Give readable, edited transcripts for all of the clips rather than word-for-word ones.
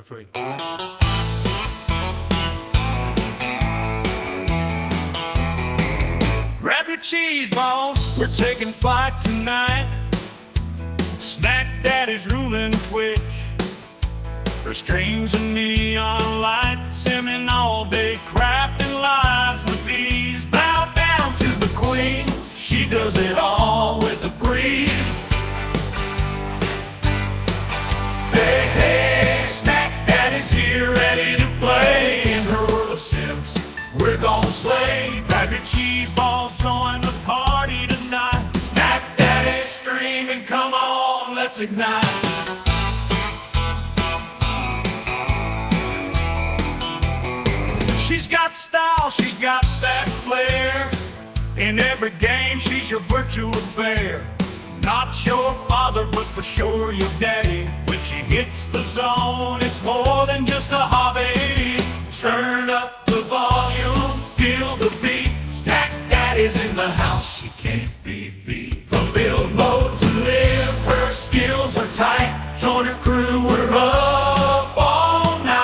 it for you. Grab your cheese balls, we're taking flight tonight. Snack Daddy's ruling Twitch. There's strings of neon lights, simming all day, crafting lives with ease. Bow down to the queen, she does it all with a breeze. Hey, hey, Snack Daddy's here, ready to play. In her world of Sims, we're gonna slay. Grab your cheese balls, join the party tonight. Snack Daddy's streaming, come on, let's ignite. She's got style, she's got that flair. In every game, she's your virtual fair. Not your father, but for sure your daddy. When she hits the zone, it's more than just a hobby. Turn up the volume, feel the beat. Snack Daddy's in the house, she can't be beat. From build mode to live, her skills are tight. Join her crew, we're up all night.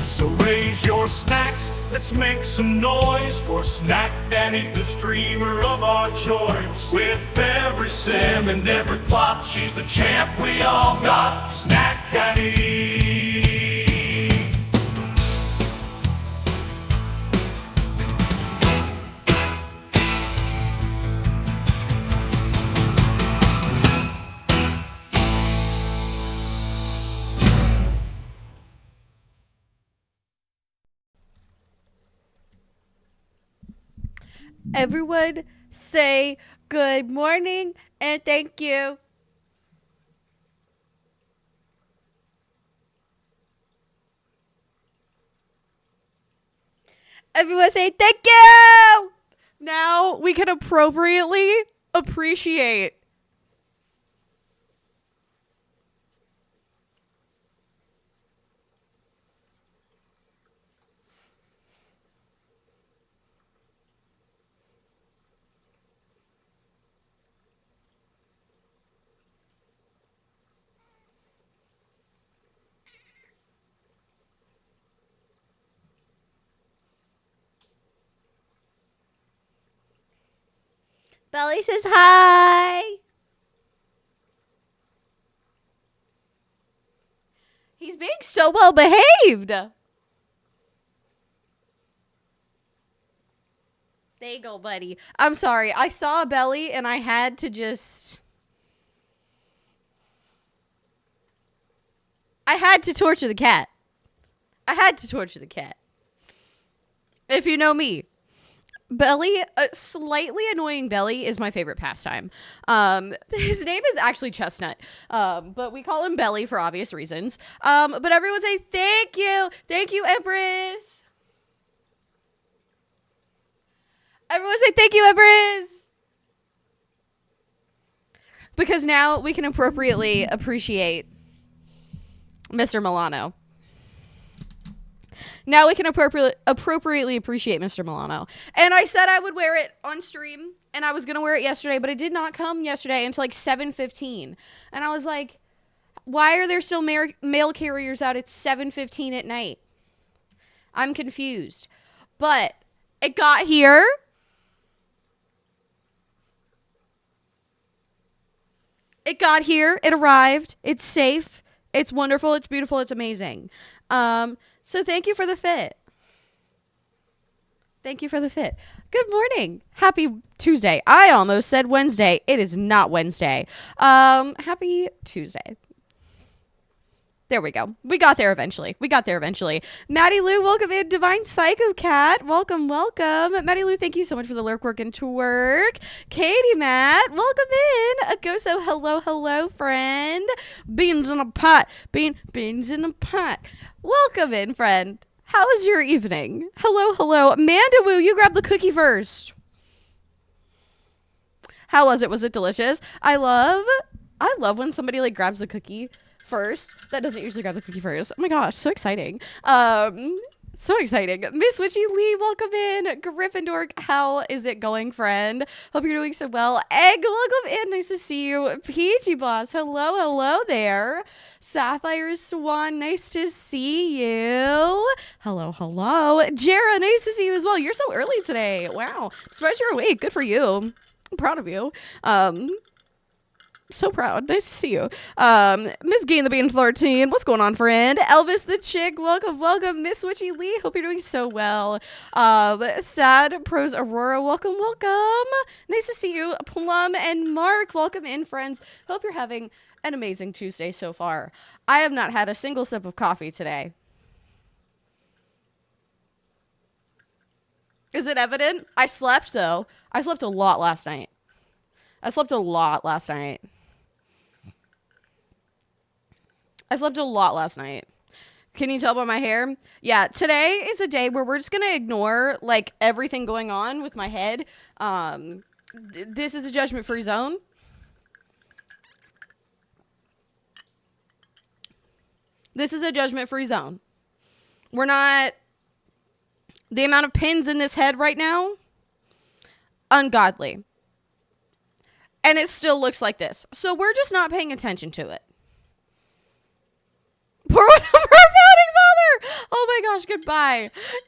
So raise your snacks, let's make some noise for Snack Daddy, the streamer of our choice. With every sim and every plot, she's the champ we all got. Snack Daddy. Everyone say good morning and thank you. Everyone say thank you. Now we can appropriately appreciate. Belly says hi. He's being so well behaved. There you go, buddy. I'm sorry. I saw a belly and I had to just... I had to torture the cat. I had to torture the cat. If you know me. Belly, slightly annoying Belly is my favorite pastime. His name is actually Chestnut, but we call him Belly for obvious reasons. But everyone say thank you. Thank you, Empress. Everyone say thank you, Empress. Because now we can appropriately appreciate Mr. Milano. Now we can appropriately appreciate Mr. Milano. And I said I would wear it on stream, and I was going to wear it yesterday, but it did not come yesterday until like 7:15. And I was like, why are there still mail carriers out at 7:15 at night? I'm confused. But it got here. It got here. It arrived. It's safe. It's wonderful. It's beautiful. It's amazing. So thank you for the fit. Thank you for the fit. Good morning. Happy Tuesday. I almost said Wednesday. It is not Wednesday. Happy Tuesday. There we go. We got there eventually. Maddie Lou, welcome in. Divine Psycho Cat, welcome. Maddie Lou, thank you so much for the lurk, work, and twerk. Katie Matt, welcome in. Agoso, hello, friend. Beans in a pot. Beans in a pot. Welcome in, friend. How was your evening? Hello. Amanda Woo, you grabbed the cookie first. How was it? Was it delicious? I love when somebody like grabs a cookie first. That doesn't usually grab the cookie first. Oh my gosh, so exciting. So exciting. Miss Witchy Lee, welcome in. Gryffindor, how is it going, friend? Hope you're doing so well. Egg, welcome in. Nice to see you. Peachy Boss, hello there. Sapphire Swan, nice to see you. Hello. Jara, nice to see you as well. You're so early today. Wow. I'm surprised you're awake. Good for you. I'm proud of you. So proud. Nice to see you. Miss Gain the Bean 13. What's going on, friend? Elvis the Chick. Welcome. Miss Witchy Lee. Hope you're doing so well. Sad Pros Aurora. Welcome. Nice to see you. Plum and Mark. Welcome in, friends. Hope you're having an amazing Tuesday so far. I have not had a single sip of coffee today. Is it evident? I slept, though. I slept a lot last night. I slept a lot last night. Can you tell by my hair? Yeah, today is a day where we're just going to ignore, like, everything going on with my head. This is a judgment-free zone. We're not... The amount of pins in this head right now, ungodly. And it still looks like this. So we're just not paying attention to it. Poor founding father. Oh my gosh,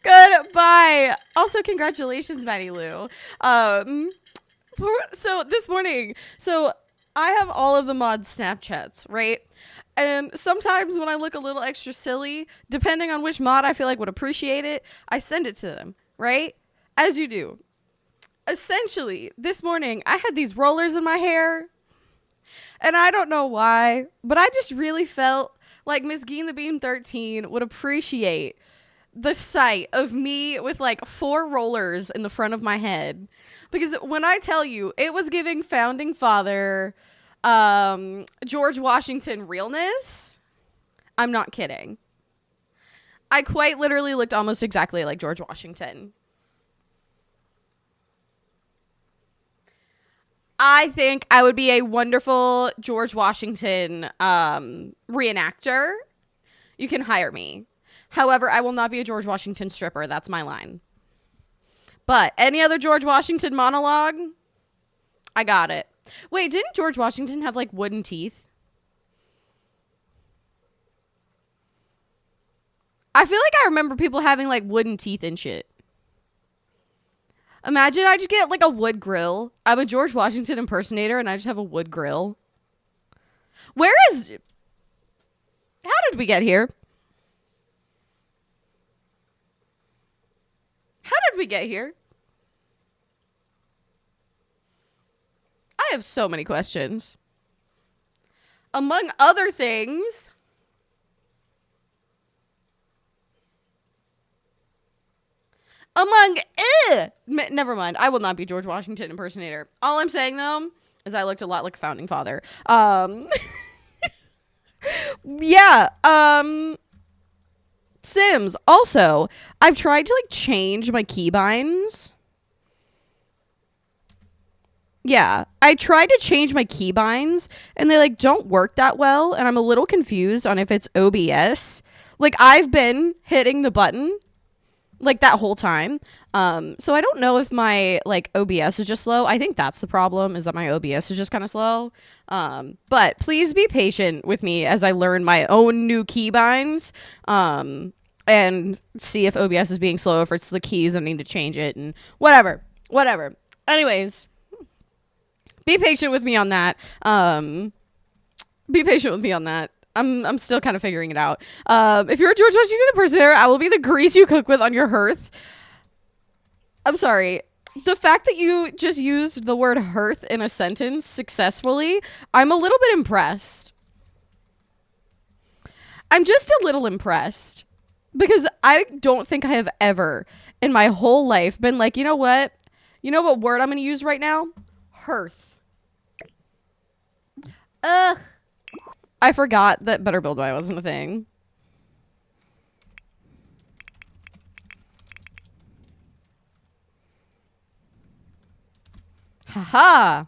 goodbye. Also, congratulations, Maddie Lou. So this morning, I have all of the mod Snapchats, right? And sometimes when I look a little extra silly, depending on which mod I feel like would appreciate it, I send it to them, right? As you do. Essentially, this morning, I had these rollers in my hair, and I don't know why, but I just really felt like Miss Geen the Bean 13 would appreciate the sight of me with like 4 rollers in the front of my head. Because when I tell you, it was giving founding father George Washington realness, I'm not kidding. I quite literally looked almost exactly like George Washington. I think I would be a wonderful George Washington reenactor. You can hire me. However, I will not be a George Washington stripper. That's my line. But any other George Washington monologue, I got it. Wait, didn't George Washington have like wooden teeth? I feel like I remember people having like wooden teeth and shit. Imagine I just get like a wood grill. I'm a George Washington impersonator and I just have a wood grill. How did we get here? I have so many questions. Among other things... Never mind. I will not be George Washington impersonator. All I'm saying, though, is I looked a lot like a founding father. Yeah. Sims. Also, I've tried to, like, change my keybinds. Yeah. I tried to change my keybinds, and they, like, don't work that well, and I'm a little confused on if it's OBS. Like, I've been hitting the button like that whole time. So I don't know if my like OBS is just slow. I think that's the problem, is that my OBS is just kind of slow. But please be patient with me as I learn my own new keybinds. And see if OBS is being slow, if it's the keys I need to change it, and whatever. Anyways, be patient with me on that. I'm still kind of figuring it out. If you're a George Washington impersonator, I will be the grease you cook with on your hearth. I'm sorry. The fact that you just used the word hearth in a sentence successfully, I'm a little bit impressed. I'm just a little impressed. Because I don't think I have ever in my whole life been like, you know what? You know what word I'm going to use right now? Hearth. Ugh. I forgot that Better Build Buy wasn't a thing. Haha.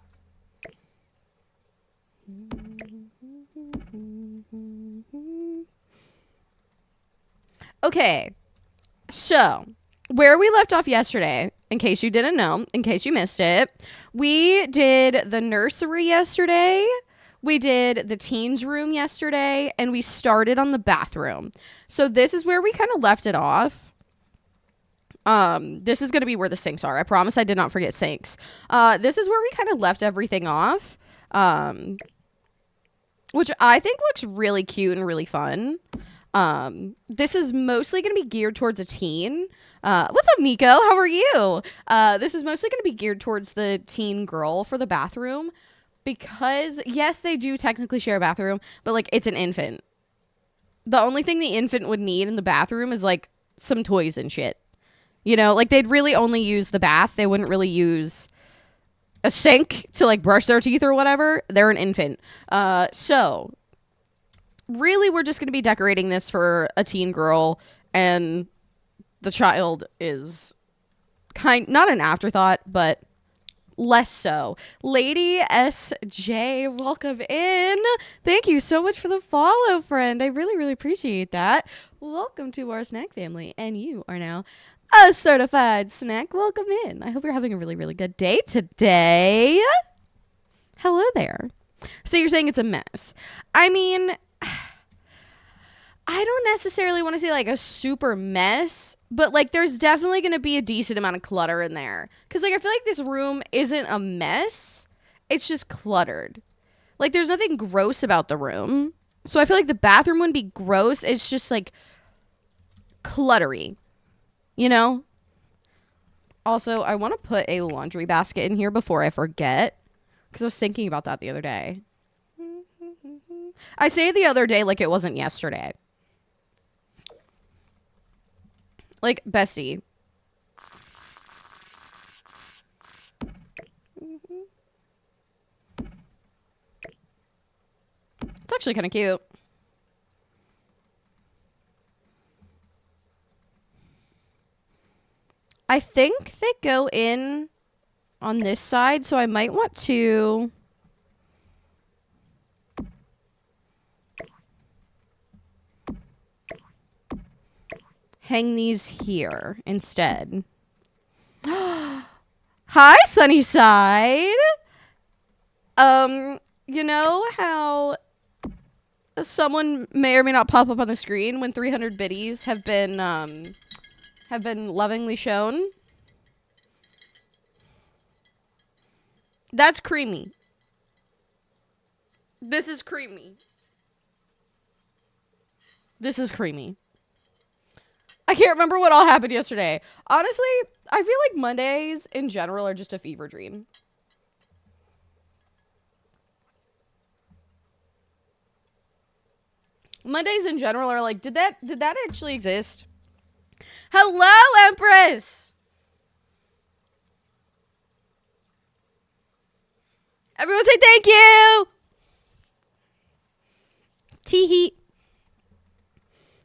Okay. So, where we left off yesterday, in case you didn't know, in case you missed it, we did the nursery yesterday. We did the teens room yesterday, and we started on the bathroom. So this is where we kind of left it off. This is going to be where the sinks are. I promise I did not forget sinks. This is where we kind of left everything off, which I think looks really cute and really fun. This is mostly going to be geared towards a teen. What's up, Nico? How are you? This is mostly going to be geared towards the teen girl for the bathroom because, yes, they do technically share a bathroom, but, like, it's an infant. The only thing the infant would need in the bathroom is, like, some toys and shit. You know, like, they'd really only use the bath. They wouldn't really use a sink to, like, brush their teeth or whatever. They're an infant. So, really, we're just going to be decorating this for a teen girl, and the child is not an afterthought, but less so. Lady SJ, welcome in. Thank you so much for the follow, friend. I really, really appreciate that. Welcome to our snack family, and you are now a certified snack. Welcome in. I hope you're having a really, really good day today. Hello there. So you're saying it's a mess. I mean, I don't necessarily want to say like a super mess, but like there's definitely going to be a decent amount of clutter in there. Because like I feel like this room isn't a mess. It's just cluttered. Like there's nothing gross about the room. So I feel like the bathroom wouldn't be gross. It's just like cluttery. You know? Also, I want to put a laundry basket in here before I forget. Because I was thinking about that the other day. I say the other day like it wasn't yesterday. Like, bestie. It's actually kind of cute. I think they go in on this side, so I might want to hang these here instead. Hi, Sunnyside. You know how someone may or may not pop up on the screen when 300 biddies have been lovingly shown? That's creamy. This is creamy. This is creamy. I can't remember what all happened yesterday. Honestly, I feel like Mondays in general are just a fever dream. Mondays in general are like, did that actually exist? Hello, Empress! Everyone say thank you! Tee-hee.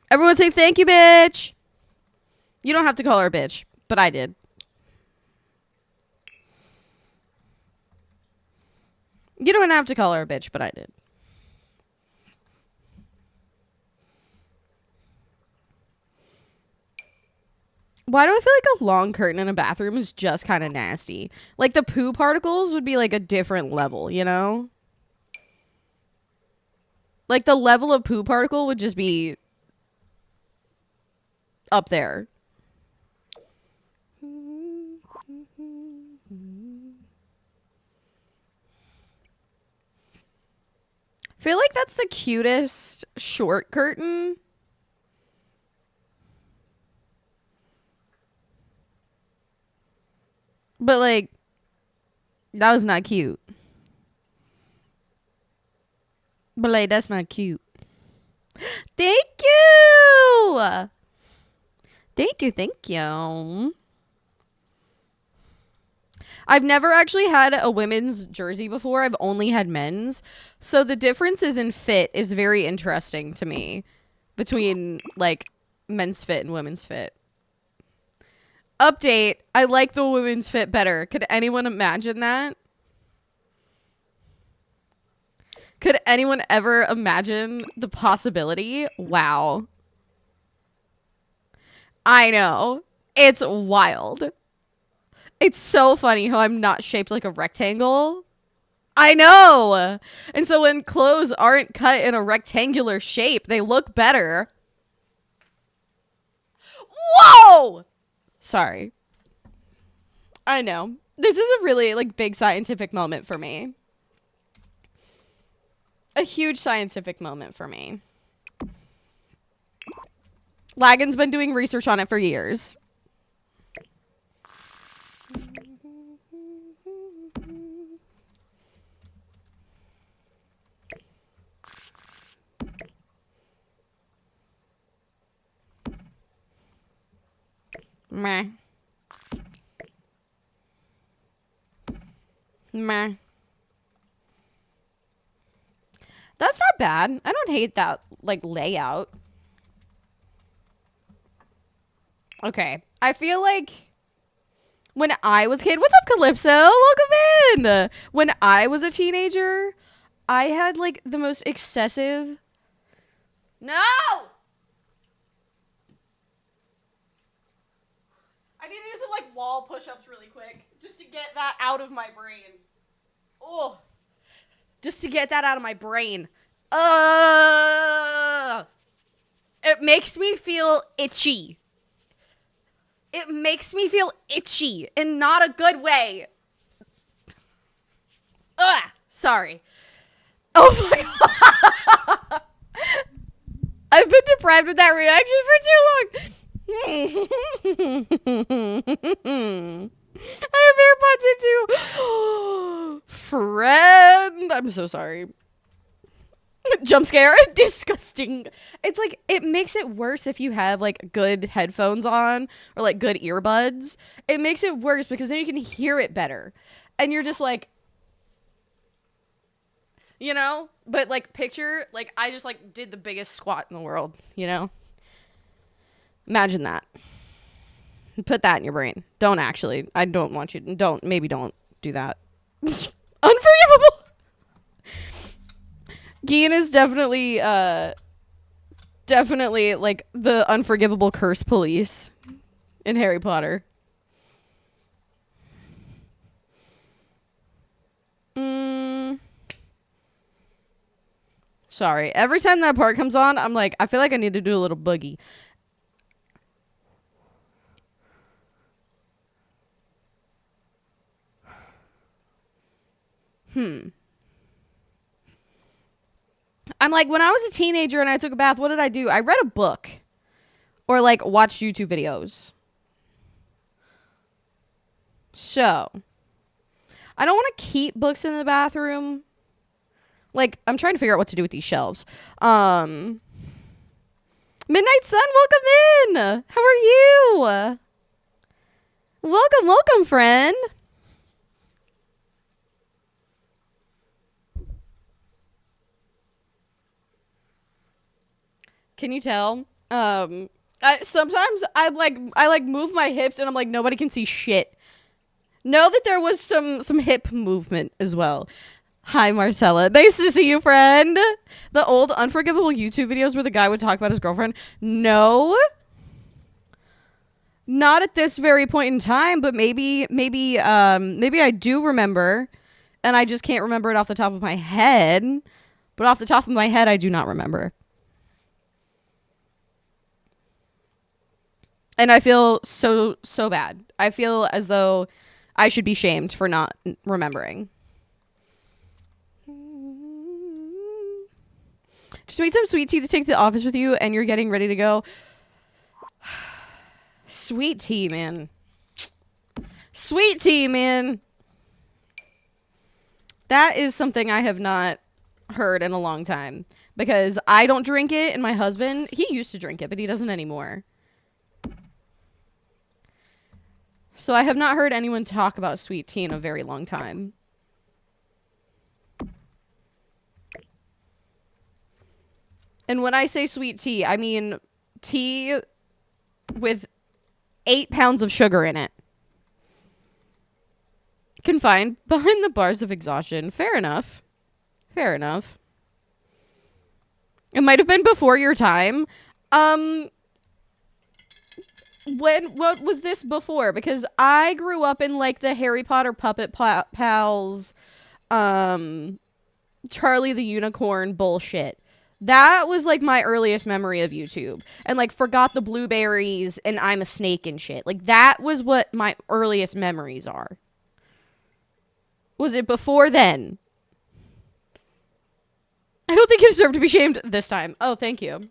Everyone say thank you, bitch! You don't have to call her a bitch, but I did. You don't have to call her a bitch, but I did. Why do I feel like a long curtain in a bathroom is just kind of nasty? Like, the poo particles would be, like, a different level, you know? Like, the level of poo particle would just be up there. I feel like that's the cutest short curtain. But, like, that was not cute. But, like, that's not cute. Thank you! Thank you, thank you. I've never actually had a women's jersey before. I've only had men's. So the differences in fit is very interesting to me between, like, men's fit and women's fit. Update, I like the women's fit better. Could anyone imagine that? Could anyone ever imagine the possibility? Wow. I know. It's wild. It's so funny how I'm not shaped like a rectangle. I know. And so when clothes aren't cut in a rectangular shape, they look better. Whoa! Sorry. I know. This is a really like big scientific moment for me. A huge scientific moment for me. Lagan's been doing research on it for years. Meh. Meh. That's not bad. I don't hate that, like, layout. Okay. I feel like when I was a kid... What's up, Calypso? Welcome in! When I was a teenager, I had, like, the most excessive... No! I need to do some, like, wall push-ups really quick. Just to get that out of my brain. Oh. Just to get that out of my brain. It makes me feel itchy. It makes me feel itchy in not a good way. Ugh. Sorry. Oh my god. I've been deprived of that reaction for too long. I have AirPods in too. Friend. I'm so sorry. Jump scare. Disgusting. It's like, it makes it worse if you have like good headphones on or like good earbuds. It makes it worse because then you can hear it better. And you're just like, you know? But like, picture, like, I just like did the biggest squat in the world, you know? Imagine that. Put that in your brain. Don't actually. I don't want you. Maybe don't do that. Unforgivable. Gian is definitely like the unforgivable curse police in Harry Potter. Sorry. Every time that part comes on, I'm like, I feel like I need to do a little boogie. I'm like, when I was a teenager and I took a bath, what did I do? I read a book or like watched YouTube videos. So, I don't want to keep books in the bathroom. Like, I'm trying to figure out what to do with these shelves. Midnight Sun, welcome in. How are you? Welcome, friend. Can you tell? Sometimes I move my hips and I'm like, nobody can see shit. Know that there was some hip movement as well. Hi, Marcella. Nice to see you, friend. The old unforgivable YouTube videos where the guy would talk about his girlfriend. No. Not at this very point in time, but maybe I do remember, and I just can't remember it off the top of my head. But off the top of my head, I do not remember. And I feel so bad. I feel as though I should be shamed for not remembering. Just made some sweet tea to take to the office with you, and you're getting ready to go. Sweet tea, man. Sweet tea, man. That is something I have not heard in a long time. Because I don't drink it, and my husband, he used to drink it, but he doesn't anymore. So I have not heard anyone talk about sweet tea in a very long time. And when I say sweet tea, I mean tea with 8 pounds of sugar in it. Confined behind the bars of exhaustion. Fair enough. Fair enough. It might have been before your time. what was this before? Because I grew up in like the Harry Potter Puppet Pals, Charlie the Unicorn bullshit. That was like my earliest memory of YouTube. And like Forgot the Blueberries and I'm a Snake and shit. Like that was what my earliest memories are. Was it before then? I don't think you deserve to be shamed this time. Oh, thank you.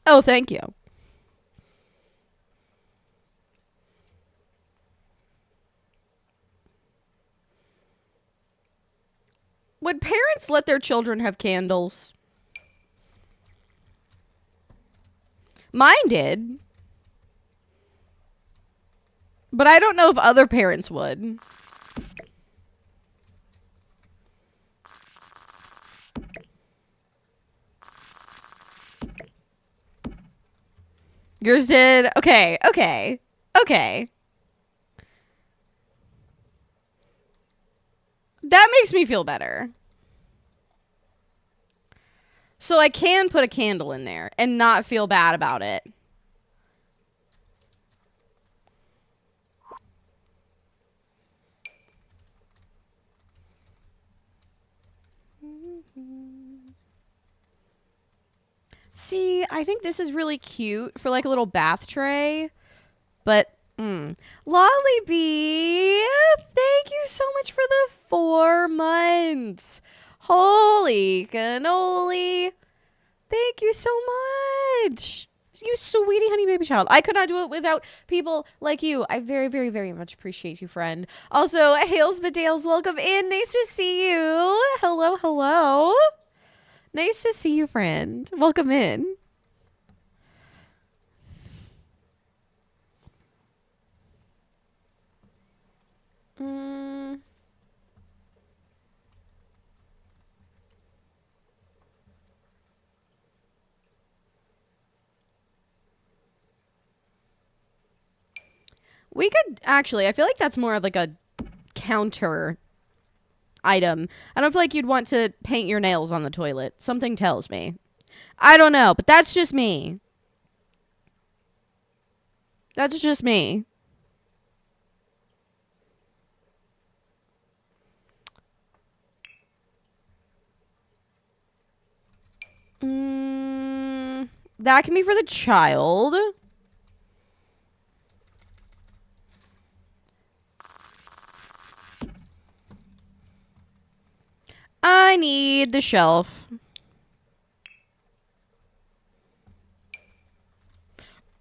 Oh, thank you. Would parents let their children have candles? Mine did. But I don't know if other parents would. Yours did? Okay, okay, okay. That makes me feel better. So I can put a candle in there and not feel bad about it. See, I think this is really cute for like a little bath tray. But, Lolly Bee, thank you so much for the 4 months. Holy cannoli. Thank you so much. You sweetie honey baby child. I could not do it without people like you. I very, very, very much appreciate you, friend. Also, Hales Badales, welcome in. Nice to see you. Hello, hello. Nice to see you, friend. Welcome in. We could actually, I feel like that's more of like a counter item. I don't feel like you'd want to paint your nails on the toilet. Something tells me. I don't know, but that's just me. That's just me. That can be for the child. I need the shelf.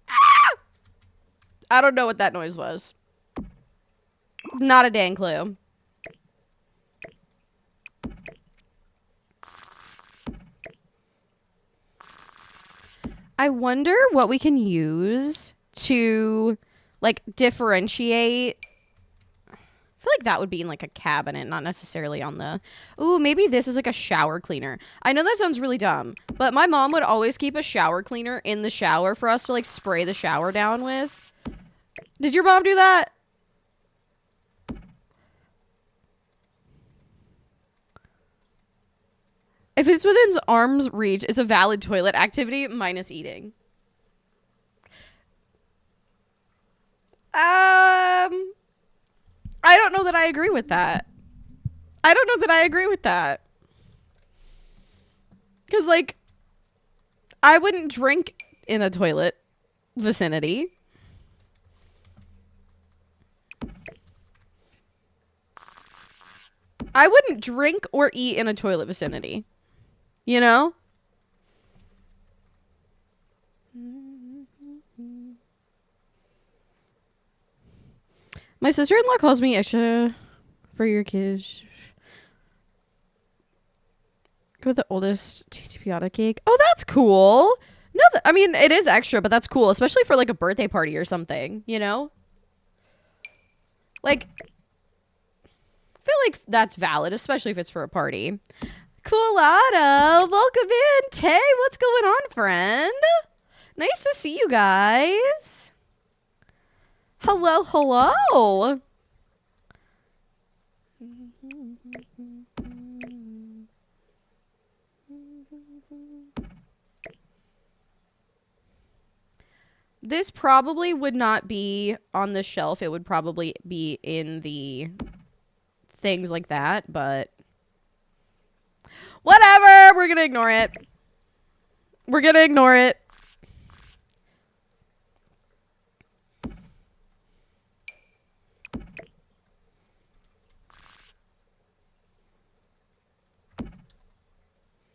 Ah! I don't know what that noise was. Not a dang clue. I wonder what we can use to like differentiate. I feel like that would be in like a cabinet, not necessarily on the... Ooh, maybe this is like a shower cleaner. I know that sounds really dumb, but my mom would always keep a shower cleaner in the shower for us to like spray the shower down with. Did your mom do that? If it's within arm's reach, it's a valid toilet activity minus eating. I don't know that I agree with that. I don't know that I agree with that. Because, like, I wouldn't drink in a toilet vicinity. I wouldn't drink or eat in a toilet vicinity. You know? My sister-in-law calls me Isha for your kids. Go with the oldest TTP cake. Oh, that's cool. No, I mean, it is extra, but that's cool, especially for like a birthday party or something, you know? Like, I feel like that's valid, especially if it's for a party. Coolado, welcome in. Tay, what's going on, friend? Nice to see you guys. Hello, hello. This probably would not be on the shelf. It would probably be in the things like that, but whatever. We're going to ignore it. We're going to ignore it.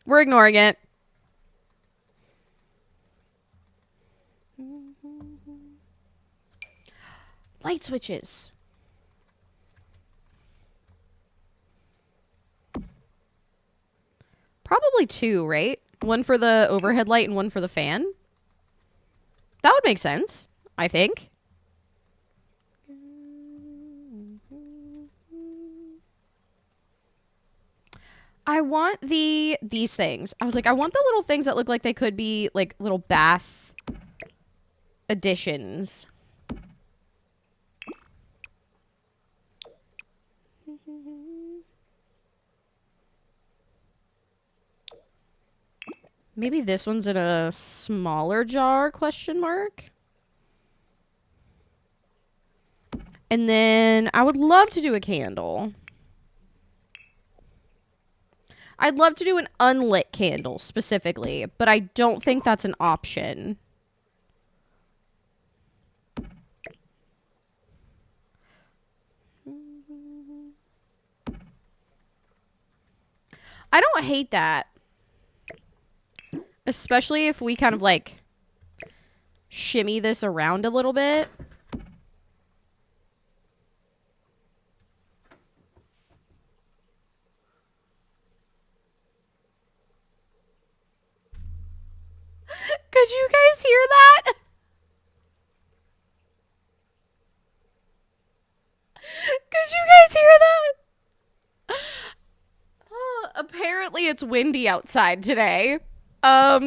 We're ignoring it. Light switches. Probably 2, right? One for the overhead light and one for the fan. That would make sense, I think. I want these things. I was like, I want the little things that look like they could be like little bath additions. Maybe this one's in a smaller jar, question mark. And then I would love to do a candle. I'd love to do an unlit candle specifically, but I don't think that's an option. I don't hate that. Especially if we kind of like shimmy this around a little bit. Could you guys hear that? Could you guys hear that? Apparently it's windy outside today. We have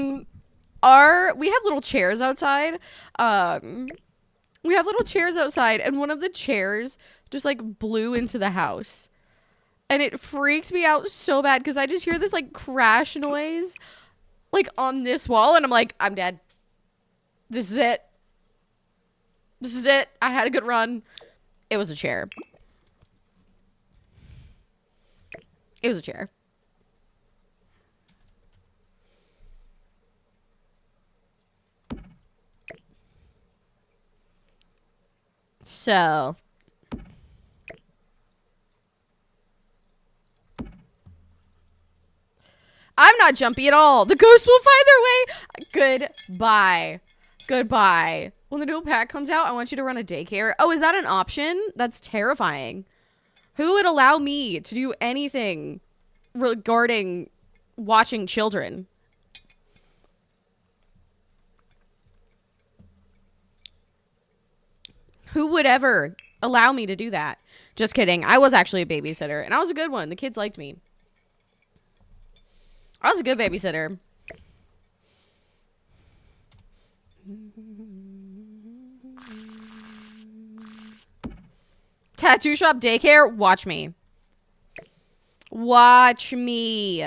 little chairs outside. We have little chairs outside, and one of the chairs just like blew into the house. And it freaks me out so bad because I just hear this like crash noise like on this wall, and I'm like, I'm dead. This is it. This is it. I had a good run. It was a chair. It was a chair. So I'm not jumpy at all. The ghosts will find their way. Goodbye. Goodbye. When the new pack comes out, I want you to run a daycare. Oh, is that an option? That's terrifying. Who would allow me to do anything regarding watching children? Who would ever allow me to do that? Just kidding. I was actually a babysitter, and I was a good one. The kids liked me. I was a good babysitter. Tattoo shop daycare? Watch me. Watch me.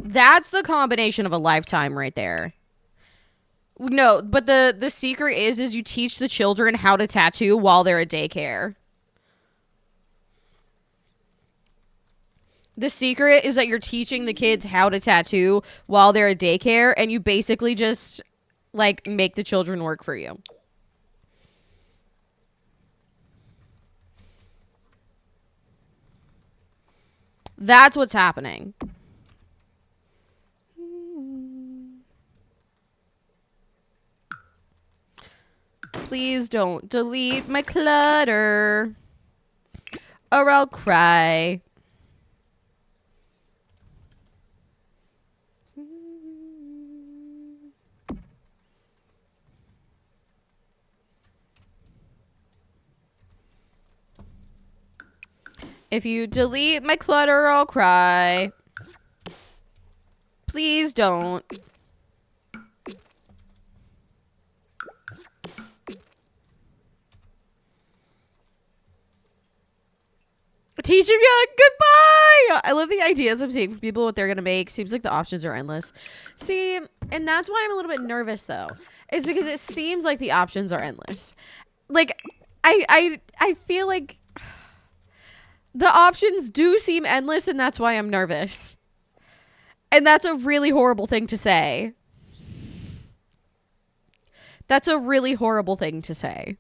That's the combination of a lifetime right there. No, but the secret is you teach the children how to tattoo while they're at daycare. The secret is that you're teaching the kids how to tattoo while they're at daycare, and you basically just like make the children work for you. That's what's happening. Please don't delete my clutter, or I'll cry. If you delete my clutter, I'll cry. Please don't. Teaching me goodbye. I love the ideas I'm seeing from people what they're gonna make. Seems like the options are endless. See, And that's why I'm a little bit nervous, though, is because it seems like the options are endless. Like, I feel like the options do seem endless, and that's why I'm nervous. And that's a really horrible thing to say. That's a really horrible thing to say.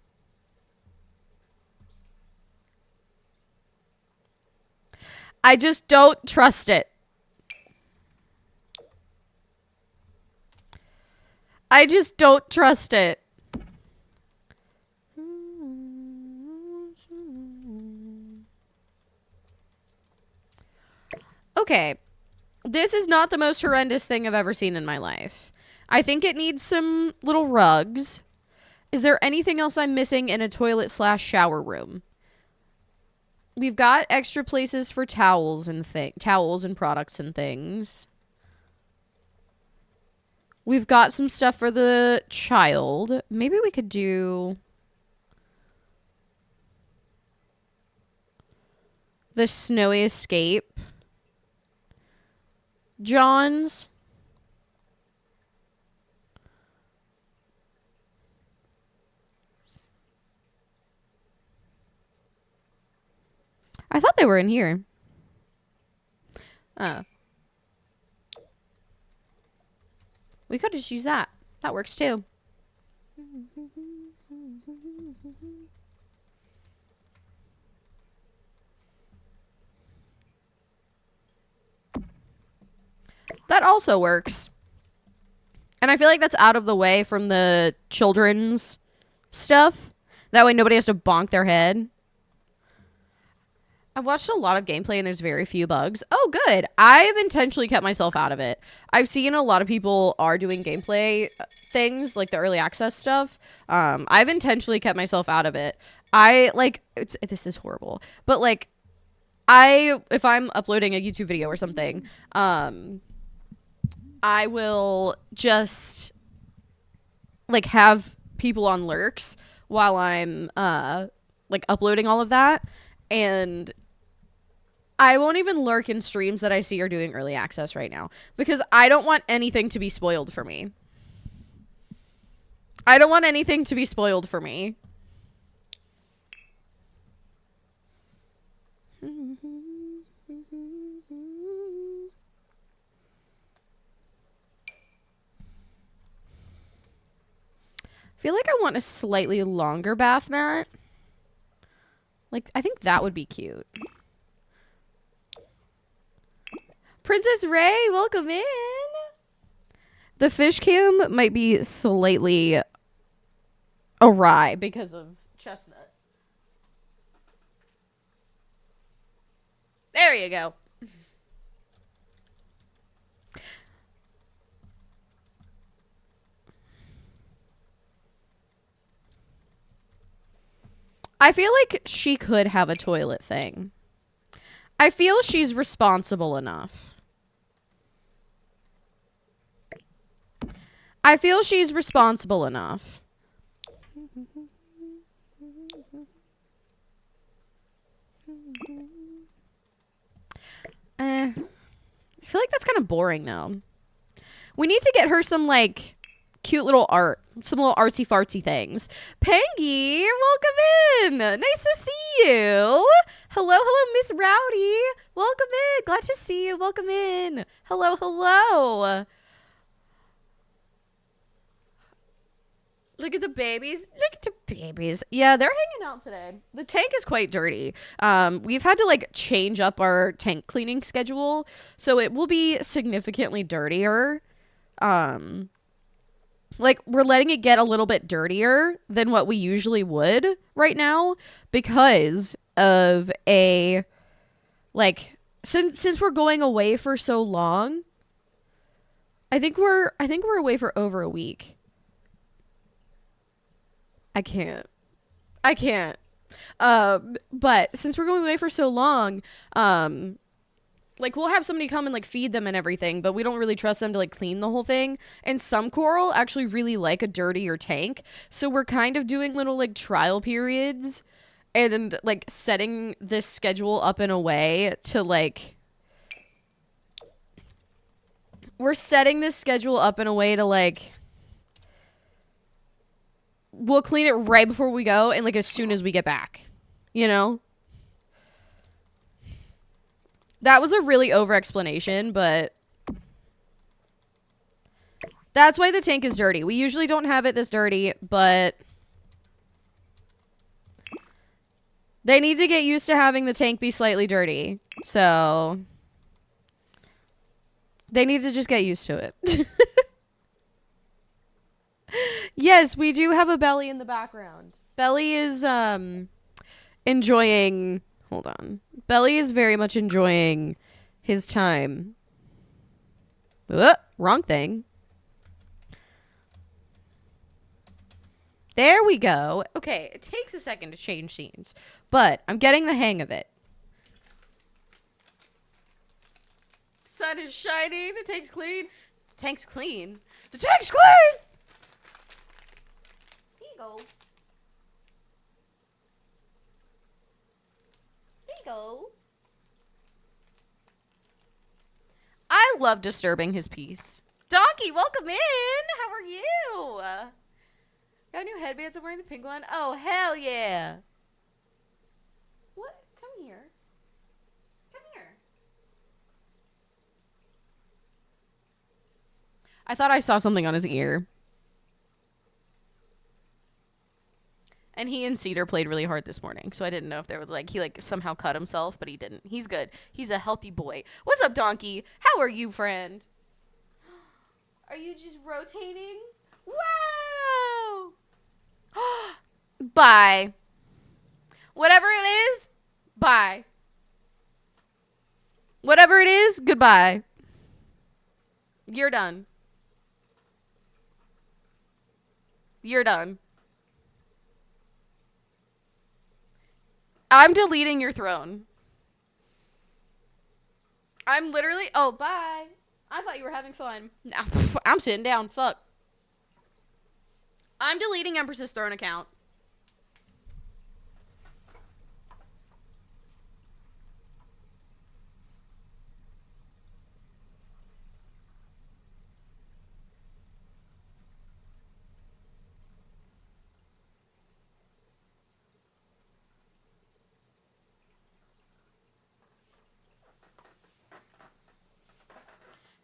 I just don't trust it. I just don't trust it. Okay. This is not the most horrendous thing I've ever seen in my life. I think it needs some little rugs. Is there anything else I'm missing in a toilet/shower room? We've got extra places for towels and products and things. We've got some stuff for the child. Maybe we could do the snowy escape. John's. I thought they were in here. We could just use that. That works too. That also works. And I feel like that's out of the way from the children's stuff. That way nobody has to bonk their head. I've watched a lot of gameplay and there's very few bugs. Oh, good. I've intentionally kept myself out of it. I've seen a lot of people are doing gameplay things, like the early access stuff. I've intentionally kept myself out of it. This is horrible. But, like, if I'm uploading a YouTube video or something, I will just, like, have people on lurks while I'm, like, uploading all of that. And I won't even lurk in streams that I see are doing early access right now because I don't want anything to be spoiled for me. I don't want anything to be spoiled for me. I feel like I want a slightly longer bath mat. Like, I think that would be cute. Princess Ray, welcome in. The fish cam might be slightly awry because of Chestnut. There you go. I feel like she could have a toilet thing. I feel she's responsible enough. I feel she's responsible enough. I feel like that's kind of boring, though. We need to get her some, like, cute little art. Some little artsy-fartsy things. Pengy, welcome in. Nice to see you. Hello, Miss Rowdy. Welcome in. Glad to see you. Welcome in. Hello. Look at the babies. Look at the babies. Yeah, they're hanging out today. The tank is quite dirty. We've had to, like, change up our tank cleaning schedule, so it will be significantly dirtier. Like, we're letting it get a little bit dirtier than what we usually would right now because of since we're going away for so long. I think we're away for over a week. I can't. But since we're going away for so long, like, we'll have somebody come and, like, feed them and everything, but we don't really trust them to, like, clean the whole thing. And some coral actually really like a dirtier tank. So we're kind of doing little, like, trial periods and, like, setting this schedule up in a way to, like, we're setting this schedule up in a way to like we'll clean it right before we go and like as soon as we get back. You know? That was a really over explanation, but that's why the tank is dirty. We usually don't have it this dirty, but they need to get used to having the tank be slightly dirty. So they need to just get used to it. Yes, we do have a Belly in the background. Belly is enjoying... Hold on. Belly is very much enjoying his time. Wrong thing. There we go. Okay, it takes a second to change scenes, but I'm getting the hang of it. Sun is shining. The tank's clean. The tank's clean. The tank's clean! Here you go. There you go. I love disturbing his peace. Donkey, welcome in. How are you? Got new headbands. I'm wearing the pink one. Oh, hell yeah. What? Come here. Come here. I thought I saw something on his ear. And he and Cedar played really hard this morning, so I didn't know if there was like he like somehow cut himself, but he didn't. He's good. He's a healthy boy. What's up, Donkey? How are you, friend? Are you just rotating? Whoa! Bye. Whatever it is, bye. Whatever it is, goodbye. You're done. You're done. I'm deleting your throne. I'm literally... Oh, bye. I thought you were having fun. No, I'm sitting down. Fuck. I'm deleting Empress's throne account.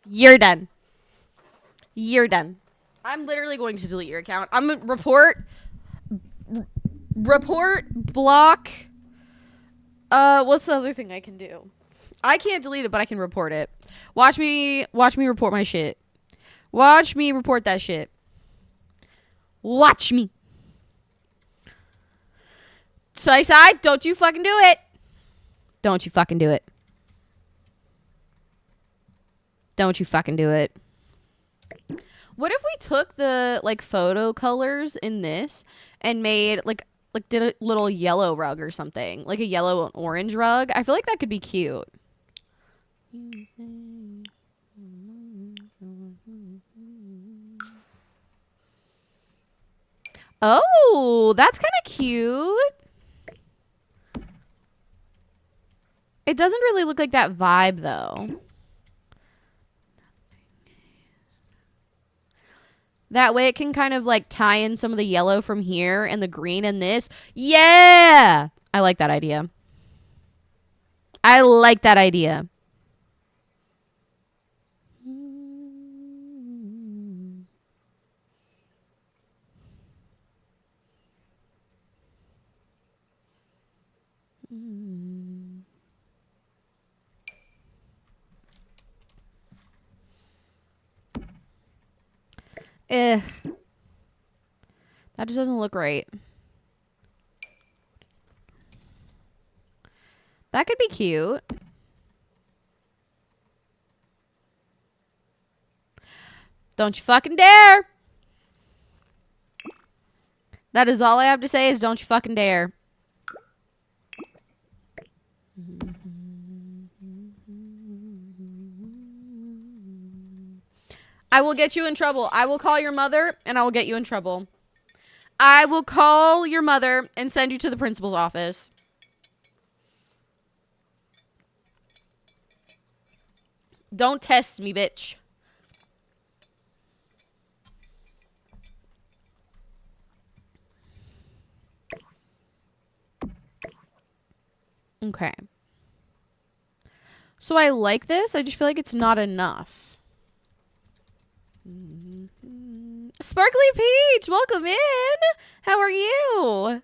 You're done. You're done. I'm literally going to delete your account. I'm gonna report, block. What's the other thing I can do? I can't delete it, but I can report it. Watch me report my shit. Watch me report that shit. Watch me. Side, don't you fucking do it. Don't you fucking do it. Don't you fucking do it. What if we took the like photo colors in this and made like did a little yellow rug or something, like a yellow and orange rug? I feel like that could be cute. Oh, that's kind of cute. It doesn't really look like that vibe though. That way it can kind of like tie in some of the yellow from here and the green in this. Yeah! I like that idea. I like that idea. That just doesn't look right. That could be cute. Don't you fucking dare. That is all I have to say is don't you fucking dare. I will get you in trouble. I will call your mother and I will get you in trouble. I will call your mother and send you to the principal's office. Don't test me, bitch. Okay. So I like this. I just feel like it's not enough. Sparkly Peach, welcome in. How are you?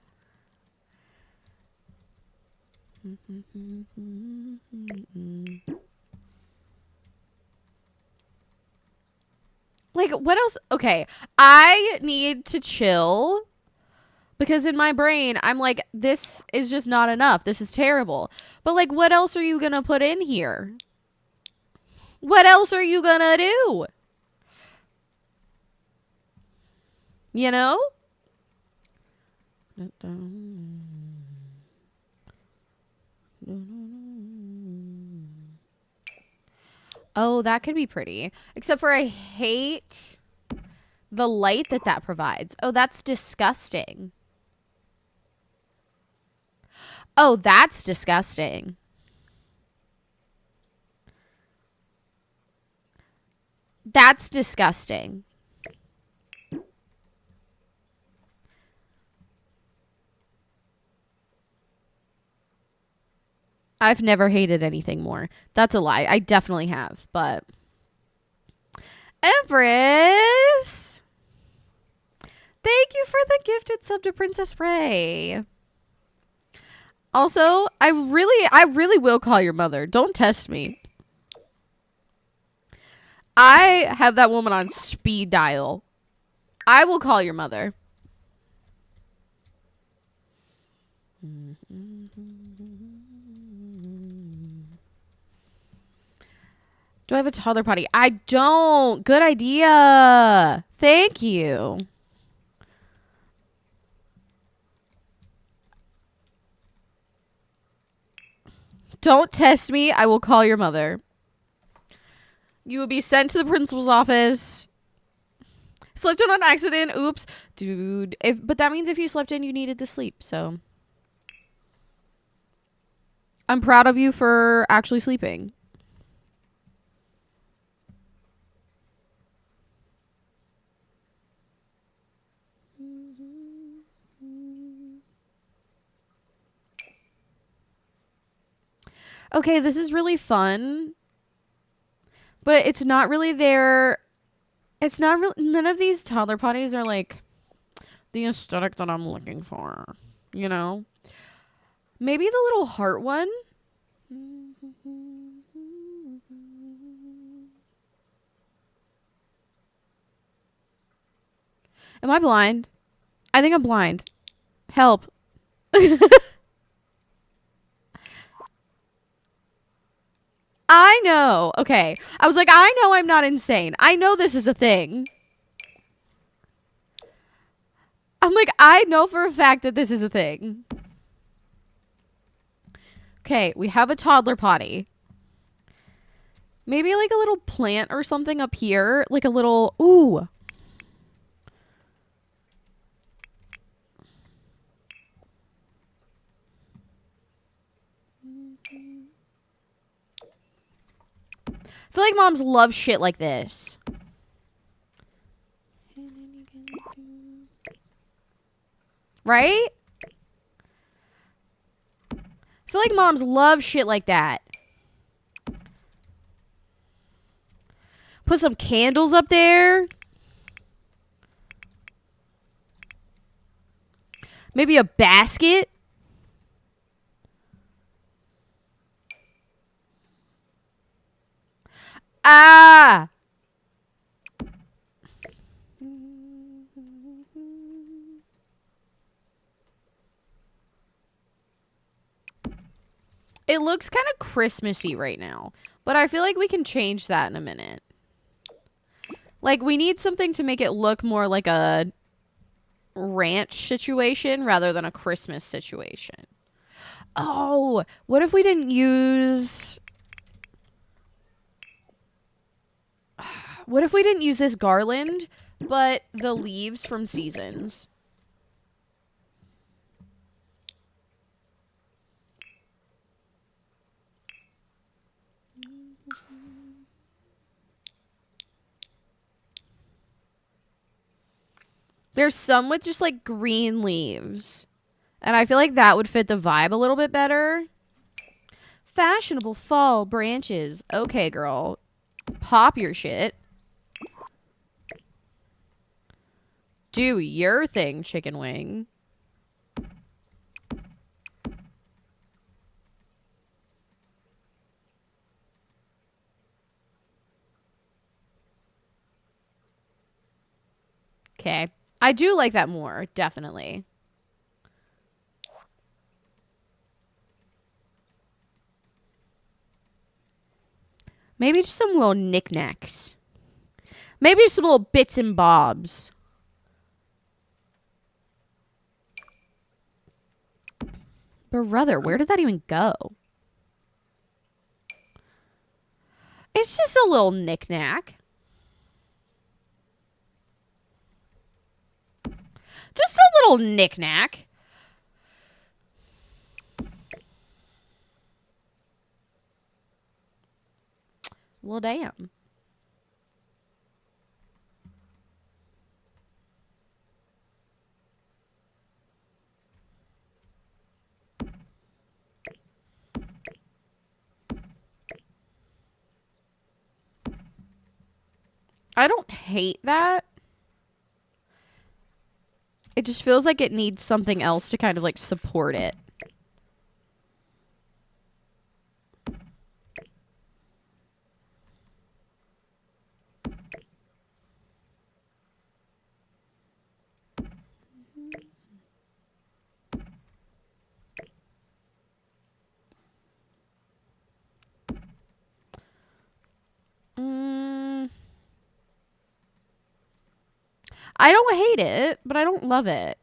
Like, what else? Okay, I need to chill because in my brain, I'm like, this is just not enough. This is terrible. But, like, what else are you going to put in here? What else are you going to do? You know? Oh, that could be pretty. Except for I hate the light that provides. Oh, that's disgusting. Oh, that's disgusting. That's disgusting. I've never hated anything more. That's a lie. I definitely have, but Empress, thank you for the gifted sub to Princess Ray. Also, I really will call your mother. Don't test me. I have that woman on speed dial. I will call your mother. Do I have a toddler potty? I don't. Good idea. Thank you. Don't test me. I will call your mother. You will be sent to the principal's office. Slept in on accident. Oops. Dude. But that means if you slept in, you needed to sleep. So I'm proud of you for actually sleeping. Okay, this is really fun. But it's not really there. It's not really. None of these toddler potties are like the aesthetic that I'm looking for. You know? Maybe the little heart one. Am I blind? I think I'm blind. Help. I know. Okay. I was like, I know I'm not insane. I know this is a thing. I'm like, I know for a fact that this is a thing. Okay, we have a toddler potty. Maybe like a little plant or something up here. Like a little... Ooh. I feel like moms love shit like this. Right? I feel like moms love shit like that. Put some candles up there. Maybe a basket. Ah! It looks kind of Christmassy right now, but I feel like we can change that in a minute. Like, we need something to make it look more like a ranch situation rather than a Christmas situation. Oh, what if we didn't use... What if we didn't use this garland, but the leaves from Seasons? There's some with just like green leaves. And I feel like that would fit the vibe a little bit better. Fashionable fall branches. Okay, girl. Pop your shit. Do your thing, chicken wing. Okay. I do like that more, definitely. Maybe just some little knickknacks. Maybe just some little bits and bobs. Brother, where did that even go? It's just a little knickknack. Just a little knickknack. Well, damn. I don't hate that. It just feels like it needs something else to kind of like support it. I don't hate it, but I don't love it.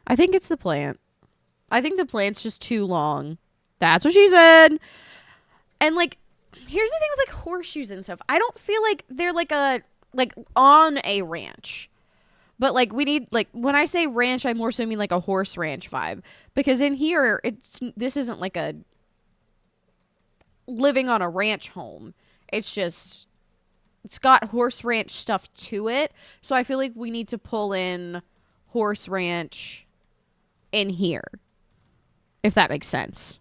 I think it's the plant. I think the plant's just too long. That's what she said. And like, here's the thing with like horseshoes and stuff. I don't feel like they're like on a ranch. But like we need like when I say ranch, I more so mean like a horse ranch vibe. Because in here this isn't like a living on a ranch home. It's got horse ranch stuff to it. So I feel like we need to pull in horse ranch in here. If that makes sense.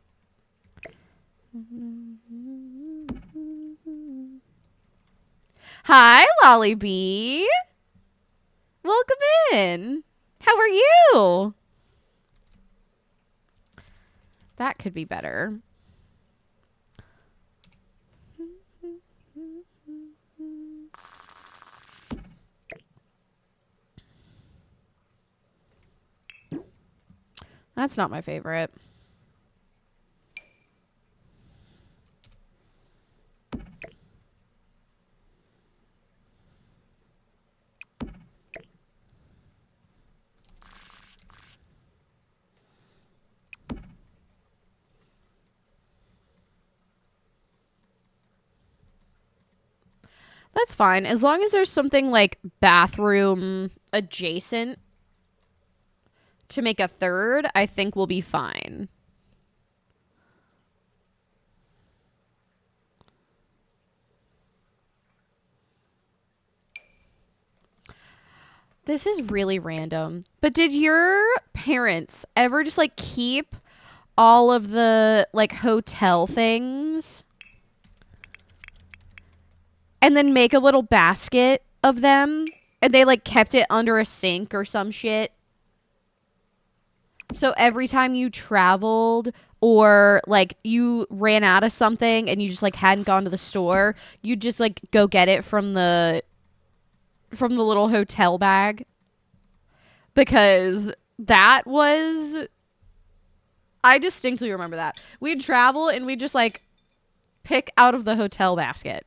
Hi, Lolly Bee. Welcome in. How are you? That could be better. That's not my favorite. That's fine. As long as there's something like bathroom adjacent to make a third, I think we'll be fine. This is really random. But did your parents ever just like keep all of the like hotel things and then make a little basket of them and they like kept it under a sink or some shit? So every time you traveled or like you ran out of something and you just like hadn't gone to the store, you'd just like go get it from the little hotel bag. Because that was, I distinctly remember that. We'd travel and we'd just like pick out of the hotel basket.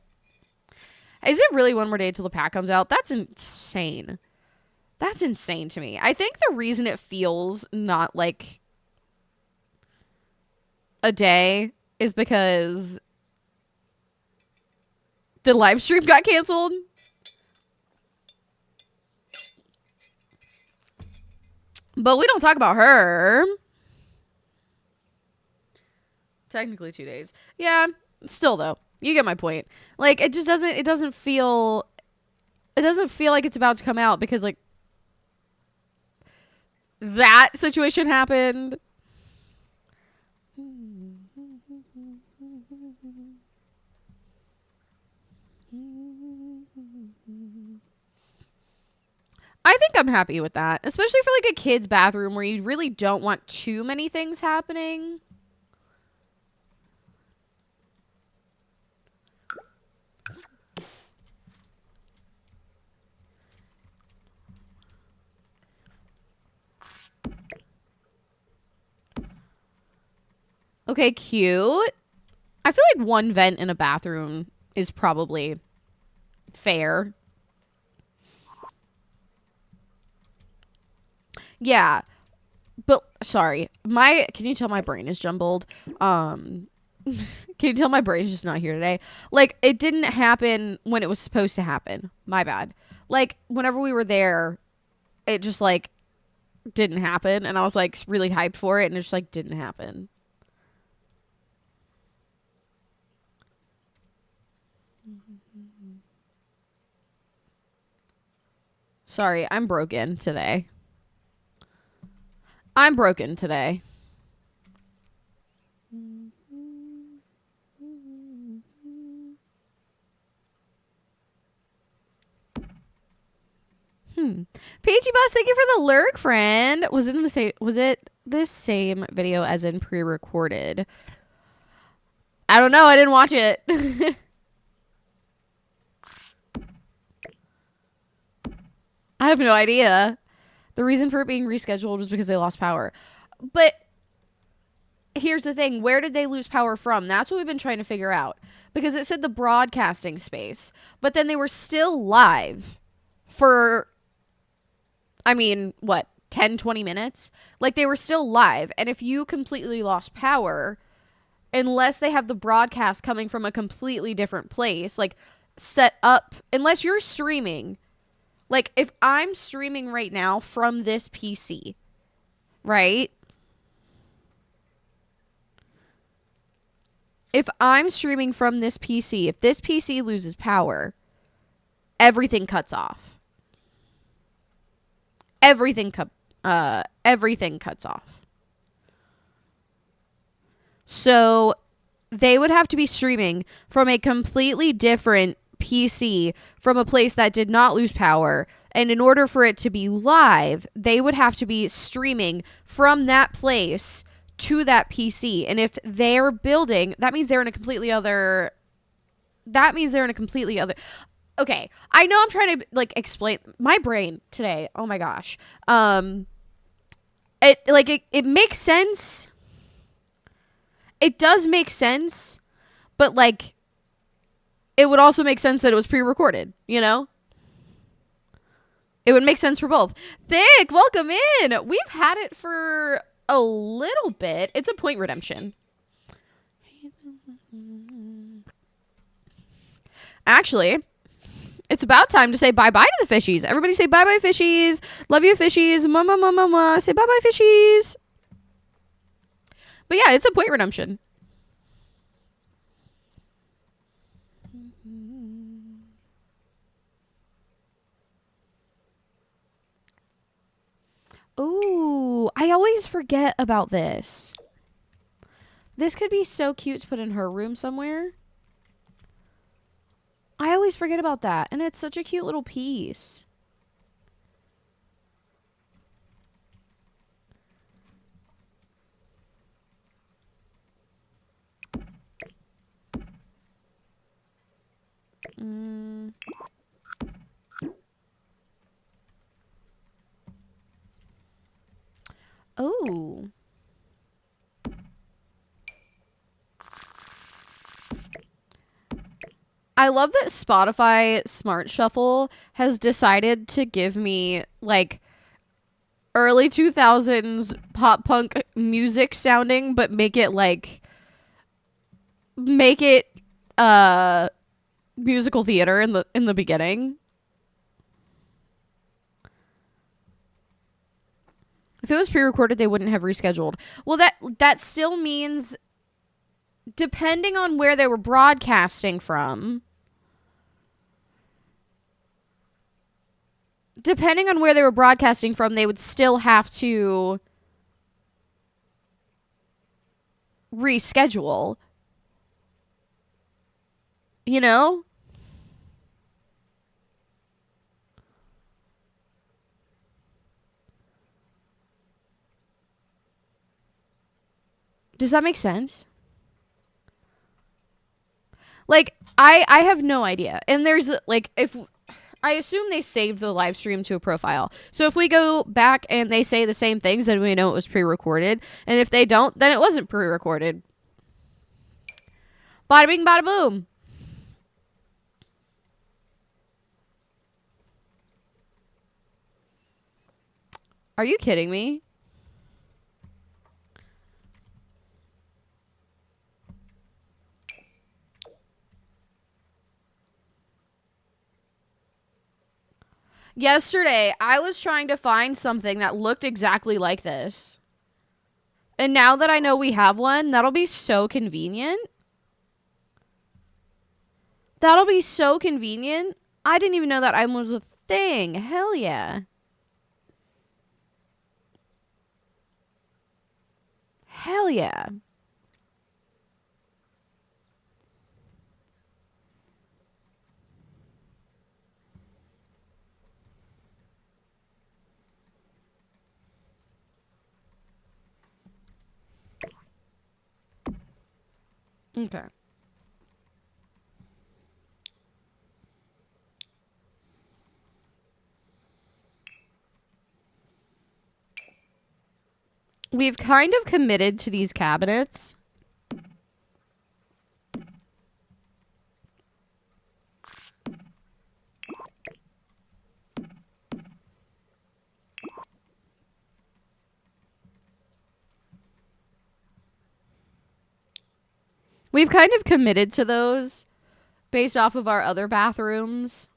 Is it really one more day till the pack comes out? That's insane. That's insane to me. I think the reason it feels not like a day is because the live stream got canceled. But we don't talk about her. Technically 2 days. Yeah, still though. You get my point. Like it just doesn't feel like it's about to come out because like that situation happened. I think I'm happy with that, especially for like a kid's bathroom where you really don't want too many things happening. Okay, cute. I feel like one vent in a bathroom is probably fair. Yeah, but sorry. Can you tell my brain is jumbled? Can you tell my brain's just not here today? Like it didn't happen when it was supposed to happen. My bad. Like whenever we were there, it just like didn't happen and I was like really hyped for it and it just like didn't happen. Sorry, I'm broken today. I'm broken today. Peachy Bus, thank you for the lurk, friend. Was it this same video as in pre-recorded? I don't know. I didn't watch it. I have no idea. The reason for it being rescheduled was because they lost power. But here's the thing. Where did they lose power from? That's what we've been trying to figure out. Because it said the broadcasting space. But then they were still live for, I mean, what, 10, 20 minutes? Like they were still live. And if you completely lost power, unless they have the broadcast coming from a completely different place, like set up, unless you're streaming. Like if I'm streaming right now from this PC, right? If I'm streaming from this PC, if this PC loses power, everything cuts off. Everything cuts off. So they would have to be streaming from a completely different PC from a place that did not lose power. And in order for it to be live, they would have to be streaming from that place to that PC. And if they're building, that means they're in a completely other. Okay, I know I'm trying to like explain my brain today. Oh my gosh. It makes sense. It does make sense, but like it would also make sense that it was pre-recorded, you know? It would make sense for both. Thick, welcome in. We've had it for a little bit. It's a point redemption. Actually, it's about time to say bye-bye to the fishies. Everybody say bye-bye, fishies. Love you, fishies. Mama, mama, mama. Say bye-bye, fishies. But yeah, it's a point redemption. Ooh, I always forget about this. This could be so cute to put in her room somewhere. I always forget about that. And it's such a cute little piece. Oh. I love that Spotify Smart Shuffle has decided to give me like early 2000s pop punk music sounding, but make it musical theater in the beginning. If it was pre-recorded, they wouldn't have rescheduled. Well, that still means depending on where they were broadcasting from, they would still have to reschedule. You know? Does that make sense? Like, I have no idea. And there's, like, if... I assume they saved the live stream to a profile. So if we go back and they say the same things, then we know it was pre-recorded. And if they don't, then it wasn't pre-recorded. Bada bing, bada boom. Are you kidding me? Yesterday, I was trying to find something that looked exactly like this. And now that I know we have one, that'll be so convenient. That'll be so convenient. I didn't even know that item was a thing. Hell yeah. Hell yeah. Okay. We've kind of committed to these cabinets. We've kind of committed to those based off of our other bathrooms.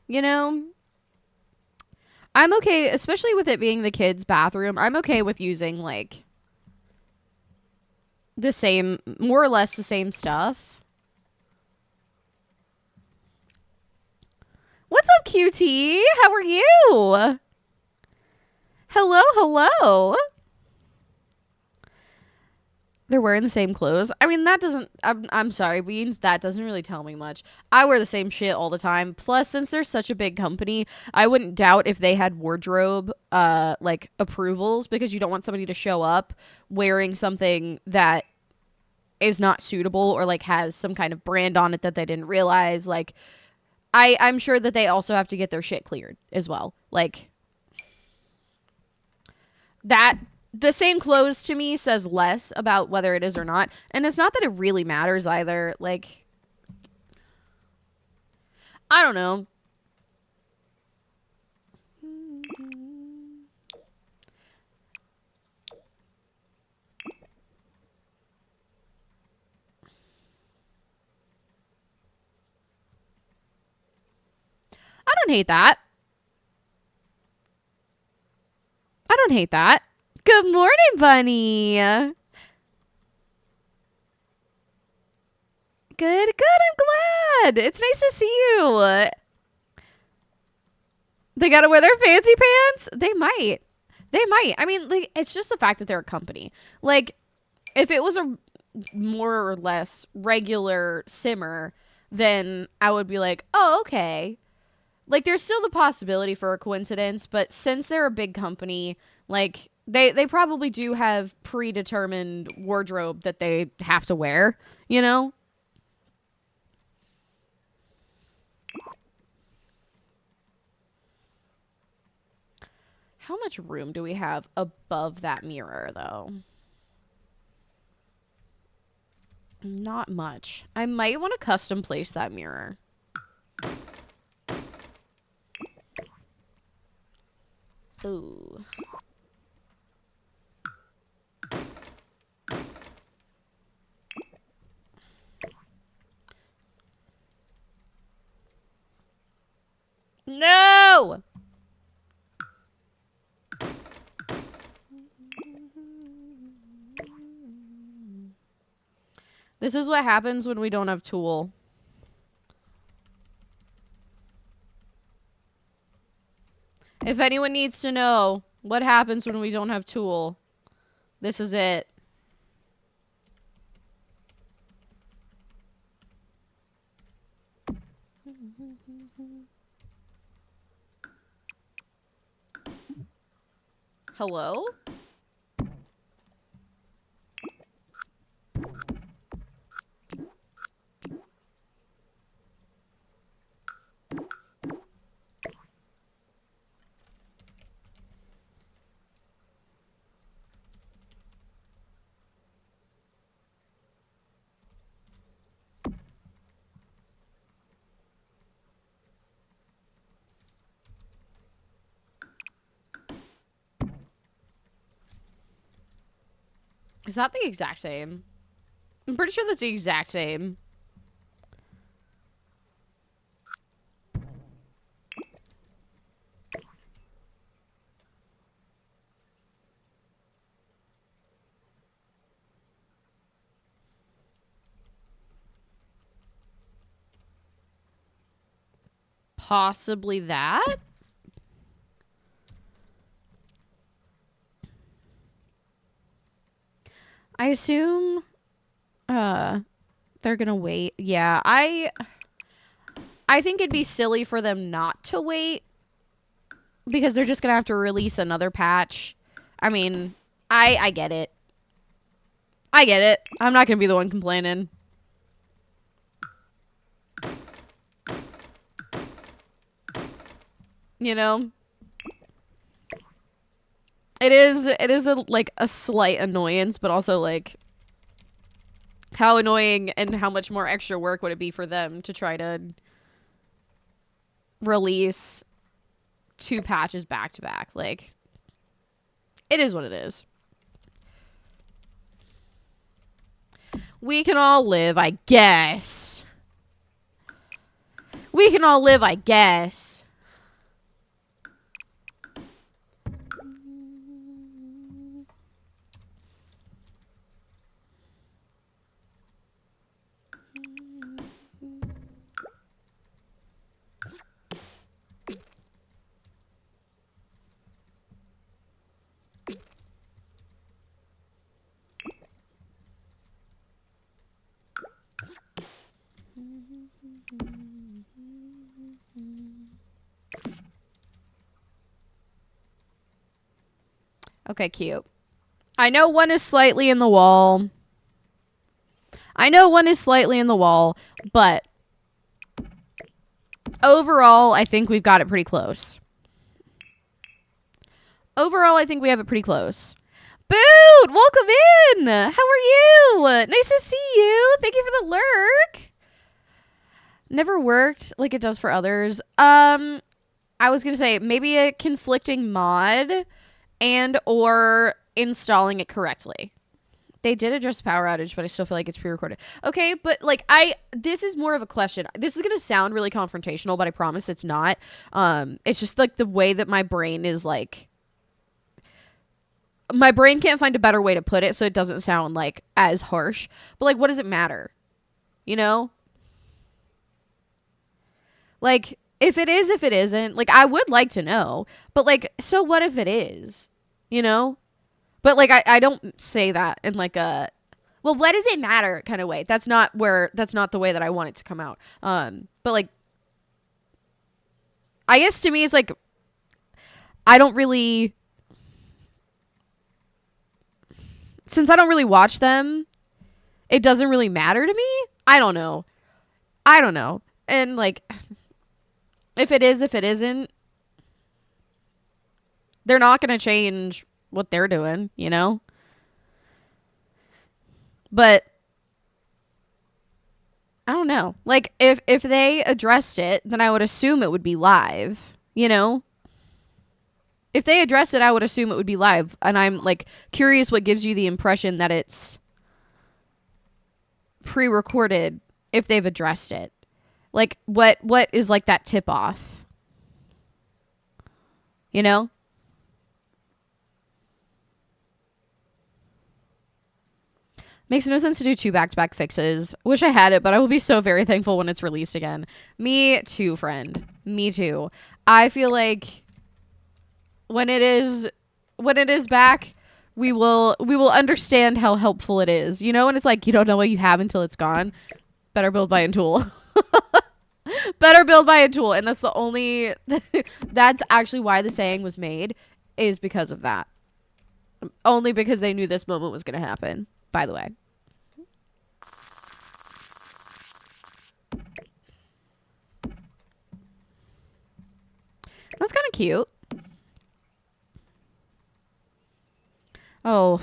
You know? I'm okay, especially with it being the kids' bathroom. I'm okay with using, like, the same, more or less the same stuff. What's up, QT? How are you? Hello, hello. They're wearing the same clothes. I mean, that doesn't... I'm sorry, Beans. That doesn't really tell me much. I wear the same shit all the time. Plus, since they're such a big company, I wouldn't doubt if they had wardrobe, like, approvals, because you don't want somebody to show up wearing something that is not suitable or, like, has some kind of brand on it that they didn't realize. Like, I'm sure that they also have to get their shit cleared as well. Like, that... The same clothes to me says less about whether it is or not. And it's not that it really matters either. Like, I don't know. I don't hate that. I don't hate that. Good morning, Bunny. Good, good. I'm glad. It's nice to see you. They gotta wear their fancy pants? They might. They might. I mean, like, it's just the fact that they're a company. Like, if it was a more or less regular simmer, then I would be like, oh, okay. Like, there's still the possibility for a coincidence, but since they're a big company, like, they probably do have predetermined wardrobe that they have to wear, you know? How much room do we have above that mirror, though? Not much. I might want to custom place that mirror. Ooh. No! This is what happens when we don't have Tool. If anyone needs to know what happens when we don't have Tool, this is it. Hello? Is that the exact same? I'm pretty sure that's the exact same. Possibly that? I assume they're gonna wait. Yeah, I think it'd be silly for them not to wait because they're just gonna have to release another patch. I mean, I get it. I get it. I'm not gonna be the one complaining. You know? It is a like a slight annoyance, but also like how annoying and how much more extra work would it be for them to try to release 2 patches back to back? Like, it is what it is. We can all live, I guess. We can all live, I guess. Okay, cute. I know one is slightly in the wall. But overall, I think we've got it pretty close. Overall, I think we have it pretty close. Boot, welcome in. How are you? Nice to see you. Thank you for the lurk. Never worked like it does for others. I was gonna say maybe a conflicting mod and or installing it correctly. They did address the power outage, but I still feel like it's pre-recorded. Okay, but like this is more of a question. This is gonna sound really confrontational, but I promise it's not. It's just like the way that my brain is like. My brain can't find a better way to put it, so it doesn't sound like as harsh. But like, what does it matter? You know? Like, if it is, if it isn't, like, I would like to know. But like, so what if it is? You know? But like, I don't say that in like a, well, what does it matter kind of way. That's not the way that I want it to come out. But like, I guess to me, it's like, I don't really, since I don't really watch them, it doesn't really matter to me. I don't know. And like, if it is, if it isn't, they're not going to change what they're doing, you know? But I don't know. Like, if they addressed it, then I would assume it would be live, you know? If they addressed it, I would assume it would be live. And I'm like curious what gives you the impression that it's pre-recorded if they've addressed it. Like, what is like that tip off? You know? Makes no sense to do 2 back-to-back fixes. Wish I had it, but I will be so very thankful when it's released again. Me too, friend. Me too. I feel like when it is back, we will understand how helpful it is. You know, and it's like you don't know what you have until it's gone. Better build, buy, and tool. Better build, buy, and tool. And that's the only that's actually why the saying was made, is because of that. Only because they knew this moment was going to happen, by the way. That's kind of cute. Oh,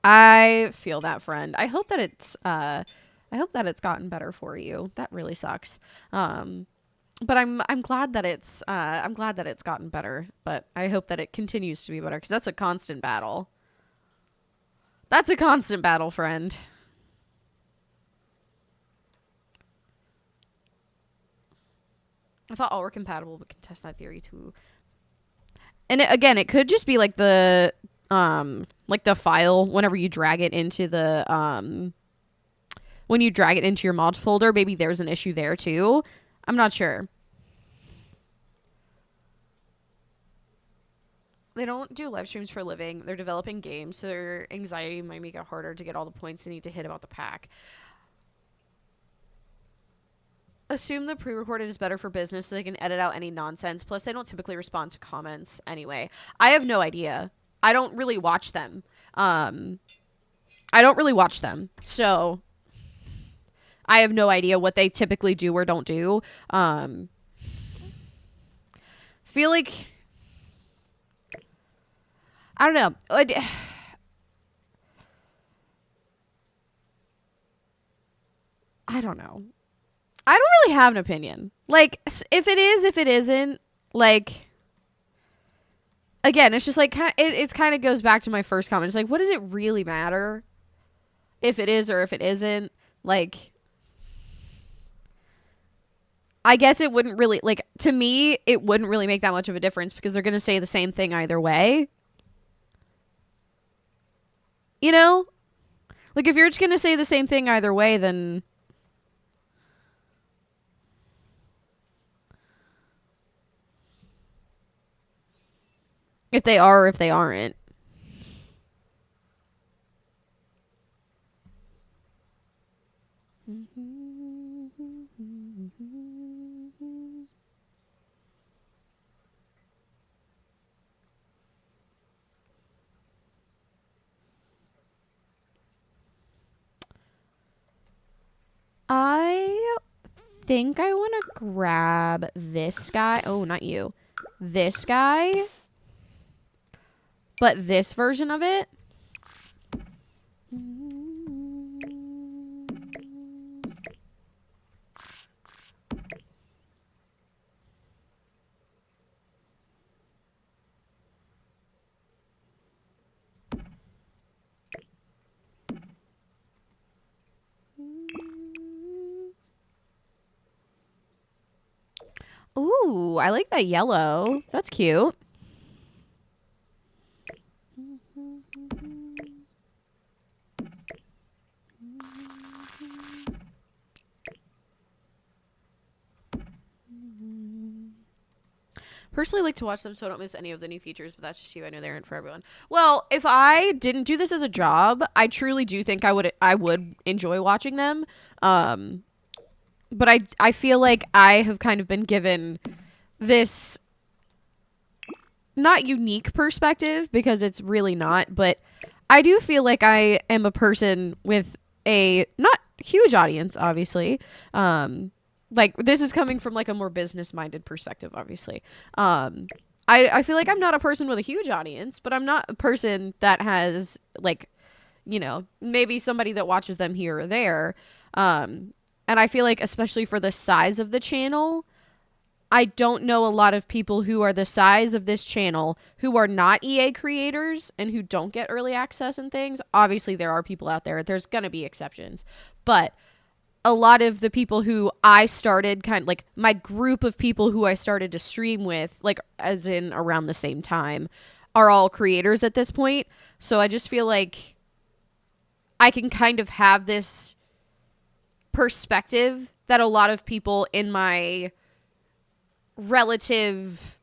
I feel that, friend. I hope that it's gotten better for you. That really sucks. But I'm glad that it's gotten better. But I hope that it continues to be better because that's a constant battle. That's a constant battle, friend. I thought all were compatible, but can test that theory too. And again, it could just be like the file whenever you drag it into the when you drag it into your mods folder, maybe there's an issue there too. I'm not sure. They don't do live streams for a living. They're developing games, so their anxiety might make it harder to get all the points they need to hit about the pack. Assume the pre-recorded is better for business so they can edit out any nonsense. Plus, they don't typically respond to comments anyway. I have no idea. I don't really watch them. So I have no idea what they typically do or don't do. Feel like I don't know. I don't know. I don't really have an opinion. Like, if it is, if it isn't, like, again, it's just like, it's kind of goes back to my first comment. It's like, what does it really matter if it is or if it isn't? Like, I guess it wouldn't really, like, to me, it wouldn't really make that much of a difference because they're going to say the same thing either way. You know? Like, if you're just going to say the same thing either way, then if they are or if they aren't. I think I want to grab this guy. Oh, not you. This guy. But this version of it. Ooh, I like that yellow. That's cute. Personally like to watch them so I don't miss any of the new features, but that's just you. I know they aren't for everyone. Well, if I didn't do this as a job, I truly do think I would enjoy watching them. But I feel like I have kind of been given this not unique perspective because it's really not, but I do feel like I am a person with a not huge audience, obviously. Like this is coming from like a more business minded perspective, obviously. I feel like I'm not a person with a huge audience, but I'm not a person that has like, you know, maybe somebody that watches them here or there. And I feel like especially for the size of the channel, I don't know a lot of people who are the size of this channel who are not EA creators and who don't get early access and things. Obviously, there are people out there. There's going to be exceptions. But a lot of the people who I started kind of like my group of people who I started to stream with, like as in around the same time, are all creators at this point. So I just feel like I can kind of have this perspective that a lot of people in my relative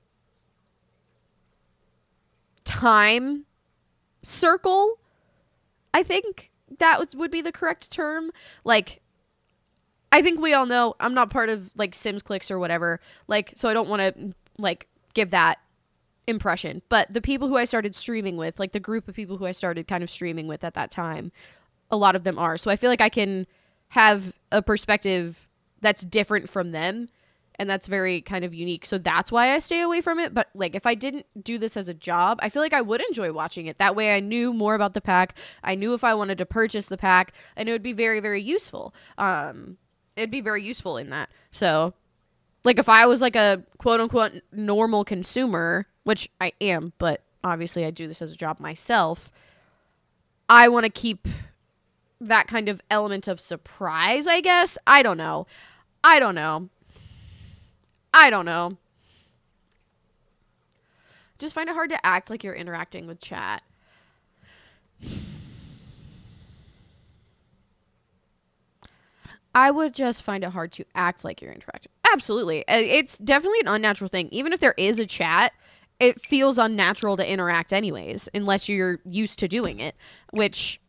time circle, I think that would be the correct term. Like, I think we all know I'm not part of like Sims Clicks or whatever. Like, so I don't want to like give that impression. But the people who I started streaming with, like the group of people who I started kind of streaming with at that time, a lot of them are. So I feel like I can have a perspective that's different from them. And that's very kind of unique. So that's why I stay away from it. But like if I didn't do this as a job, I feel like I would enjoy watching it. That way I knew more about the pack. I knew if I wanted to purchase the pack, and it would be very, very useful. It'd be very useful in that. So like if I was like a quote unquote normal consumer, which I am, but obviously I do this as a job myself, I want to keep that kind of element of surprise, I guess. I don't know. I don't know. I don't know. Just find it hard to act like you're interacting with chat. I would just find it hard to act like you're interacting. Absolutely. It's definitely an unnatural thing. Even if there is a chat, it feels unnatural to interact anyways, unless you're used to doing it, which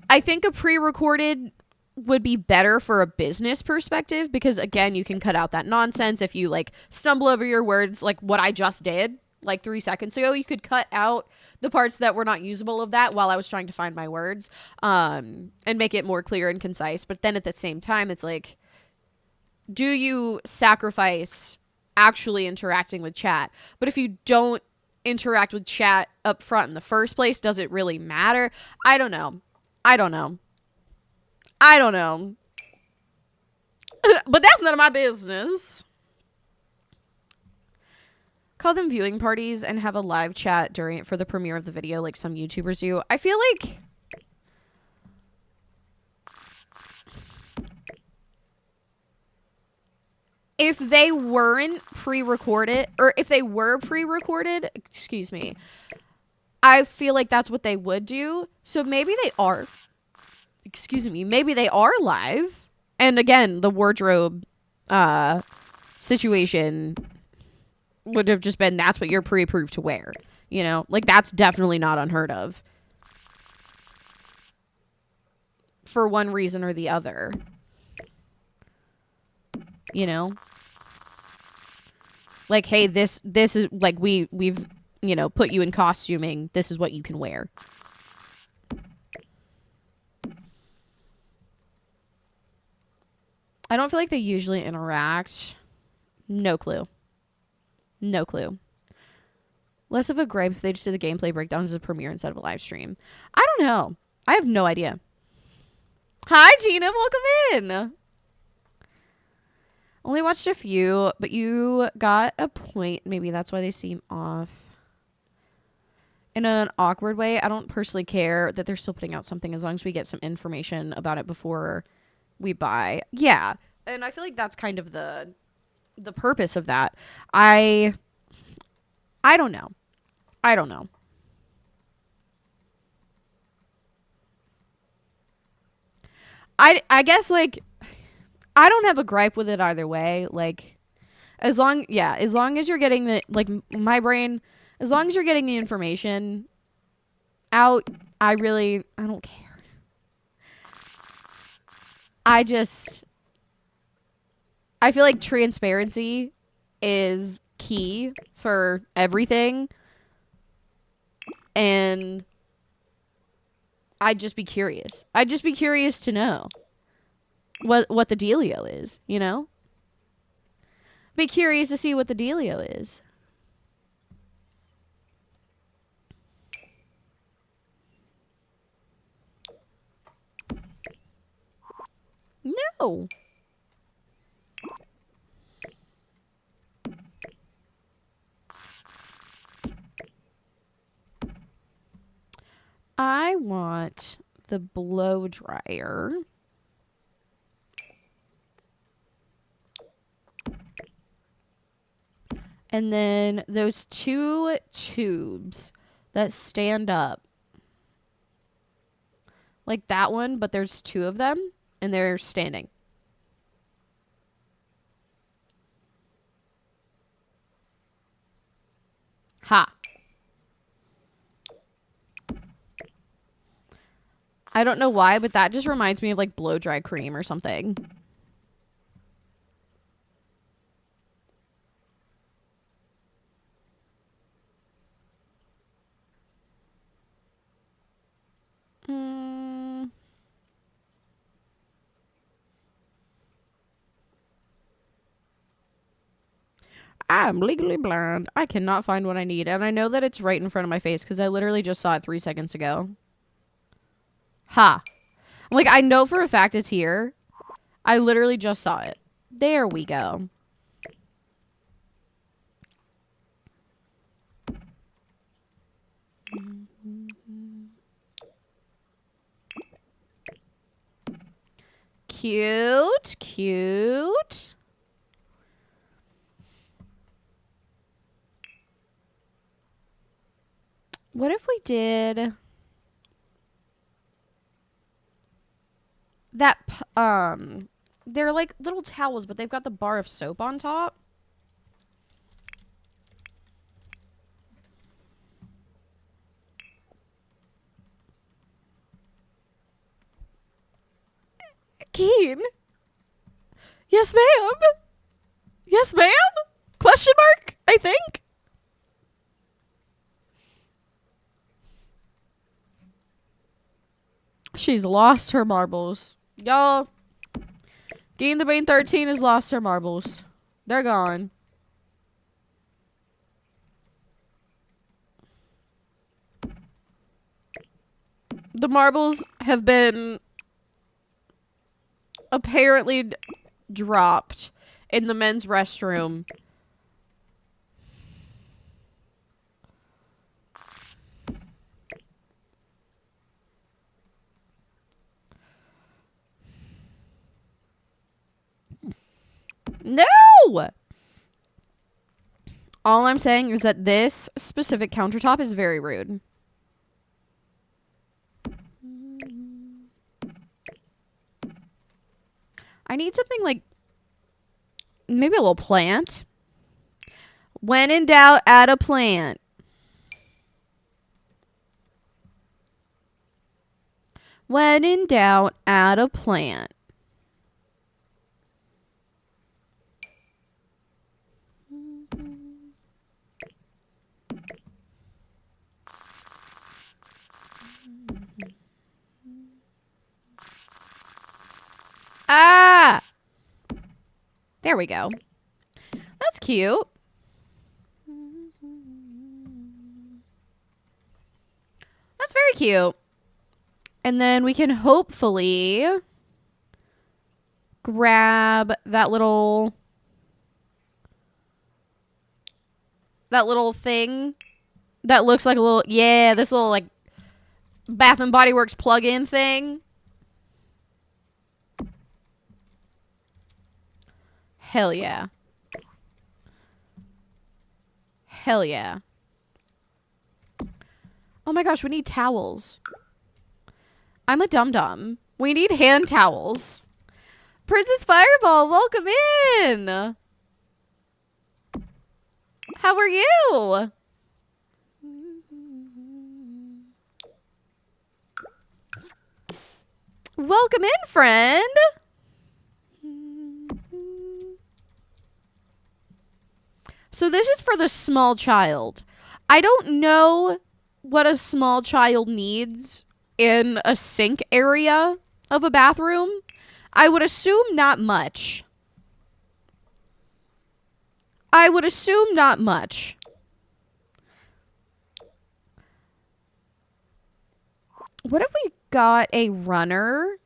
I think a pre-recorded would be better for a business perspective because, again, you can cut out that nonsense. If you, like, stumble over your words, like what I just did, like 3 seconds ago, you could cut out the parts that were not usable of that while I was trying to find my words, and make it more clear and concise. But then at the same time, it's like, do you sacrifice actually interacting with chat? But if you don't interact with chat up front in the first place, does it really matter? I don't know. I don't know. I don't know. But that's none of my business. Call them viewing parties and have a live chat during it for the premiere of the video like some YouTubers do. I feel like if they weren't pre-recorded, or if they were pre-recorded, excuse me, I feel like that's what they would do. So maybe they are, excuse me, maybe they are live. And again, the wardrobe situation would have just been, that's what you're pre-approved to wear. You know, like that's definitely not unheard of. For one reason or the other. You know? Like, hey, this is like we've, you know, put you in costuming. This is what you can wear. I don't feel like they usually interact. No clue. No clue. Less of a gripe if they just did the gameplay breakdowns as a premiere instead of a live stream. I don't know. I have no idea. Hi, Gina. Welcome in. Only watched a few, but you got a point. Maybe that's why they seem off. In an awkward way, I don't personally care that they're still putting out something as long as we get some information about it before we buy. Yeah. And I feel like that's kind of the purpose of that. I don't know. I don't know. I guess, like, I don't have a gripe with it either way. Like, as long as you're getting the, like, my brain, as long as you're getting the information out, I don't care. I feel like transparency is key for everything. And I'd just be curious. I'd just be curious to know what the dealio is, you know? Be curious to see what the dealio is. No. I want the blow dryer. And then those 2 tubes that stand up. Like that one, but there's 2 of them and they're standing. Ha. I don't know why, but that just reminds me of like blow dry cream or something. I'm legally blind. I cannot find what I need. And I know that it's right in front of my face because I literally just saw it 3 seconds ago. Ha. I'm like, I know for a fact it's here. I literally just saw it. There we go. Cute. Cute. What if we did that? They're like little towels, but they've got the bar of soap on top. Keen. Yes, ma'am. Yes, ma'am? Question mark, I think. She's lost her marbles. Y'all, Keen the Bean 13 has lost her marbles. They're gone. The marbles have been apparently dropped in the men's restroom. No! All I'm saying is that this specific countertop is very rude. I need something like maybe a little plant. When in doubt, add a plant. When in doubt, add a plant. Ah! There we go. That's cute. That's very cute. And then we can hopefully grab that little thing that looks like a little, yeah, this little like Bath and Body Works plug-in thing. Hell yeah. Hell yeah. Oh my gosh, we need towels. I'm a dum-dum. We need hand towels. Princess Fireball, welcome in. How are you? Welcome in, friend. So this is for the small child. I don't know what a small child needs in a sink area of a bathroom. I would assume not much. I would assume not much. What if we got a runner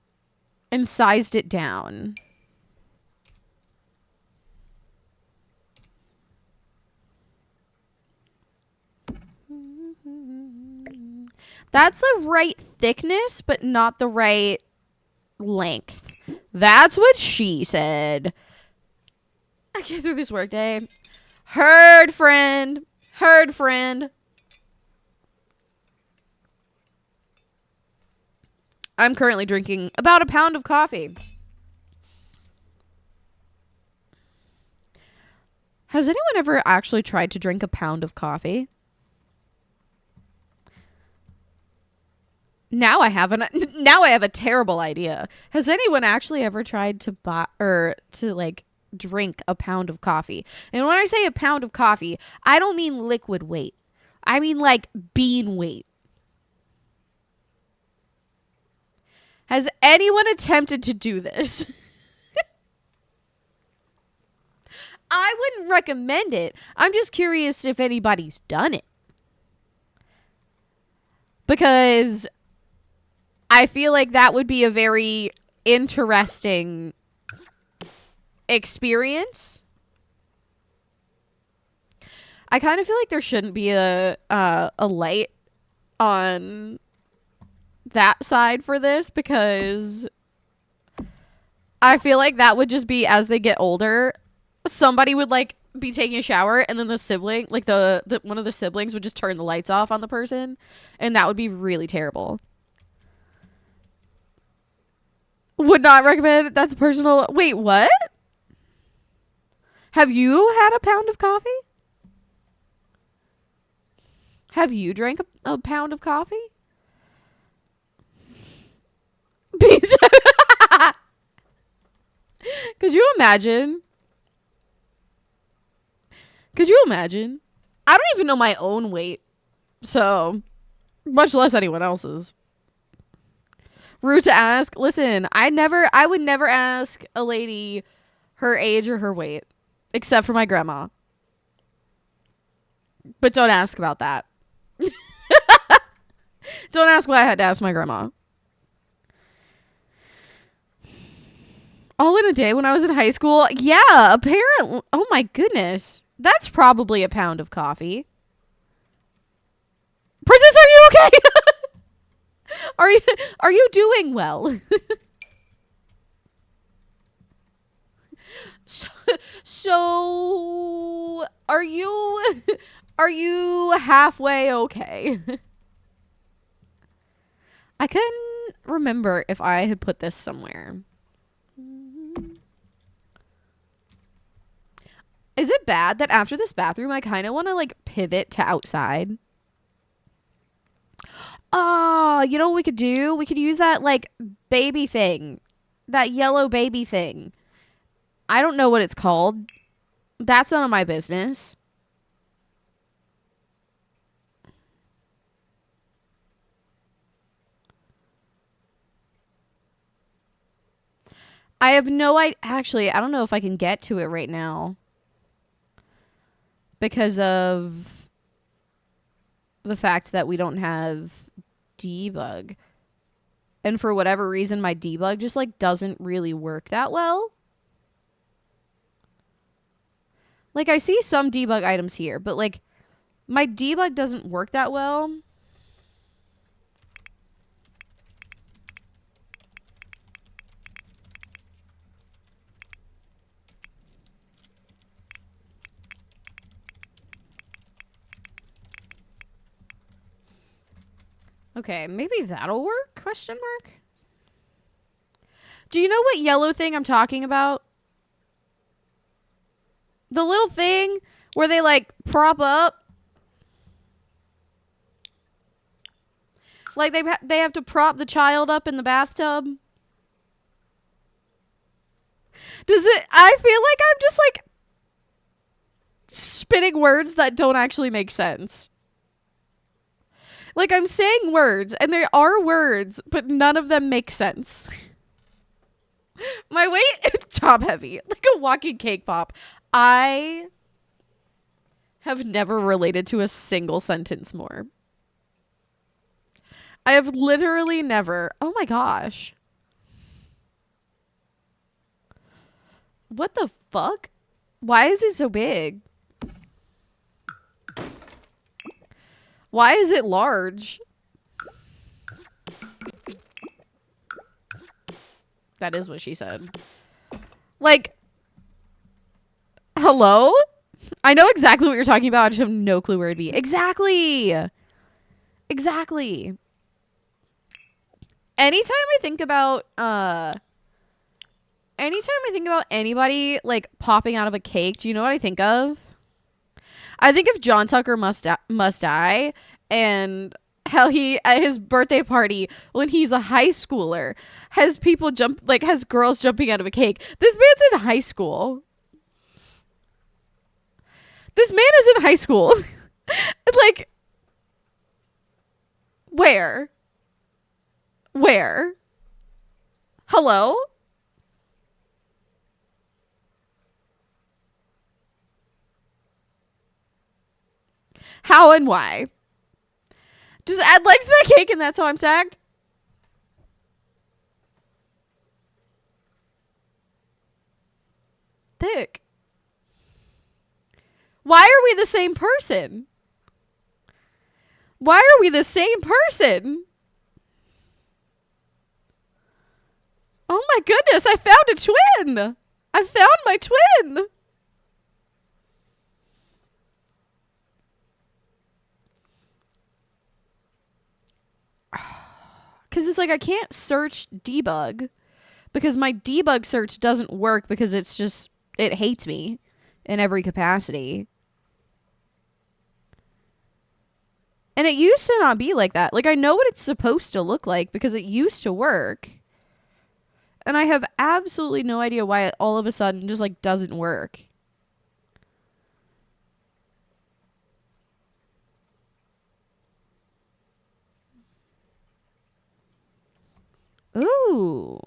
and sized it down? That's the right thickness, but not the right length. That's what she said. I get through this workday. Heard, friend. Heard, friend. I'm currently drinking about a pound of coffee. Has anyone ever actually tried to drink a pound of coffee? Now I have a terrible idea. Has anyone actually ever tried to buy or to like drink a pound of coffee? And when I say a pound of coffee, I don't mean liquid weight. I mean like bean weight. Has anyone attempted to do this? I wouldn't recommend it. I'm just curious if anybody's done it. Because I feel like that would be a very interesting experience. I kind of feel like there shouldn't be a light on that side for this because I feel like that would just be as they get older, somebody would like be taking a shower and then the sibling, like the one of the siblings would just turn the lights off on the person, and that would be really terrible. Would not recommend. That's personal. Wait, what? Have you had a pound of coffee? Have you drank a pound of coffee? Pizza. Could you imagine? Could you imagine? I don't even know my own weight, so much less anyone else's. Rude to ask. Listen, I would never ask a lady her age or her weight, except for my grandma. But don't ask about that. Don't ask why I had to ask my grandma. All in a day when I was in high school? Yeah, apparently. Oh my goodness. That's probably a pound of coffee. Princess, are you okay? Are you doing well? So are you halfway okay? I couldn't remember if I had put this somewhere. Is it bad that after this bathroom I kind of want to like pivot to outside? Oh, you know what we could do? We could use that like baby thing. That yellow baby thing. I don't know what it's called. That's none of my business. I have no idea. Actually, I don't know if I can get to it right now. Because of the fact that we don't have debug. And for whatever reason, my debug just like doesn't really work that well. Like I see some debug items here, but like my debug doesn't work that well. Okay, maybe that'll work? Question mark. Do you know what yellow thing I'm talking about? The little thing where they like prop up. Like they have to prop the child up in the bathtub. Does it? I feel like I'm just like spitting words that don't actually make sense. Like I'm saying words and there are words, but none of them make sense. My weight is top heavy, like a walking cake pop. I have never related to a single sentence more. I have literally never. Oh my gosh. What the fuck? Why is it so big? Why is it large? That is what she said. Like, hello? I know exactly what you're talking about. I just have no clue where it'd be. Exactly. Exactly. Anytime I think about anybody like popping out of a cake, do you know what I think of? I think of John Tucker Must Die and how he at his birthday party when he's a high schooler has girls jumping out of a cake. This man's in high school. This man is in high school. Like, where? Hello? How and why? Just add legs to that cake and that's how I'm sagged? Thick. Why are we the same person? Oh my goodness, I found a twin! I found my twin! Because it's like I can't search debug because my debug search doesn't work because it's just, it hates me in every capacity. And it used to not be like that. Like, I know what it's supposed to look like because it used to work. And I have absolutely no idea why it all of a sudden just, like, doesn't work. Ooh.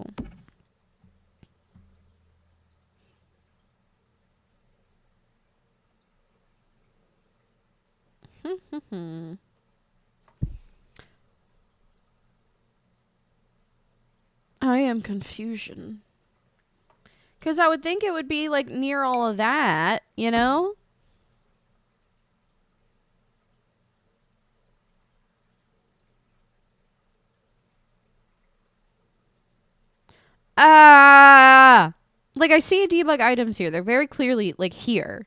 I am confusion. Because I would think it would be, like, near all of that, you know? Ah! Like, I see debug items here. They're very clearly, like, here.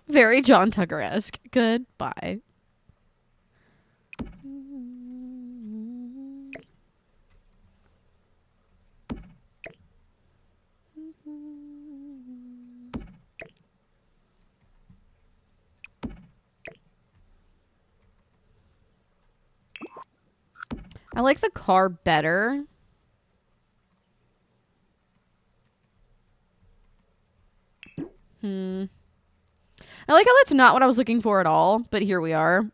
Very John Tucker-esque. Goodbye. I like the car better. I like how that's not what I was looking for at all, but here we are.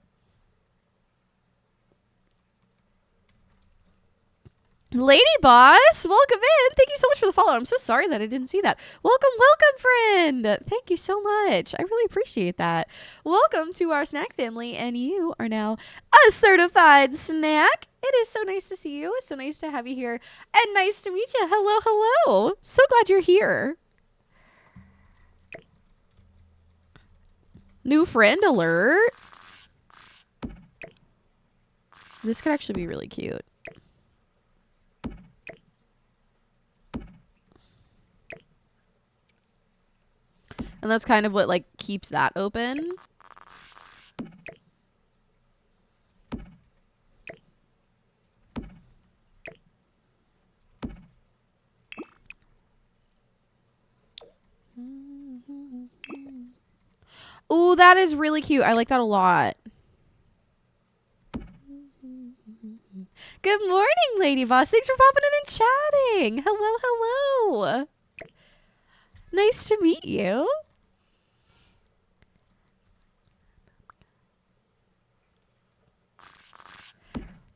Lady Boss, welcome in. Thank you so much for the follow. I'm so sorry that I didn't see that. Welcome, welcome, friend. Thank you so much. I really appreciate that. Welcome to our snack family, and you are now a certified snack. It is so nice to see you. It's so nice to have you here, and nice to meet you. Hello, hello. So glad you're here. New friend alert. This could actually be really cute. And that's kind of what, like, keeps that open. Ooh, that is really cute. I like that a lot. Good morning, Lady Boss. Thanks for popping in and chatting. Hello, hello. Nice to meet you.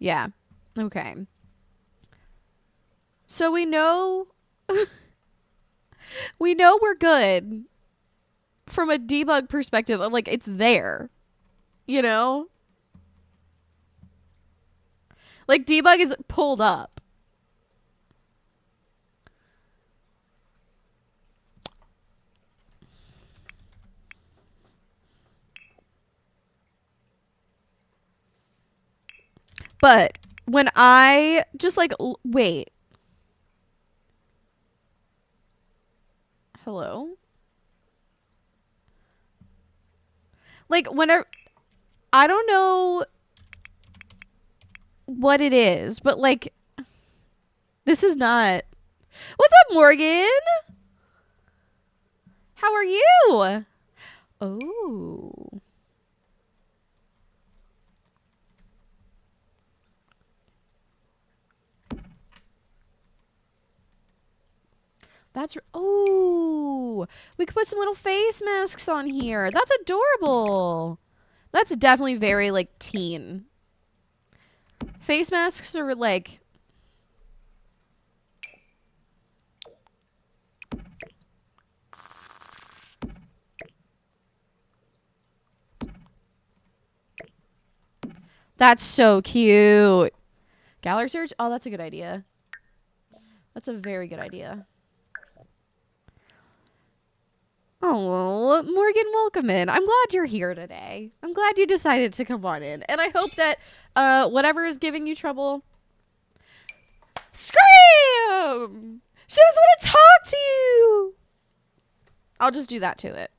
Yeah. Okay. So we know we know we're good from a debug perspective of, like, it's there. You know? Like, debug is pulled up. But when I just, like, wait. Hello? Like, whenever, I don't know what it is, but, like, this is not. What's up, Morgan? How are you? Oh. That's, oh, we could put some little face masks on here. That's adorable. That's definitely very, like, teen. Face masks are, like, that's so cute. Gallery search? Oh, that's a good idea. That's a very good idea. Oh, Morgan, welcome in. I'm glad you're here today. I'm glad you decided to come on in. And I hope that whatever is giving you trouble, scream! She doesn't want to talk to you! I'll just do that to it.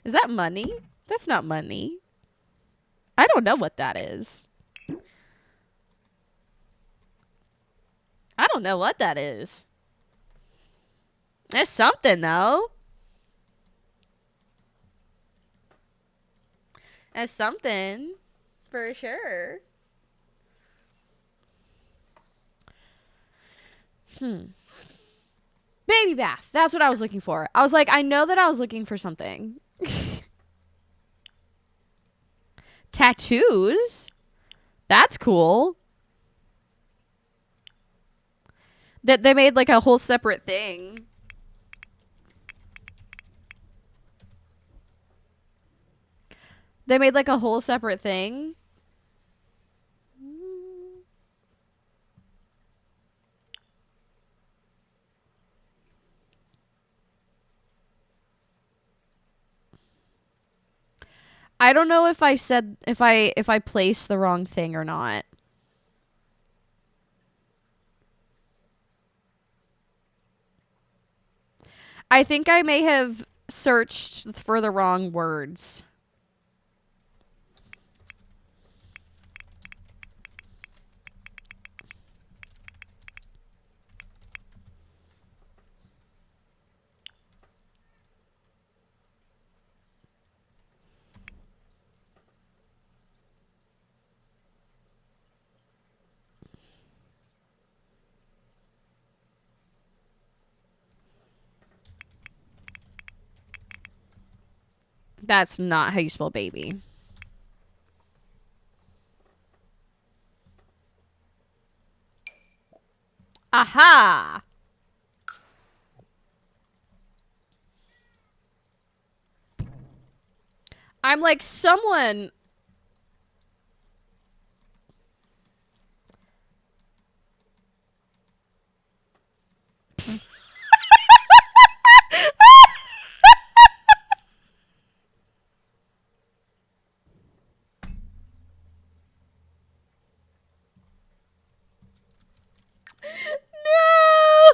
Is that money? That's not money. I don't know what that is. I don't know what that is. It's something, though. It's something. For sure. Baby bath. That's what I was looking for. I was like, I know that I was looking for something. Tattoos? That's cool. That they made like a whole separate thing. They made like a whole separate thing. I don't know if I said if I placed the wrong thing or not. I think I may have searched for the wrong words. That's not how you spell baby. Aha! I'm like, someone. No!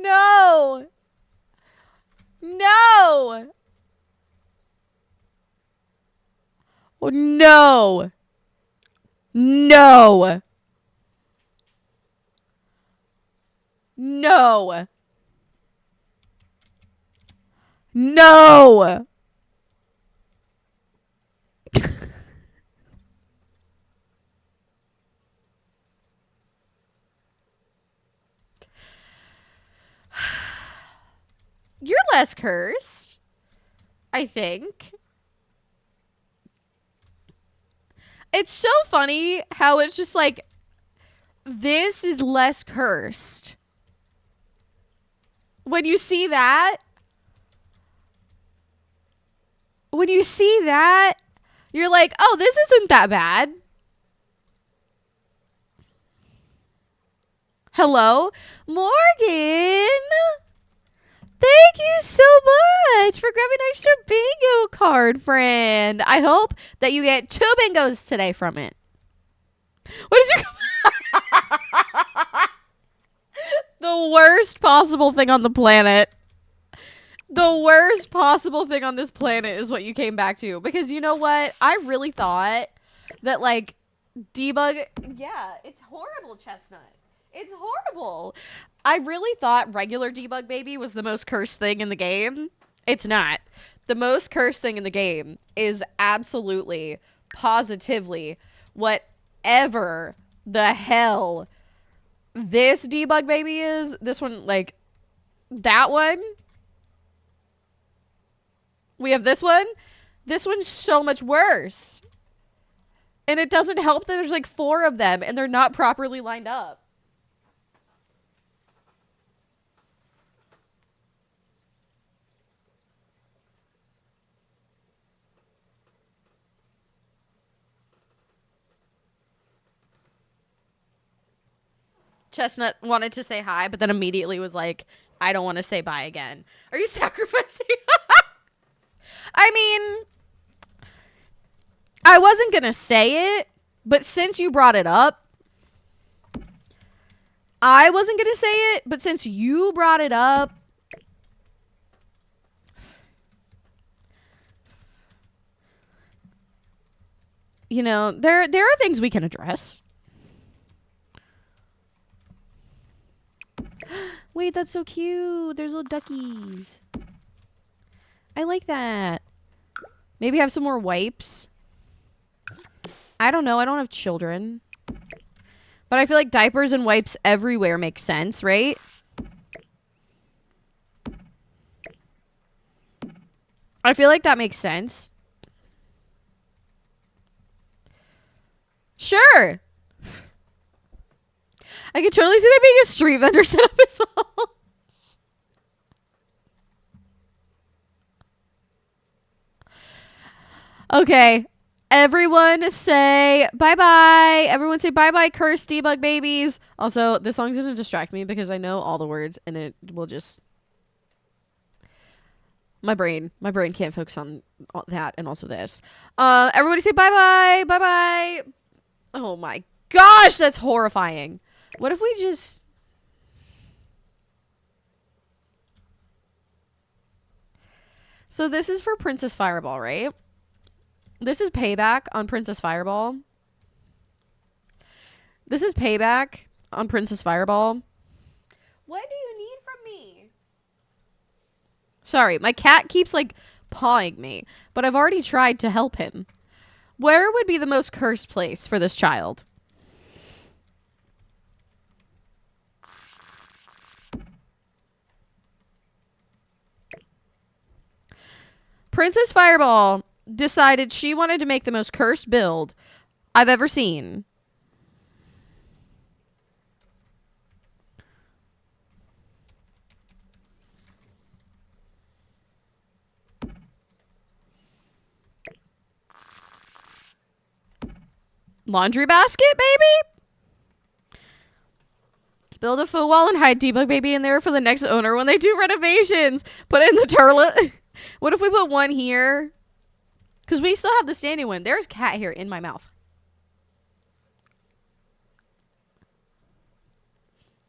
No! No! Oh, no! No! No! No! You're less cursed, I think. It's so funny how it's just like, this is less cursed. When you see that, you're like, oh, this isn't that bad. Hello? Morgan! Thank you so much for grabbing an extra bingo card, friend. I hope that you get 2 bingos today from it. What is your... The worst possible thing on the planet. The worst possible thing on this planet is what you came back to. Because you know what? I really thought that, like, debug... Yeah, it's horrible, Chestnut. It's horrible. I really thought regular debug baby was the most cursed thing in the game. It's not. The most cursed thing in the game is absolutely, positively, whatever the hell this debug baby is. This one, like, that one. We have this one. This one's so much worse. And it doesn't help that there's like 4 of them and they're not properly lined up. Chestnut wanted to say hi, but then immediately was like, I don't want to say bye again. Are you sacrificing? I mean, I wasn't going to say it, but since you brought it up, I wasn't going to say it, but since you brought it up, you know, there are things we can address. Wait, that's so cute. There's little duckies. I like that. Maybe have some more wipes. I don't know. I don't have children. But I feel like diapers and wipes everywhere make sense, right? I feel like that makes sense. Sure. I could totally see there being a street vendor set up as well. Okay. Everyone say bye-bye. Everyone say bye-bye, curse debug babies. Also, this song's going to distract me because I know all the words and it will just... My brain can't focus on that and also this. Everybody say bye-bye. Bye-bye. Oh my gosh, that's horrifying. What if we just... So this is for Princess Fireball, right? This is payback on Princess Fireball. This is payback on Princess Fireball. What do you need from me? Sorry, my cat keeps, like, pawing me. But I've already tried to help him. Where would be the most cursed place for this child? Princess Fireball decided she wanted to make the most cursed build I've ever seen. Laundry basket, baby? Build a faux wall and hide Debug Baby in there for the next owner when they do renovations. Put it in the toilet. What if we put one here? Because we still have the standing one. There's cat hair in my mouth.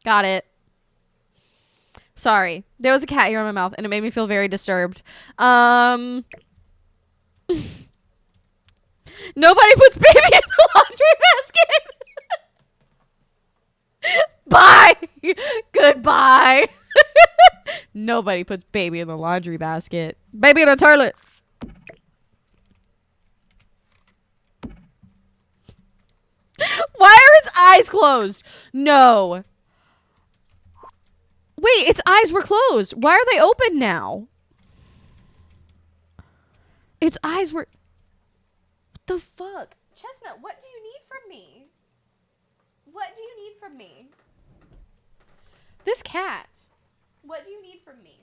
Got it. Sorry. There was a cat hair in my mouth and it made me feel very disturbed. Nobody puts baby in the laundry basket. Bye. Goodbye. Nobody puts baby in the laundry basket. Baby in the toilet. Why are its eyes closed? No. Wait, its eyes were closed. Why are they open now? Its eyes were... What the fuck? Chestnut, what do you need from me? What do you need from me? This cat. What do you need from me?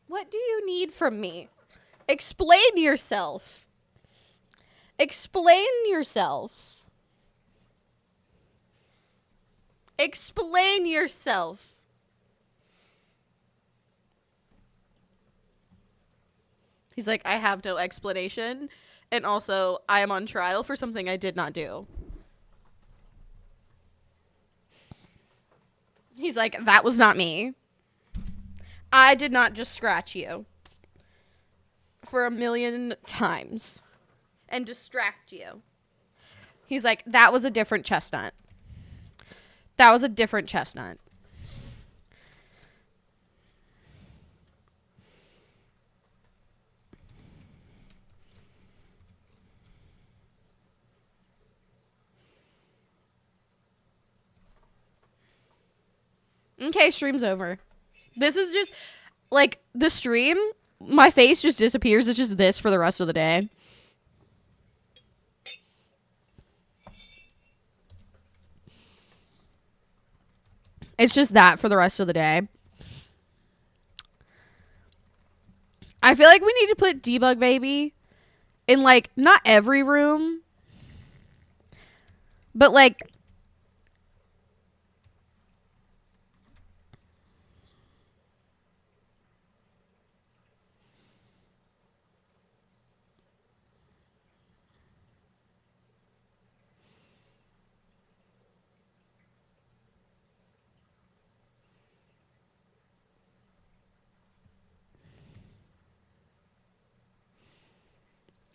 What do you need from me? Explain yourself. Explain yourself. Explain yourself. He's like, I have no explanation. And also, I am on trial for something I did not do. He's like, that was not me. I did not just scratch you for 1,000,000 times and distract you. He's like, that was a different chestnut. That was a different chestnut. Okay, stream's over. This is just, like, the stream, my face just disappears. It's just this for the rest of the day. It's just that for the rest of the day. I feel like we need to put Debug Baby in, like, not every room, but, like,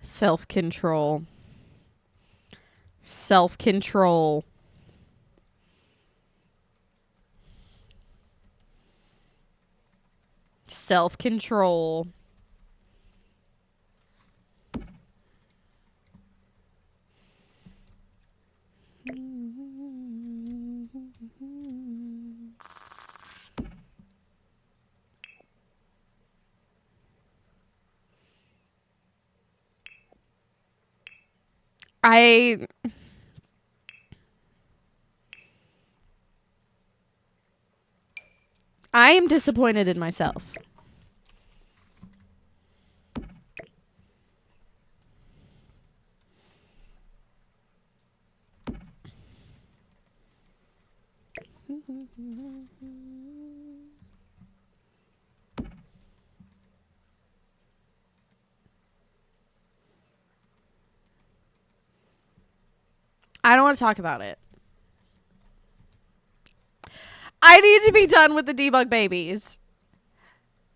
self-control. Self-control. Self-control. I am disappointed in myself. I don't want to talk about it. I need to be done with the Debug Babies.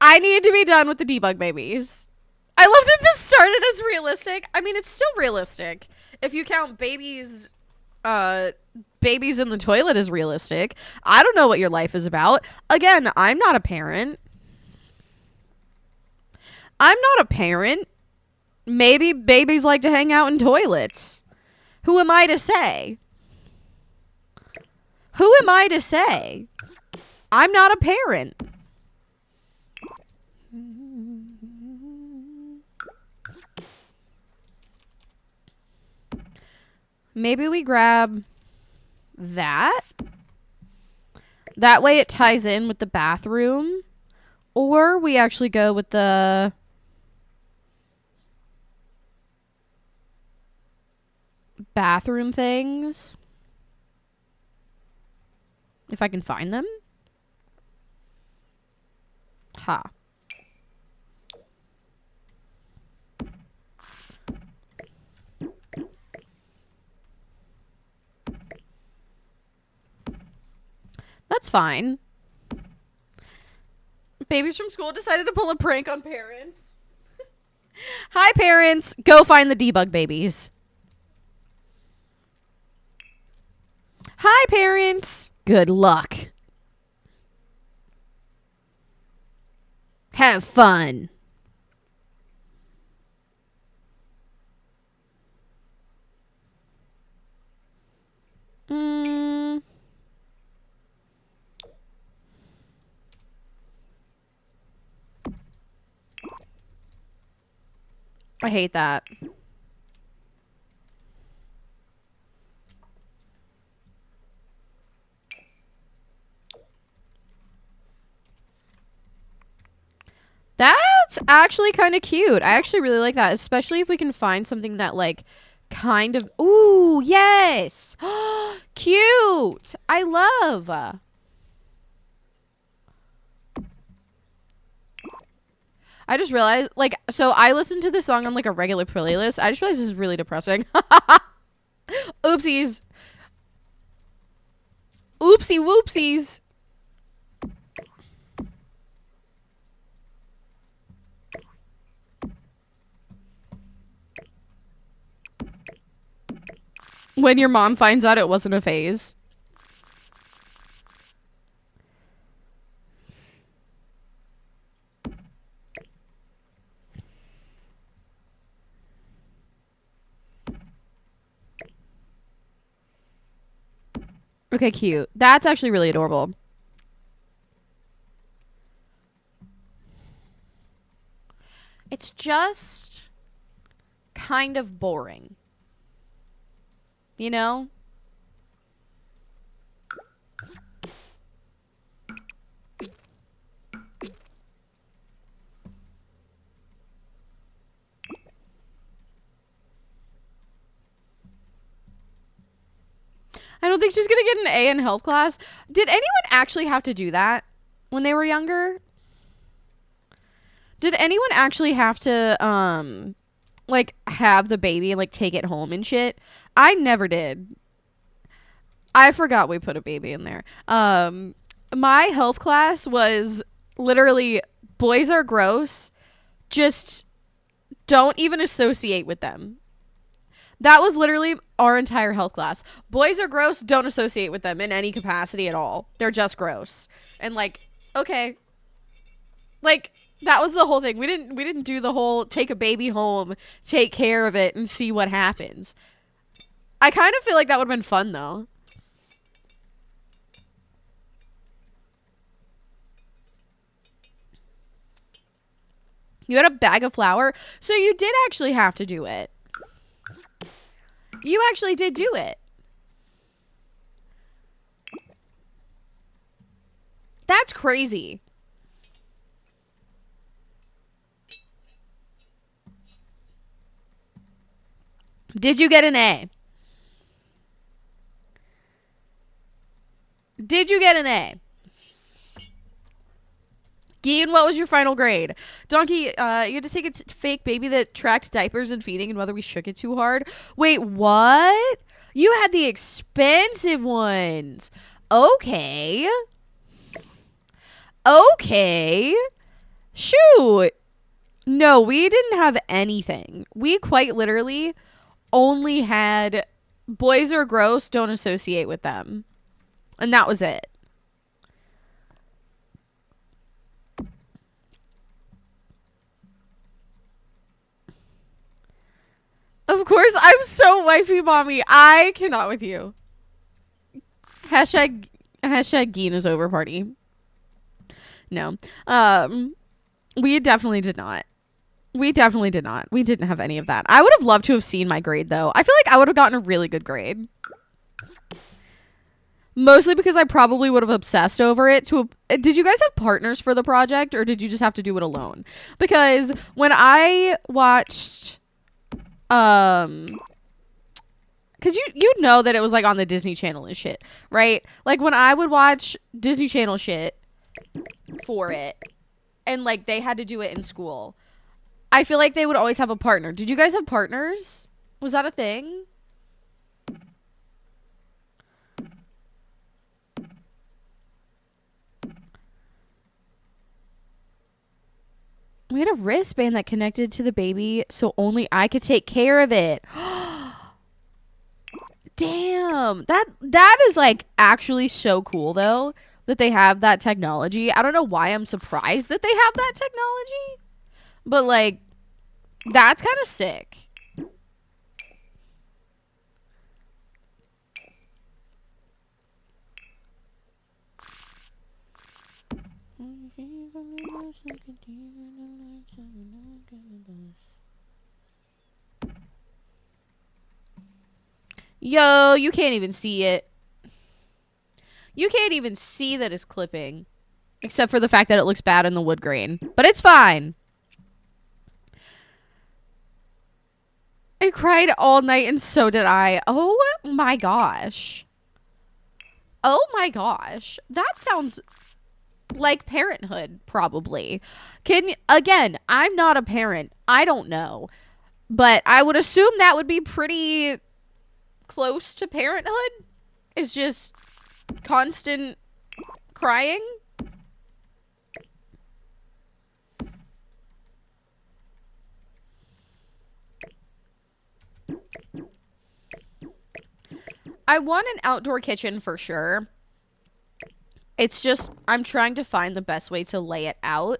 I need to be done with the Debug Babies. I love that this started as realistic. I mean, it's still realistic. If you count babies in the toilet as realistic. I don't know what your life is about. Again, I'm not a parent. Maybe babies like to hang out in toilets. Who am I to say? I'm not a parent. Maybe we grab that. That way it ties in with the bathroom. Or we actually go with the bathroom things. If I can find them. Ha. That's fine. Babies from school decided to pull a prank on parents. Hi, parents. Go find the Debug Babies. Hi, parents. Good luck. Have fun. I hate that. That's actually kind of cute. I actually really like that, especially if we can find something that, like, kind of... Ooh, yes! Cute! I love... I just realized, like, so I listen to this song on, like, a regular playlist. I just realized this is really depressing. Oopsies. Oopsie whoopsies. When your mom finds out it wasn't a phase. Okay, cute. That's actually really adorable. It's just kind of boring. You know? don't think she's gonna get an A in health class. Did anyone actually have to do that when they were younger? Did anyone actually have to like have the baby and like take it home and shit? I never did. I forgot we put a baby in there. My health class was literally boys are gross. Just don't even associate with them. That was literally our entire health class. Boys are gross. Don't associate with them in any capacity at all. They're just gross. And like, okay. Like, that was the whole thing. We didn't do the whole take a baby home, take care of it, and see what happens. I kind of feel like that would have been fun, though. You had a bag of flour? So you did actually have to do it. You actually did do it. That's crazy. Did you get an A? Did you get an A? Geen, what was your final grade? Donkey, you had to take a fake baby that tracked diapers and feeding and whether we shook it too hard. Wait, what? You had the expensive ones. Okay. Okay. Shoot. No, we didn't have anything. We quite literally only had boys are gross, don't associate with them. And that was it. Of course, I'm so wifey mommy. I cannot with you. Hashtag Gina's over party. No. We definitely did not. We definitely did not. We didn't have any of that. I would have loved to have seen my grade, though. I feel like I would have gotten a really good grade. Mostly because I probably would have obsessed over it. Did you guys have partners for the project, or did you just have to do it alone? Because when I watched... because you know that it was like on the Disney Channel and shit, right? Like when I would watch Disney Channel shit for it, and like they had to do it in school, I feel like they would always have a partner. Did you guys have partners? Was that a thing? We had a wristband that connected to the baby so only I could take care of it. Damn. That is like actually so cool though that they have that technology. I don't know why I'm surprised that they have that technology. But like that's kind of sick. Yo, you can't even see it. You can't even see that it's clipping. Except for the fact that it looks bad in the wood grain. But it's fine. I cried all night and so did I. Oh my gosh. Oh my gosh. That sounds like parenthood, probably. Again, I'm not a parent. I don't know. But I would assume that would be pretty close to parenthood. Is just constant crying. I want an outdoor kitchen for sure. It's just, I'm trying to find the best way to lay it out.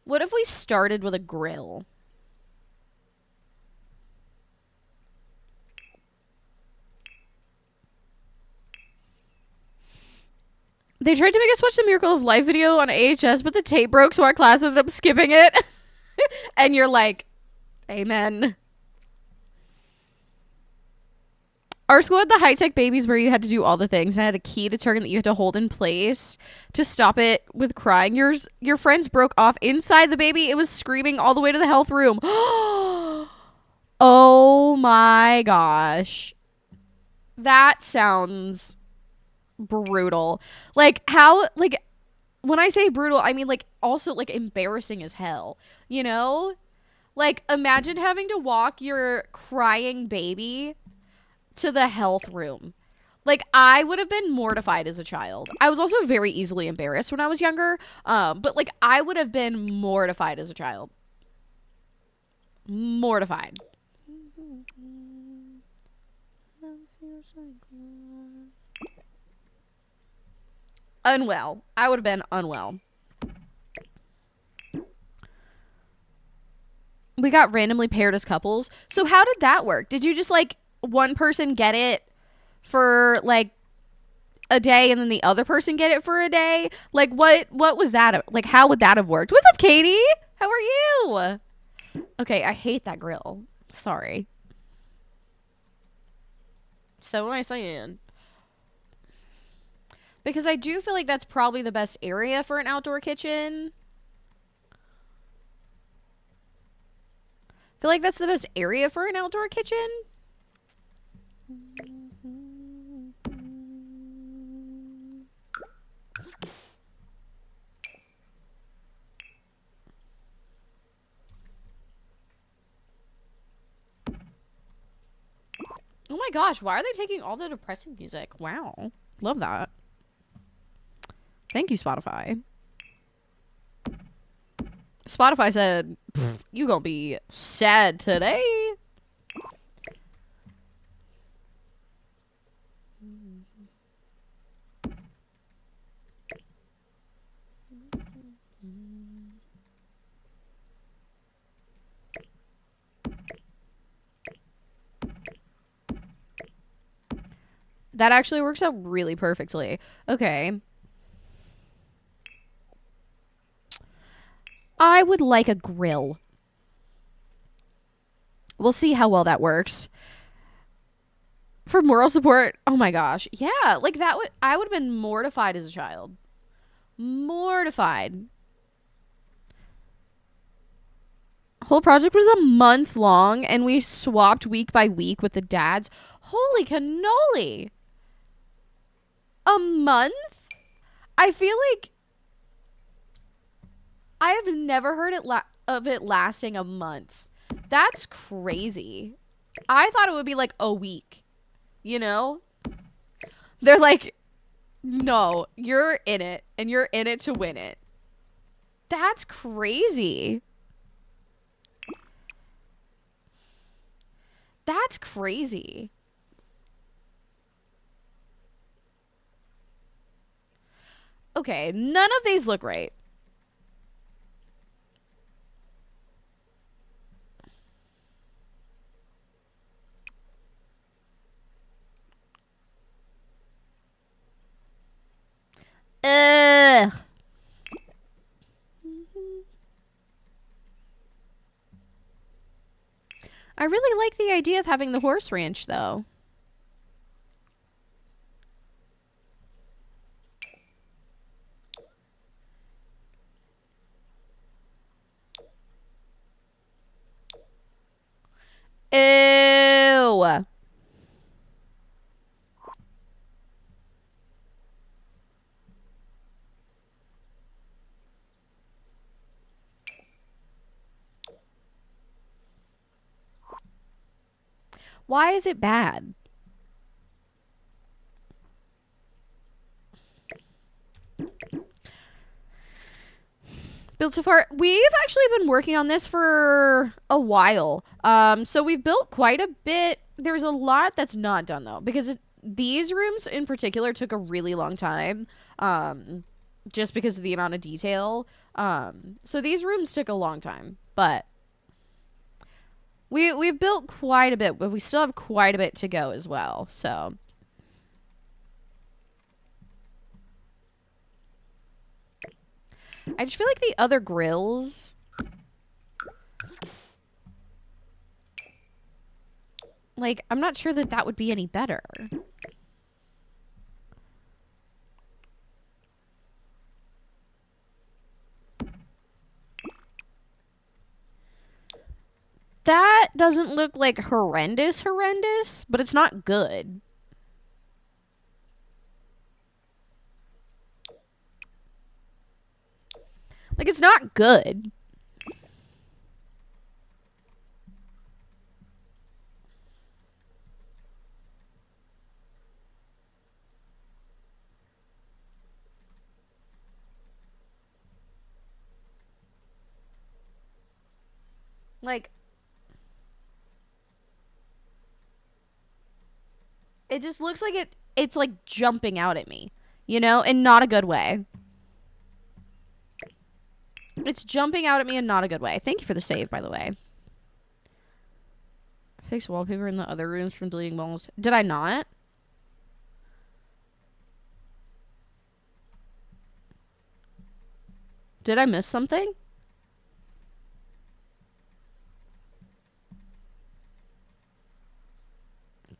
What if we started with a grill? They tried to make us watch the Miracle of Life video on AHS, but the tape broke, so our class ended up skipping it. And you're like, amen. Our school had the high-tech babies where you had to do all the things, and I had a key to turn that you had to hold in place to stop it with crying. Your friends broke off inside the baby. It was screaming all the way to the health room. Oh my gosh. That sounds brutal. Like how like when I say brutal, I mean like also like embarrassing as hell. You know? Like imagine having to walk your crying baby to the health room. Like I would have been mortified as a child. I was also very easily embarrassed when I was younger. But like I would have been mortified as a child. Mortified. Unwell. I would have been unwell. We got randomly paired as couples. So how did that work? Did you just like one person get it for like a day and then the other person get it for a day? Like what was that? Like how would that have worked? What's up, Katie? How are you? Okay, I hate that grill. Sorry. So what am I saying? Because I do feel like that's probably the best area for an outdoor kitchen. I feel like that's the best area for an outdoor kitchen. Oh my gosh, why are they taking all the depressing music? Wow. Love that. Thank you, Spotify. Spotify said, you gonna be sad today. That actually works out really perfectly. Okay. I would like a grill. We'll see how well that works. For moral support, oh my gosh. Yeah, like that would I would have been mortified as a child. Mortified. Whole project was a month long and we swapped week by week with the dads. Holy cannoli. A month? I feel like I have never heard of it lasting a month. That's crazy. I thought it would be like a week. You know? They're like, no, you're in it and you're in it to win it. That's crazy. That's crazy. Okay, none of these look right. Ugh. I really like the idea of having the horse ranch, though. Ew. Why is it bad? Built so far, we've actually been working on this for a while. So we've built quite a bit. There's a lot that's not done though, because these rooms in particular took a really long time, just because of the amount of detail. So these rooms took a long time, but we've built quite a bit, but we still have quite a bit to go as well. So I just feel like the other grills, like I'm not sure that that would be any better. that doesn't look like horrendous, but it's not good. Like, it's not good. Like, it just looks like it's like jumping out at me, you know, in not a good way. It's jumping out at me in not a good way. Thank you for the save, by the way. Fix wallpaper in the other rooms from deleting walls. Did I not? Did I miss something?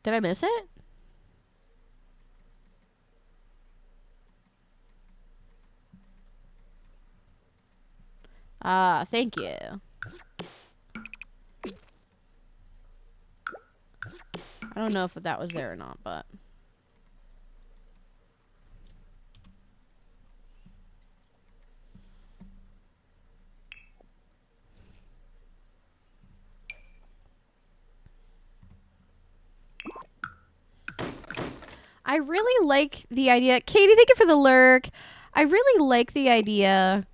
Did I miss it? Thank you. I don't know if that was there or not, but... I really like the idea. Katie, thank you for the lurk. I really like the idea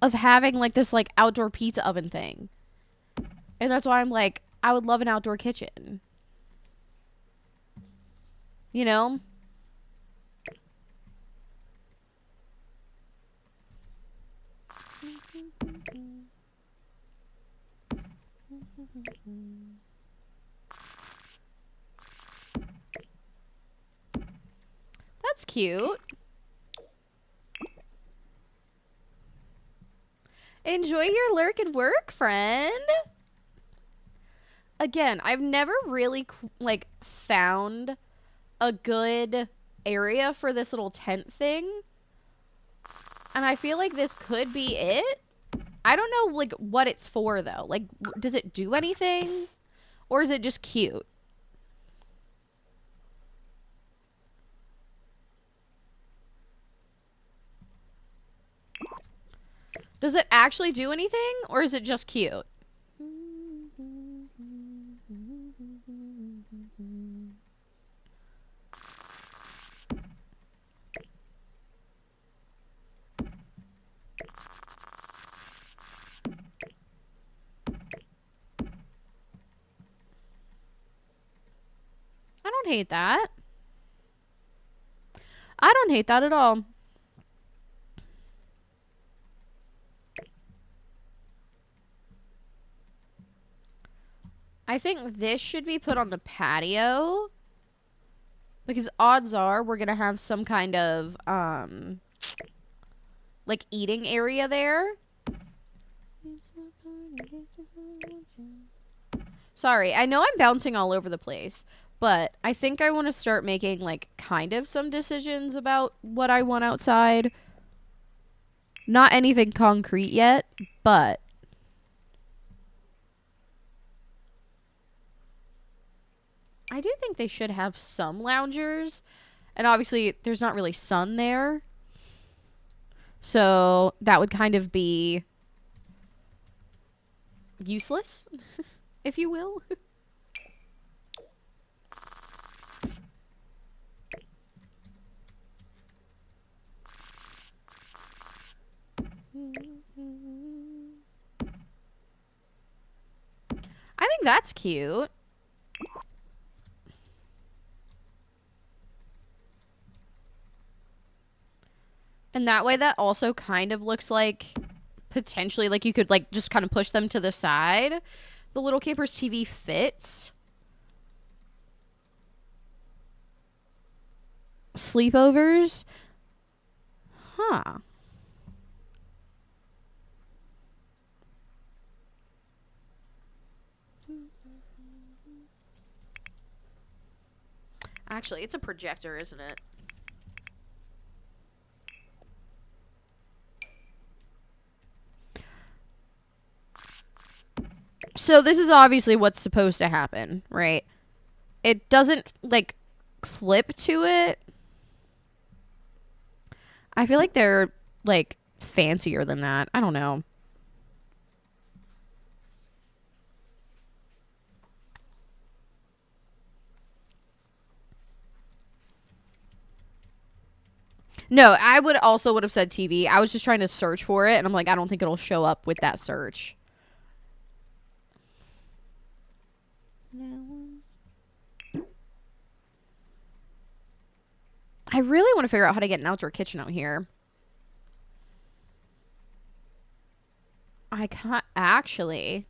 of having like this like outdoor pizza oven thing. And that's why I'm like, I would love an outdoor kitchen. You know? That's cute. Enjoy your lurk and work, friend. Again, I've never really like found a good area for this little tent thing. And I feel like this could be it. I don't know like what it's for though. Like does it do anything? Or is it just cute? Does it actually do anything or is it just cute? I don't hate that. I don't hate that at all. I think this should be put on the patio. Because odds are we're going to have some kind of, like, eating area there. Sorry, I know I'm bouncing all over the place. But I think I want to start making, like, kind of some decisions about what I want outside. Not anything concrete yet, but... I do think they should have some loungers. And obviously, there's not really sun there. So, that would kind of be... useless, if you will. I think that's cute. And that way that also kind of looks like potentially like you could like just kind of push them to the side. The little camper's TV fits. Sleepovers. Huh. Actually, it's a projector, isn't it? So this is obviously what's supposed to happen, right? It doesn't, like, flip to it. I feel like they're, like, fancier than that. I don't know. No, I would have said TV. I was just trying to search for it, and I'm like, I don't think it'll show up with that search. I really want to figure out how to get an outdoor kitchen out here. I can't actually.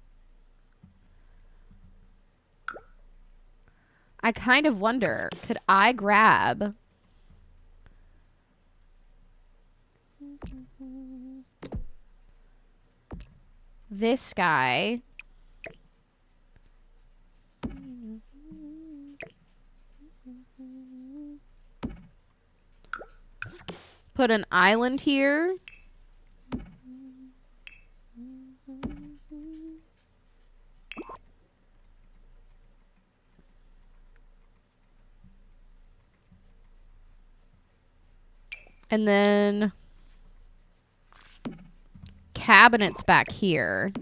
I kind of wonder, could I grab this guy? Put an island here. And then cabinets back here.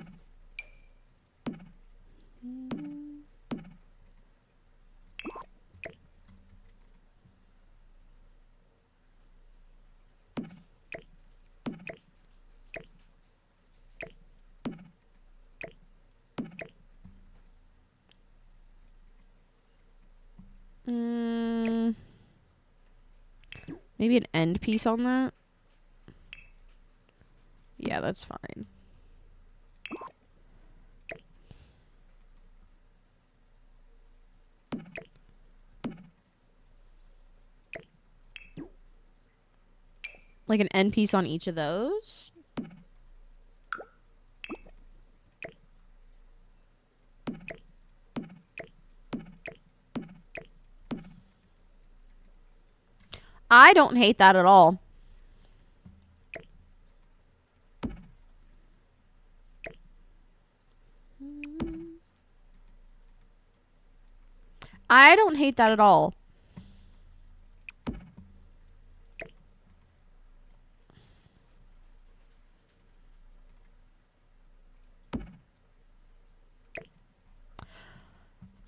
Maybe an end piece on that? Yeah, that's fine. Like an end piece on each of those? I don't hate that at all. I don't hate that at all.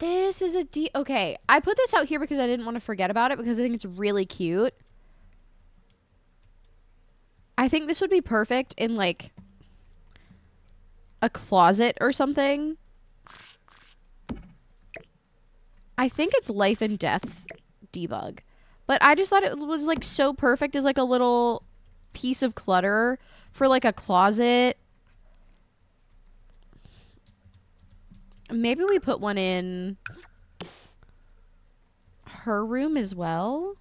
This is a okay, I put this out here because I didn't want to forget about it because I think it's really cute. I think this would be perfect in, like, a closet or something. I think it's life and death debug. But I just thought it was, like, so perfect as, like, a little piece of clutter for, like, a closet. Maybe we put one in her room as well.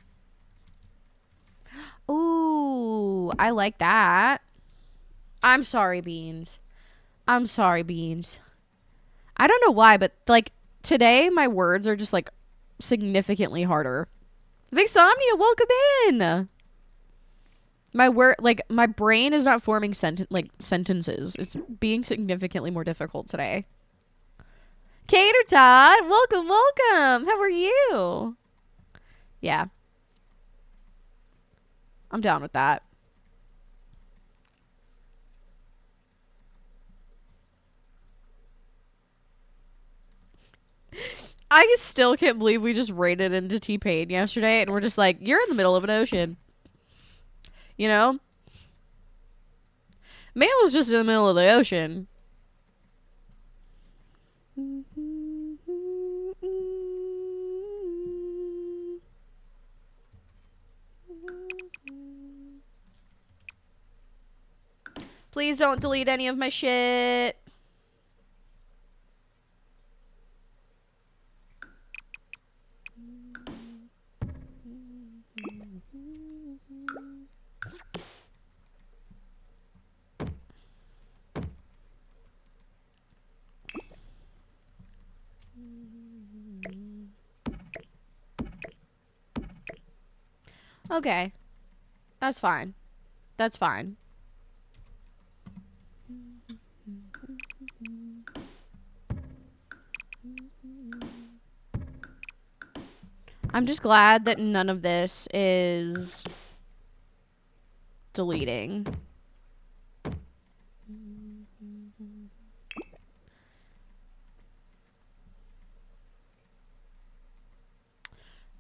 Ooh, I like that. I'm sorry, Beans. I'm sorry, Beans. I don't know why, but, like, today my words are just, like, significantly harder. Vixomnia, welcome in. My brain is not forming sentences. It's being significantly more difficult today. Cater Todd, welcome, welcome. How are you? Yeah. I'm down with that. I still can't believe we just raided into T-Pain yesterday and we're just like, you're in the middle of an ocean. You know? Man was just in the middle of the ocean. Please don't delete any of my shit. Okay. That's fine. That's fine. I'm just glad that none of this is deleting.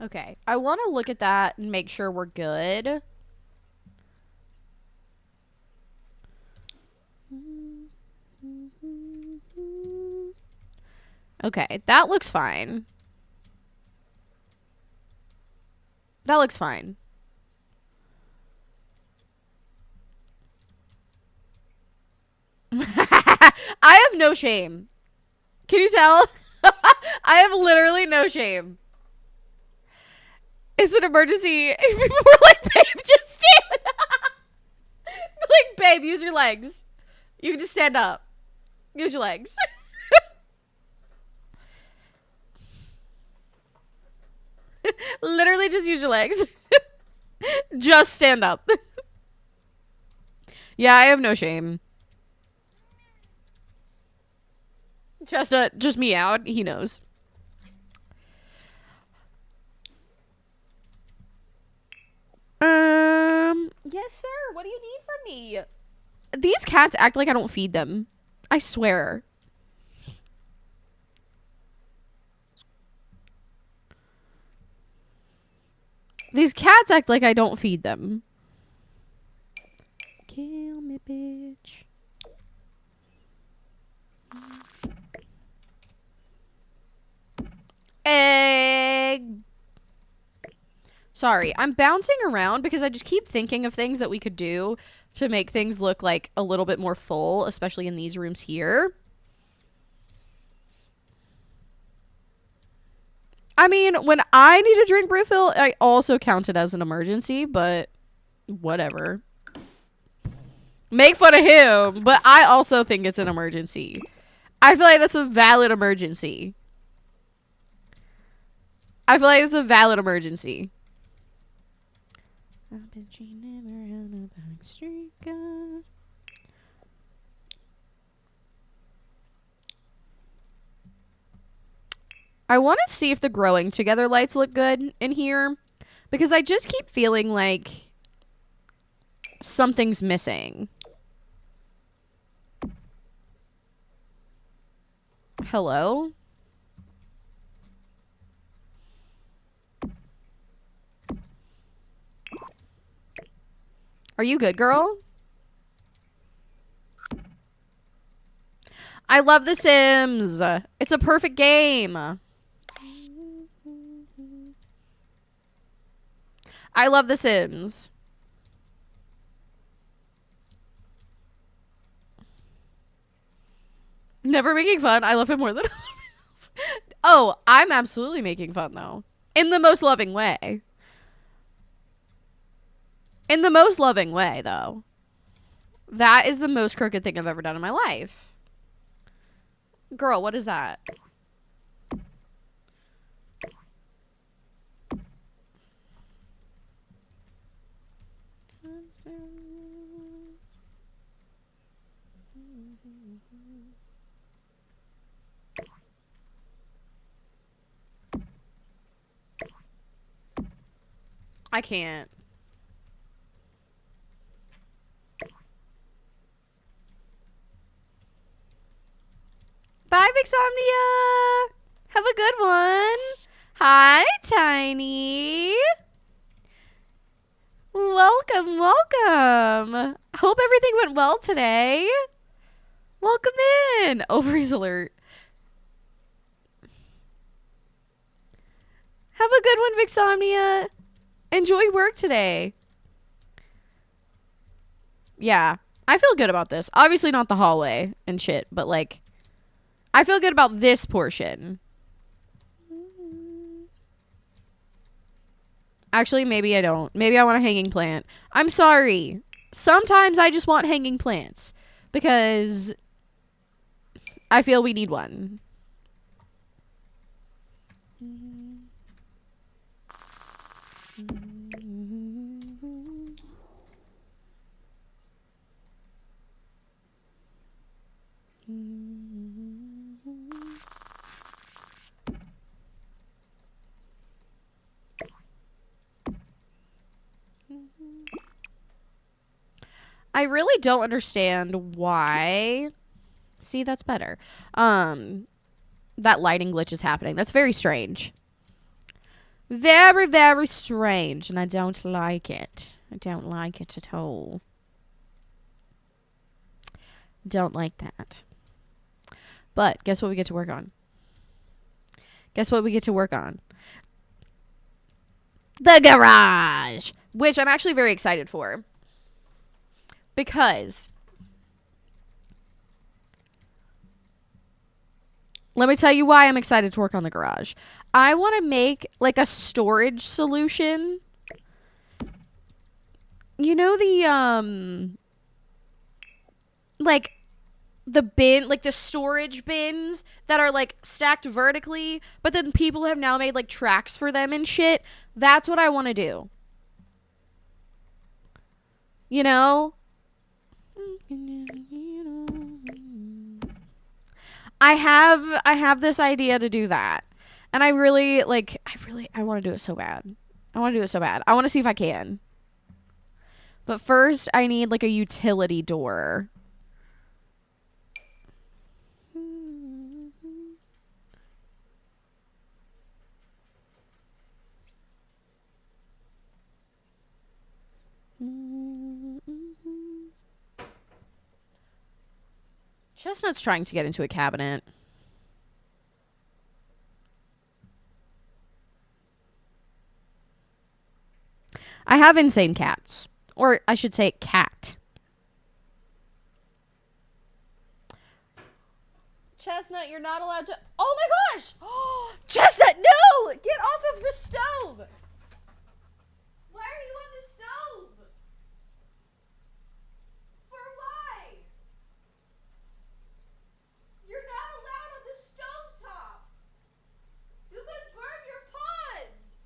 Okay, I want to look at that and make sure we're good. Okay, that looks fine. That looks fine. I have no shame. Can you tell? I have literally no shame. It's an emergency. People were like, babe, just stand up. Like, babe, use your legs. You can just stand up. Use your legs. Literally just use your legs. Just stand up. Yeah, I have no shame. Chestnut, just me out. He knows. Yes, sir. What do you need from me? These cats act like I don't feed them. I swear. These cats act like I don't feed them. Kill me, bitch. Egg. Sorry, I'm bouncing around because I just keep thinking of things that we could do to make things look like a little bit more full, especially in these rooms here. I mean, when I need a drink refill, I also count it as an emergency, but whatever. Make fun of him, but I also think it's an emergency. I feel like that's a valid emergency. I feel like it's a valid emergency. I bet she never had a back street guy. I want to see if the growing together lights look good in here, because I just keep feeling like something's missing. Hello? Are you good, girl? I love The Sims. It's a perfect game. I love The Sims. Never making fun. I love him more than Oh, I'm absolutely making fun, though. In the most loving way. In the most loving way, though. That is the most crooked thing I've ever done in my life. Girl, what is that? I can't. Bye, Vixomnia. Have a good one. Hi, Tiny. Welcome, welcome. Hope everything went well today. Welcome in. Ovaries alert. Have a good one, Vixomnia. Enjoy work today. Yeah, I feel good about this. Obviously not the hallway and shit, but like, I feel good about this portion. Actually, maybe I don't. Maybe I want a hanging plant. I'm sorry. Sometimes I just want hanging plants because I feel we need one. I really don't understand why. See, that's better. That lighting glitch is happening. That's very strange. Very, very strange, and I don't like it. I don't like it at all. Don't like that. But guess what we get to work on? Guess what we get to work on? The garage, which I'm actually very excited for. Because let me tell you why I'm excited to work on the garage. I want to make like a storage solution. You know like the bin, like the storage bins that are like stacked vertically, but then people have now made like tracks for them and shit. That's what I want to do. You know? I have this idea to do that. And I want to do it so bad. I want to do it so bad. I want to see if I can. But first, I need like a utility door. Chestnut's trying to get into a cabinet. I have insane cats. Or I should say cat. Chestnut, you're not allowed to... Oh my gosh! Chestnut, no! Get off of the stove! Why are you on the stove? For why? You're not allowed on the stovetop. You could burn your paws.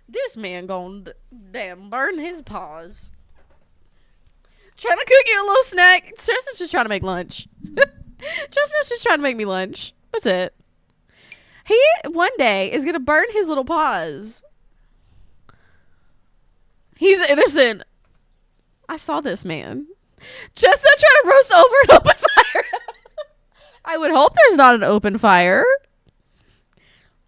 This man gonna damn burn his paws. Trying to cook you a little snack. Chestnut's just trying to make lunch. Chestnut's just trying to make me lunch. That's it. He one day is gonna burn his little paws. He's innocent. I saw this man. Chestnut trying to roast over an open fire. I would hope there's not an open fire.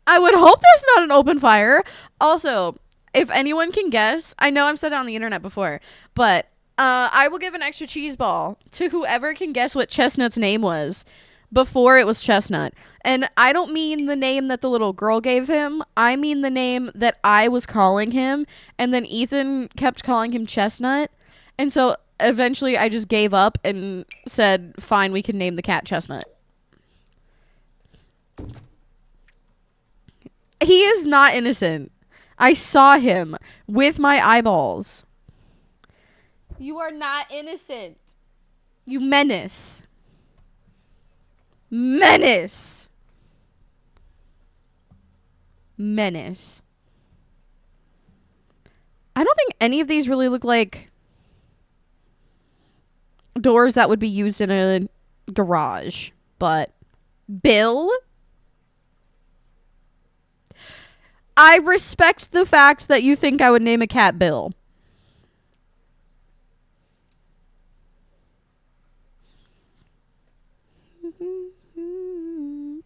I would hope there's not an open fire. Also, if anyone can guess, I know I've said it on the internet before, but I will give an extra cheese ball to whoever can guess what Chestnut's name was before it was Chestnut. And I don't mean the name that the little girl gave him. I mean the name that I was calling him. And then Ethan kept calling him Chestnut. And so eventually I just gave up and said, fine, we can name the cat Chestnut. He is not innocent. I saw him with my eyeballs. You are not innocent. You menace. Menace. Menace. I don't think any of these really look like doors that would be used in a garage. But Bill? I respect the fact that you think I would name a cat Bill.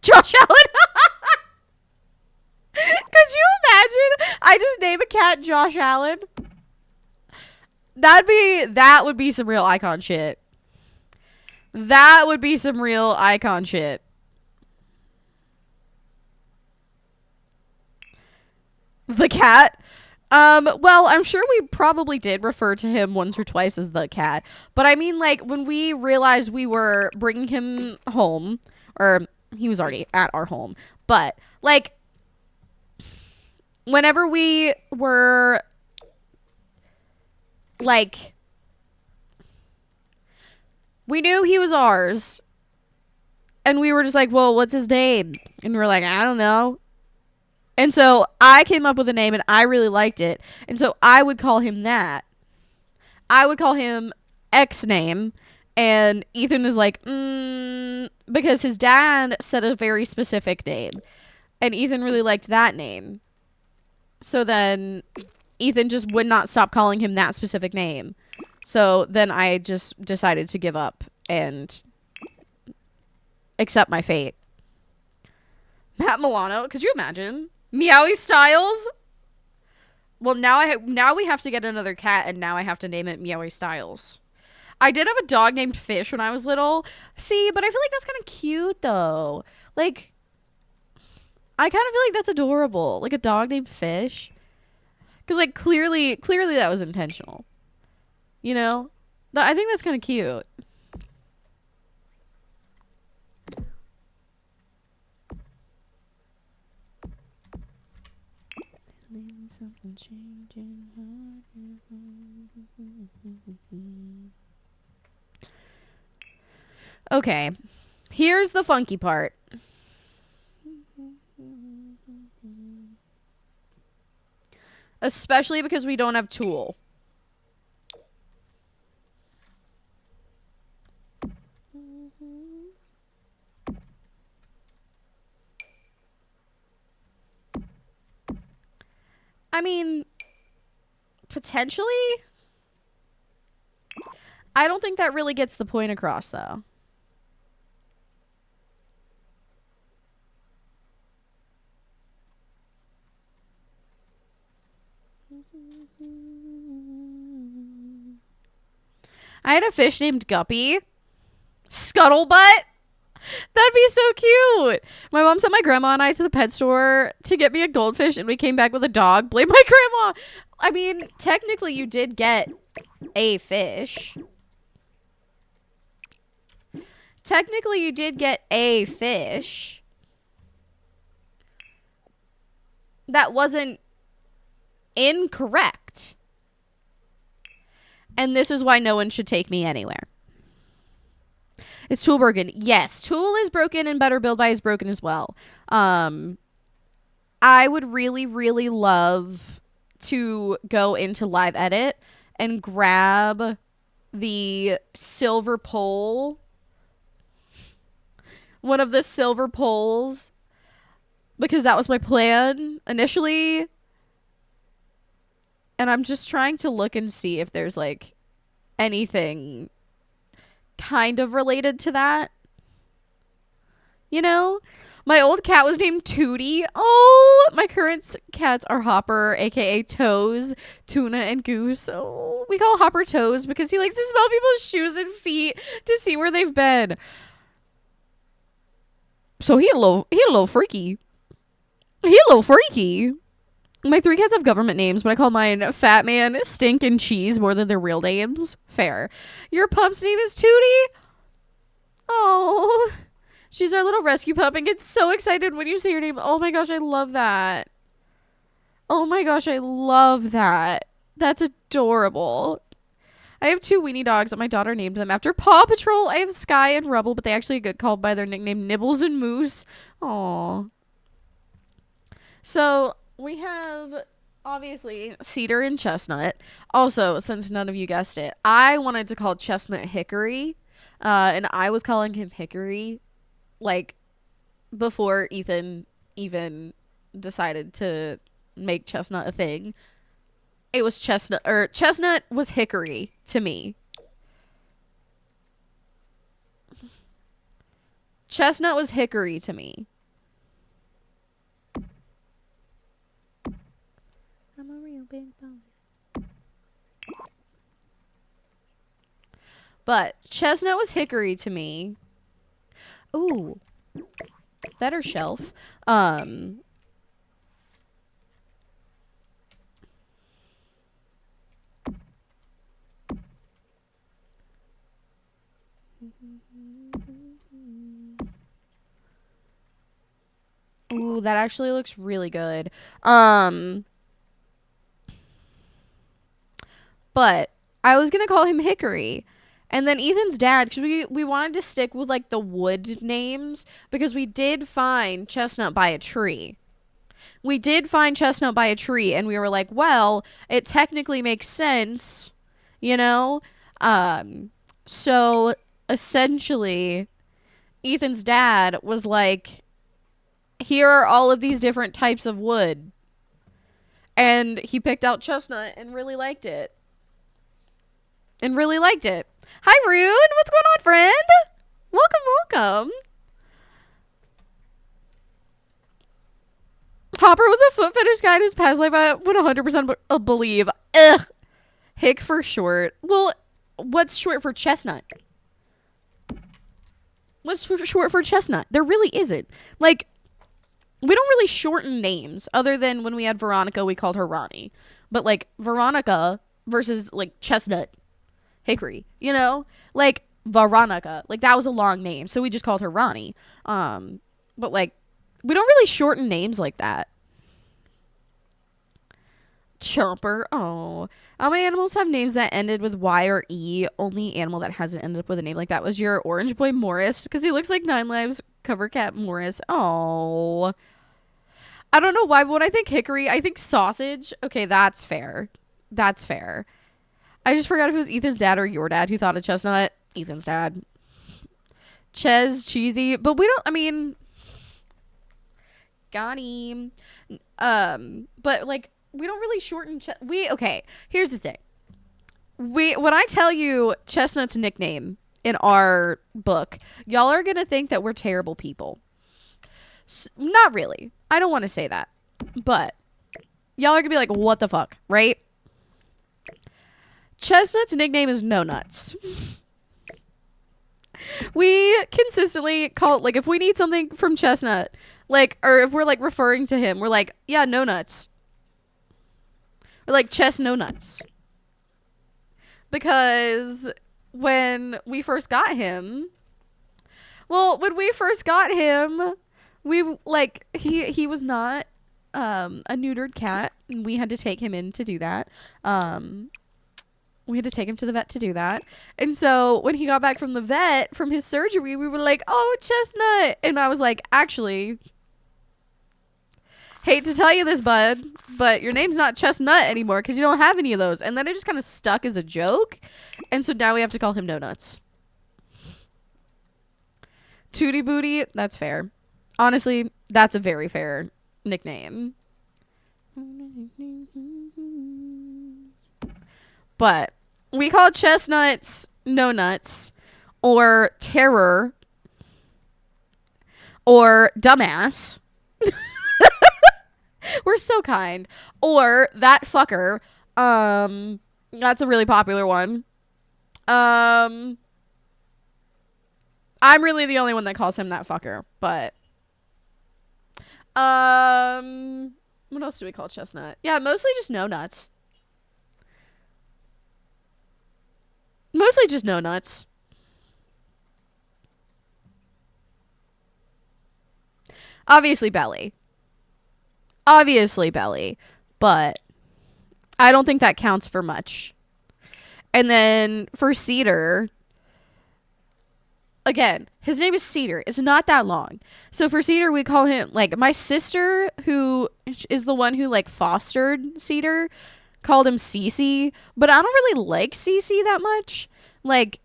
Josh Allen. Could you imagine? I just name a cat Josh Allen. That would be some real icon shit. That would be some real icon shit. The cat. Well, I'm sure we probably did refer to him once or twice as the cat. But I mean, like, when we realized we were bringing him home, or he was already at our home, but, like, whenever we were, like, we knew he was ours, and we were just like, well, what's his name? And we were like, I don't know. And so I came up with a name and I really liked it. And so I would call him that. I would call him X name. And Ethan is like, because his dad said a very specific name. And Ethan really liked that name. So then Ethan just would not stop calling him that specific name. So then I just decided to give up and accept my fate. Matt Milano, could you imagine? Meowie Styles? Well, now we have to get another cat, and now I have to name it Meowie Styles. I did have a dog named Fish when I was little. See, but I feel like that's kind of cute, though. Like, I kind of feel like that's adorable. Like a dog named Fish. Because, like, clearly that was intentional. You know? I think that's kind of cute. Okay, here's the funky part. Especially because we don't have Tool. I mean, potentially. I don't think that really gets the point across, though. I had a fish named Guppy. Scuttlebutt. That'd be so cute. My mom sent my grandma and I to the pet store to get me a goldfish, and we came back with a dog. Blame my grandma. I mean, technically, you did get a fish. Technically, you did get a fish. That wasn't incorrect. And this is why no one should take me anywhere. Is Tool broken? Yes, Tool is broken, and Better Build By is broken as well. I would really, really love to go into Live Edit and grab the silver pole. One of the silver poles. Because that was my plan initially. And I'm just trying to look and see if there's like anything kind of related to that. You know? My old cat was named Tootie. Oh, my current cats are Hopper, aka Toes, Tuna, and Goose. Oh, we call Hopper Toes because he likes to smell people's shoes and feet to see where they've been. So he a little freaky. He a little freaky. My 3 cats have government names, but I call mine Fat Man, Stink, and Cheese more than their real names. Fair. Your pup's name is Tootie? Oh, she's our little rescue pup and gets so excited when you say your name. Oh my gosh, I love that. Oh my gosh, I love that. That's adorable. I have 2 weenie dogs, and my daughter named them after Paw Patrol. I have Sky and Rubble, but they actually get called by their nickname Nibbles and Moose. Aww. So we have, obviously, Cedar and Chestnut. Also, since none of you guessed it, I wanted to call Chestnut Hickory, and I was calling him Hickory, like, before Ethan even decided to make Chestnut a thing. It was Chestnut, or Chestnut was Hickory to me. Chestnut was Hickory to me. I'm a real big boy. But Chestnut was Hickory to me. Ooh. Better shelf. Ooh, that actually looks really good. But I was gonna call him Hickory. And then Ethan's dad, because we wanted to stick with like the wood names, because we did find Chestnut by a tree. We did find Chestnut by a tree, and we were like, well, it technically makes sense, you know? So essentially, Ethan's dad was like, here are all of these different types of wood. And he picked out chestnut and really liked it. Hi, Rune. What's going on, friend? Welcome. Hopper was a foot fetish guy in his past life. I would 100% believe. Ugh. Hick for short. Well, what's short for chestnut? What's short for chestnut? There really isn't. Like, we don't really shorten names other than when we had Veronica, we called her Ronnie. But, like, Veronica versus, like, chestnut, hickory, you know? Like, Veronica. Like, that was a long name, so we just called her Ronnie. But, like, we don't really shorten names like that. Chomper. Oh. All my animals have names that ended with Y or E. Only animal that hasn't ended up with a name like that was your orange boy Morris, because he looks like Nine Lives cover cat Morris. Oh. I don't know why, but when I think hickory, I think sausage. Okay, that's fair. I just forgot if it was Ethan's dad or your dad who thought of chestnut. Ethan's dad. Ches, cheesy. But we don't, I mean, got him. But like, we don't really shorten, okay, here's the thing. When I tell you Chestnut's nickname in our book, y'all are going to think that we're terrible people. Not really. I don't want to say that. But y'all are going to be like, what the fuck, right? Chestnut's nickname is No Nuts. We consistently call, like, if we need something from Chestnut, like, or if we're, like, referring to him, we're like, yeah, No Nuts. Or, like, Chest No Nuts. Because when we first got him, we, like, he was not a neutered cat, and we had to take him in to do that. We had to take him to the vet to do that. And so when he got back from the vet, from his surgery, we were like, oh, Chestnut. And I was like, actually, hate to tell you this, bud, but your name's not Chestnut anymore because you don't have any of those. And then it just kind of stuck as a joke. And so now we have to call him No Nuts. Tootie Booty, that's fair. Honestly, that's a very fair nickname. But we call chestnuts No Nuts, or Terror, or Dumbass. We're so kind. Or That Fucker. That's a really popular one. I'm really the only one that calls him That Fucker, but what else do we call Chestnut? Yeah, mostly just No Nuts. Mostly just No Nuts. Obviously Belly. But I don't think that counts for much. And then for Cedar, again, his name is Cedar. It's not that long. So for Cedar, we call him, like, my sister, who is the one who, like, fostered Cedar, called him Cece. But I don't really like Cece that much. Like,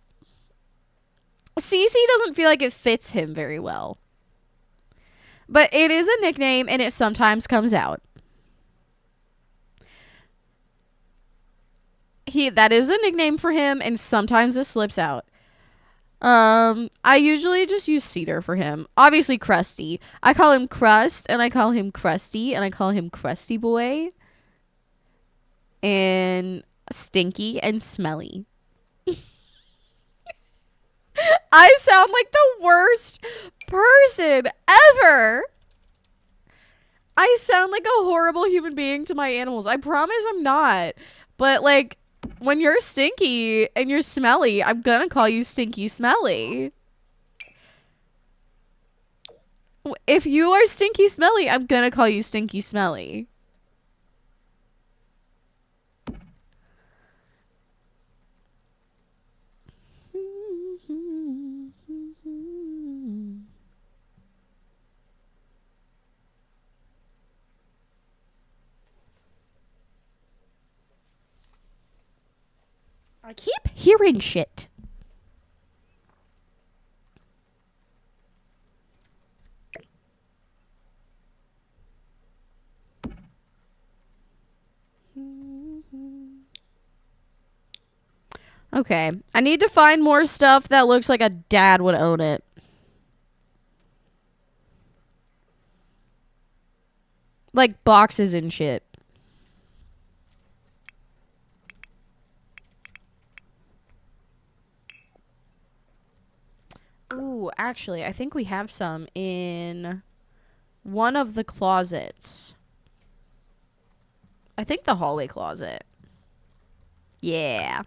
Cece doesn't feel like it fits him very well. But it is a nickname, and it sometimes comes out. That is a nickname for him, and sometimes it slips out. I usually just use Cedar for him. Obviously Krusty. I call him Crust, and I call him Krusty, and I call him Krusty Boy. And Stinky and Smelly. I sound like the worst person ever. I sound like a horrible human being to my animals. I promise I'm not. But, like, when you're stinky and you're smelly, I'm gonna call you Stinky Smelly. If you are Stinky Smelly, I'm gonna call you Stinky Smelly. I keep hearing shit. Okay. I need to find more stuff that looks like a dad would own it. Like boxes and shit. Ooh, actually, I think we have some in one of the closets. I think the hallway closet. Yeah.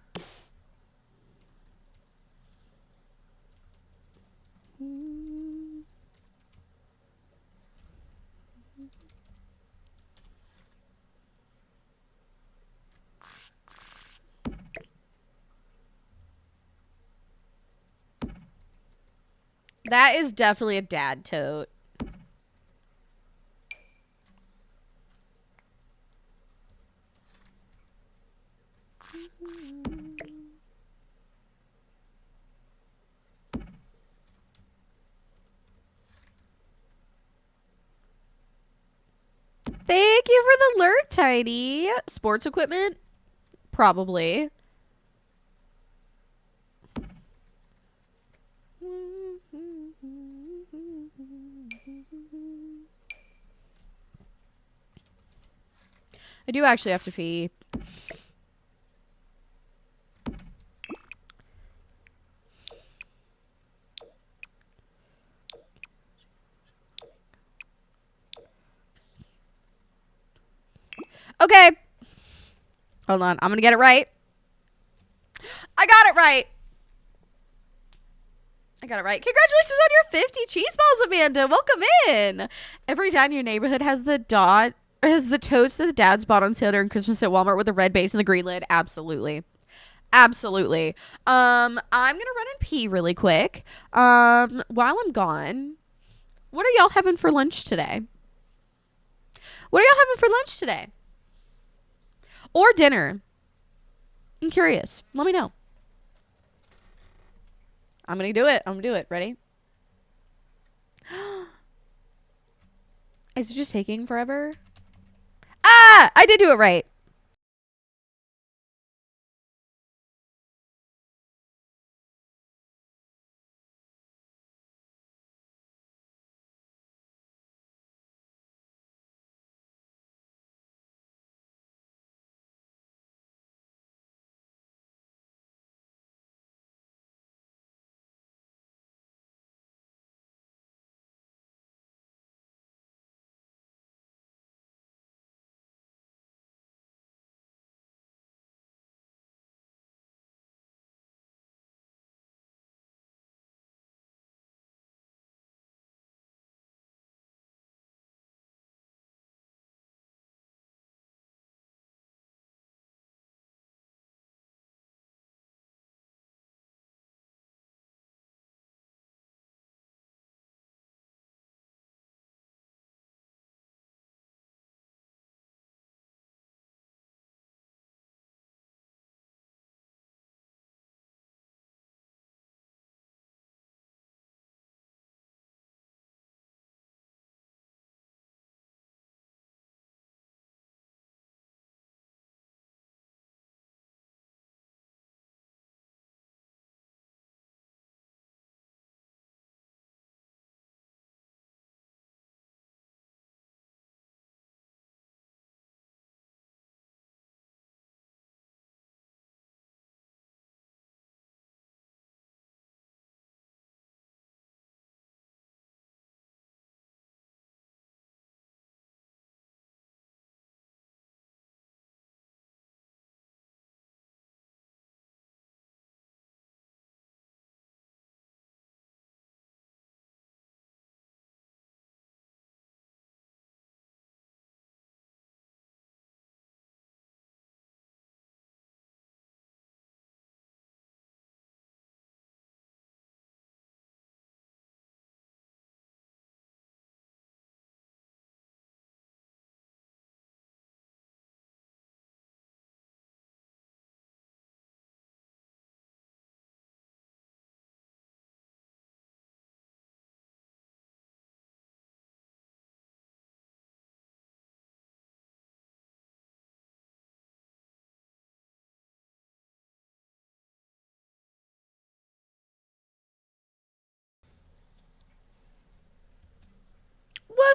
That is definitely a dad tote. Thank you for the lurk, Tiny. Sports equipment? Probably. I do actually have to pee. Okay. Hold on. I'm going to get it right. I got it right. I got it right. Congratulations on your 50 cheese balls, Amanda. Welcome in. Every dad in your neighborhood has the totes that the dads bought on sale during Christmas at Walmart with the red base and the green lid. Absolutely. Absolutely. I'm gonna run and pee really quick. While I'm gone, what are y'all having for lunch today? What are y'all having for lunch today? Or dinner? I'm curious. Let me know. I'm gonna do it. I'm gonna do it. Ready? Is it just taking forever? Ah! I did do it right.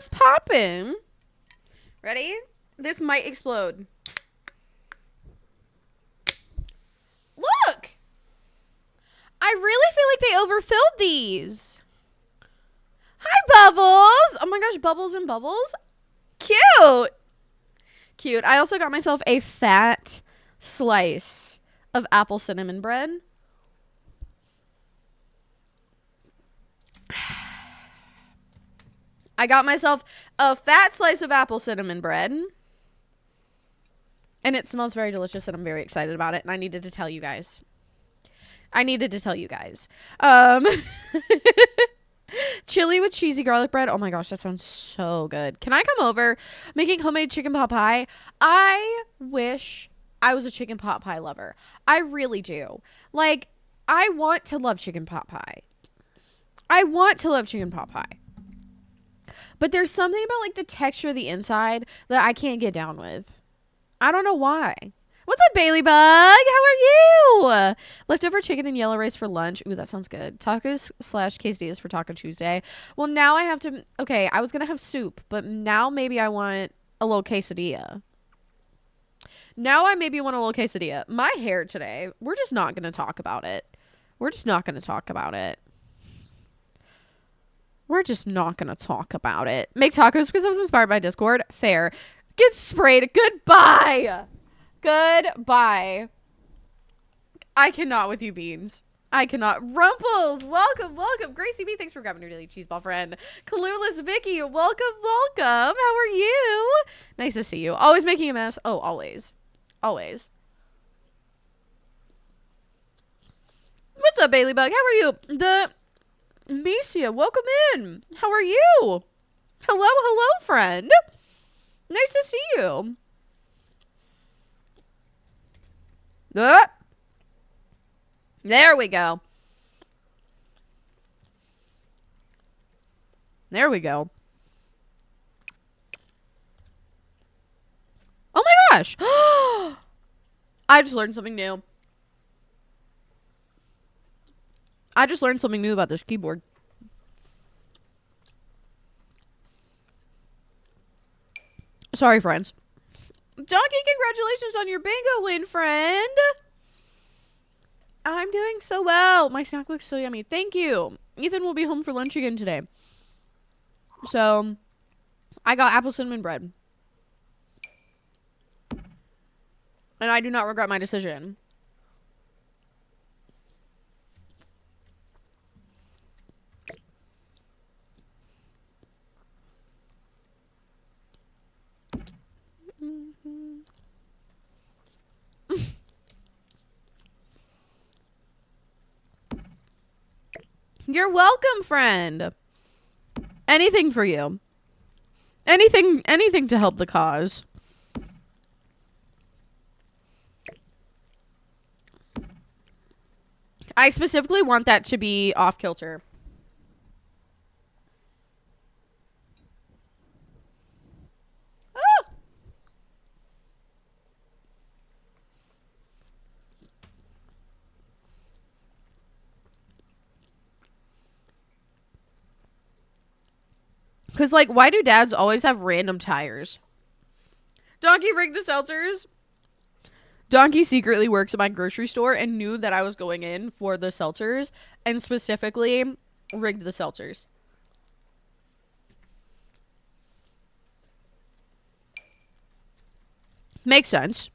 What's poppin'? Ready? This might explode. Look! I really feel like they overfilled these. Hi, Bubbles! Oh my gosh, Bubbles and Bubbles. Cute! Cute. I also got myself a fat slice of apple cinnamon bread. I got myself a fat slice of apple cinnamon bread. And it smells very delicious, and I'm very excited about it. And I needed to tell you guys. Chili with cheesy garlic bread. Oh my gosh, that sounds so good. Can I come over? Making homemade chicken pot pie. I wish I was a chicken pot pie lover. I really do. Like, I want to love chicken pot pie. But there's something about like the texture of the inside that I can't get down with. I don't know why. What's up, Bailey Bug? How are you? Leftover chicken and yellow rice for lunch. Ooh, that sounds good. Tacos / quesadillas for Taco Tuesday. Well, now I have to... Okay, I was going to have soup, but now maybe I want a little quesadilla. My hair today, we're just not going to talk about it. Make tacos because I was inspired by Discord. Fair. Get sprayed. Goodbye. I cannot with you, Beans. I cannot. Rumples, welcome. Gracie B, thanks for grabbing your daily cheese ball friend. Clueless Vicky, welcome. How are you? Nice to see you. Always making a mess. Oh, always. What's up, Bailey Bug? How are you? The Misia, welcome in. How are you? Hello, friend. Nice to see you. There we go. Oh my gosh. I just learned something new. About this keyboard. Sorry, friends. Donkey, congratulations on your bingo win, friend. I'm doing so well. My snack looks so yummy. Thank you. Ethan will be home for lunch again today. So, I got apple cinnamon bread. And I do not regret my decision. You're welcome, friend. Anything for you. Anything to help the cause. I specifically want that to be off kilter. Ah! Because, like, why do dads always have random tires? Donkey rigged the seltzers. Donkey secretly works at my grocery store and knew that I was going in for the seltzers and specifically rigged the seltzers. Makes sense.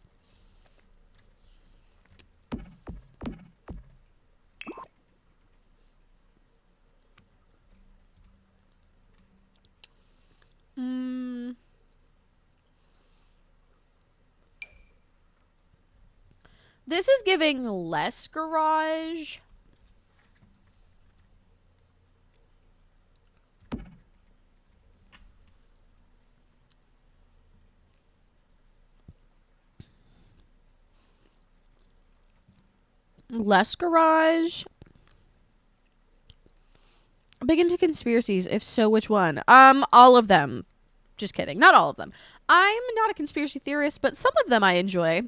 This is giving less garage. Less garage. Big into conspiracies. If so, which one? All of them. Just kidding. Not all of them. I'm not a conspiracy theorist, but some of them I enjoy.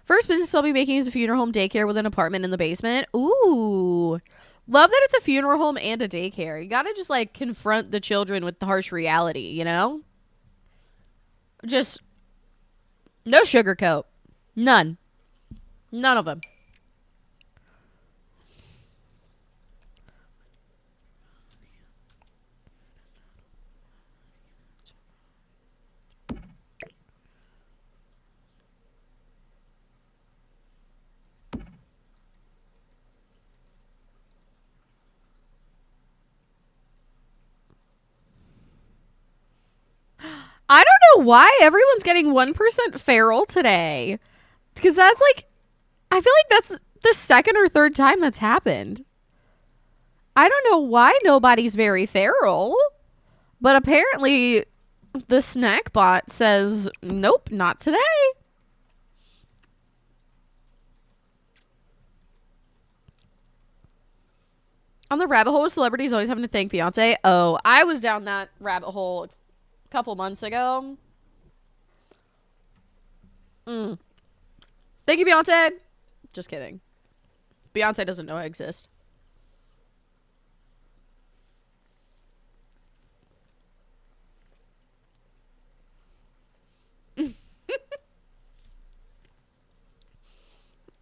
First business I'll be making is a funeral home daycare with an apartment in the basement. Ooh. Love that it's a funeral home and a daycare. You gotta just like confront the children with the harsh reality, you know? Just no sugarcoat. None. None of them. I don't know why everyone's getting 1% feral today. Because that's like, I feel like that's the second or third time that's happened. I don't know why nobody's very feral, but apparently the snack bot says, nope, not today. On the rabbit hole with celebrities always having to thank Beyonce. Oh, I was down that rabbit hole a couple months ago. Thank you, Beyonce. Just kidding. Beyonce doesn't know I exist.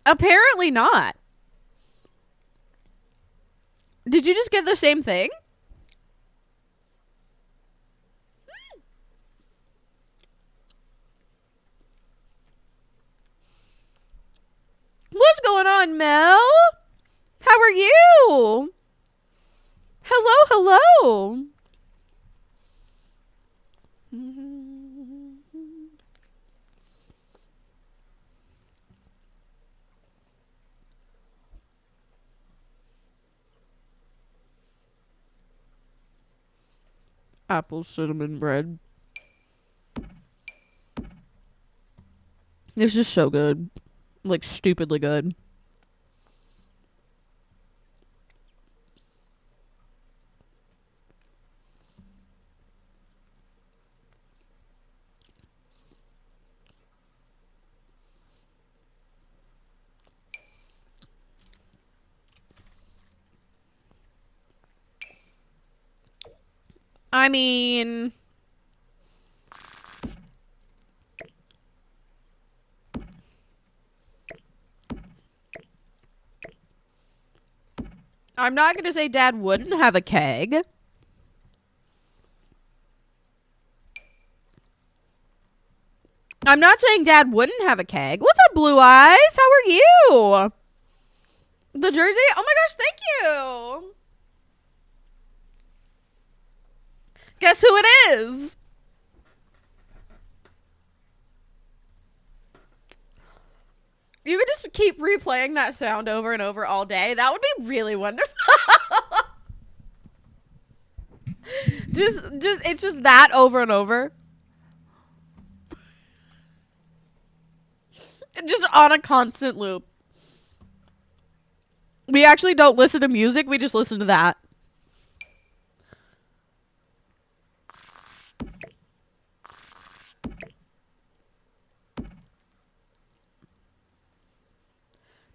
Apparently not. Did you just get the same thing? What's going on, Mel? How are you? Hello, hello. Apple cinnamon bread. This is so good. Like, stupidly good. I mean, I'm not going to say Dad wouldn't have a keg. I'm not saying Dad wouldn't have a keg. What's up, Blue Eyes? How are you? The jersey? Oh my gosh, thank you. Guess who it is? You could just keep replaying that sound over and over all day. That would be really wonderful. just it's just that over and over. Just on a constant loop. We actually don't listen to music, we just listen to that.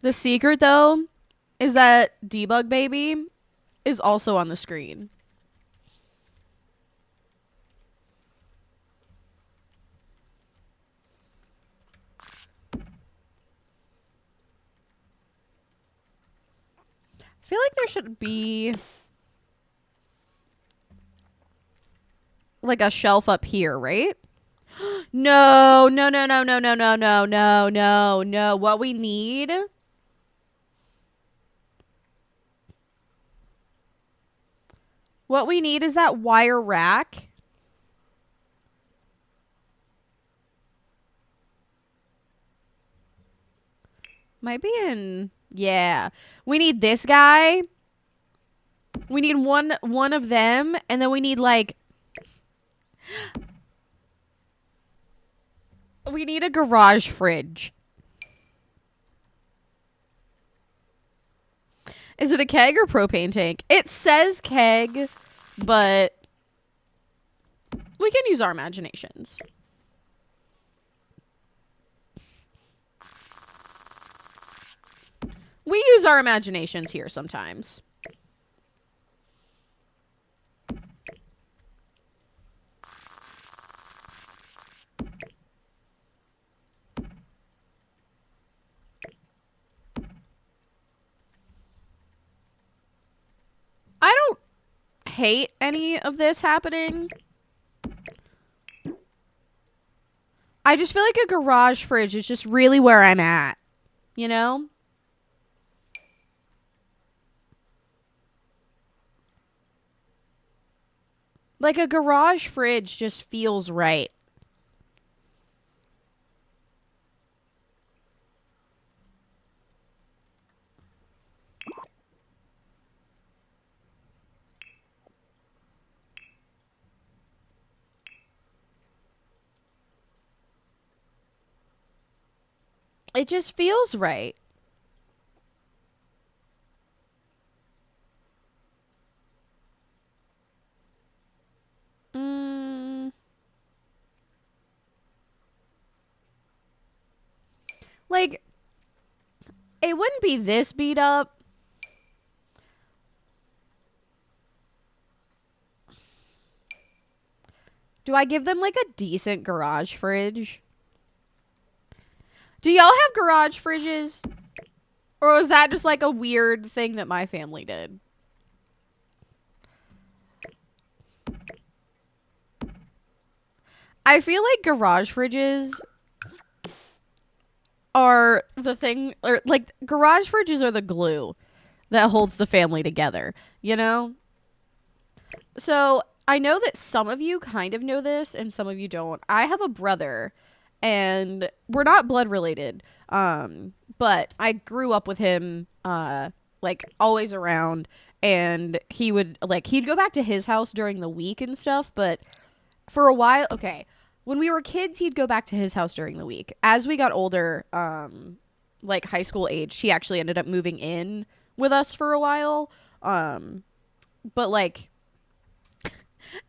The secret, though, is that Debug Baby is also on the screen. I feel like there should be like a shelf up here, right? No. What we need is that wire rack. Might be in, yeah. We need this guy. We need one of them, and then we need like we need a garage fridge. Is it a keg or propane tank? It says keg, but we can use our imaginations. We use our imaginations here sometimes. hate any of this happening. I just feel like a garage fridge is just really where I'm at, you know? Like a garage fridge just feels right. It just feels right. Mm, like, it wouldn't be this beat up. Do I give them like a decent garage fridge? Do y'all have garage fridges? Or was that just like a weird thing that my family did? I feel like garage fridges are the thing, or like garage fridges are the glue that holds the family together, you know? So I know that some of you kind of know this and some of you don't. I have a brother and we're not blood related. But I grew up with him, like always around, and he'd go back to his house during the week and stuff, but for a while, okay, when we were kids, he'd go back to his house during the week. As we got older, like high school age, he actually ended up moving in with us for a while. But like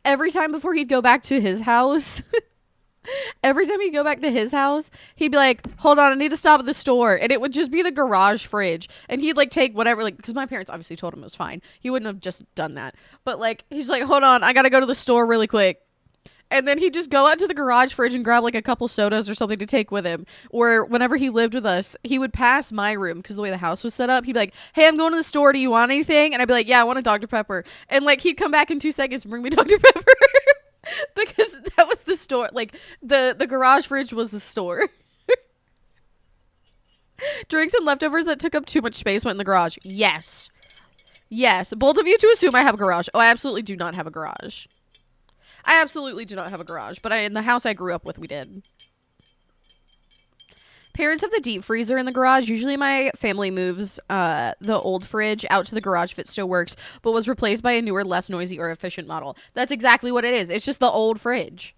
every time before he'd go back to his house, every time he'd go back to his house, he'd be like, hold on, I need to stop at the store. And it would just be the garage fridge. And he'd like take whatever, like, because my parents obviously told him it was fine. He wouldn't have just done that. But like, he's like, hold on, I got to go to the store really quick. And then he'd just go out to the garage fridge and grab like a couple sodas or something to take with him. Or whenever he lived with us, he would pass my room because the way the house was set up, he'd be like, hey, I'm going to the store. Do you want anything? And I'd be like, yeah, I want a Dr. Pepper. And like, he'd come back in 2 seconds and bring me Dr. Pepper. Because that was the store. Like, the garage fridge was the store. Drinks and leftovers that took up too much space went in the garage. Yes. Yes. Bold of you to assume I have a garage. Oh, I absolutely do not have a garage. I absolutely do not have a garage, but in the house I grew up with, we did. Parents have the deep freezer in the garage. Usually my family moves the old fridge out to the garage if it still works, but was replaced by a newer, less noisy or efficient model. That's exactly what it is. It's just the old fridge.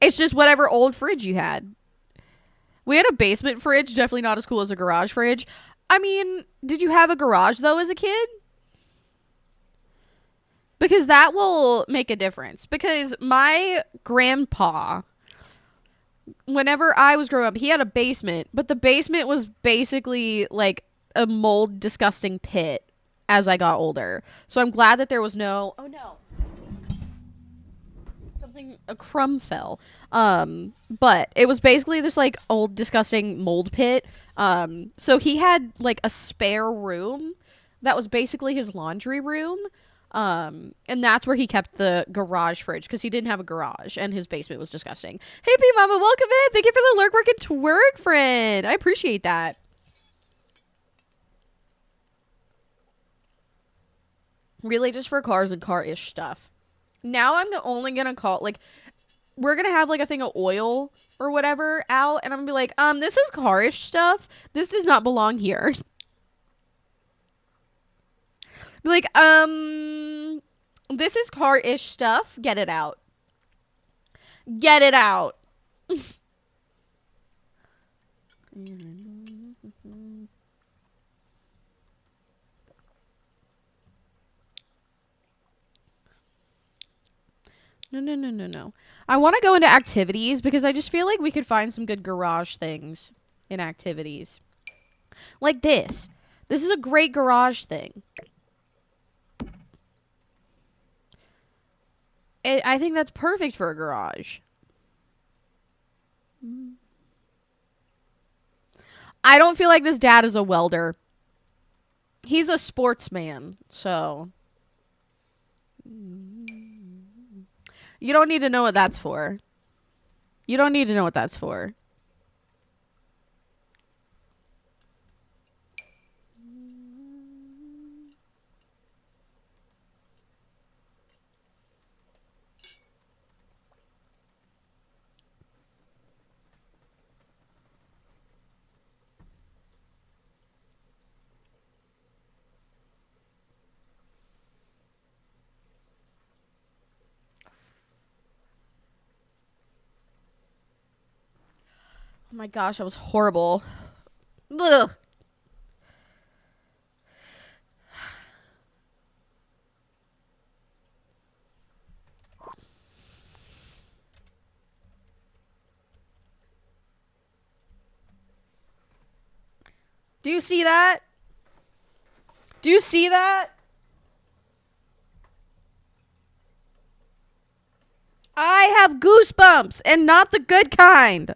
It's just whatever old fridge you had. We had a basement fridge, definitely not as cool as a garage fridge. I mean, did you have a garage, though, as a kid? Because that will make a difference. Because my grandpa, whenever I was growing up, he had a basement, but the basement was basically like a mold, disgusting pit as I got older. So I'm glad that there was no... Oh, no. A crumb fell. But it was basically this like old, disgusting mold pit. So he had like a spare room that was basically his laundry room. And that's where he kept the garage fridge because he didn't have a garage and his basement was disgusting. Hey, P Mama, welcome in. Thank you for the lurk, work, and twerk, friend. I appreciate that. Really, just for cars and car-ish stuff. Now I'm only gonna call, like, we're gonna have like a thing of oil or whatever out, and I'm gonna be like, this is car-ish stuff. This does not belong here. Be like, this is car-ish stuff. Get it out. Get it out. No. I want to go into activities because I just feel like we could find some good garage things in activities. Like this. This is a great garage thing. I think that's perfect for a garage. I don't feel like this dad is a welder. He's a sportsman, so You don't need to know what that's for. You don't need to know what that's for. Oh my gosh, that was horrible. Ugh. Do you see that? Do you see that? I have goosebumps and not the good kind.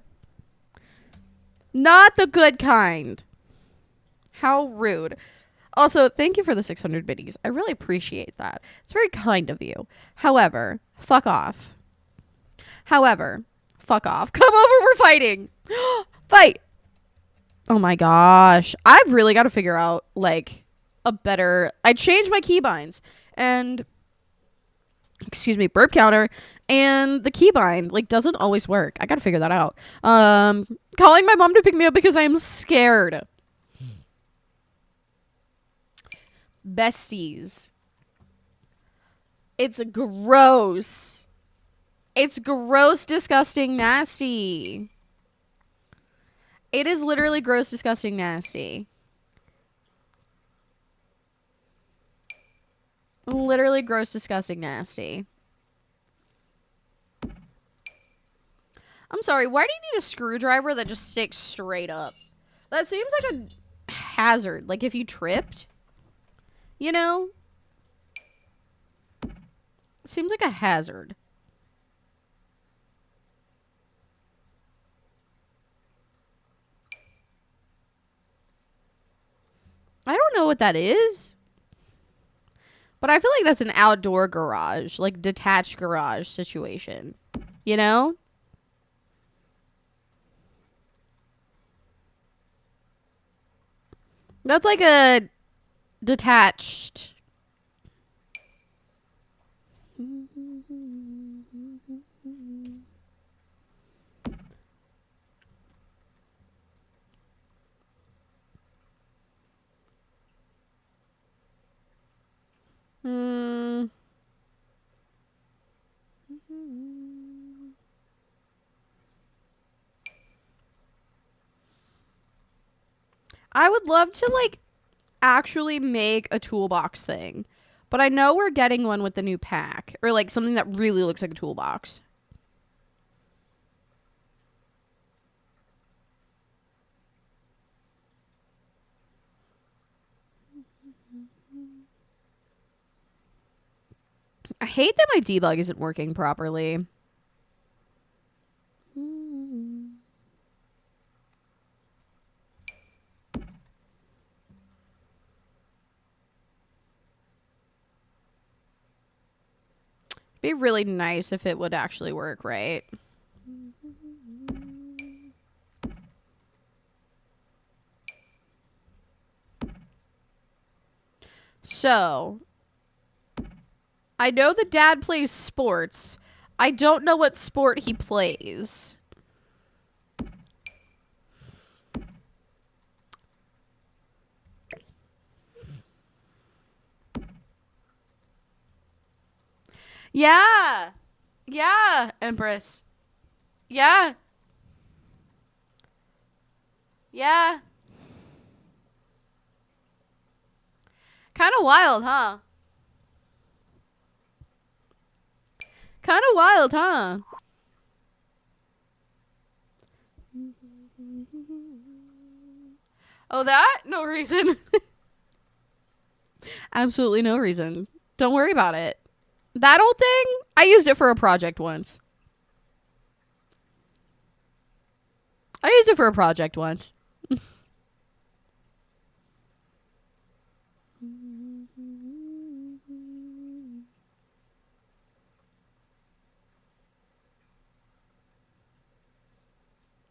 Not the good kind. How rude. Also, thank you for the 600 biddies. I really appreciate that. It's very kind of you. However, fuck off. However, fuck off. Come over, we're fighting. Fight. Oh my gosh. I've really got to figure out, like, a better... I changed my keybinds. And... Excuse me, burp counter. And the keybind, like, doesn't always work. I got to figure that out. Calling my mom to pick me up because I'm scared. Besties. It's gross. It's gross, disgusting, nasty. It is literally gross, disgusting, nasty. Literally gross, disgusting, nasty. I'm sorry, why do you need a screwdriver that just sticks straight up? That seems like a hazard. Like if you tripped, you know? Seems like a hazard. I don't know what that is. But I feel like that's an outdoor garage, like detached garage situation. You know? That's like a detached. I would love to, like, actually make a toolbox thing. But I know we're getting one with the new pack. Or, like, something that really looks like a toolbox. I hate that my debug isn't working properly. Be really nice if it would actually work, right? So, I know that Dad plays sports. I don't know what sport he plays. Yeah. Yeah, Empress. Yeah. Yeah. Kind of wild, huh? Kind of wild, huh? Oh, that? No reason. Absolutely no reason. Don't worry about it. That old thing? I used it for a project once. I used it for a project once.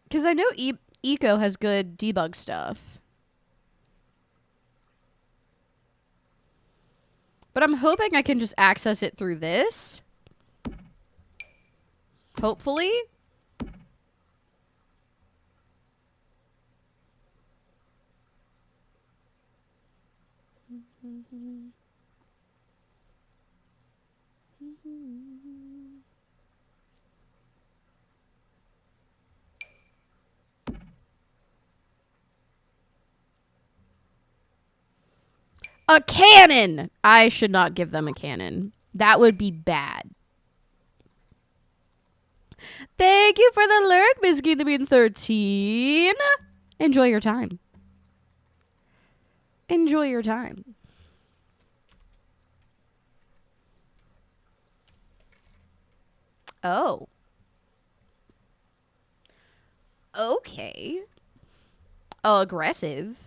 Because I know Eco has good debug stuff. But I'm hoping I can just access it through this. Hopefully. A cannon! I should not give them a cannon. That would be bad. Thank you for the lurk, Miss Key the Bean 13. Enjoy your time. Enjoy your time. Oh. Okay. Aggressive.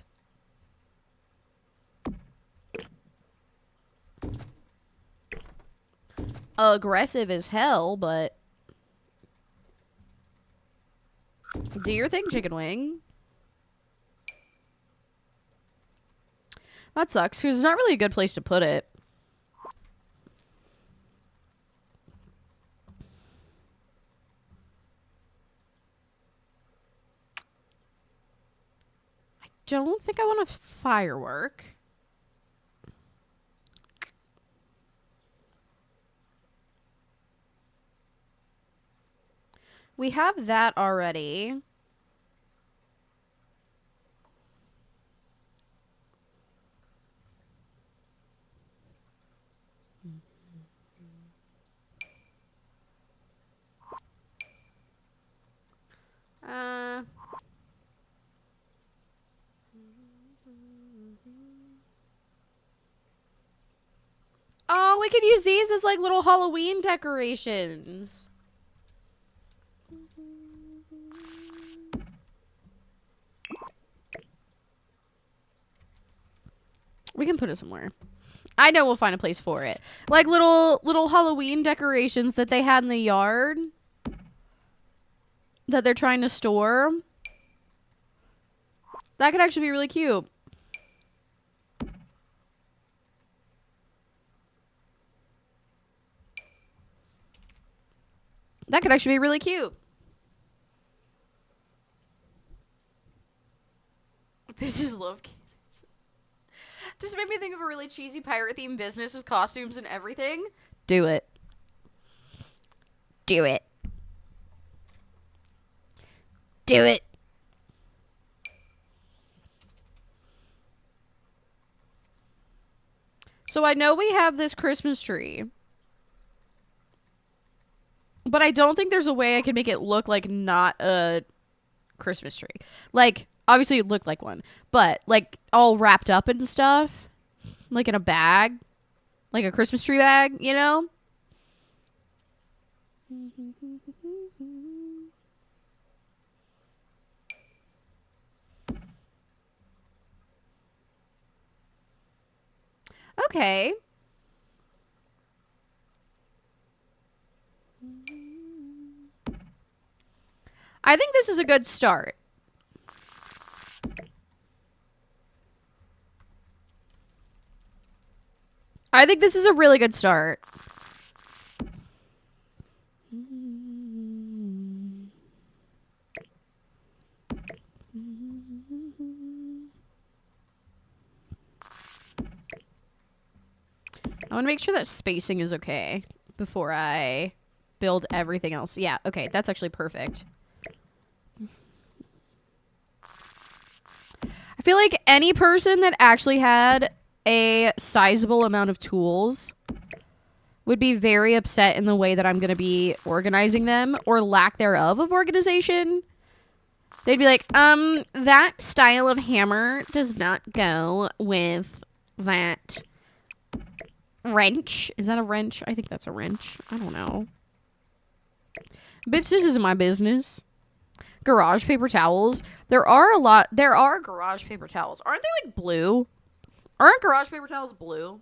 Aggressive as hell, but do your thing, chicken wing. That sucks, because it's not really a good place to put it. I don't think I want a firework. We have that already. Oh, we could use these as like little Halloween decorations. We can put it somewhere. I know we'll find a place for it. Like little Halloween decorations that they had in the yard that they're trying to store. That could actually be really cute. That could actually be really cute. Bitches love kids. Just made me think of a really cheesy pirate themed business with costumes and everything. Do it. Do it. Do it. So I know we have this Christmas tree. But I don't think there's a way I can make it look like not a Christmas tree. Like, obviously it looked like one. But, like, all wrapped up and stuff. Like in a bag. Like a Christmas tree bag, you know? Okay. I think this is a good start. I think this is a really good start. I want to make sure that spacing is okay before I build everything else. Yeah, okay, that's actually perfect. I feel like any person that actually had a sizable amount of tools would be very upset in the way that I'm going to be organizing them, or lack thereof of organization. They'd be like, that style of hammer does not go with that wrench. Is that a wrench? I think that's a wrench. I don't know. Bitch, this isn't my business. Garage paper towels. There are garage paper towels. Aren't they like blue? Aren't garage paper towels blue?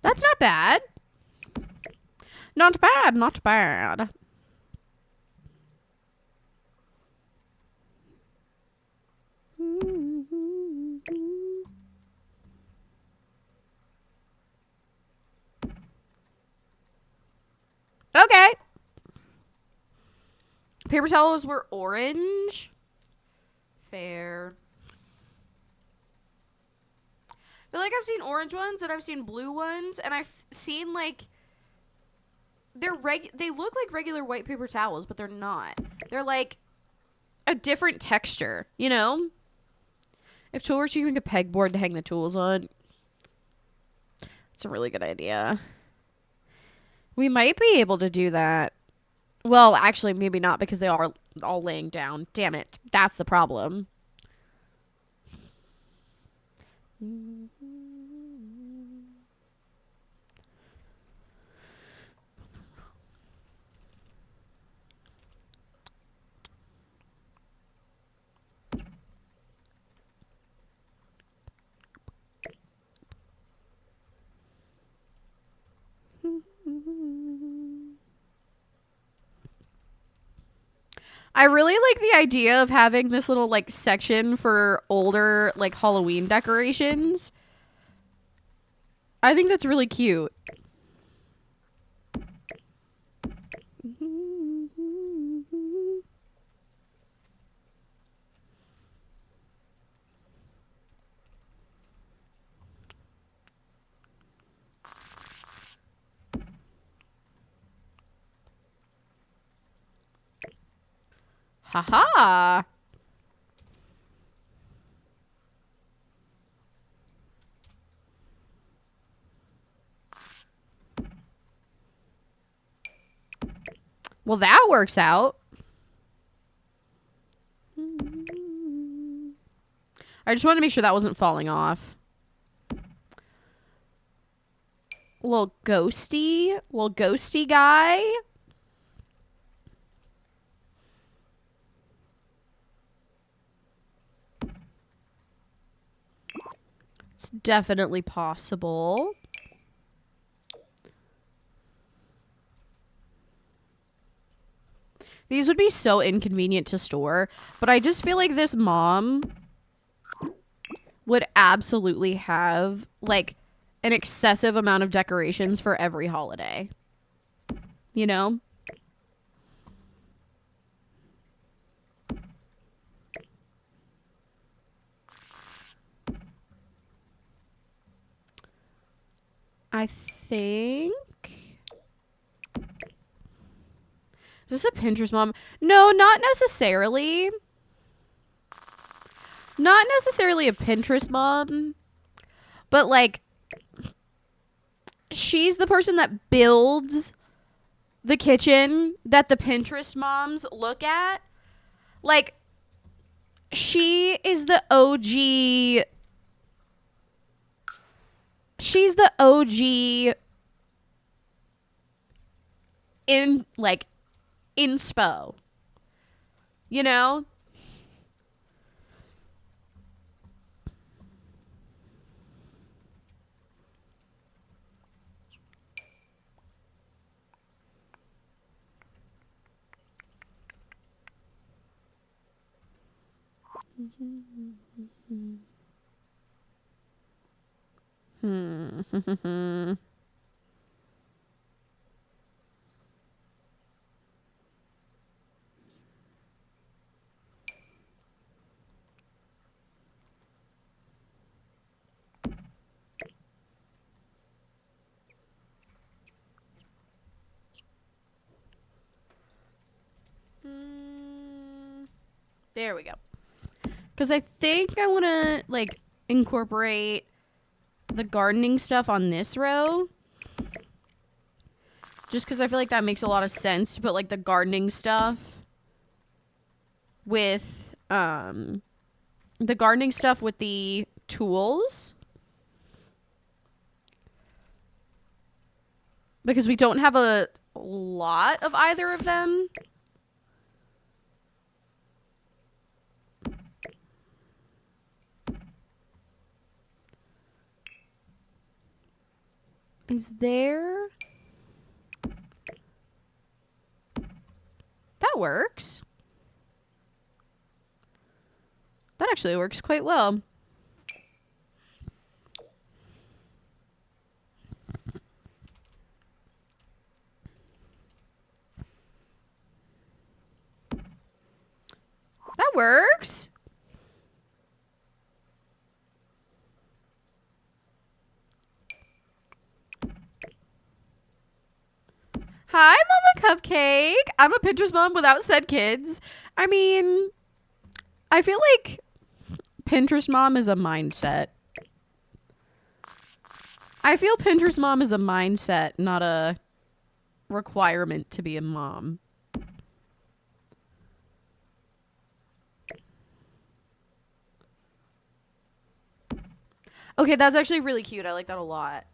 That's not bad. Not bad, not bad. Okay. Paper towels were orange. Fair. I feel like I've seen orange ones and I've seen blue ones and I've seen like they look like regular white paper towels, but they're not. They're like a different texture, you know? If tool were to make a pegboard to hang the tools on, it's a really good idea. We might be able to do that. Well, actually, maybe not because they are all laying down. Damn it. That's the problem. I really like the idea of having this little like section for older like Halloween decorations. I think that's really cute. Haha. Well, that works out. I just wanted to make sure that wasn't falling off. Little ghosty guy. It's definitely possible. These would be so inconvenient to store, but I just feel like this mom would absolutely have like an excessive amount of decorations for every holiday. You know? I think... Is this a Pinterest mom? No, not necessarily. Not necessarily a Pinterest mom. But, like, she's the person that builds the kitchen that the Pinterest moms look at. Like, she is the OG... She's the OG in, like, inspo. You know? There we go. Because I think I want to, like, incorporate the gardening stuff on this row. Just because I feel like that makes a lot of sense to put, like, the gardening stuff with the gardening stuff with the tools. Because we don't have a lot of either of them. Is there... That works. That actually works quite well. That works. Hi, Mama Cupcake. I'm a Pinterest mom without said kids. I mean, I feel like Pinterest mom is a mindset. I feel Pinterest mom is a mindset, not a requirement to be a mom. Okay, that's actually really cute. I like that a lot.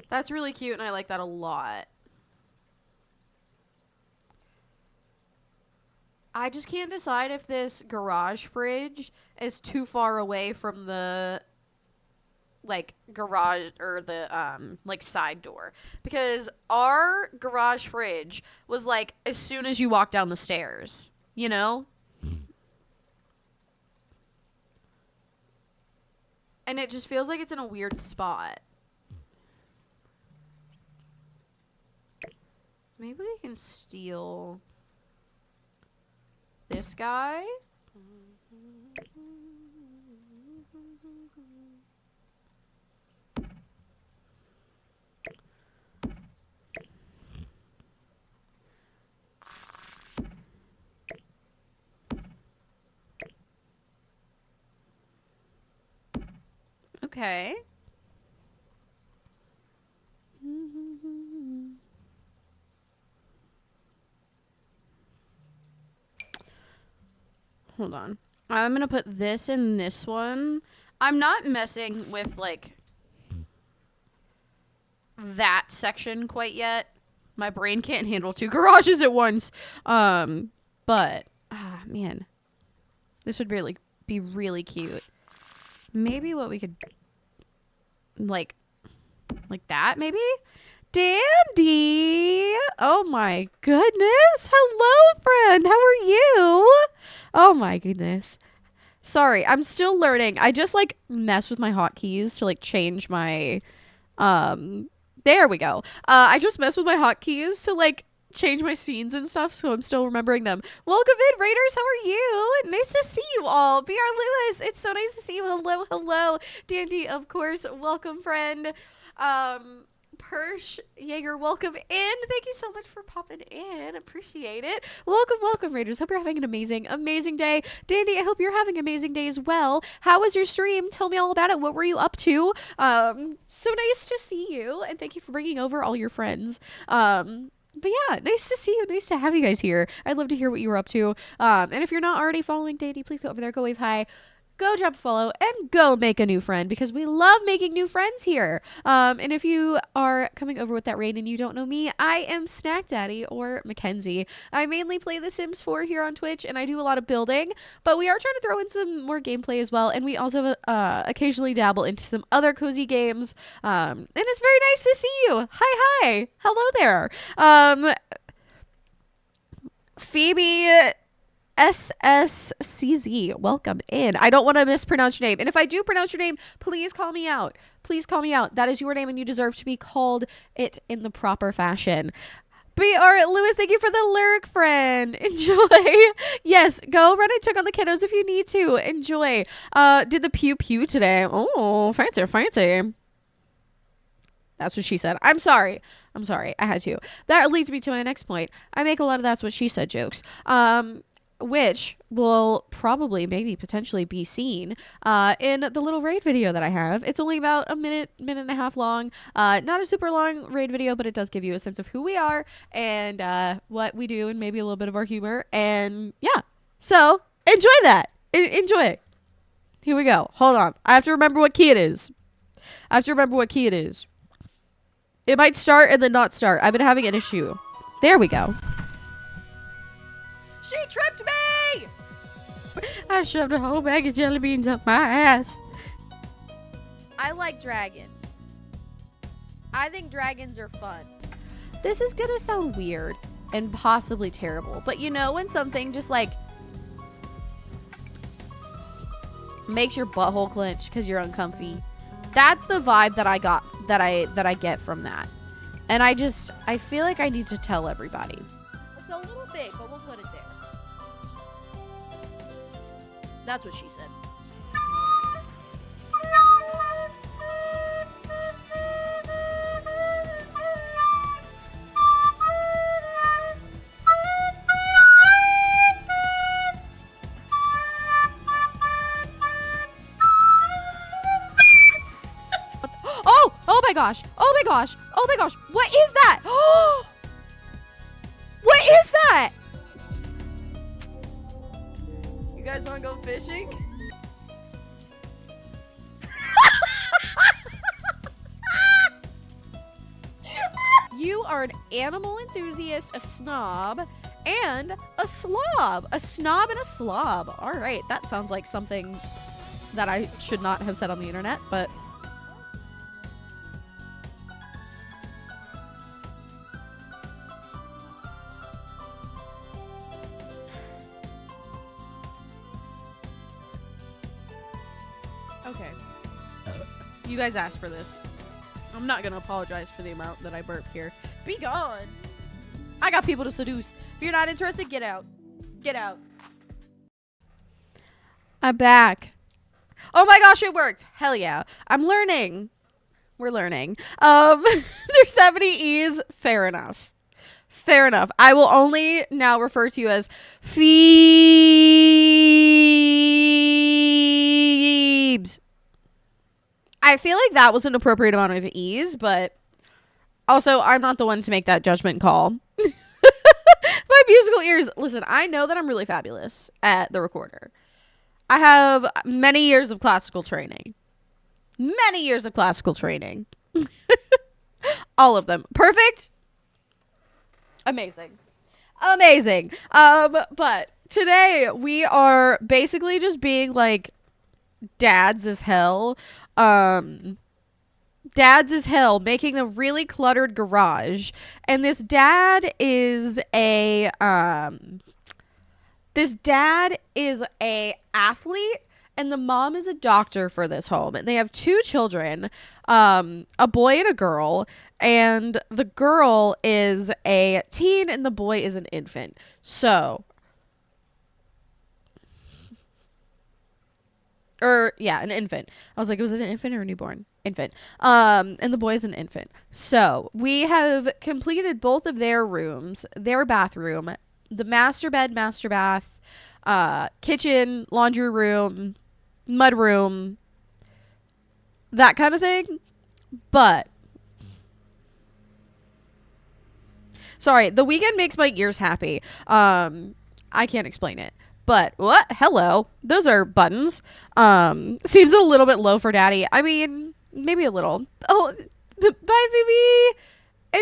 That's really cute, and I like that a lot. I just can't decide if this garage fridge is too far away from the like garage or the like side door, because our garage fridge was like as soon as you walk down the stairs, you know? And it just feels like it's in a weird spot. Maybe we can steal this guy. Okay. Hold on. I'm going to put this in this one. I'm not messing with, like, that section quite yet. My brain can't handle 2 garages at once. But, man. This would really be really cute. Maybe what we could, like that, maybe? Dandy! Oh my goodness! Hello, friend! How are you? Oh my goodness. Sorry, I'm still learning. I just, like, mess with my hotkeys to, like, change my, there we go. I just mess with my hotkeys to, like, change my scenes and stuff, so I'm still remembering them. Welcome in, Raiders. How are you? Nice to see you all. BR Lewis, it's so nice to see you. Hello, hello. Dandy, of course. Welcome, friend. Persh Jaeger, welcome in. Thank you so much for popping in. Appreciate it. Welcome, welcome, Raiders. Hope you're having an amazing, amazing day. Dandy, I hope you're having an amazing day as well. How was your stream? Tell me all about it. What were you up to? So nice to see you, and thank you for bringing over all your friends. But yeah, nice to see you. Nice to have you guys here. I'd love to hear what you were up to. And if you're not already following Dandy, please go over there, go wave hi. Go drop a follow and go make a new friend, because we love making new friends here. And if you are coming over with that raid and you don't know me, I am Snack Daddy, or Mackenzie. I mainly play The Sims 4 here on Twitch, and I do a lot of building, but we are trying to throw in some more gameplay as well. And we also occasionally dabble into some other cozy games. And it's very nice to see you. Hi. Hello there. Phoebe SSCZ, welcome in. I don't want to mispronounce your name. And if I do pronounce your name, please call me out. Please call me out. That is your name, and you deserve to be called it in the proper fashion. BR Lewis, thank you for the lurk, friend. Enjoy. Yes, go run and check on the kiddos if you need to. Enjoy. Did the pew pew today. Oh, fancy. That's what she said. I'm sorry. I had to. That leads me to my next point. I make a lot of that's what she said jokes. which will probably, maybe, potentially be seen in the little raid video that I have. It's only about a minute and a half long. Not a super long raid video, but it does give you a sense of who we are and what we do and maybe a little bit of our humor. And yeah, so enjoy that. Enjoy it. Here we go. Hold on. I have to remember what key it is. It might start and then not start. I've been having an issue. There we go. She tripped me! I shoved a whole bag of jelly beans up my ass. I like dragon. I think dragons are fun. This is gonna sound weird and possibly terrible, but you know when something just like makes your butthole clench because you're uncomfy? That's the vibe that I got, that I get from that. And I feel like I need to tell everybody. It's a little big, but we'll put it there. That's what she said. Oh my gosh. Oh my gosh. Oh my gosh. What is that? Oh! What is that? You guys want to go fishing? You are an animal enthusiast, a snob, and a slob. A snob and a slob. All right. That sounds like something that I should not have said on the internet, but okay. You guys asked for this. I'm not gonna apologize for the amount that I burp here. Be gone. I got people to seduce. If you're not interested, get out. Get out. I'm back. Oh my gosh, it worked. Hell yeah. I'm learning. We're learning. There's 70 E's. Fair enough. Fair enough. I will only now refer to you as Phoebes. I feel like that was an appropriate amount of E's, but also I'm not the one to make that judgment call. My musical ears. Listen, I know that I'm really fabulous at the recorder. I have many years of classical training. Many years of classical training. All of them. Perfect. Amazing. Amazing. But today we are basically just being like dads as hell. Dads as hell, making a really cluttered garage. And this dad is a athlete, and the mom is a doctor for this home. And they have two children, a boy and a girl. And the girl is a teen and the boy is an infant. So, an infant. I was like, was it an infant or a newborn? Infant. And the boy is an infant. So we have completed both of their rooms, their bathroom, the master bed, master bath, kitchen, laundry room, mud room, that kind of thing. But sorry, the weekend makes my ears happy. I can't explain it. But what? Hello. Those are buttons. Seems a little bit low for daddy. I mean, maybe a little. Oh, bye, baby.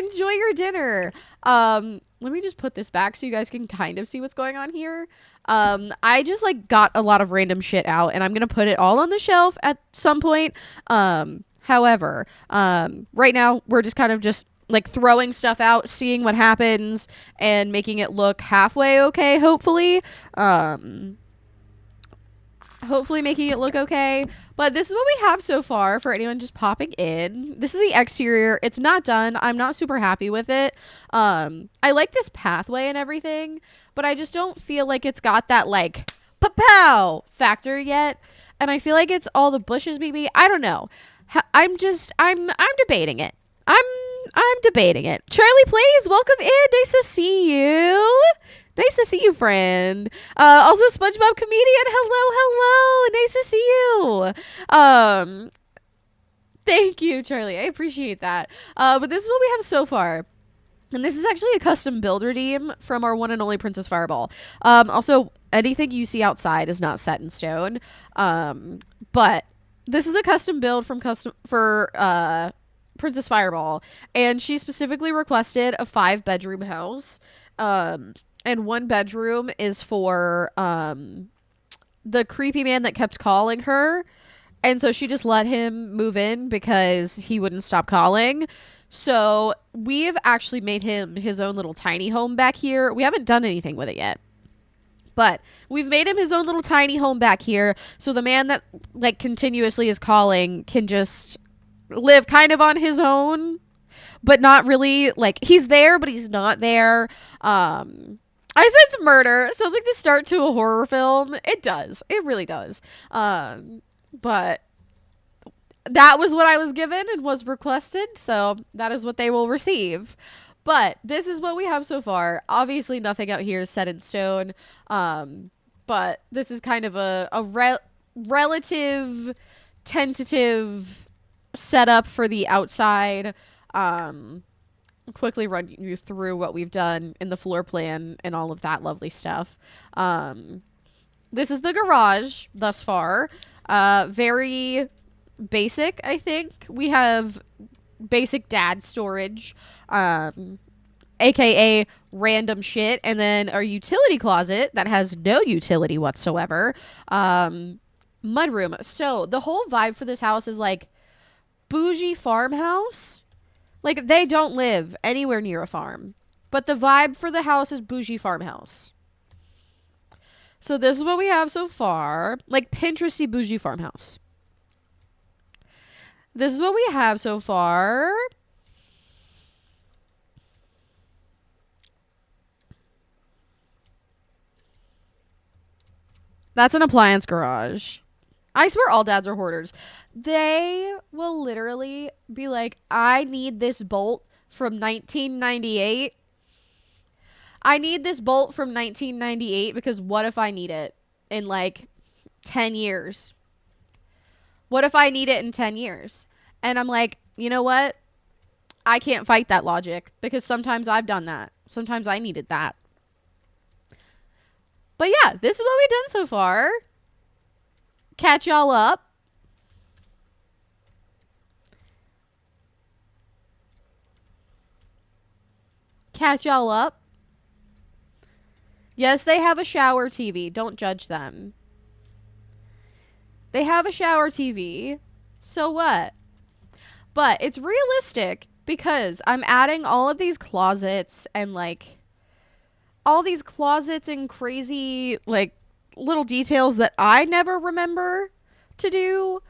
Enjoy your dinner. Let me just put this back so you guys can kind of see what's going on here. I just like got a lot of random shit out and I'm going to put it all on the shelf at some point. However, right now we're just kind of just like throwing stuff out, seeing what happens, and making it look halfway okay, hopefully. Hopefully making it look okay. But this is what we have so far for anyone just popping in. This is the exterior. It's not done. I'm not super happy with it. I like this pathway and everything, but I just don't feel like it's got that like pa-pow factor yet. And I feel like it's all the bushes maybe. I don't know. I'm debating it. I'm debating it. Charlie Plays, welcome in. Nice to see you. Nice to see you, friend. Also, SpongeBob comedian. Hello, hello. Nice to see you. Thank you, Charlie. I appreciate that. But this is what we have so far. And this is actually a custom build redeem from our one and only Princess Fireball. Also, anything you see outside is not set in stone. But this is a custom build from Princess Fireball, and she specifically requested a 5-bedroom house. And one bedroom is for the creepy man that kept calling her. And so she just let him move in because he wouldn't stop calling. So we've actually made him his own little tiny home back here. We haven't done anything with it yet, but we've made him his own little tiny home back here. So the man that like continuously is calling can just live kind of on his own, but not really. Like, he's there, but he's not there. I sense murder. Sounds like the start to a horror film. It does. It really does. But that was what I was given and was requested, so that is what they will receive. But this is what we have so far. Obviously, nothing out here is set in stone. But this is kind of a relative tentative setup for the outside. Quickly run you through what we've done in the floor plan and all of that lovely stuff. This is the garage thus far. Very basic, I think. We have basic dad storage, aka random shit, and then our utility closet that has no utility whatsoever. Mudroom. So the whole vibe for this house is like bougie farmhouse. Like, they don't live anywhere near a farm, but the vibe for the house is bougie farmhouse. So this is what we have so far. Like, Pinteresty bougie farmhouse. This is what we have so far. That's an appliance garage. I swear all dads are hoarders. They will literally be like, I need this bolt from 1998. I need this bolt from 1998 because what if I need it in like 10 years? What if I need it in 10 years? And I'm like, you know what? I can't fight that logic because sometimes I've done that. Sometimes I needed that. But yeah, this is what we've done so far. Catch y'all up. Catch y'all up. Yes, they have a shower TV. Don't judge them. They have a shower TV. So what? But it's realistic because I'm adding all of these closets and like all these closets and crazy like little details that I never remember to do.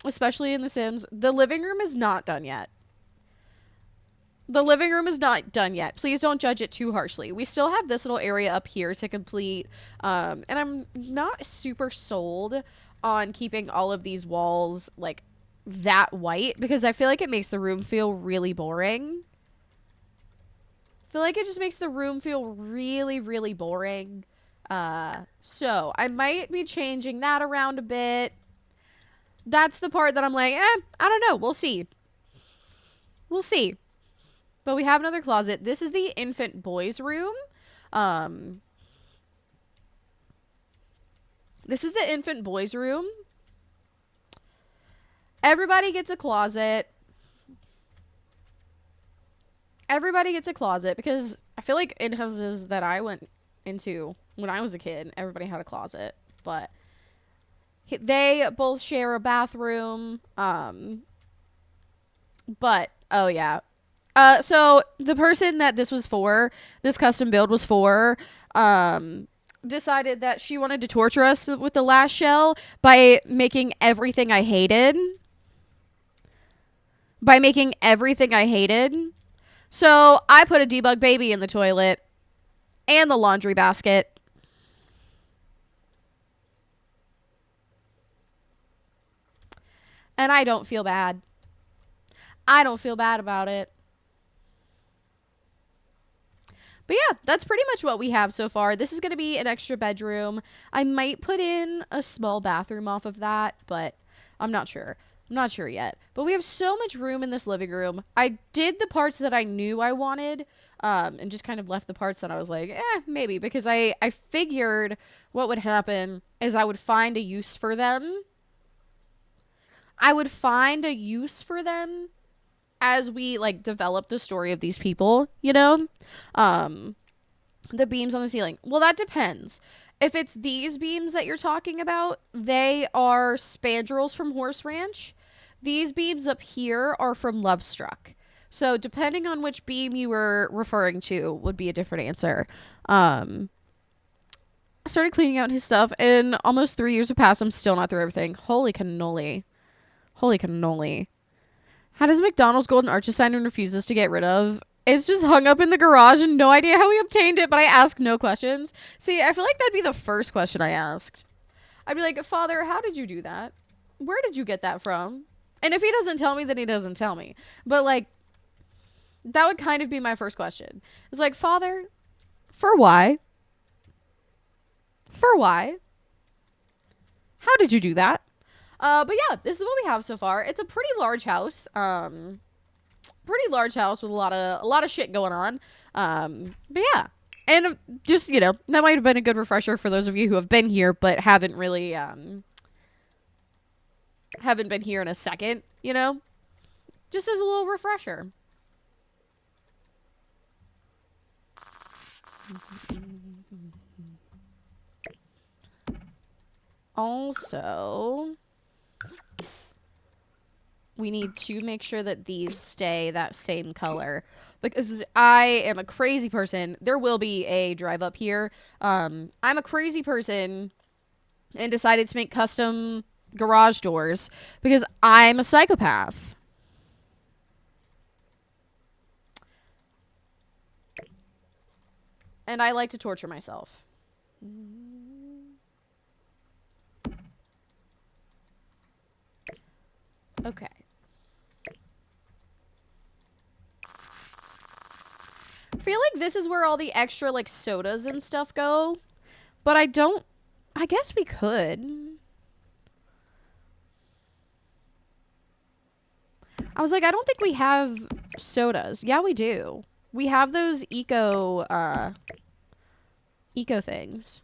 Especially in The Sims. The living room is not done yet. The living room is not done yet. Please don't judge it too harshly. We still have this little area up here to complete. And I'm not super sold on keeping all of these walls like that white because I feel like it makes the room feel really boring. I feel like it just makes the room feel really, really boring. So I might be changing that around a bit. That's the part that I'm like, I don't know. We'll see. We'll see. But we have another closet. This is the infant boys room. This is the infant boys room. Everybody gets a closet. Everybody gets a closet because I feel like in houses that I went into when I was a kid, everybody had a closet. But they both share a bathroom. But, oh yeah. So the person that this was for, this custom build was for, decided that she wanted to torture us with the last shell by making everything I hated. So I put a debug baby in the toilet and the laundry basket. And I don't feel bad. I don't feel bad about it. But yeah, that's pretty much what we have so far. This is going to be an extra bedroom. I might put in a small bathroom off of that, but I'm not sure. I'm not sure yet. But we have so much room in this living room. I did the parts that I knew I wanted, and just kind of left the parts that I was like, maybe. Because I figured what would happen is I would find a use for them. I would find a use for them as we like develop the story of these people, you know? The beams on the ceiling. Well, that depends. If it's these beams that you're talking about, they are spandrels from Horse Ranch. These beams up here are from Love Struck. So depending on which beam you were referring to would be a different answer. I started cleaning out his stuff, and almost 3 years have passed. I'm still not through everything. Holy cannoli. Holy cannoli. How does McDonald's Golden Arches sign and refuses to get rid of? It's just hung up in the garage and no idea how we obtained it, but I ask no questions. See, I feel like that'd be the first question I asked. I'd be like, Father, how did you do that? Where did you get that from? And if he doesn't tell me, then he doesn't tell me. But like, that would kind of be my first question. It's like, Father, for why? For why? How did you do that? But yeah, this is what we have so far. It's a pretty large house. Pretty large house with a lot of shit going on. But yeah. And just, you know, that might have been a good refresher for those of you who have been here but haven't really haven't been here in a second, you know? Just as a little refresher. Also, we need to make sure that these stay that same color, because I am a crazy person. There will be a drive up here. I'm a crazy person and decided to make custom garage doors because I'm a psychopath. And I like to torture myself. Okay. I feel like this is where all the extra like sodas and stuff go, but I guess we could. I was like, I don't think we have sodas. Yeah, we do. We have those eco things.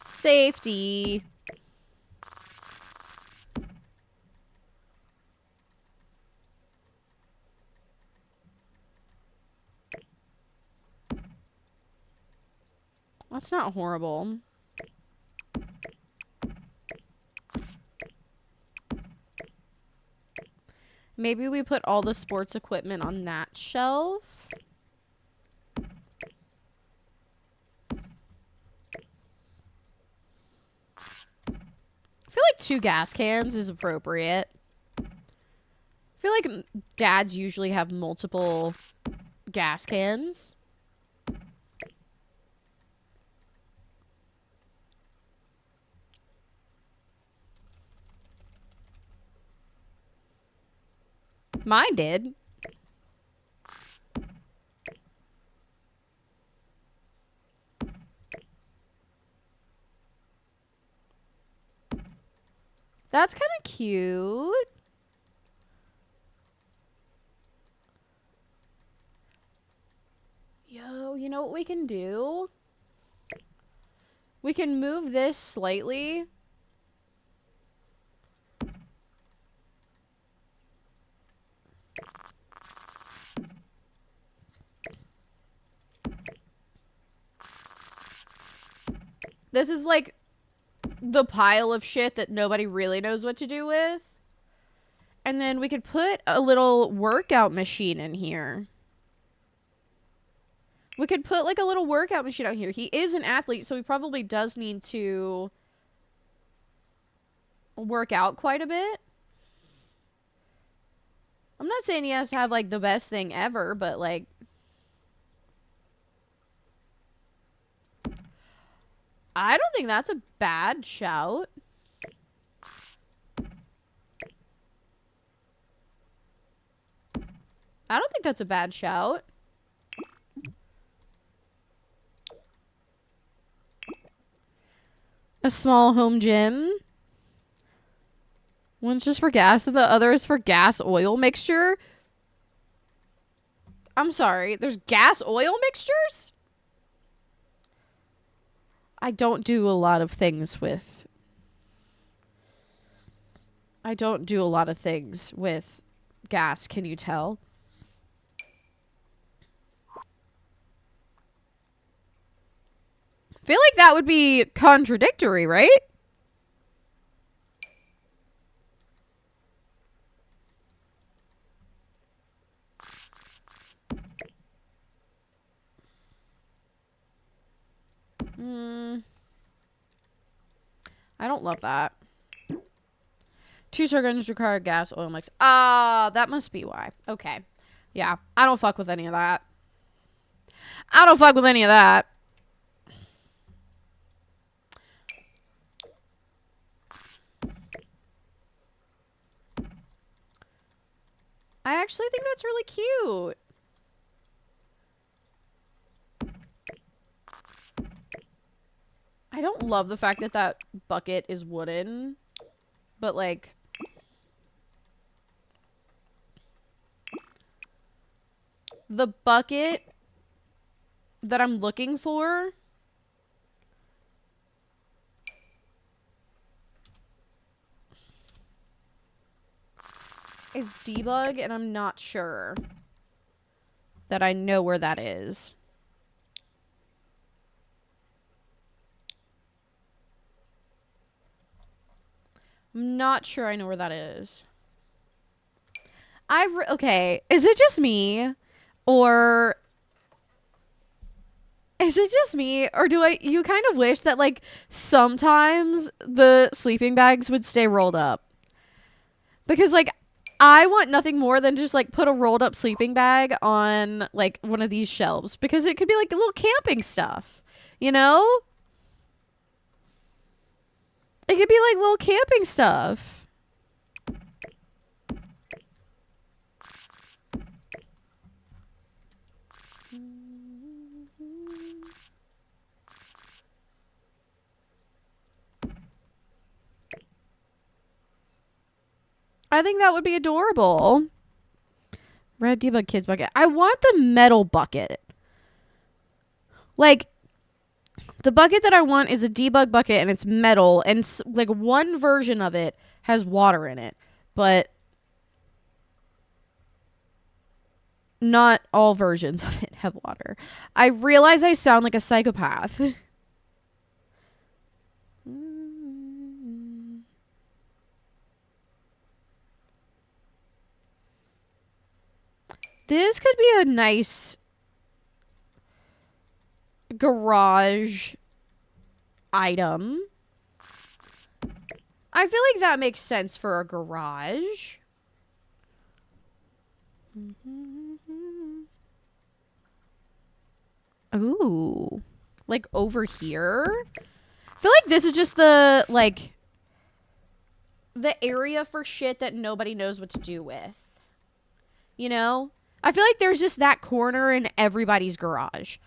Safety. That's not horrible. Maybe we put all the sports equipment on that shelf. I feel like 2 gas cans is appropriate. I feel like dads usually have multiple gas cans. Mine did. That's kind of cute. Yo, you know what we can do? We can move this slightly. This is like the pile of shit that nobody really knows what to do with. And then we could put a little workout machine in here. We could put like a little workout machine out here. He is an athlete, so he probably does need to work out quite a bit. I'm not saying he has to have like the best thing ever, but like, I don't think that's a bad shout. I don't think that's a bad shout. A small home gym. One's just for gas and the other is for gas oil mixture. I'm sorry. There's gas oil mixtures? I don't do a lot of things with... I don't do a lot of things with gas, can you tell? I feel like that would be contradictory, right? I don't love that. 2 shotguns require gas oil mix. Ah, that must be why. Okay. Yeah, I don't fuck with any of that. I don't fuck with any of that. I actually think that's really cute. I don't love the fact that that bucket is wooden, but like... the bucket that I'm looking for is debug, and I'm not sure that I know where that is. I'm not sure I know where that is. Okay, is it just me? Or is it just me? Or do you kind of wish that like sometimes the sleeping bags would stay rolled up? Because like I want nothing more than just like put a rolled up sleeping bag on like one of these shelves, because it could be like a little camping stuff, you know? It could be like little camping stuff. I think that would be adorable. Red debug kids bucket. I want the metal bucket. Like, the bucket that I want is a debug bucket, and it's metal, and like one version of it has water in it, but not all versions of it have water. I realize I sound like a psychopath. This could be a nice garage item. I feel like that makes sense for a garage. Ooh. Like over here? I feel like this is just the, like, the area for shit that nobody knows what to do with. You know? I feel like there's just that corner in everybody's garage.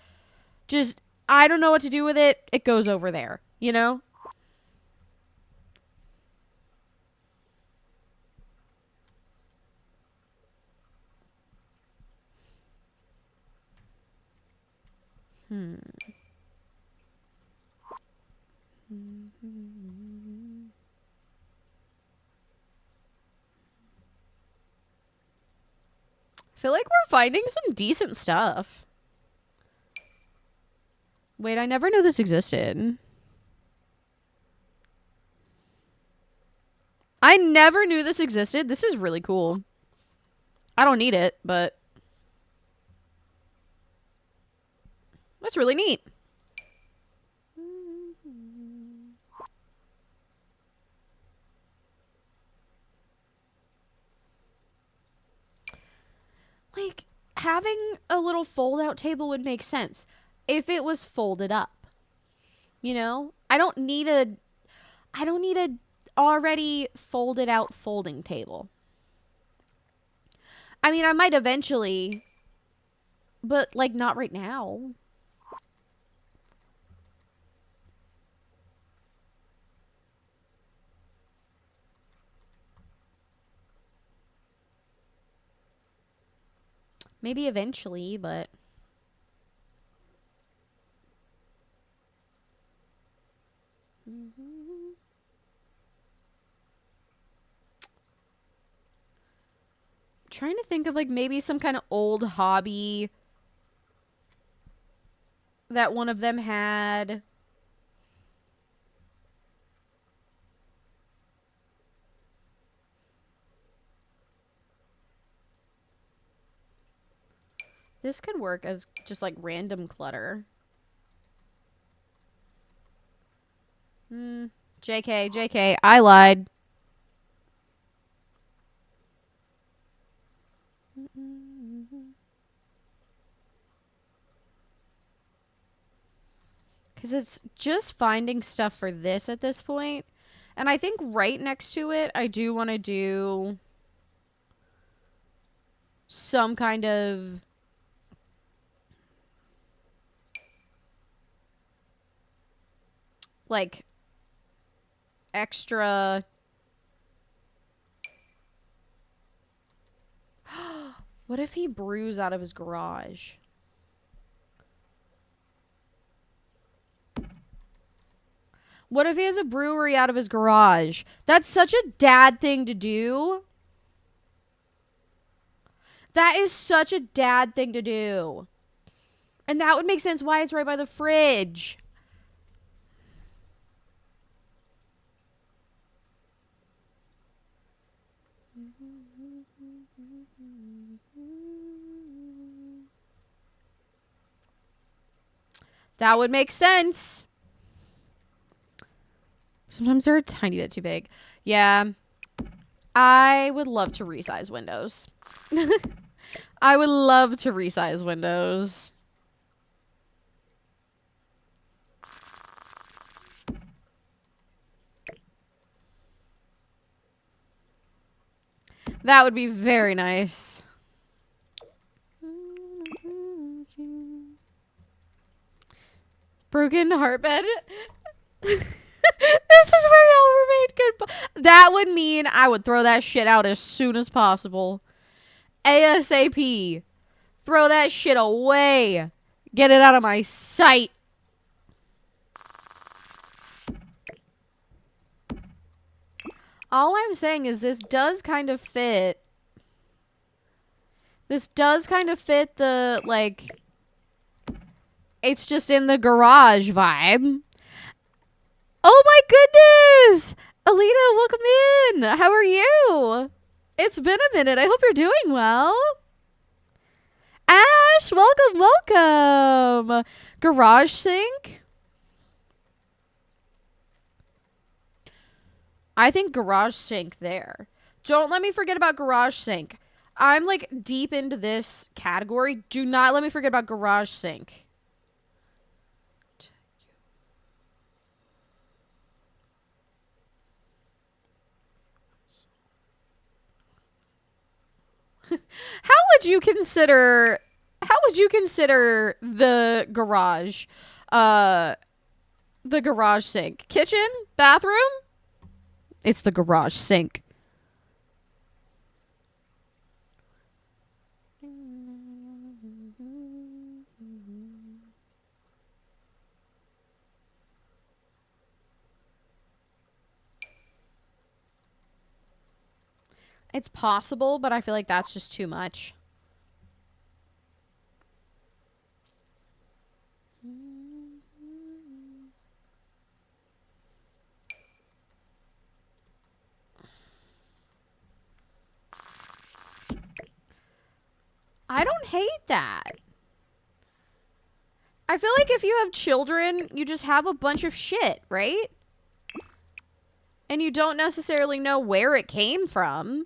Just, I don't know what to do with it. It goes over there. You know? I feel like we're finding some decent stuff. Wait, I never knew this existed. I never knew this existed. This is really cool. I don't need it, but that's really neat. Like, having a little fold-out table would make sense if it was folded up. You know? I don't need a already folded out folding table. I mean, I might eventually, but like not right now. Maybe eventually, but trying to think of like maybe some kind of old hobby that one of them had. This could work as just like random clutter. JK, I lied. Because it's just finding stuff for this at this point. And I think right next to it, I do want to do some kind of like extra. What if he brews out of his garage? What if he has a brewery out of his garage? That's such a dad thing to do. That is such a dad thing to do. And that would make sense why it's right by the fridge. That would make sense. Sometimes they're a tiny bit too big. Yeah. I would love to resize windows. I would love to resize windows. That would be very nice. Broken heart bed. This is where y'all remained good. That would mean I would throw that shit out as soon as possible. ASAP. Throw that shit away. Get it out of my sight. All I'm saying is this does kind of fit. This does kind of fit the, like, it's just in the garage vibe. Oh my goodness! Alita, welcome in. How are you? It's been a minute. I hope you're doing well. Ash, welcome, welcome. Garage sink? I think garage sink there. Don't let me forget about garage sink. I'm like deep into this category. Do not let me forget about garage sink. How would you consider the garage? The garage sink. Kitchen? Bathroom? It's the garage sink. It's possible, but I feel like that's just too much. I don't hate that. I feel like if you have children, you just have a bunch of shit, right? And you don't necessarily know where it came from.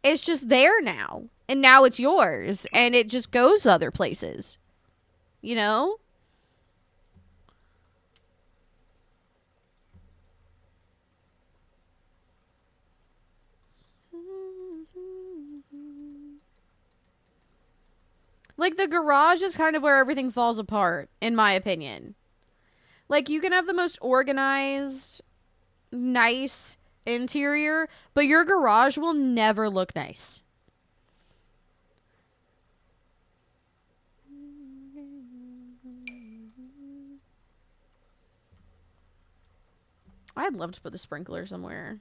It's just there now. And now it's yours. And it just goes other places. You know? Like, the garage is kind of where everything falls apart, in my opinion. Like, you can have the most organized, nice interior, but your garage will never look nice. I'd love to put the sprinkler somewhere.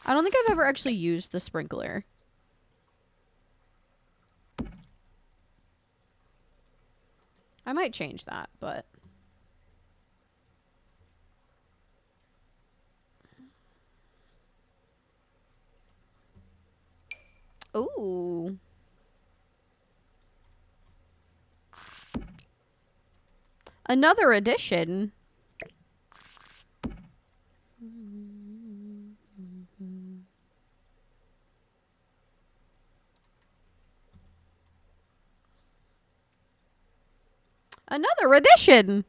I don't think I've ever actually used the sprinkler. I might change that, but... Ooh. Another addition. Another addition.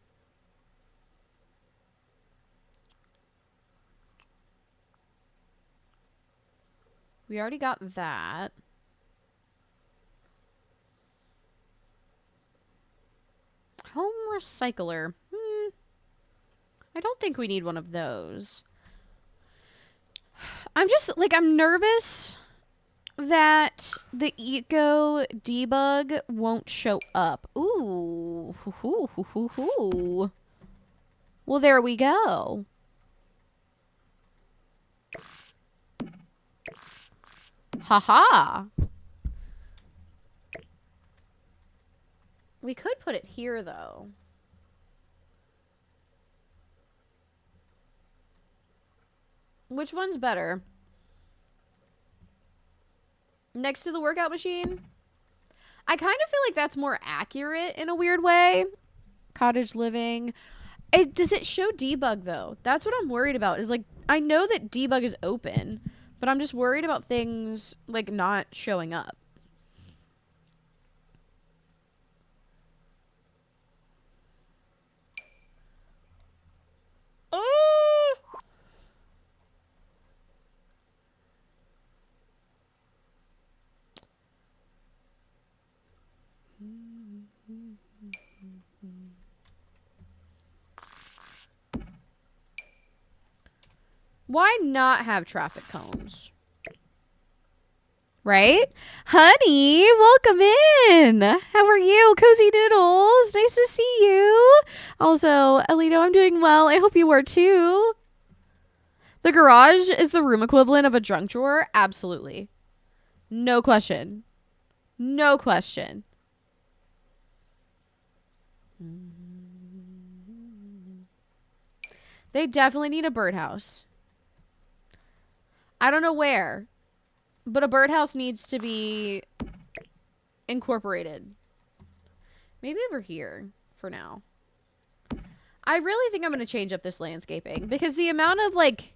We already got that. Home recycler. I don't think we need one of those. I'm just, like, I'm nervous that the eco debug won't show up. Ooh. Hoo, hoo, hoo, hoo. Well, there we go. Haha. We could put it here, though. Which one's better? Next to the workout machine? I kind of feel like that's more accurate in a weird way. Cottage living. Does it show debug, though? That's what I'm worried about. Is like, I know that debug is open, but I'm just worried about things, like, not showing up. Why not have traffic cones? Right? Honey, welcome in. How are you? Cozy Noodles. Nice to see you. Also, Alito, I'm doing well. I hope you are too. The garage is the room equivalent of a junk drawer? Absolutely. No question. No question. They definitely need a birdhouse. I don't know where, but a birdhouse needs to be incorporated. Maybe over here for now. I really think I'm going to change up this landscaping because the amount of, like,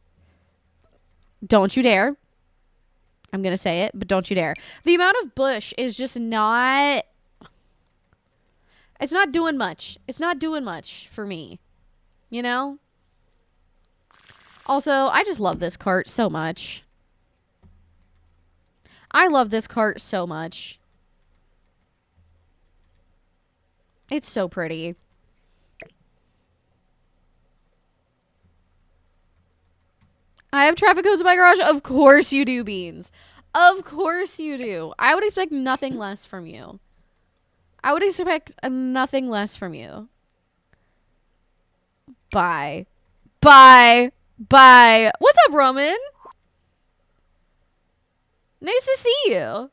don't you dare. I'm going to say it, but don't you dare. The amount of bush is just not, it's not doing much. It's not doing much for me, you know? Also, I just love this cart so much. I love this cart so much. It's so pretty. I have traffic cones in my garage. Of course you do, Beans. Of course you do. I would expect nothing less from you. I would expect nothing less from you. Bye. Bye. Bye. What's up, Roman? Nice to see you.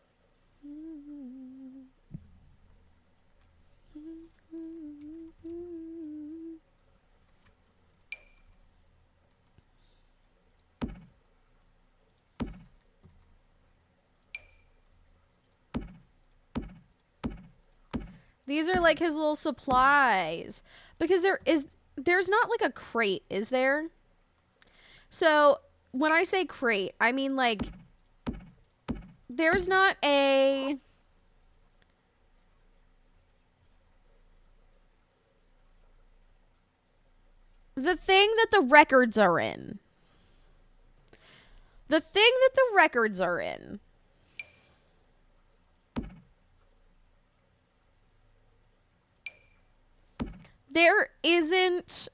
These are like his little supplies. Because there's not like a crate, is there? So when I say crate, I mean like there's not a the thing that the records are in. The thing that the records are in. There isn't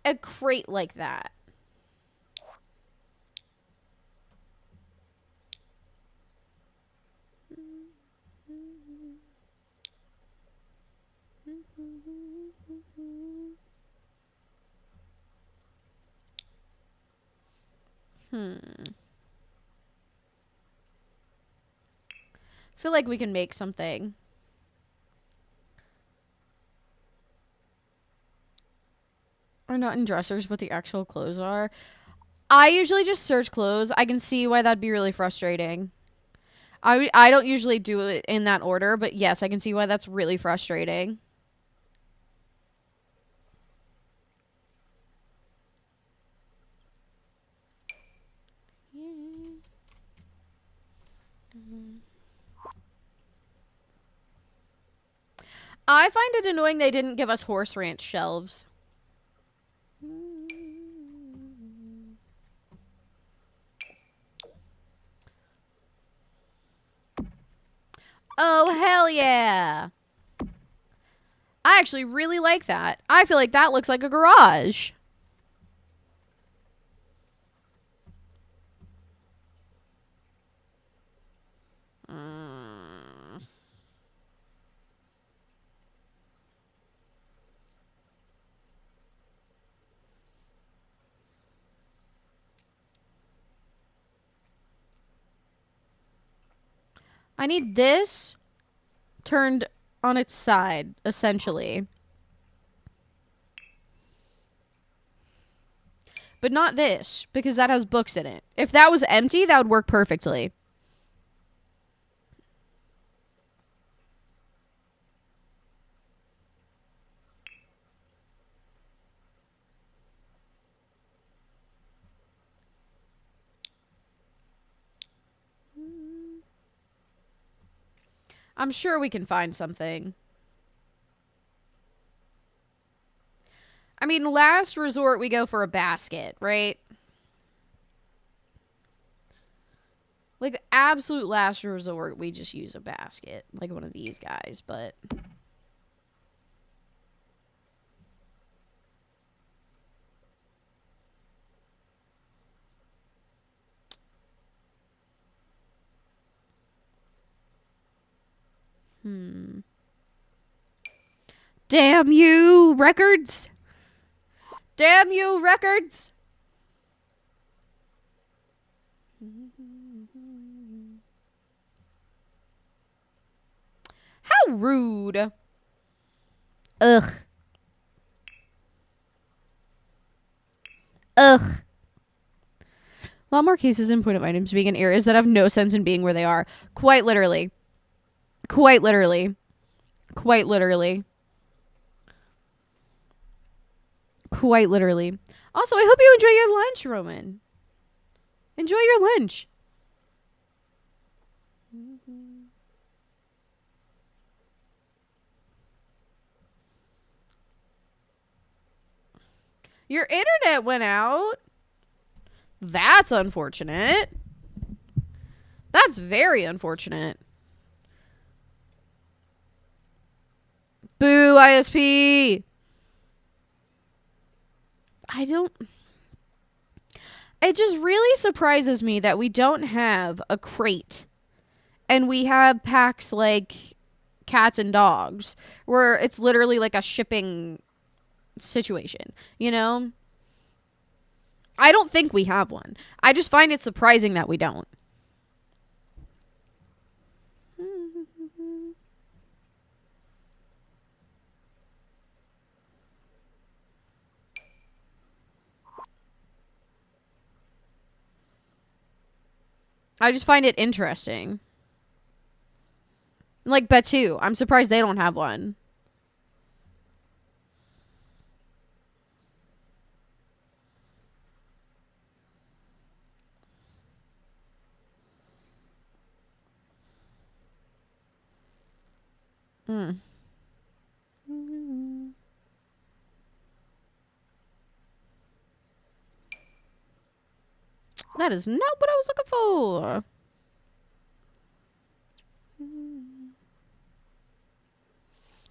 a crate like that. Feel like we can make something. Or not in dressers, but the actual clothes are. I usually just search clothes. I can see why that'd be really frustrating. I don't usually do it in that order, but yes, I can see why that's really frustrating. I find it annoying they didn't give us Horse Ranch shelves. Oh, hell yeah. I actually really like that. I feel like that looks like a garage. I need this turned on its side, essentially. But not this, because that has books in it. If that was empty, that would work perfectly. I'm sure we can find something. I mean, last resort, we go for a basket, right? Like, absolute last resort, we just use a basket. Like one of these guys, but... Damn you, records! Damn you, records! How rude. Ugh. Ugh. A lot more cases in point of items being in areas that have no sense in being where they are. Quite literally. Quite literally. Quite literally. Quite literally. Also, I hope you enjoy your lunch, Roman. Enjoy your lunch. Your internet went out. That's unfortunate. That's very unfortunate. Boo, ISP. I don't... It just really surprises me that we don't have a crate. And we have packs like cats and dogs, where it's literally like a shipping situation, you know? I don't think we have one. I just find it surprising that we don't. I just find it interesting. Like Batu, I'm surprised they don't have one. That is not what I was looking for.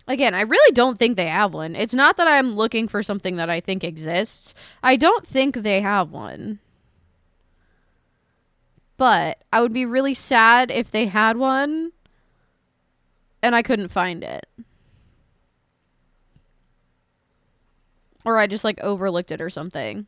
Again, I really don't think they have one. It's not that I'm looking for something that I think exists. I don't think they have one. But I would be really sad if they had one and I couldn't find it. Or I just like overlooked it or something.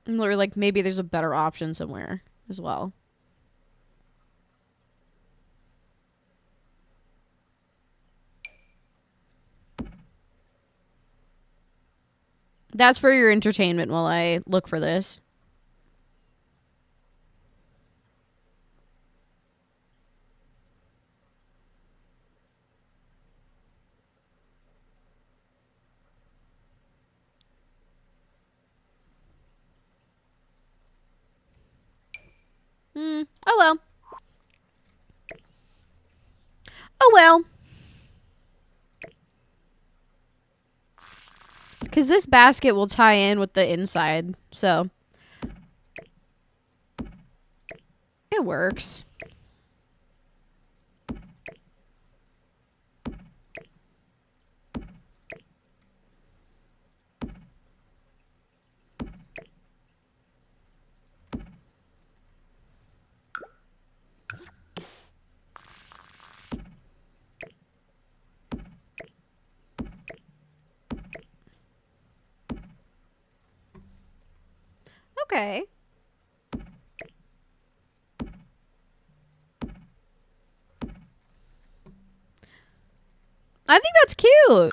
Or like maybe there's a better option somewhere as well. That's for your entertainment while I look for this. Oh well. Oh well. Because this basket will tie in with the inside. So it works. Okay. I think that's cute.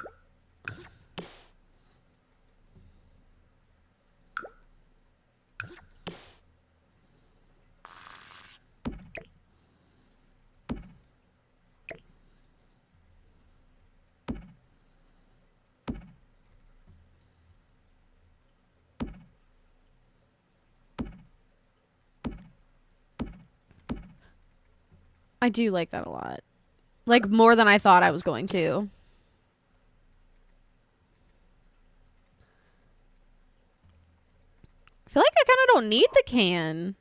I do like that a lot. Like more than I thought I was going to. I feel like I kind of don't need the can.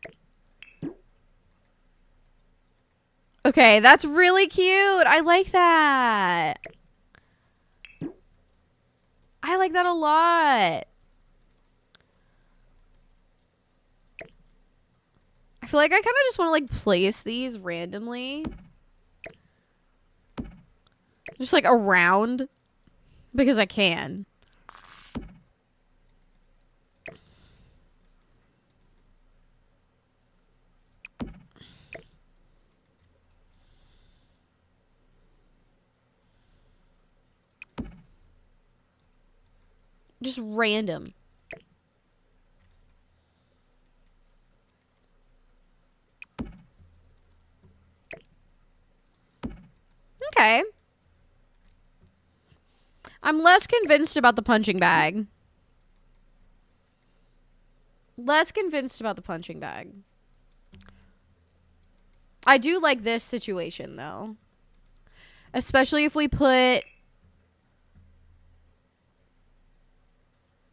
Okay, that's really cute. I like that. I like that a lot. I feel like I kind of just want to like place these randomly. Just like around. Because I can. Just random. Okay. I'm less convinced about the punching bag. Less convinced about the punching bag. I do like this situation, though. Especially if we put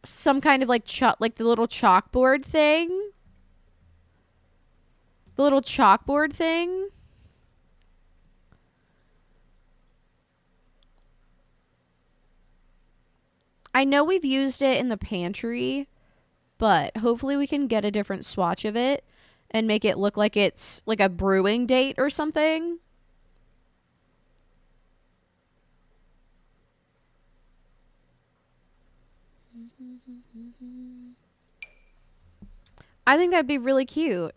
some kind of like like the little chalkboard thing. The little chalkboard thing. I know we've used it in the pantry, but hopefully we can get a different swatch of it and make it look like it's like a brewing date or something. I think that'd be really cute.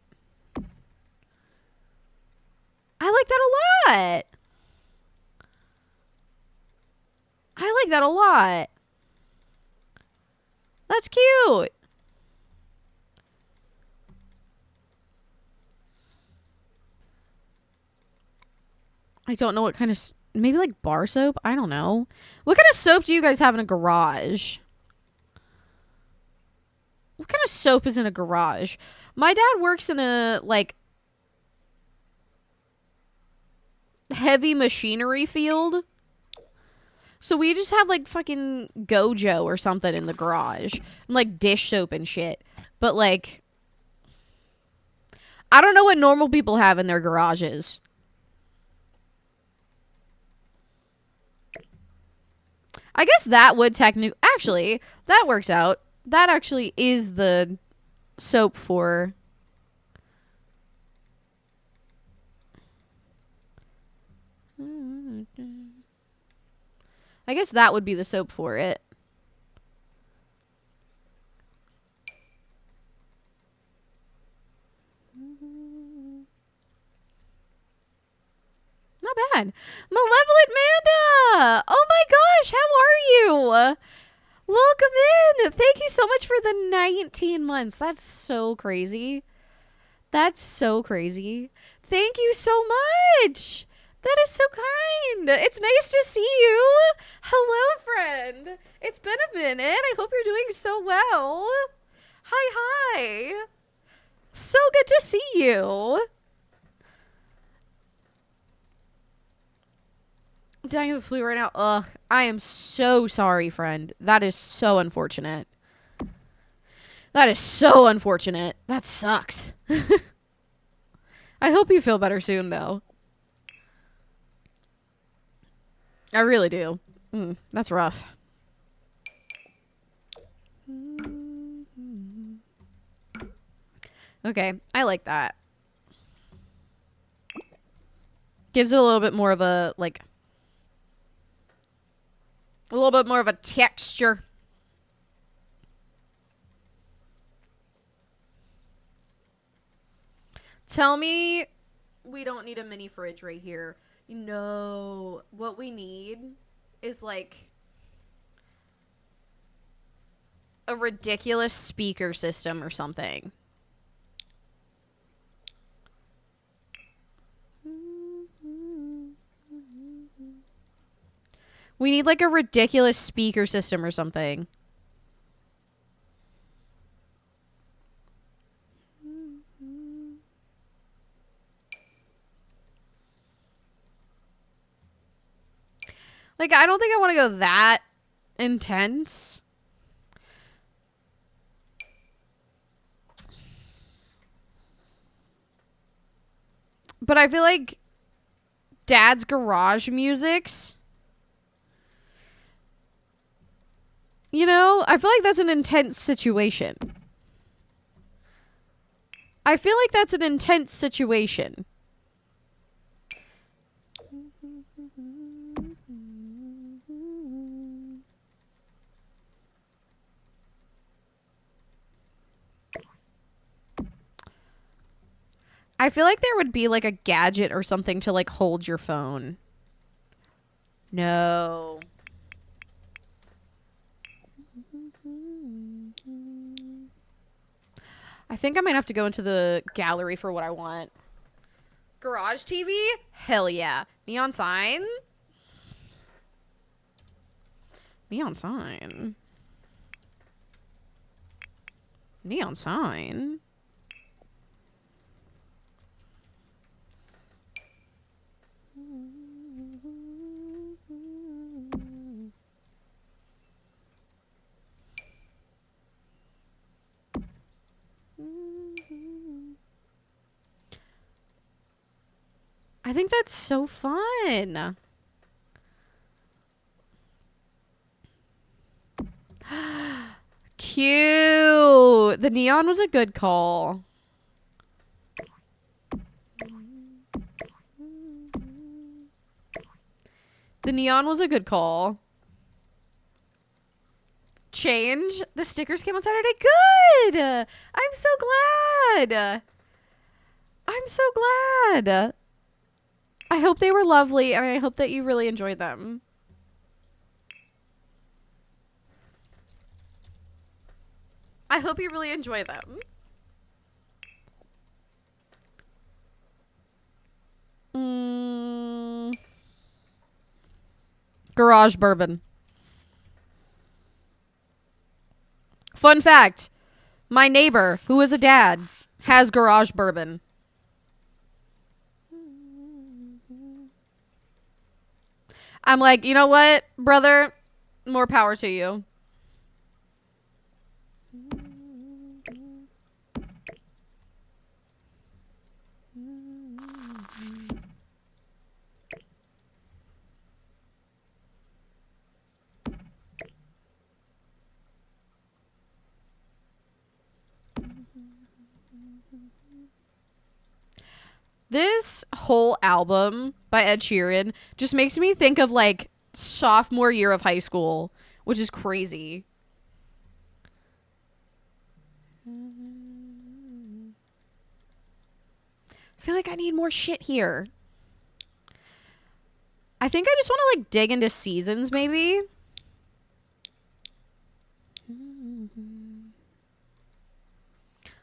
I like that a lot. I like that a lot. That's cute. I don't know what kind of... Maybe like bar soap? I don't know. What kind of soap do you guys have in a garage? What kind of soap is in a garage? My dad works in a, like... heavy machinery field. So we just have like fucking Gojo or something in the garage. And like dish soap and shit. But like, I don't know what normal people have in their garages. I guess that would technically... Actually, that works out. That actually is the soap for... I guess that would be the soap for it. Not bad. Malevolent Manda! Oh my gosh, how are you? Welcome in. Thank you so much for the 19 months. That's so crazy. That's so crazy. Thank you so much. That is so kind. It's nice to see you. Hello, friend. It's been a minute. I hope you're doing so well. Hi. So good to see you. I'm dying of the flu right now. Ugh. I am so sorry, friend. That is so unfortunate. That is so unfortunate. That sucks. I hope you feel better soon, though. I really do. That's rough. Okay, I like that. Gives it a little bit more of a, like... A little bit more of a texture. Tell me we don't need a mini fridge right here. You know, what we need is like a ridiculous speaker system or something. We need like a ridiculous speaker system or something. Like, I don't think I want to go that intense. But I feel like Dad's garage music's... You know, I feel like that's an intense situation. I feel like that's an intense situation. I feel like there would be like a gadget or something to like hold your phone. No. I think I might have to go into the gallery for what I want. Garage TV? Hell yeah. Neon sign? Neon sign. Neon sign. I think that's so fun. Cute. The neon was a good call. The neon was a good call. Change. The stickers came on Saturday. Good. I'm so glad. I'm so glad. I hope they were lovely, and I hope that you really enjoyed them. I hope you really enjoy them. Garage bourbon. Fun fact. My neighbor, who is a dad, has garage bourbon. I'm like, you know what, brother? More power to you. This whole album by Ed Sheeran just makes me think of like sophomore year of high school, which is crazy. I feel like I need more shit here. I think I just want to like dig into seasons maybe.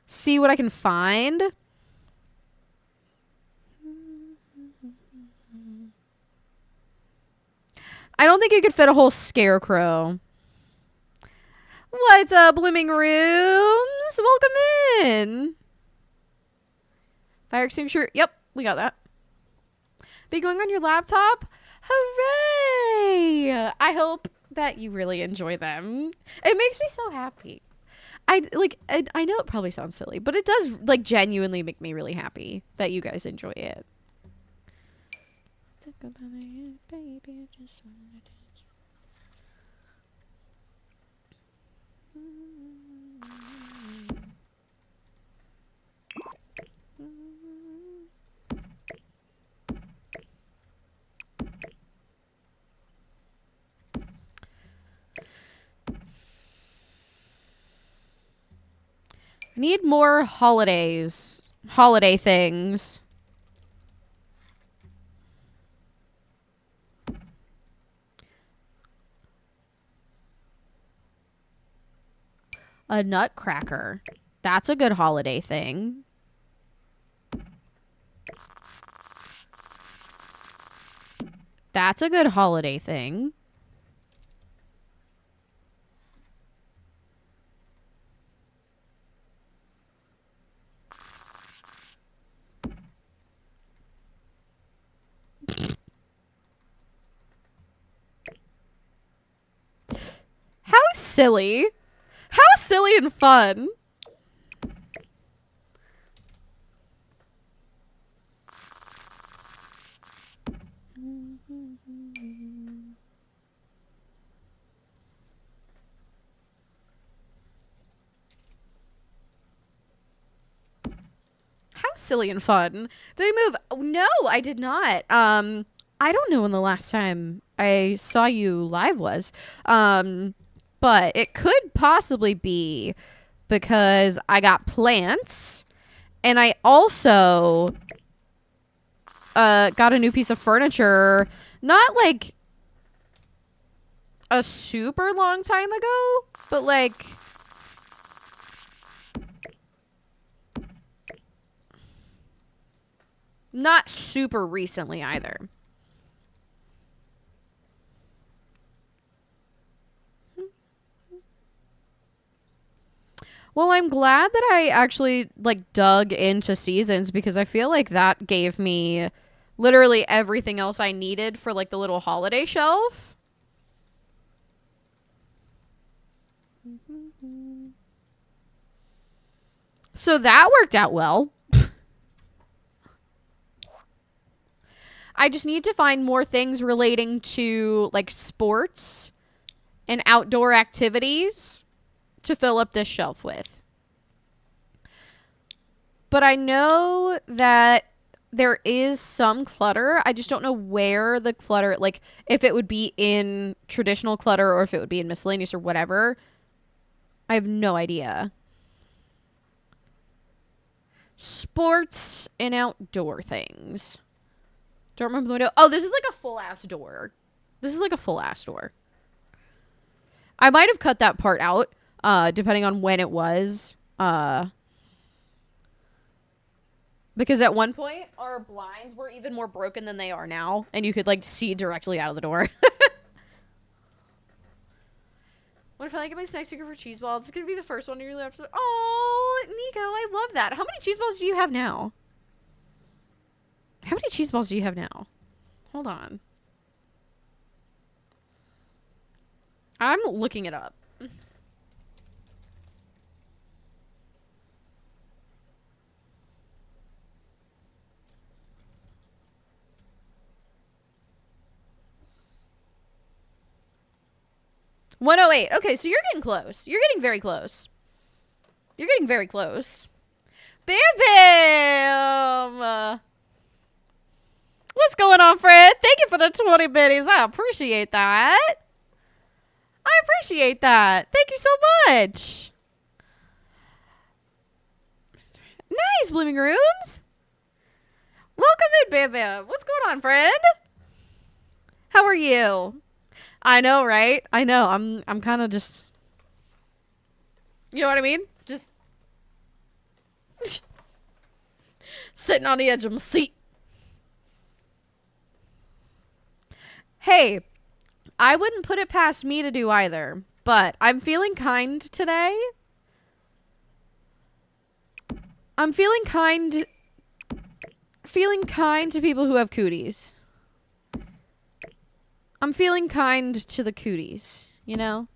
See what I can find. I don't think you could fit a whole scarecrow. What's up, Blooming Rooms? Welcome in. Fire extinguisher. Yep, we got that. Be going on your laptop? Hooray! I hope that you really enjoy them. It makes me so happy. I know it probably sounds silly, but it does like genuinely make me really happy that you guys enjoy it. Baby, I just wanna dance. I need more holiday things. A nutcracker. That's a good holiday thing. That's a good holiday thing. How silly. How silly and fun. How silly and fun. Did I move? No, I did not. I don't know when the last time I saw you live was. But it could possibly be because I got plants and I also got a new piece of furniture not like a super long time ago, but like not super recently either. Well, I'm glad that I actually like dug into seasons because I feel like that gave me literally everything else I needed for like the little holiday shelf. So that worked out well. I just need to find more things relating to like sports and outdoor activities to fill up this shelf with. But I know that there is some clutter. I just don't know where the clutter, like if it would be in traditional clutter or if it would be in miscellaneous or whatever. I have no idea. Sports and outdoor things. Don't remember the window. Oh, this is like a full ass door. This is like a full ass door. I might have cut that part out, depending on when it was. Because at one point, our blinds were even more broken than they are now. And you could, like, see directly out of the door. What if I get my snack sticker for cheese balls? It's going to be the first one in your episode. Oh, Nico, I love that. How many cheese balls do you have now? How many cheese balls do you have now? Hold on. I'm looking it up. $108. Okay, so you're getting close. You're getting very close. You're getting very close. Bam Bam! What's going on, Fred? Thank you for the 20 biddies. I appreciate that. I appreciate that. Thank you so much. Nice, Blooming Rooms. Welcome in, Bam Bam. What's going on, friend? How are you? I know, right? I know. I'm kind of just... You know what I mean? Just... sitting on the edge of my seat. Hey, I wouldn't put it past me to do either, but I'm feeling kind today. I'm feeling kind to people who have cooties. I'm feeling kind to the cooties, you know?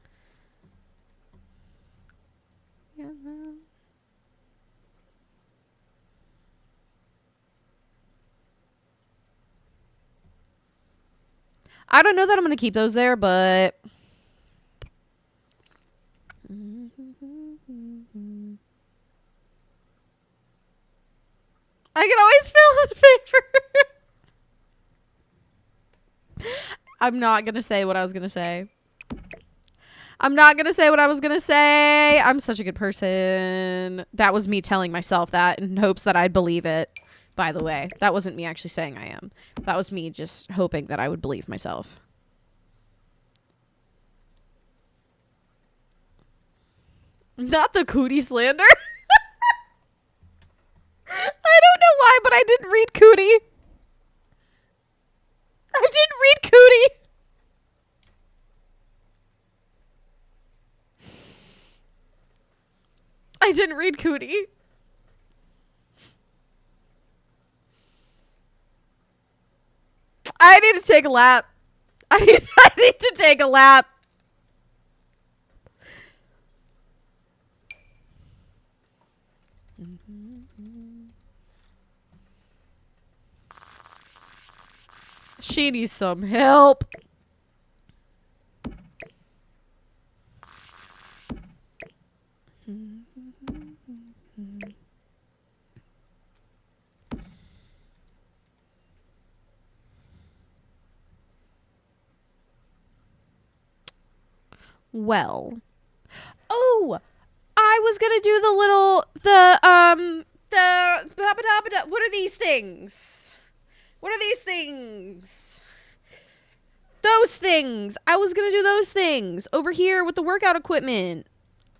Yeah. I don't know that I'm going to keep those there, but... I can always fill in the paper. I'm not going to say what I was going to say. I'm not going to say what I was going to say. I'm such a good person. That was me telling myself that in hopes that I'd believe it. By the way, that wasn't me actually saying I am. That was me just hoping that I would believe myself. Not the cootie slander. I don't know why, but I didn't read cootie. I didn't read cootie. I didn't read cootie. I need to take a lap. I need to take a lap. She needs some help. Well. Oh, I was gonna do what are these things? What are these things? Those things. I was gonna do those things over here with the workout equipment.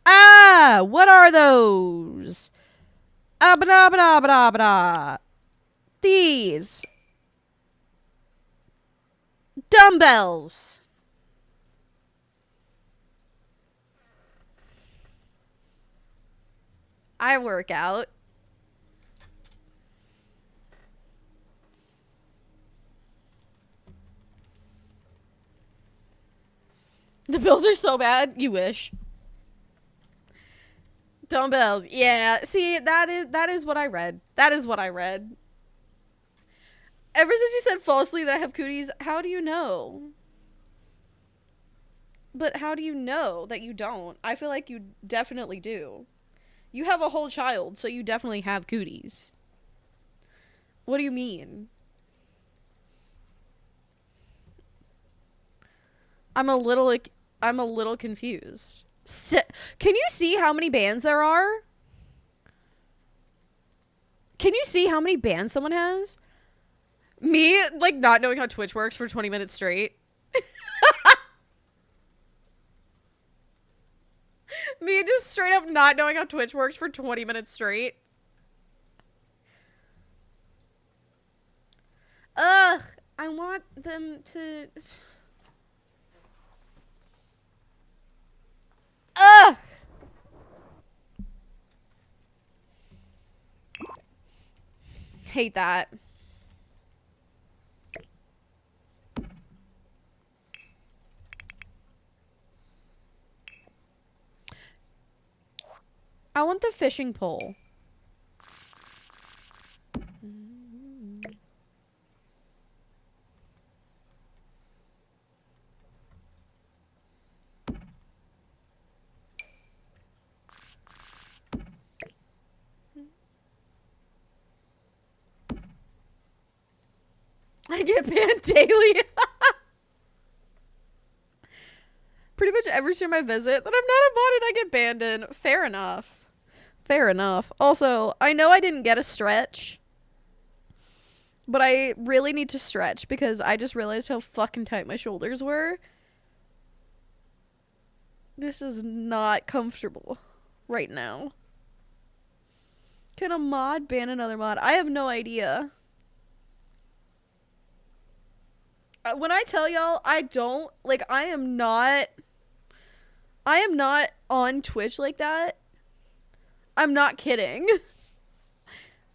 Ah, what are those? These. Dumbbells. I work out. The bills are so bad. You wish. Dumbbells. Yeah. See, that is what I read. That is what I read. Ever since you said falsely that I have cooties, how do you know? But how do you know that you don't? I feel like you definitely do. You have a whole child, so you definitely have cooties. What do you mean? I'm a little confused. Can you see how many bands there are? Can you see how many bands someone has? Me, like, not knowing how Twitch works for 20 minutes straight. Me just straight up not knowing how Twitch works for 20 minutes straight. Ugh, I want them to... Ugh! Hate that. I want the fishing pole. I get banned daily. Pretty much every stream I visit that I'm not a mod and I get banned in. Fair enough. Fair enough. Also, I know I didn't get a stretch, but I really need to stretch because I just realized how fucking tight my shoulders were. This is not comfortable right now. Can a mod ban another mod? I have no idea. When I tell y'all, I don't, like, I am not on Twitch like that. I'm not kidding.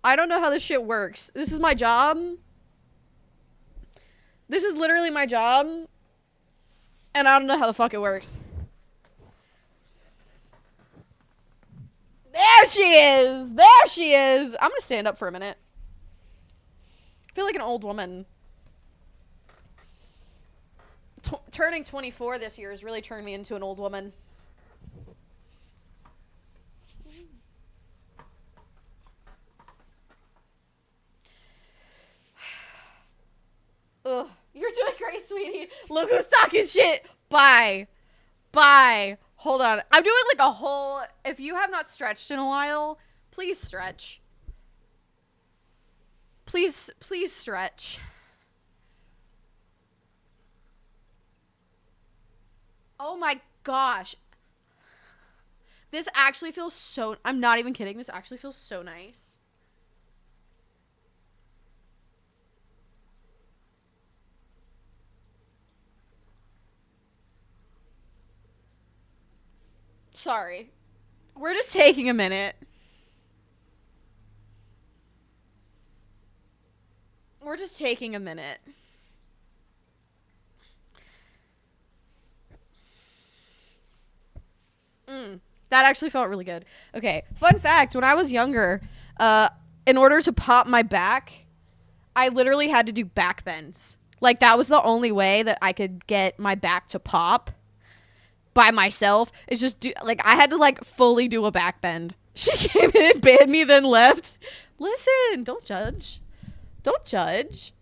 I don't know how this shit works. This is my job. This is literally my job. And I don't know how the fuck it works. There she is! There she is! I'm gonna stand up for a minute. I feel like an old woman. Turning 24 this year has really turned me into an old woman. Ugh, you're doing great, sweetie. Look who's talking shit. Bye. Bye. Hold on. I'm doing like a whole... If you have not stretched in a while, please stretch. Please stretch. Oh my gosh. This actually feels so... I'm not even kidding. This actually feels so nice. Sorry. We're just taking a minute. We're just taking a minute. That actually felt really good. Okay, fun fact, when I was younger, in order to pop my back, I literally had to do back bends. Like, that was the only way that I could get my back to pop by myself. It's just, like, I had to, like, fully do a back bend. She came in and banned me, then left. Listen, don't judge. Don't judge.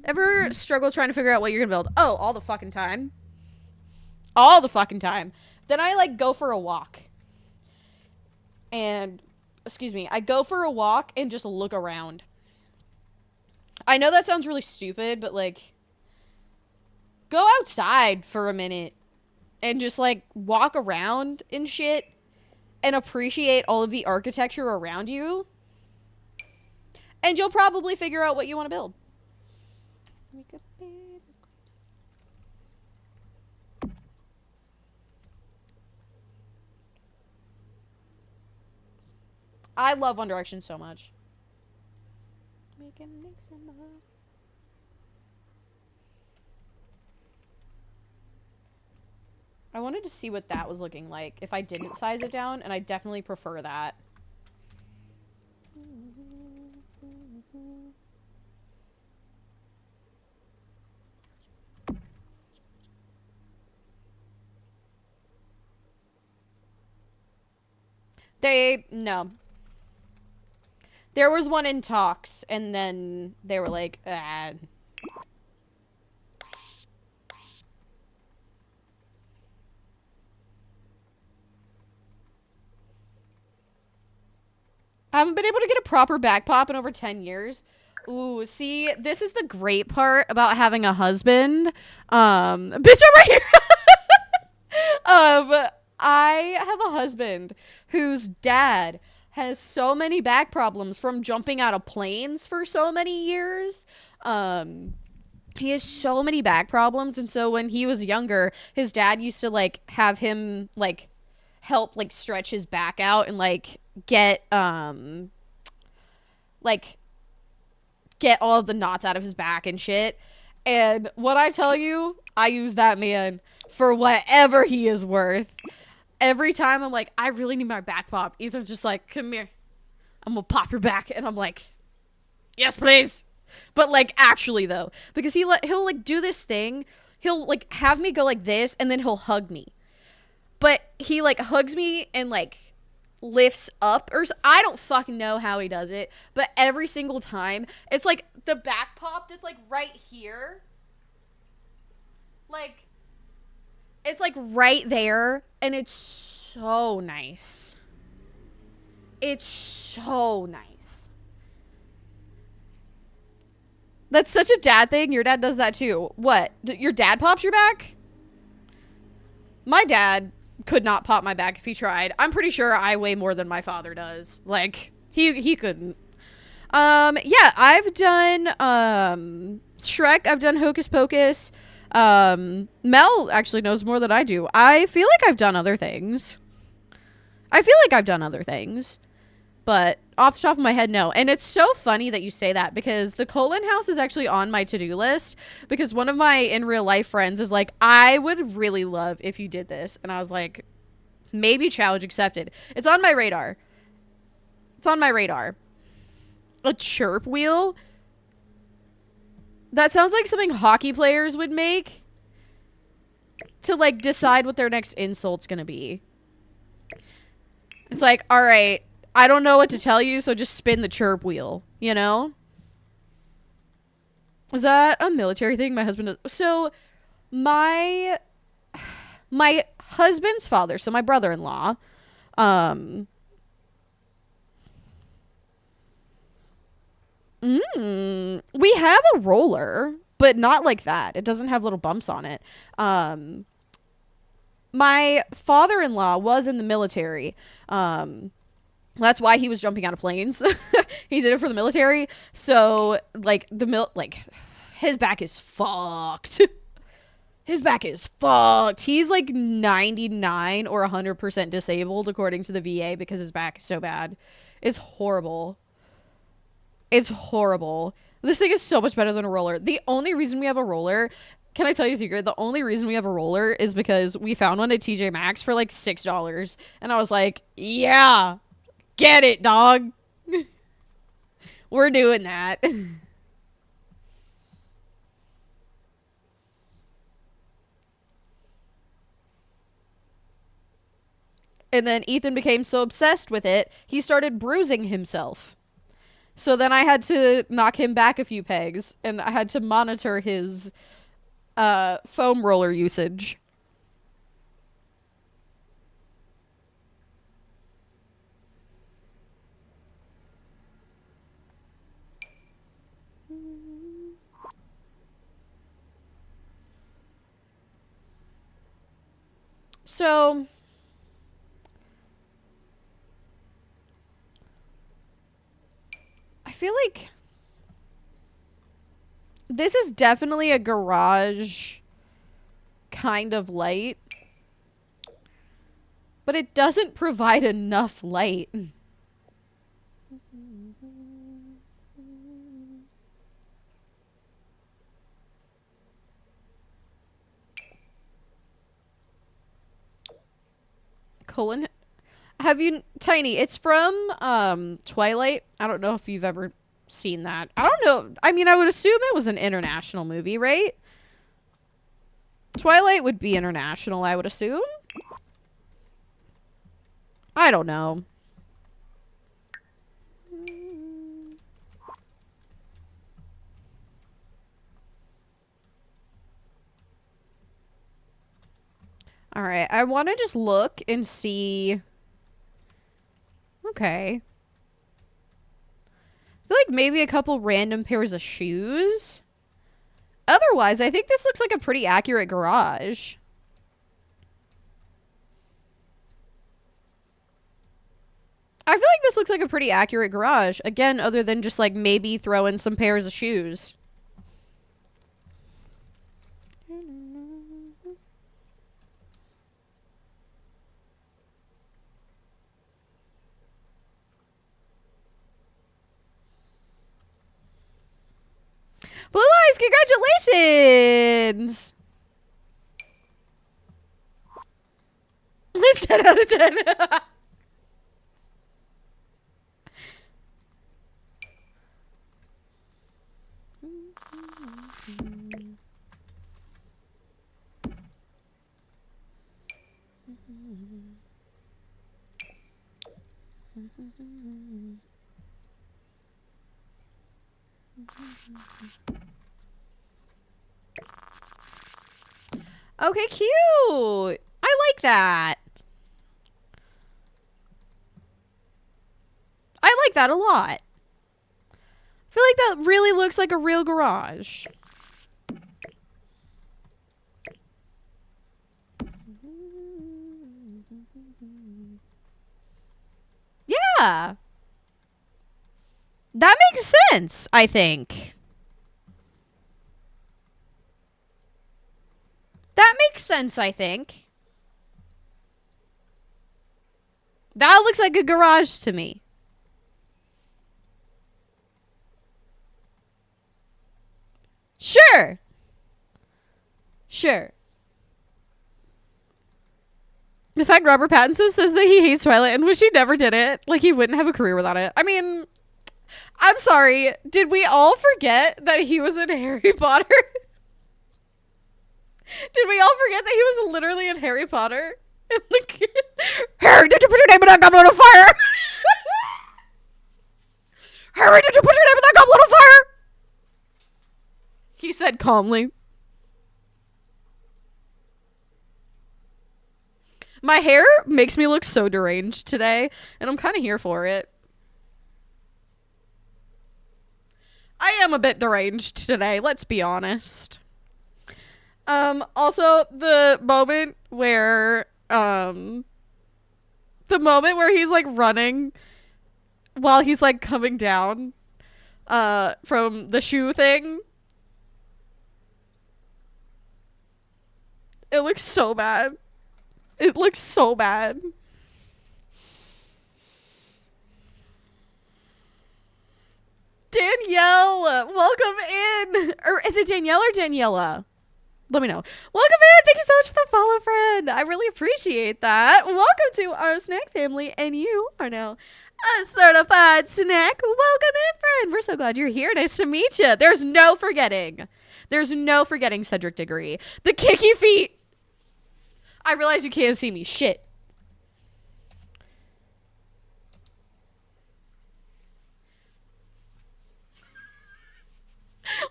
Ever struggle trying to figure out what you're gonna build? Oh, all the fucking time. All the fucking time. Then I, like, go for a walk. And, excuse me, I go for a walk and just look around. I know that sounds really stupid, but, like, go outside for a minute and just, like, walk around and shit and appreciate all of the architecture around you. And you'll probably figure out what you want to build. I love One Direction so much. I wanted to see what that was looking like if I didn't size it down, and I definitely prefer that. No. There was one in talks, and then they were like, ah. I haven't been able to get a proper back pop in over 10 years. Ooh, see, this is the great part about having a husband. Bitch, I'm right here. I have a husband whose dad has so many back problems from jumping out of planes for so many years. He has so many back problems, and so when he was younger, his dad used to, like, have him, like, help, like, stretch his back out and, like, get all of the knots out of his back and shit. And what I tell you, I use that man for whatever he is worth. every time I'm like, I really need my back pop, Ethan's just like, come here, I'm gonna pop your back. And I'm like, yes, please. But like, actually though, because he'll like do this thing. He'll like have me go like this, and then he'll hug me. But he like hugs me and like lifts up, or I don't fucking know how he does it. But every single time, it's like the back pop that's like right here. Like, it's like right there, and it's so nice. It's so nice. That's such a dad thing. Your dad does that too. What? Your dad pops your back? My dad could not pop my back if he tried. I'm pretty sure I weigh more than my father does. Like, he couldn't. Yeah, I've done Shrek, I've done Hocus Pocus. Mel actually knows more than I do. I feel like I've done other things. But off the top of my head, no. And it's so funny that you say that, because the Colon House is actually on my to-do list, because one of my in real life friends is like, I would really love if you did this. And I was like, maybe, challenge accepted. It's on my radar. A chirp wheel? That sounds like something hockey players would make to like decide what their next insult's gonna be. It's like, all right, I don't know what to tell you, so just spin the chirp wheel, you know? Is that a military thing my husband does? So my husband's father, so my brother-in-law, we have a roller, but not like that. It doesn't have little bumps on it. My father-in-law was in the military. That's why he was jumping out of planes. He did it for the military. So like his back is fucked. His back is fucked. He's like 99 or 100% disabled according to the VA because his back is so bad. It's horrible. It's horrible. This thing is so much better than a roller. The only reason we have a roller, can I tell you a secret? The only reason we have a roller is because we found one at TJ Maxx for like $6. And I was like, yeah, get it, dog. We're doing that. And then Ethan became so obsessed with it, he started bruising himself. So then I had to knock him back a few pegs, and I had to monitor his foam roller usage. So I feel like this is definitely a garage kind of light, but it doesn't provide enough light. Colon, have you, Tiny, it's from Twilight. I don't know if you've ever seen that. I don't know. I mean, I would assume it was an international movie, right? Twilight would be international, I would assume. I don't know. All right, I want to just look and see. Okay. I feel like maybe a couple random pairs of shoes. Otherwise, I think this looks like a pretty accurate garage. I feel like this looks like a pretty accurate garage. Again, other than just like maybe throw in some pairs of shoes. Blue Eyes, congratulations! 10 out of 10. Okay, cute. I like that. I like that a lot. I feel like that really looks like a real garage. Yeah. That makes sense, I think. That makes sense, I think. That looks like a garage to me. Sure. Sure. The fact Robert Pattinson says that he hates Twilight and wish he never did it, like he wouldn't have a career without it. I mean, I'm sorry. Did we all forget that he was in Harry Potter? Did we all forget that he was literally in Harry Potter? Harry, did you put your name in that goblet of fire? Harry, did you put your name in that goblet of fire? He said calmly. My hair makes me look so deranged today, and I'm kind of here for it. I am a bit deranged today, let's be honest. Also, the moment where he's like running while he's like coming down from the shoe thing. It looks so bad. It looks so bad. Danielle, welcome in. Or is it Danielle or Daniela? Let me know. Welcome in. Thank you so much for the follow, friend. I really appreciate that. Welcome to our snack family, and you are now a certified snack. Welcome in, friend. We're so glad you're here. Nice to meet you. There's no forgetting. Cedric Diggory. The kicky feet. I realize you can't see me. Shit.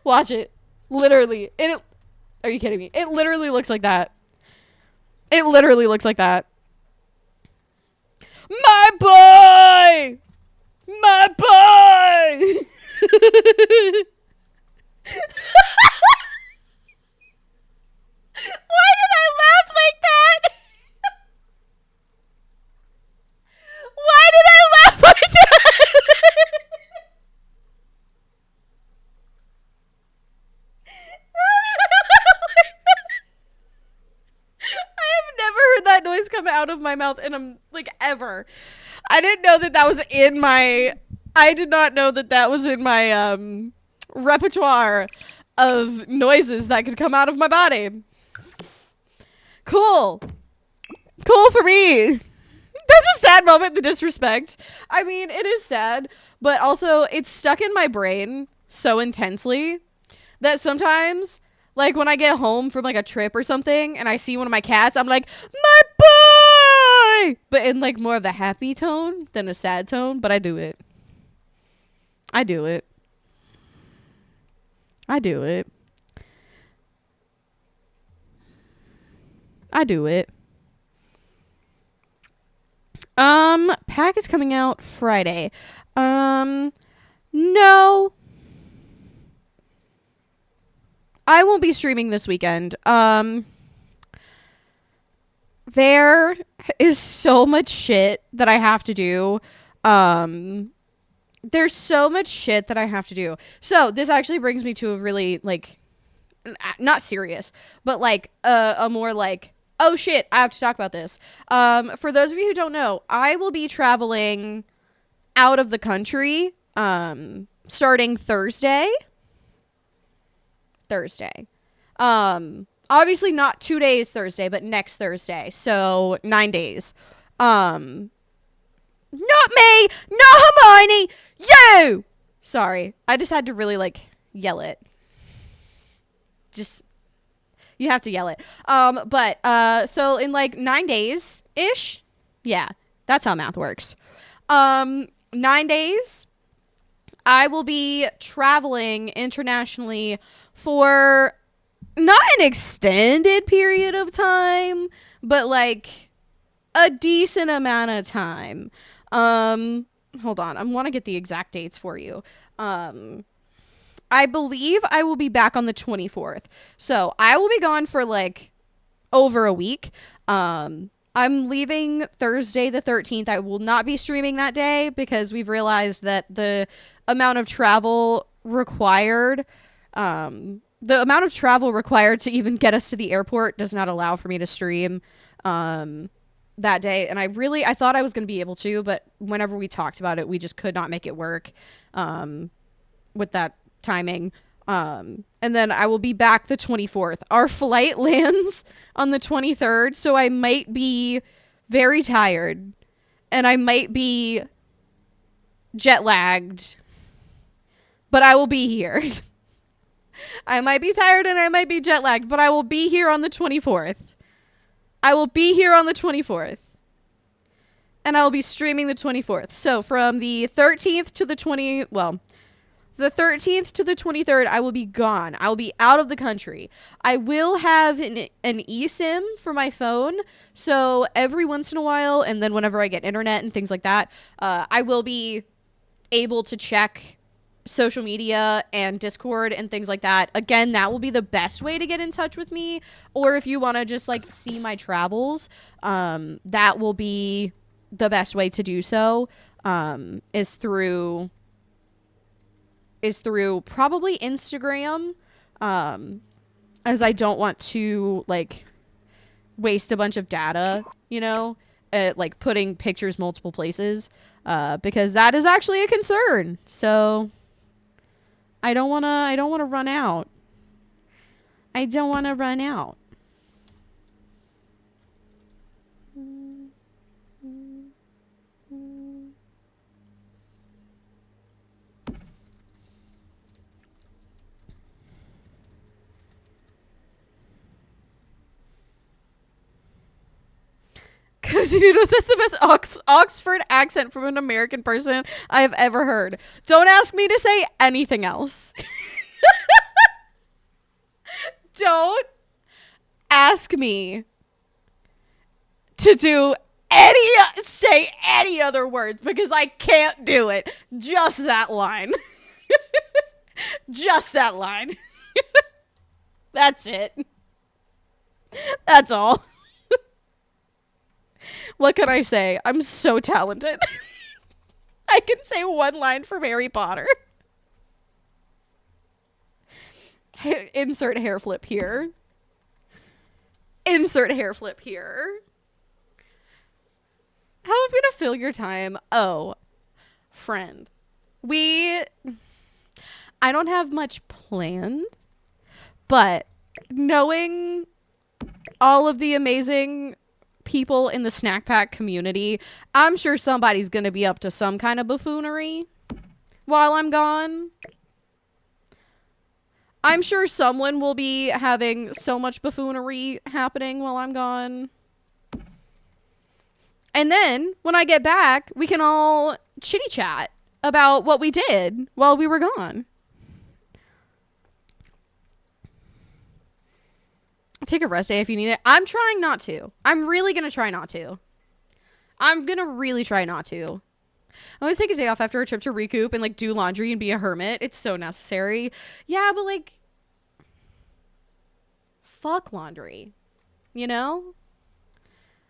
Watch it. Literally. Are you kidding me? It literally looks like that. It literally looks like that. My boy! My boy! Why did I laugh like that? Why did I laugh like that? I have never heard that noise come out of my mouth in ever. I didn't know that was in my. I did not know that was in my repertoire of noises that could come out of my body. Cool for me. That's a sad moment, the disrespect. I mean, it is sad, but also it's stuck in my brain so intensely that sometimes, like when I get home from like a trip or something and I see one of my cats, I'm like, my boy! But in like more of the happy tone than a sad tone, but I do it. I do it. Pack is coming out Friday. No. I won't be streaming this weekend. There is so much shit that I have to do. There's so much shit that I have to do. So this actually brings me to a really not serious, but a more oh shit, I have to talk about this. For those of you who don't know, I will be traveling out of the country starting Thursday. Obviously not 2 days Thursday, but next Thursday. So 9 days. Not me, not Hermione, you! Sorry. I just had to really like yell it. Just, you have to yell it. So in like 9 days ish. Yeah, that's how math works. 9 days. I will be traveling internationally for not an extended period of time, but like a decent amount of time. Hold on. I want to get the exact dates for you. I believe I will be back on the 24th. So I will be gone for like over a week. I'm leaving Thursday the 13th. I will not be streaming that day because we've realized that the amount of travel required, to even get us to the airport does not allow for me to stream that day. And I thought I was going to be able to, but whenever we talked about it, we just could not make it work with that timing. And then I will be back the 24th. Our flight lands on the 23rd, so I might be very tired and I might be jet lagged, but I will be here. I might be tired and I might be jet lagged, but I will be here on the 24th. I will be here on the 24th. And I will be streaming the 24th. So from the 13th to the 13th to the 23rd, I will be gone. I will be out of the country. I will have an eSIM for my phone. So every once in a while, and then whenever I get internet and things like that, I will be able to check social media and Discord and things like that. Again, that will be the best way to get in touch with me. Or if you want to just like see my travels, that will be the best way to do so, is through probably Instagram, as I don't want to like waste a bunch of data, like putting pictures multiple places, because that is actually a concern. So I don't want to run out. I don't want to run out. Cozy Noodles, that's the best Oxford accent from an American person I have ever heard. Don't ask me to say anything else. Don't ask me to say any other words because I can't do it. Just that line. Just that line. That's it. That's all. What can I say? I'm so talented. I can say one line from Harry Potter. Insert hair flip here. Insert hair flip here. How am I going to fill your time? Oh, friend. I don't have much planned, but knowing all of the amazing people in the snack pack community, I'm sure somebody's going to be up to some kind of buffoonery while I'm gone. I'm sure someone will be having so much buffoonery happening while I'm gone. And then when I get back, we can all chitty chat about what we did while we were gone. Take a rest day if you need it. I'm trying not to. I'm really going to try not to. I'm going to really try not to. I always take a day off after a trip to recoup and like do laundry and be a hermit. It's so necessary. Yeah, but like, fuck laundry. You know?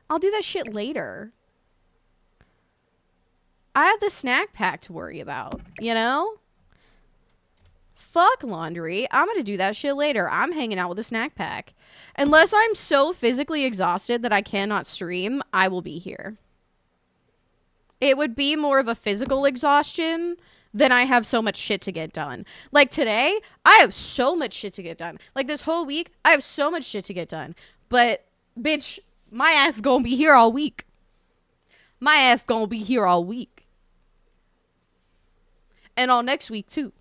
I'll do that shit later. I have the snack pack to worry about, you know? Fuck laundry. I'm going to do that shit later. I'm hanging out with a snack pack. Unless I'm so physically exhausted that I cannot stream, I will be here. It would be more of a physical exhaustion then I have so much shit to get done. Like today, I have so much shit to get done. Like this whole week, I have so much shit to get done. But bitch, my ass gonna be here all week. My ass gonna be here all week. And all next week too.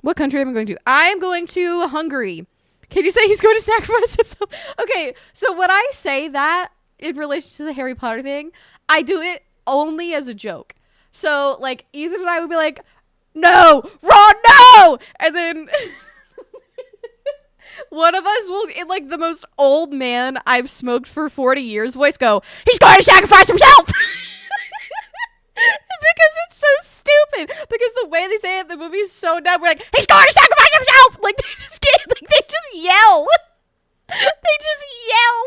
What country am I going to? I'm going to Hungary. Can you say he's going to sacrifice himself? Okay, so when I say that in relation to the Harry Potter thing, I do it only as a joke. So, like, Ethan and I would be like, no, Ron, no! And then one of us will, in like the most old man I've smoked for 40 years voice, go, he's going to sacrifice himself! Because it's so stupid. Because the way they say it in the movie is so dumb. We're like, he's going to sacrifice himself! Like, they just get, like, they just yell. They just yell.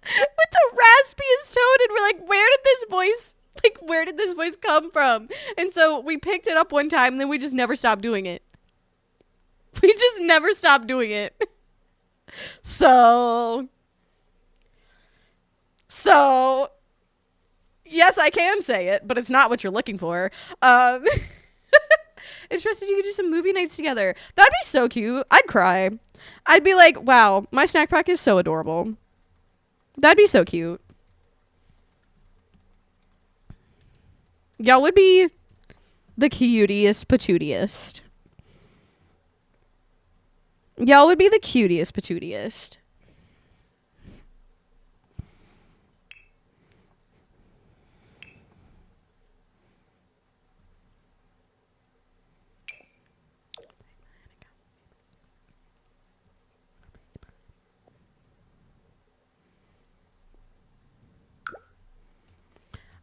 With the raspiest tone. And we're like, where did this voice come from? And so we picked it up one time and then we just never stopped doing it. We just never stopped doing it. So, yes, I can say it, but it's not what you're looking for. Interested you could do some movie nights together. That'd be so cute. I'd cry. I'd be like, wow, my snack pack is so adorable. That'd be so cute. Y'all would be the cutiest patootiest. Y'all would be the cutiest patootiest.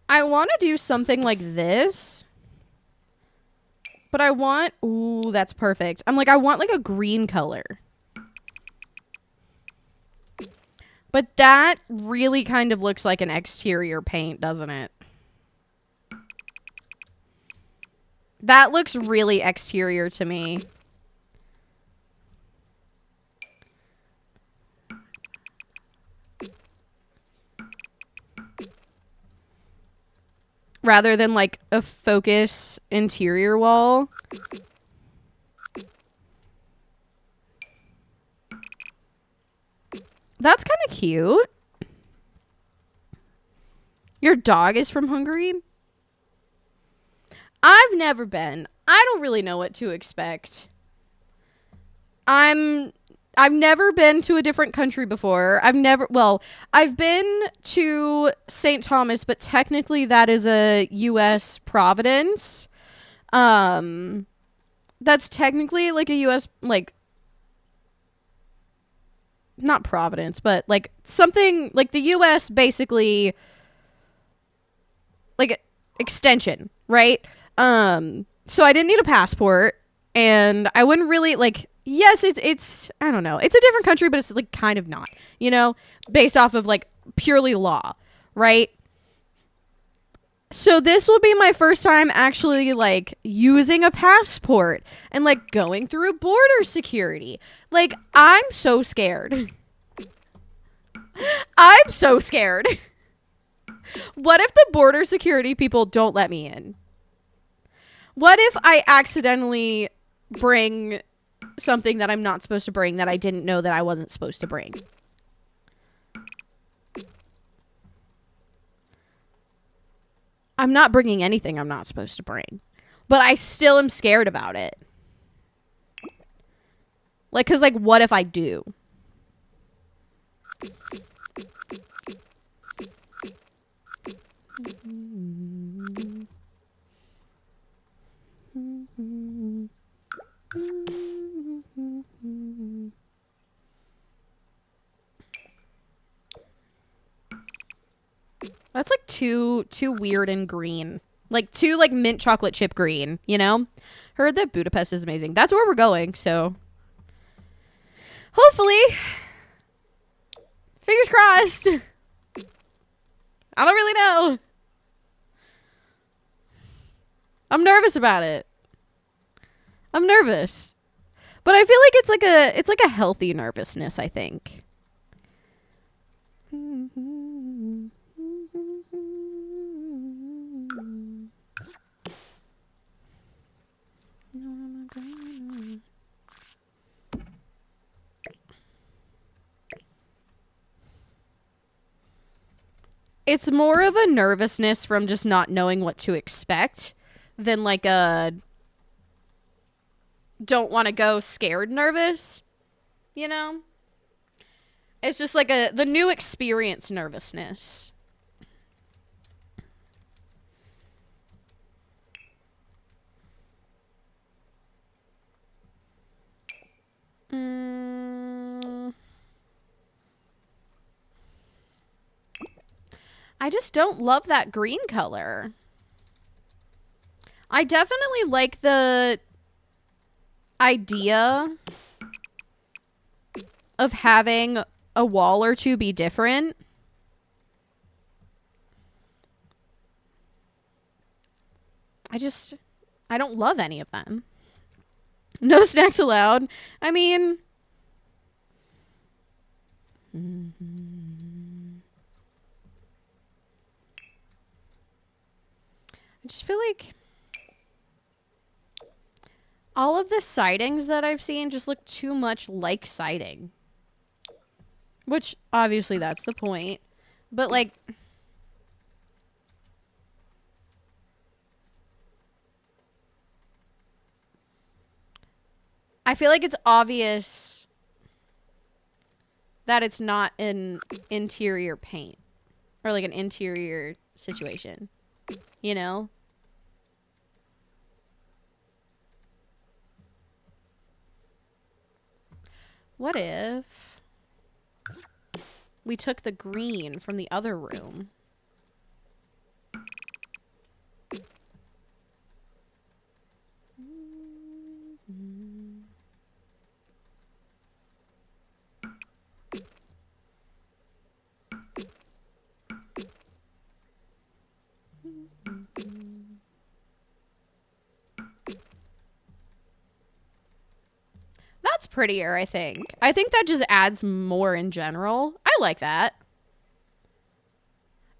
I want to do something like this. But I want... Ooh, that's perfect. I'm like, I want like a green color. But that really kind of looks like an exterior paint, doesn't it? That looks really exterior to me. Rather than like a focus interior wall. That's kind of cute. Your dog is from Hungary? I've never been. I don't really know what to expect. I've never been to a different country before. I've been to St. Thomas, but technically that is a U.S. province. That's technically like a U.S. like not Providence, but like something like the U.S. basically like extension, right? So I didn't need a passport, and I wouldn't really like. Yes, it's I don't know. It's a different country, but it's like kind of not, you know, based off of like purely law, right? So this will be my first time actually like using a passport and like going through border security. Like, I'm so scared. I'm so scared. What if the border security people don't let me in? What if I accidentally bring something that I'm not supposed to bring that I didn't know that I wasn't supposed to bring? I'm not bringing anything I'm not supposed to bring, but I still am scared about it. Like, cause like, what if I do? That's like too weird and green. Like too like mint chocolate chip green, you know? Heard that Budapest is amazing. That's where we're going, so hopefully. Fingers crossed. I don't really know. I'm nervous about it. I'm nervous. But I feel like it's like a healthy nervousness, I think. It's more of a nervousness from just not knowing what to expect than like a don't want to go scared nervous, you know? It's just like the new experience nervousness. I just don't love that green color. I definitely like the idea of having a wall or two be different. I don't love any of them. No snacks allowed. I mean, I just feel like all of the sightings that I've seen just look too much like sighting. Which, obviously, that's the point. But, like, I feel like it's obvious that it's not an interior paint. Or, like, an interior situation. You know? What if we took the green from the other room? That's prettier, I think. I think that just adds more in general. I like that.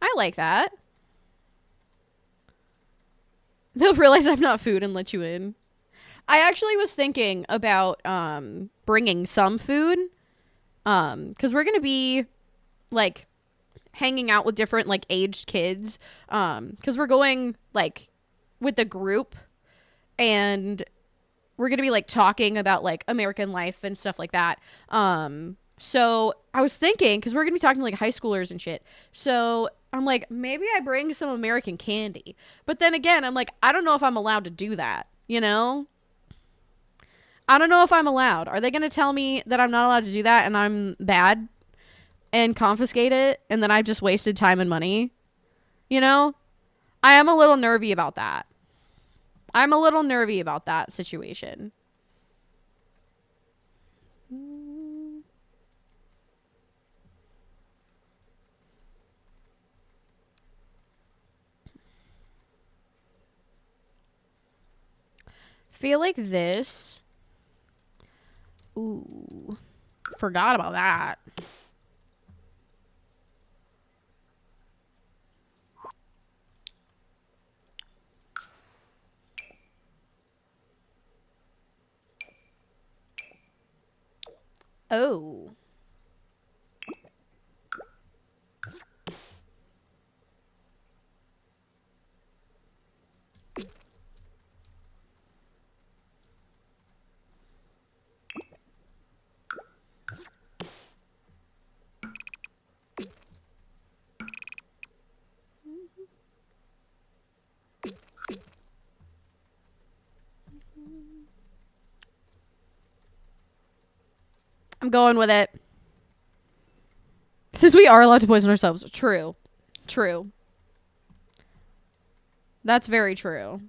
I like that. They'll realize I'm not food and let you in. I actually was thinking about bringing some food. Because we're going to be, like, hanging out with different, like, aged kids. Because we're going, like, with the group. And we're going to be, like, talking about, like, American life and stuff like that. So I was thinking, because we're going to be talking to, like, high schoolers and shit. So I'm like, maybe I bring some American candy. But then again, I'm like, I don't know if I'm allowed to do that, you know? I don't know if I'm allowed. Are they going to tell me that I'm not allowed to do that and I'm bad and confiscate it and then I've just wasted time and money? You know? I am a little nervy about that. I'm a little nervy about that situation. Feel like this. Ooh. Forgot about that. Oh. I'm going with it. Since we are allowed to poison ourselves. True. True. That's very true.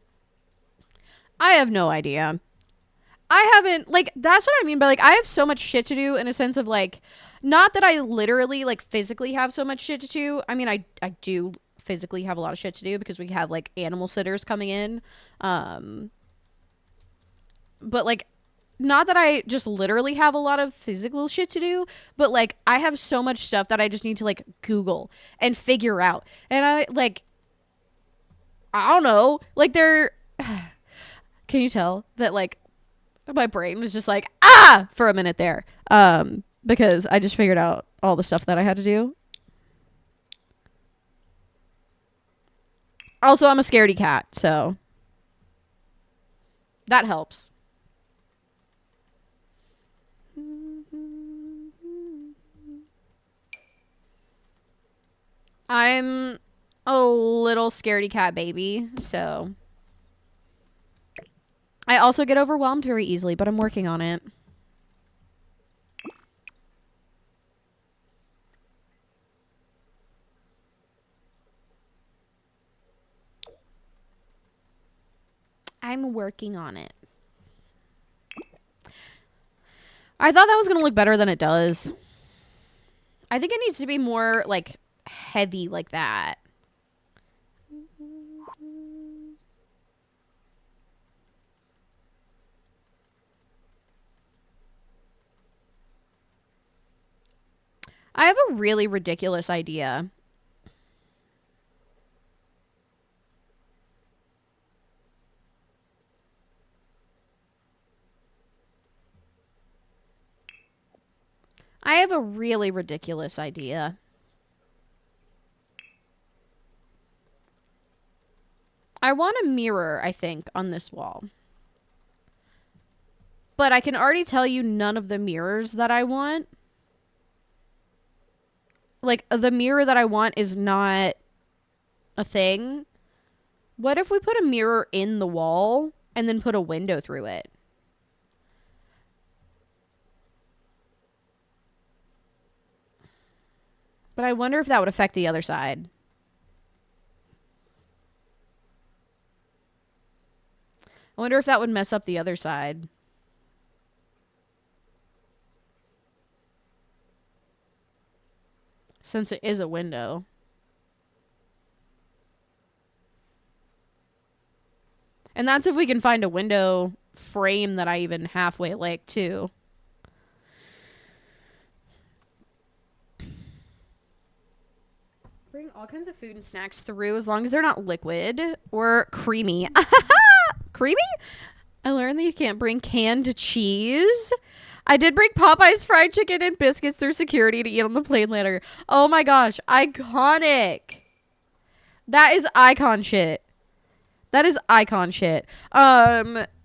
I have no idea. I haven't, like, that's what I mean by, like, I have so much shit to do in a sense of, like, not that I literally, like, physically have so much shit to do. I mean, I do physically have a lot of shit to do because we have, like, animal sitters coming in. But, like, not that I just literally have a lot of physical shit to do, but like I have so much stuff that I just need to like Google and figure out. And I don't know, like there can you tell that like my brain was just like for a minute there, because I just figured out all the stuff that I had to do. Also, I'm a scaredy cat, so that helps. I'm a little scaredy cat baby, so I also get overwhelmed very easily, but I'm working on it. I'm working on it. I thought that was going to look better than it does. I think it needs to be more like heavy like that. I have a really ridiculous idea. I have a really ridiculous idea. I want a mirror, I think, on this wall. But I can already tell you none of the mirrors that I want. Like, the mirror that I want is not a thing. What if we put a mirror in the wall and then put a window through it? But I wonder if that would affect the other side. I wonder if that would mess up the other side. Since it is a window. And that's if we can find a window frame that I even halfway like, too. Bring all kinds of food and snacks through as long as they're not liquid or creamy. Creamy? I learned that you can't bring canned cheese. I did bring Popeye's fried chicken and biscuits through security to eat on the plane later. Oh my gosh. Iconic. That is icon shit. That is icon shit.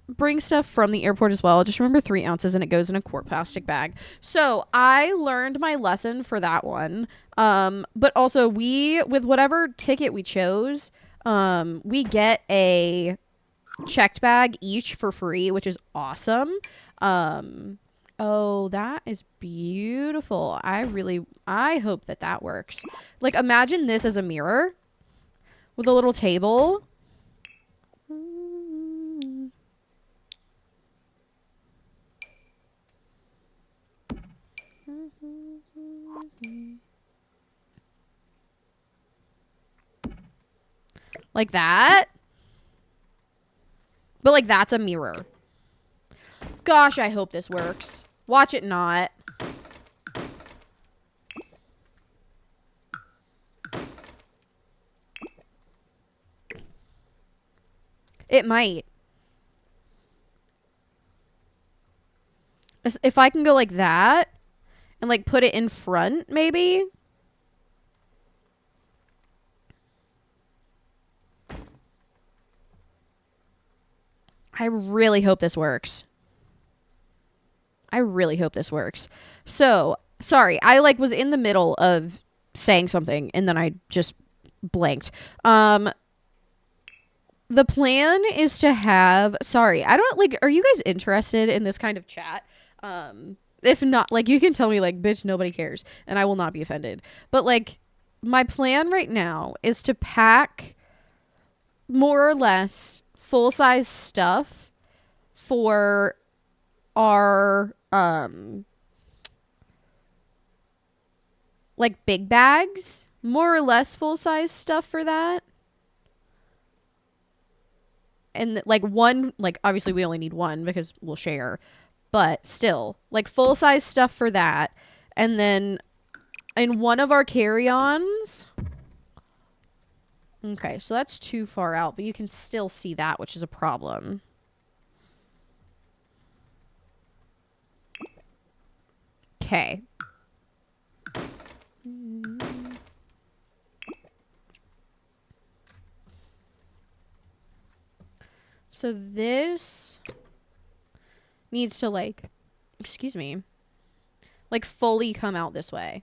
Bring stuff from the airport as well. Just remember 3 ounces and it goes in a quart plastic bag. So I learned my lesson for that one. But also with whatever ticket we chose, we get a checked bag each for free, which is awesome. Oh, that is beautiful. I hope that works. Like, imagine this as a mirror with a little table. Like that. But like that's a mirror. Gosh, I hope this works. Watch it not. It might. If I can go like that and like put it in front, maybe. I really hope this works. I really hope this works. So, sorry, I like was in the middle of saying something and then I just blanked. The plan is to have, sorry, I don't like, are you guys interested in this kind of chat? If not, like, you can tell me like, bitch, nobody cares and I will not be offended. But like, my plan right now is to pack more or less full-size stuff for our like big bags, more or less full-size stuff for that. And like one, like obviously we only need one because we'll share, but still, like full-size stuff for that. And then in one of our carry-ons... Okay, so that's too far out, but you can still see that, which is a problem. Okay. So this needs to, like, excuse me, like fully come out this way.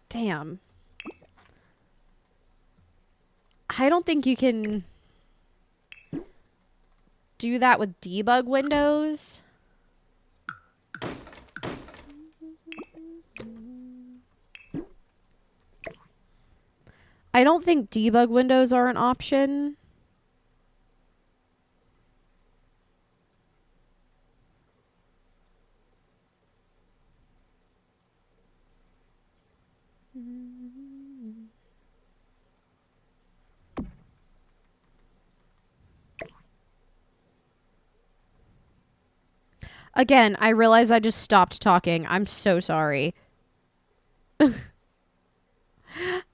Damn. I don't think you can do that with debug windows. I don't think debug windows are an option. Again, I realize I just stopped talking. I'm so sorry.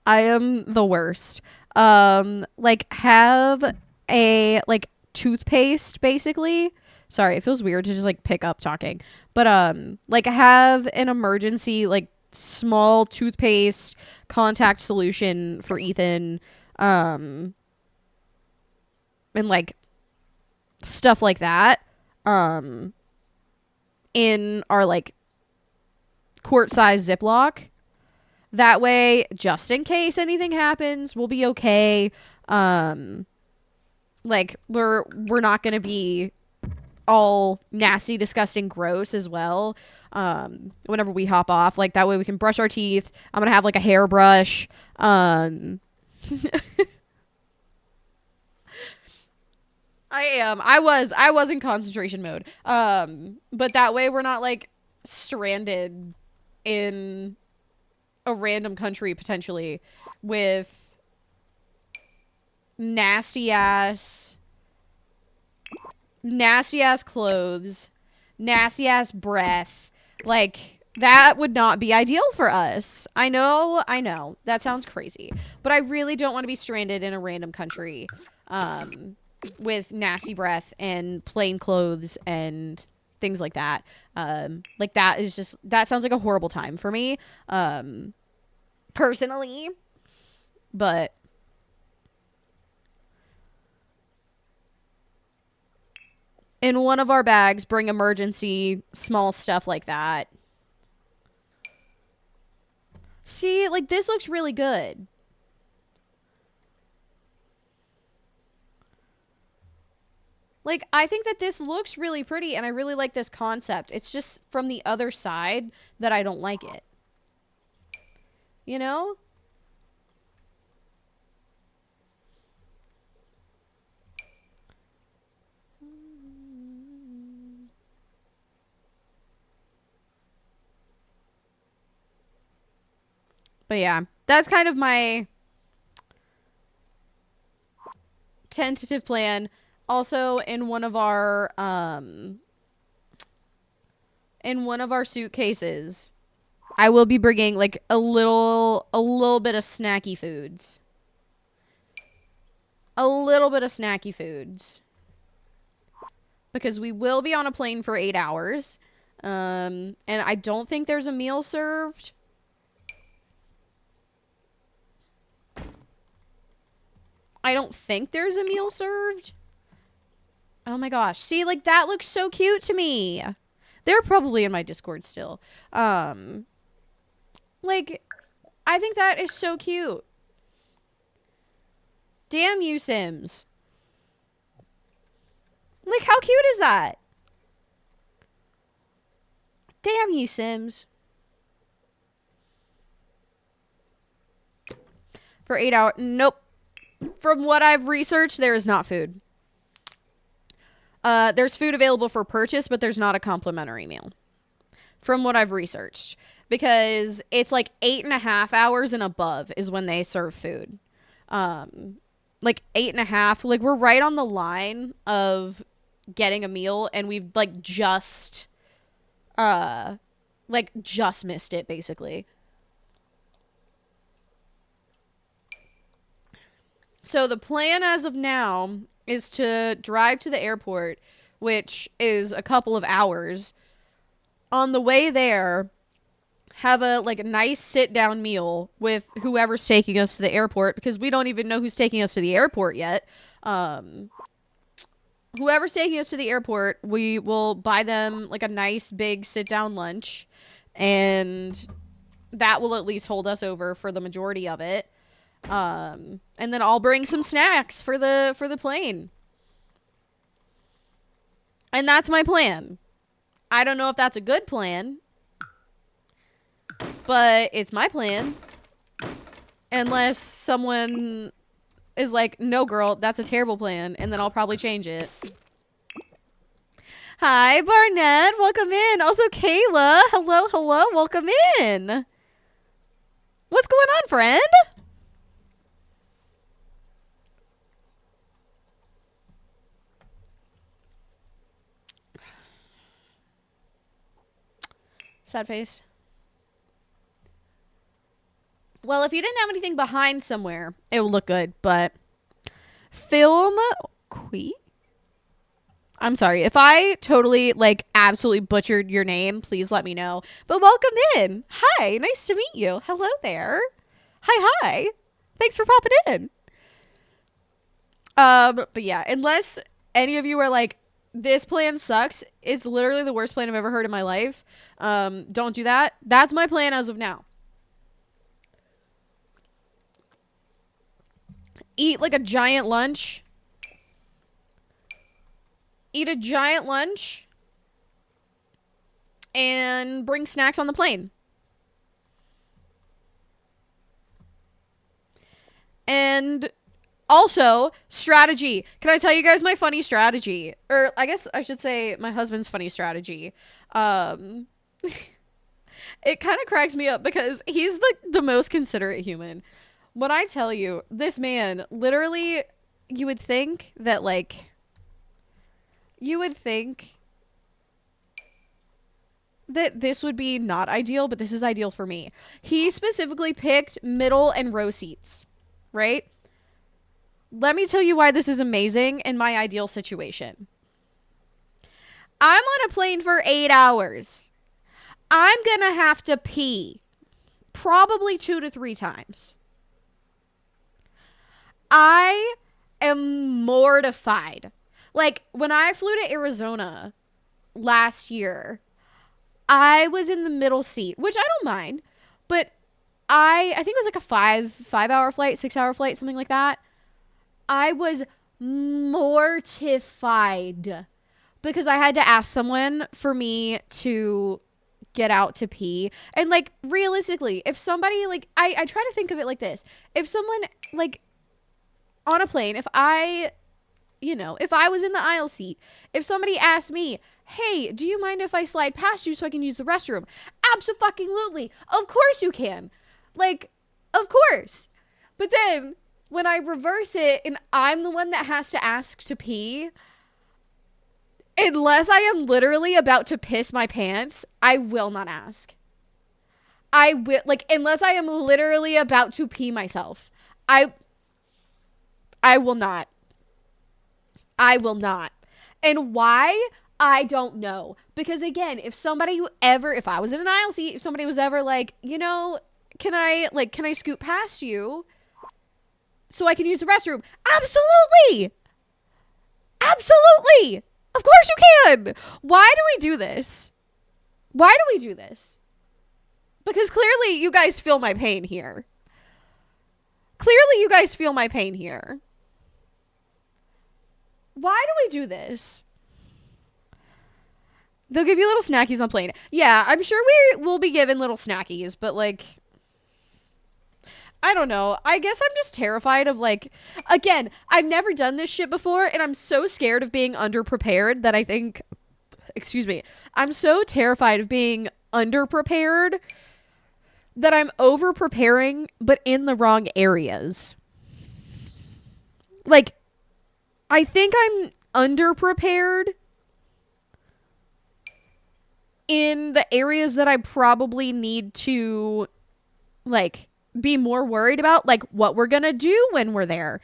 I am the worst. Like have a like toothpaste basically. Sorry, it feels weird to just like pick up talking. But like have an emergency like small toothpaste contact solution for Ethan and like stuff like that in our like quart size Ziploc. That way, just in case anything happens, we'll be okay. Like we're not gonna be all nasty, disgusting, gross as well. Whenever we hop off, like that way we can brush our teeth. I'm gonna have like a hairbrush. I was in concentration mode. But that way we're not like stranded in a random country potentially with nasty ass clothes, nasty ass breath. Like that would not be ideal for us. I know. That sounds crazy. But I really don't want to be stranded in a random country with nasty breath and plain clothes and things like that. Like that sounds like a horrible time for me. Personally. But in one of our bags, bring emergency small stuff like that. See, like this looks really good. Like, I think that this looks really pretty and I really like this concept. It's just from the other side that I don't like it. You know? But yeah, that's kind of my tentative plan. Also, in one of our suitcases, I will be bringing like a little bit of snacky foods. A little bit of snacky foods. Because we will be on a plane for 8 hours. And I don't think there's a meal served. I don't think there's a meal served. Oh my gosh. See, like that looks so cute to me. They're probably in my Discord still. Like I think that is so cute. Damn you, Sims. Like how cute is that? Damn you, Sims. For 8 hours. Nope. From what I've researched, there is not food. There's food available for purchase, but there's not a complimentary meal. From what I've researched. Because it's like 8.5 hours and above is when they serve food. Like 8.5. Like, we're right on the line of getting a meal, and we've just missed it, basically. So the plan as of now is to drive to the airport, which is a couple of hours. On the way there, have a nice sit down meal with whoever's taking us to the airport, because we don't even know who's taking us to the airport yet. Whoever's taking us to the airport, we will buy them a nice big sit down lunch, and that will at least hold us over for the majority of it. And then I'll bring some snacks for the plane. And that's my plan. I don't know if that's a good plan, but it's my plan. Unless someone is like, no, girl, that's a terrible plan, and then I'll probably change it. Hi, Barnett. Welcome in. Also, Kayla. Hello, hello. Welcome in. What's going on, friend? Sad face. Well, if you didn't have anything behind somewhere, it would look good, but film Quee? I'm sorry. If I totally, absolutely butchered your name, please let me know. But welcome in. Hi. Nice to meet you. Hello there. Hi. Thanks for popping in. But yeah, unless any of you are like, this plan sucks, it's literally the worst plan I've ever heard in my life. Don't do that. That's my plan as of now. Eat a giant lunch. Eat a giant lunch. And bring snacks on the plane. And also, strategy. Can I tell you guys my funny strategy? Or I guess I should say my husband's funny strategy. It kind of cracks me up because he's the most considerate human. When I tell you, this man, literally, you would think that, this would be not ideal, but this is ideal for me. He specifically picked middle and row seats, right? Let me tell you why this is amazing in my ideal situation. I'm on a plane for 8 hours. I'm gonna have to pee probably 2 to 3 times. I am mortified. When I flew to Arizona last year, I was in the middle seat, which I don't mind, but I think it was a 5-hour flight, 6-hour flight, something like that. I was mortified because I had to ask someone for me to get out to pee. And realistically, if somebody I try to think of it like this. If someone on a plane, if I was in the aisle seat, if somebody asked me, hey, do you mind if I slide past you so I can use the restroom? Abso-fucking-lutely. Of course you can. Of course. But then when I reverse it and I'm the one that has to ask to pee, unless I am literally about to piss my pants, I will not ask. I will, unless I am literally about to pee myself, I will not. I will not. And why? I don't know. Because again, if I was in an aisle seat, if somebody was ever can I scoot past you so I can use the restroom? Absolutely. Absolutely. Of course you can. Why do we do this? Because clearly you guys feel my pain here. Why do we do this? They'll give you little snackies on plane. Yeah, I'm sure we will be given little snackies, but I don't know. I guess I'm just terrified of like, again, I've never done this shit before and I'm so scared of being underprepared that I think, excuse me, I'm so terrified of being underprepared that I'm over preparing but in the wrong areas. Like, I think I'm underprepared in the areas that I probably need to like be more worried about, like what we're gonna do when we're there.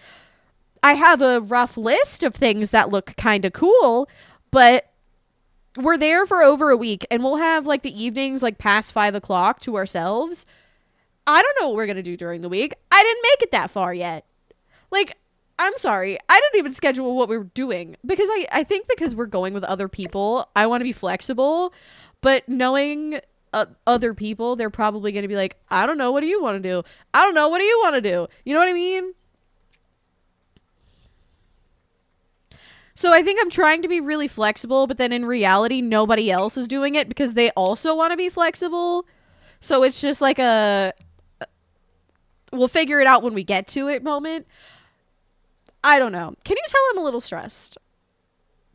I have a rough list of things that look kind of cool, but we're there for over a week and we'll have like the evenings like past 5 o'clock to ourselves. I don't know what we're gonna do during the week. I didn't make it that far yet. Like, I'm sorry. I didn't even schedule what we were doing because I think because we're going with other people, I want to be flexible. But knowing other people, they're probably going to be like, I don't know. What do you want to do? I don't know. What do you want to do? You know what I mean? So I think I'm trying to be really flexible, but then in reality, nobody else is doing it because they also want to be flexible. So it's just like a we'll figure it out when we get to it moment. I don't know. Can you tell I'm a little stressed?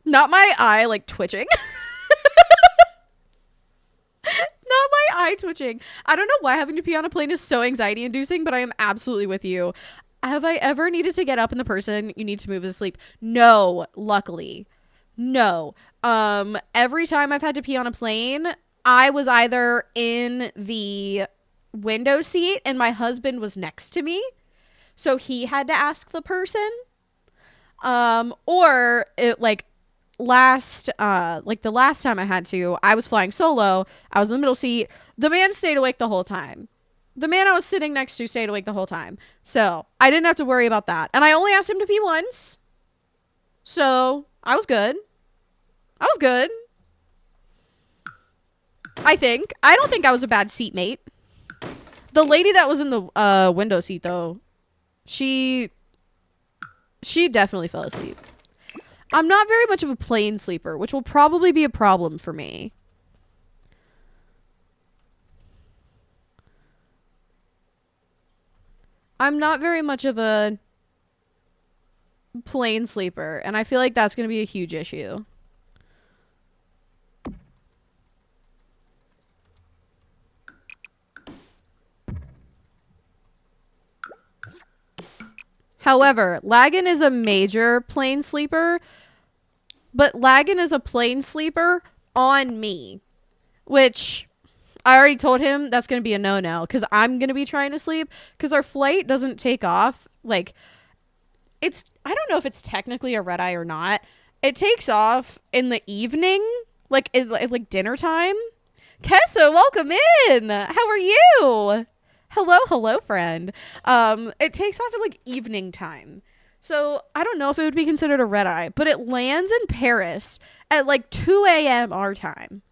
Not my eye like twitching. Not my eye twitching. I don't know why having to pee on a plane is so anxiety inducing, but I am absolutely with you. Have I ever needed to get up and the person you need to move is asleep? No, luckily. No. Every time I've had to pee on a plane, I was either in the window seat and my husband was next to me. So he had to ask the person. Or it like the last time I had to, I was flying solo. I was in the middle seat. The man stayed awake the whole time. The man I was sitting next to stayed awake the whole time. So I didn't have to worry about that. And I only asked him to pee once. So I was good. I was good. I think. I don't think I was a bad seatmate. The lady that was in the window seat, though, she definitely fell asleep. I'm not very much of a plane sleeper, which will probably be a problem for me. I'm not very much of a plane sleeper, and I feel like that's going to be a huge issue. However, Lagan is a major plane sleeper, but Lagan is a plane sleeper on me, which I already told him that's going to be a no-no because I'm going to be trying to sleep because our flight doesn't take off. Like, I don't know if it's technically a red eye or not. It takes off in the evening, like dinner time. Kessa, welcome in. How are you? Hello, friend. It takes off at like evening time. So I don't know if it would be considered a red eye, but it lands in Paris at like 2 a.m. our time.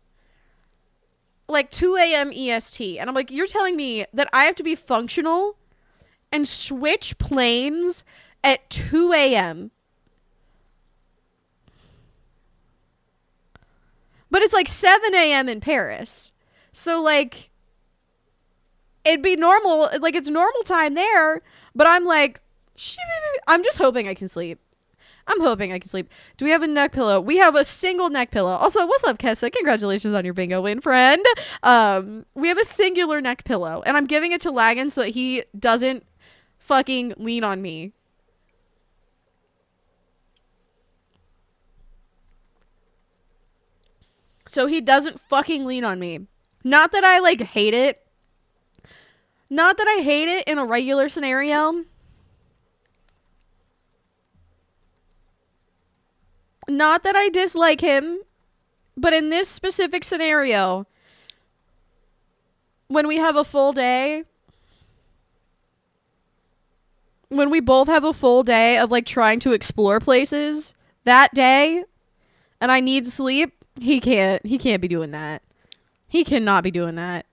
Like 2 a.m. EST. And I'm like, you're telling me that I have to be functional and switch planes at 2 a.m. But it's like 7 a.m. in Paris. So like, it'd be normal. Like, it's normal time there. But I'm like, I'm just hoping I can sleep. I'm hoping I can sleep. Do we have a neck pillow? We have a single neck pillow. Also, what's up, Kessa? Congratulations on your bingo win, friend. We have a singular neck pillow. And I'm giving it to Lagan so that he doesn't fucking lean on me. So he doesn't fucking lean on me. Not that I, like, hate it. Not that I hate it in a regular scenario. Not that I dislike him. But in this specific scenario, when we have a full day, when we both have a full day of, like, trying to explore places that day, and I need sleep, he can't be doing that. He cannot be doing that.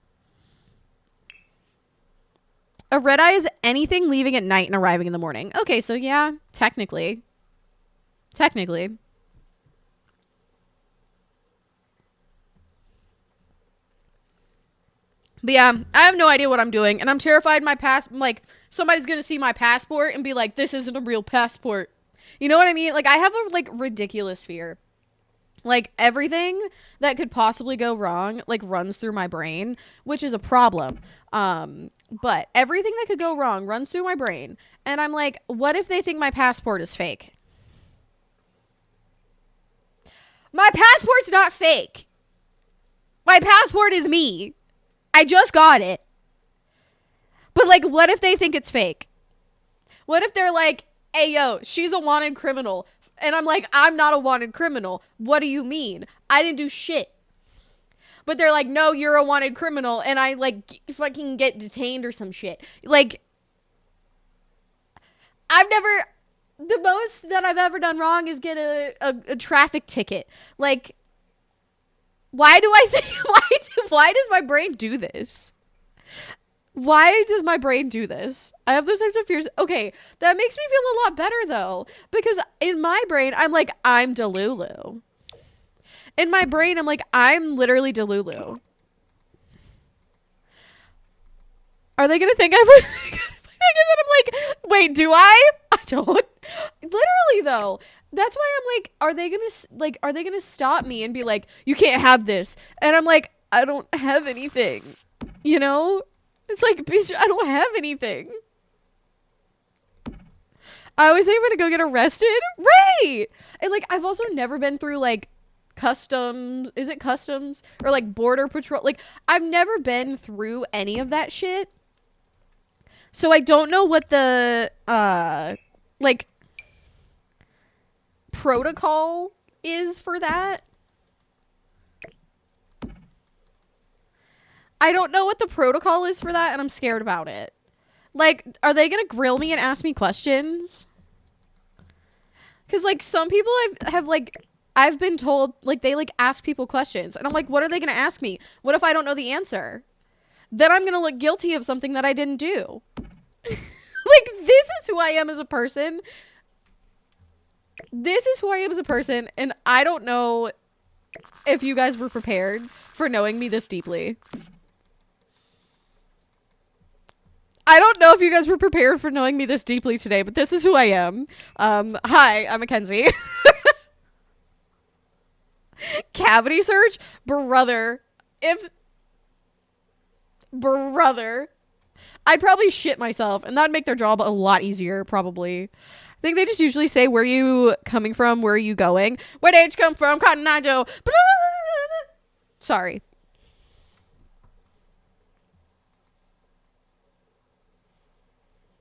A red eye is anything leaving at night and arriving in the morning. Okay, so yeah, technically. But yeah, I have no idea what I'm doing, and I'm terrified like, somebody's gonna see my passport and be like, this isn't a real passport. You know what I mean? Like, I have a, like, ridiculous fear. Like, everything that could possibly go wrong, like, runs through my brain, which is a problem. But everything that could go wrong runs through my brain, and I'm like, what if they think my passport is fake? My passport's not fake. My passport is me. I just got it. But, like, what if they think it's fake? What if they're like, hey, yo, she's a wanted criminal. And I'm like, I'm not a wanted criminal. What do you mean? I didn't do shit. But they're like, no, you're a wanted criminal. And I, like, fucking get detained or some shit. Like, the most that I've ever done wrong is get a traffic ticket. Like, why do I think, why does my brain do this? Why does my brain do this? I have those types of fears. Okay, that makes me feel a lot better, though. Because in my brain, I'm like, I'm Delulu. In my brain, I'm like, I'm literally Delulu. Are they going to think I'm... that I'm like, wait, do I? I don't. Literally, though. That's why I'm like, are they going to stop me and be like, you can't have this? And I'm like, I don't have anything. You know? It's like, bitch, I don't have anything. I was able to go get arrested. Right. And, like, I've also never been through, like, customs. Is it customs? Or, like, border patrol. Like, I've never been through any of that shit. So I don't know what the, like, protocol is for that. I don't know what the protocol is for that, and I'm scared about it. Like, are they gonna grill me and ask me questions? Because, like, some people I've been told, like, they, like, ask people questions. And I'm like, what are they gonna ask me? What if I don't know the answer? Then I'm gonna look guilty of something that I didn't do. Like, this is who I am as a person. This is who I am as a person, and I don't know if you guys were prepared for knowing me this deeply. I don't know if you guys were prepared for knowing me this deeply today, but this is who I am. Hi, I'm Mackenzie. Cavity search? Brother. I'd probably shit myself, and that'd make their job a lot easier, probably. I think they just usually say, where are you coming from? Where are you going? Where did you come from? Cotton Eye Joe. Sorry.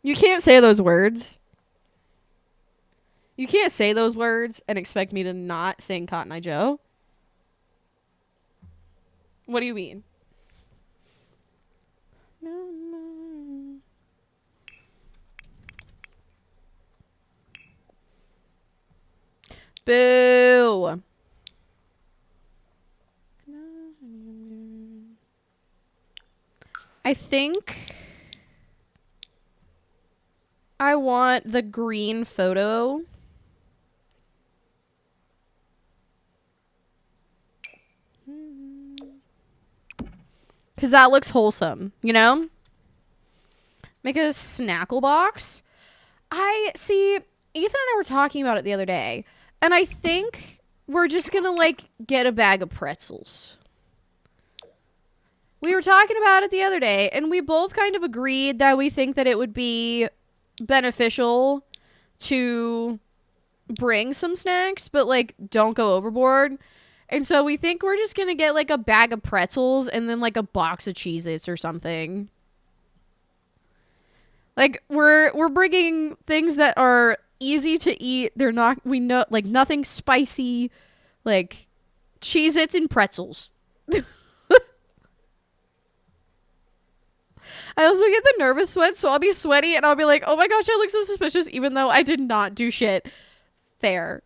You can't say those words. You can't say those words and expect me to not sing Cotton Eye Joe. What do you mean? Boo. I think I want the green photo. Because that looks wholesome, you know? Make a snackle box. Ethan and I were talking about it the other day. And I think we're just going to, like, get a bag of pretzels. We were talking about it the other day, and we both kind of agreed that we think that it would be beneficial to bring some snacks, but, like, don't go overboard. And so we think we're just going to get, like, a bag of pretzels and then, like, a box of Cheez-Its or something. Like, we're bringing things that are easy to eat. They're not, we know, like, nothing spicy, like Cheez-Its and pretzels. I also get the nervous sweat, so I'll be sweaty and I'll be like, oh my gosh, I look so suspicious, even though I did not do shit. Fair.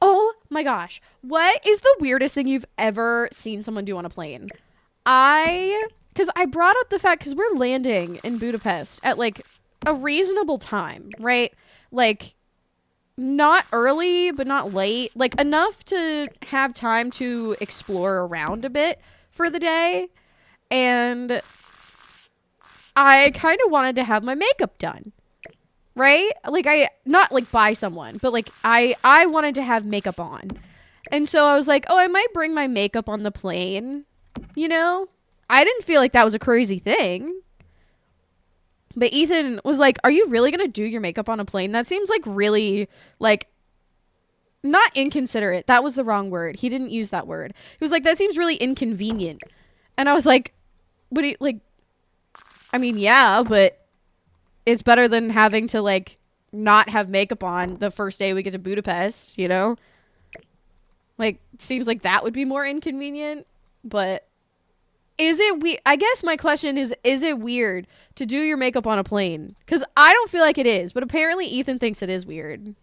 Oh my gosh. What is the weirdest thing you've ever seen someone do on a plane? Because I brought up the fact, because we're landing in Budapest at, like, a reasonable time, right? Like, not early, but not late. Like, enough to have time to explore around a bit for the day, and I kind of wanted to have my makeup done. Right? Like, I, not like by someone, but like I wanted to have makeup on. And so I was like, oh, I might bring my makeup on the plane. You know? I didn't feel like that was a crazy thing. But Ethan was like, are you really going to do your makeup on a plane? That seems like really, like, not inconsiderate. That was the wrong word. He didn't use that word. He was like, that seems really inconvenient. And I was like, what do you, like, I mean, yeah, but it's better than having to, like, not have makeup on the first day we get to Budapest, you know? Like, it seems like that would be more inconvenient, but is it I guess my question is it weird to do your makeup on a plane? Because I don't feel like it is, but apparently Ethan thinks it is weird.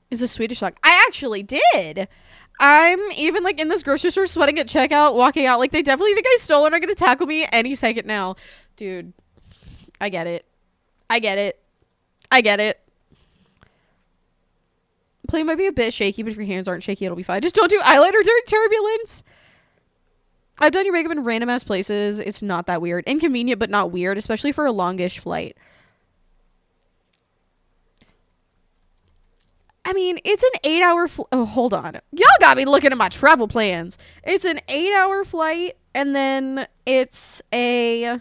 Is a Swedish song. I actually did. I'm even like in this grocery store sweating at checkout, walking out like they definitely think I stole and are gonna tackle me any second now. Dude, I get it. I get it. I get it. Play might be a bit shaky, but if your hands aren't shaky, it'll be fine. Just don't do eyeliner during turbulence. I've done your makeup in random ass places. It's not that weird. Inconvenient, but not weird, especially for a longish flight. I mean, it's an 8-hour oh, hold on. Y'all got me looking at my travel plans. It's an 8-hour flight, and then it's a...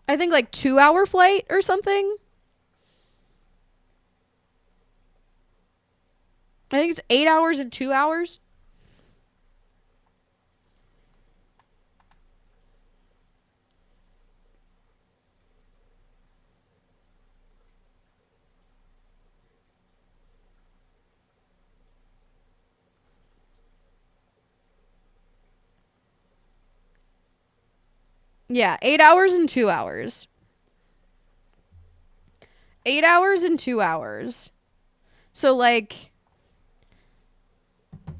I think like 2-hour flight or something. I think it's 8 hours and 2 hours. Yeah, 8 hours and 2 hours. 8 hours and 2 hours. So, like,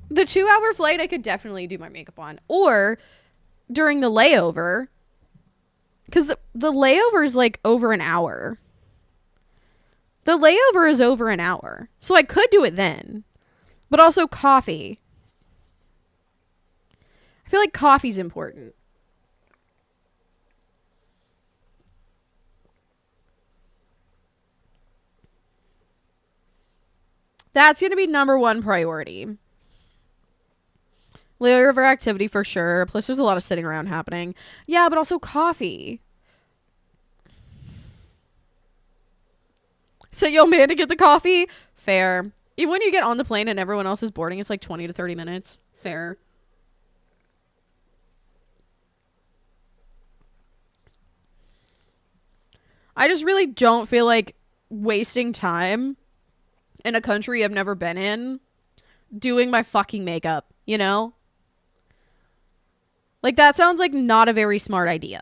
the 2-hour flight, I could definitely do my makeup on. Or during the layover. Because the layover is, like, over an hour. The layover is over an hour. So I could do it then. But also coffee. I feel like coffee's important. That's going to be number one priority. Layover activity for sure. Plus, there's a lot of sitting around happening. Yeah, but also coffee. So you'll man to get the coffee? Fair. Even when you get on the plane and everyone else is boarding, it's like 20 to 30 minutes. Fair. I just really don't feel like wasting time in a country I've never been in doing my fucking makeup, you know? Like, that sounds like not a very smart idea.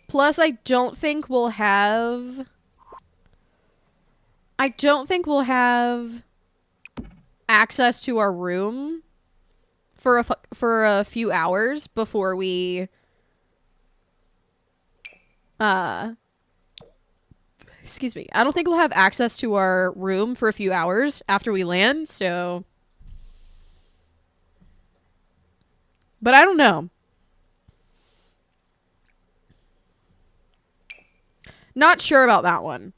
Plus, I don't think we'll have access to our room for a few hours before we excuse me. I don't think we'll have access to our room for a few hours after we land, so but I don't know. Not sure about that one.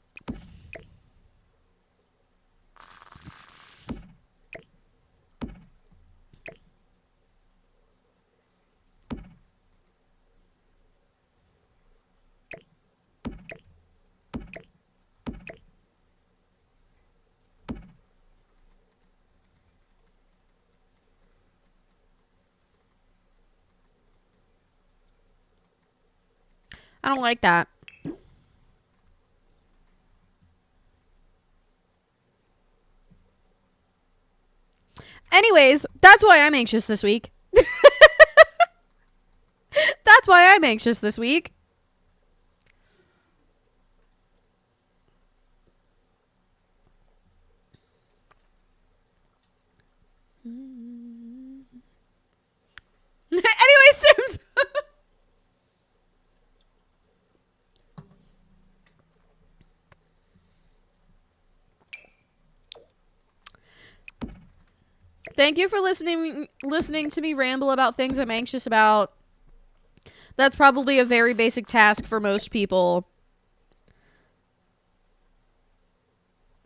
I don't like that. Anyways, that's why I'm anxious this week. That's why I'm anxious this week. Anyway, Sims. Thank you for listening to me ramble about things I'm anxious about. That's probably a very basic task for most people.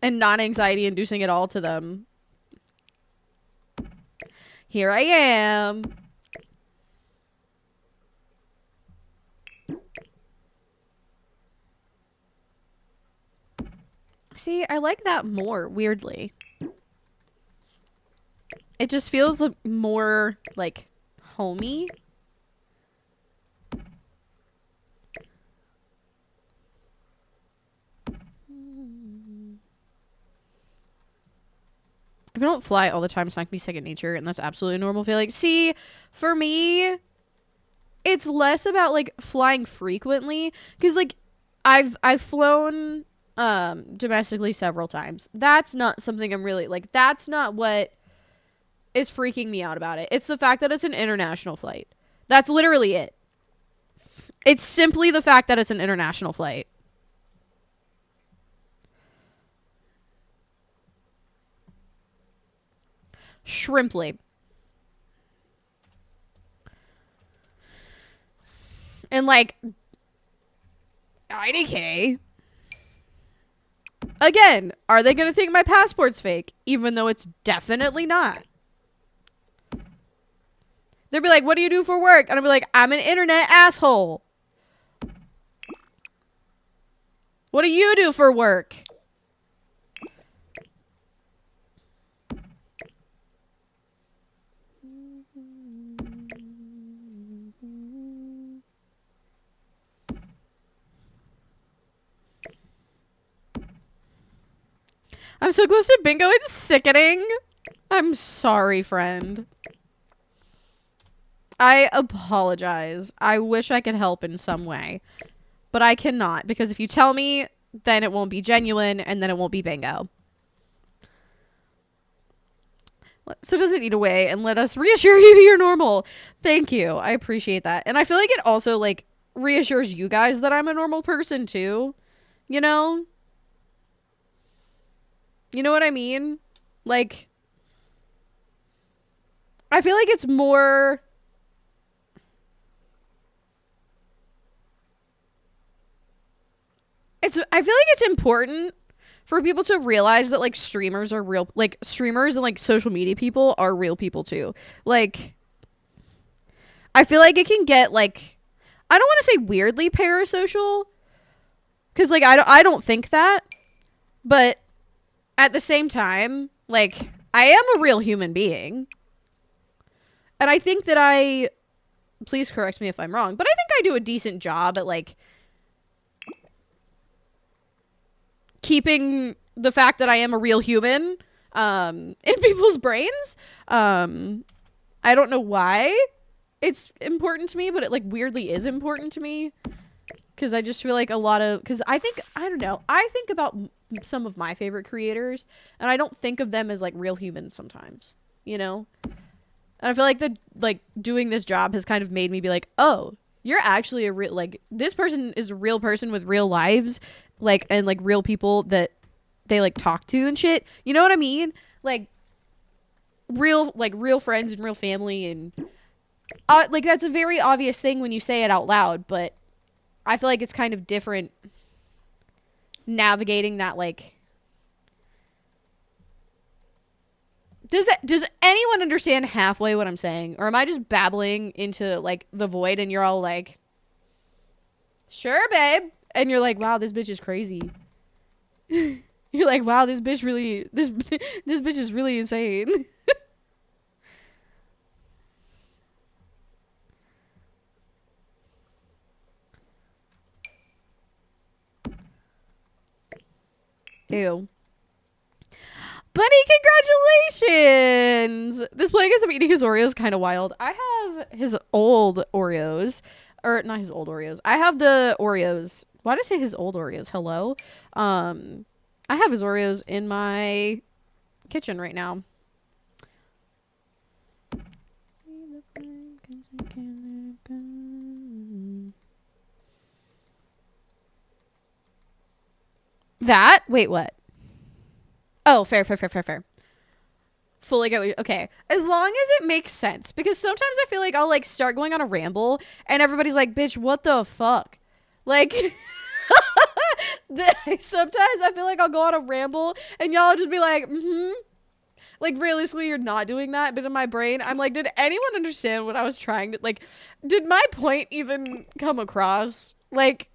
And not anxiety inducing at all to them. Here I am. See, I like that more, weirdly. It just feels more, like, homey. If I don't fly all the time, it's not gonna be second nature, and that's absolutely a normal feeling. See, for me, it's less about, like, flying frequently, because, like, I've flown domestically several times. That's not something I'm really, like, that's not what is freaking me out about it. It's the fact that it's an international flight. That's literally it. It's simply the fact that it's an international flight. Shrimply. And, like, IDK. Again, are they going to think my passport's fake? Even though it's definitely not. They'll be like, what do you do for work? And I'll be like, I'm an internet asshole. What do you do for work? I'm so close to bingo, it's sickening. I'm sorry, friend. I apologize. I wish I could help in some way. But I cannot, because if you tell me, then it won't be genuine, and then it won't be bingo. So does it eat away and let us reassure you you're normal. Thank you. I appreciate that. And I feel like it also, like, reassures you guys that I'm a normal person, too. You know? You know what I mean? Like, I feel like it's more... I feel like it's important for people to realize that, like, streamers are real, like, streamers and, like, social media people are real people too. Like, I feel like it can get, like, I don't want to say weirdly parasocial, because, like, I don't think that, but at the same time, like, I am a real human being, and I think that please correct me if I'm wrong, but I think I do a decent job at, like, keeping the fact that I am a real human in people's brains. I don't know why it's important to me, but it, like, weirdly is important to me, because I just feel like a lot of, because I don't know, I think about some of my favorite creators, and I don't think of them as, like, real humans sometimes, you know? And I feel like like, doing this job has kind of made me be like, oh, you're actually a real, like, this person is a real person with real lives, like, and, like, real people that they, like, talk to and shit. You know what I mean? Like, real friends and real family, and like, that's a very obvious thing when you say it out loud, but I feel like it's kind of different navigating that, like, does anyone understand halfway what I'm saying, or am I just babbling into, like, the void and you're all like, sure, babe, and you're like, wow, this bitch is crazy. You're like, wow, this bitch is really insane. Ew. Bunny, congratulations! This playing as I'm eating his Oreos kind of wild. I have his old Oreos. Or, not his old Oreos. I have the Oreos. Why did I say his old Oreos? Hello? I have his Oreos in my kitchen right now. That? Wait, what? Oh, fair. Fully get what you, okay. As long as it makes sense. Because sometimes I feel like I'll like start going on a ramble and everybody's like, bitch, what the fuck? Like, sometimes I feel like I'll go on a ramble and y'all just be like, like realistically you're not doing that, but in my brain I'm like, did anyone understand what I was trying to, like, did my point even come across? Like,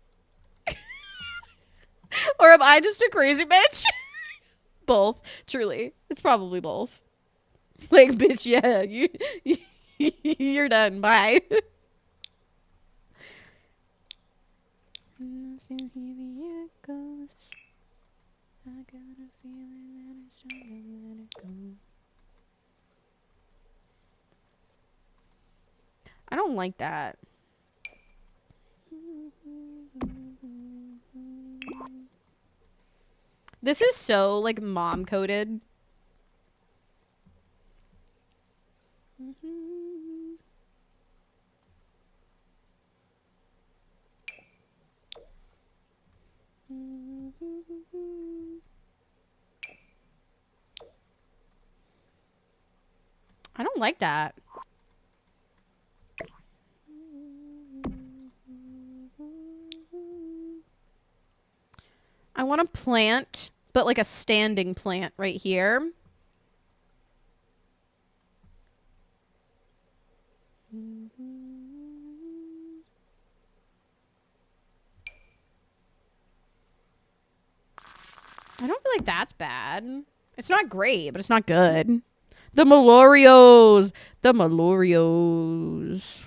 or am I just a crazy bitch? Both, truly. It's probably both. Like, bitch, yeah, you're done. Bye. I don't like that. This is so like mom coded. I don't like that. I want a plant, but like a standing plant right here. I don't feel like that's bad. It's not great, but it's not good. The Malorios. The Malorios.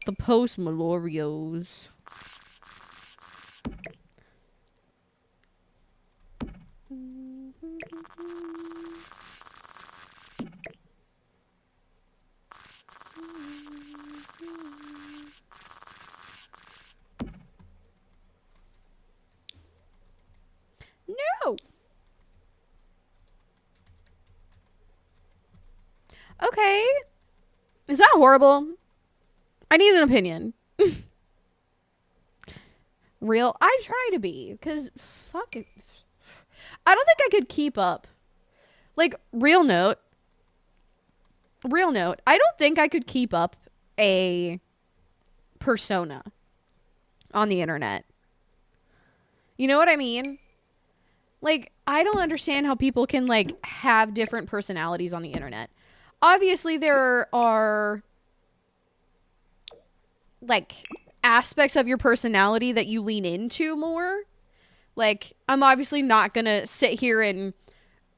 The post Malorios. No. Okay. Is that horrible? I need an opinion. Real? I try to be, because fuck it. I don't think I could keep up. Like, real note. I don't think I could keep up a persona on the internet. You know what I mean? Like, I don't understand how people can, like, have different personalities on the internet. Obviously, there are, like, aspects of your personality that you lean into more. Like, I'm obviously not gonna sit here and,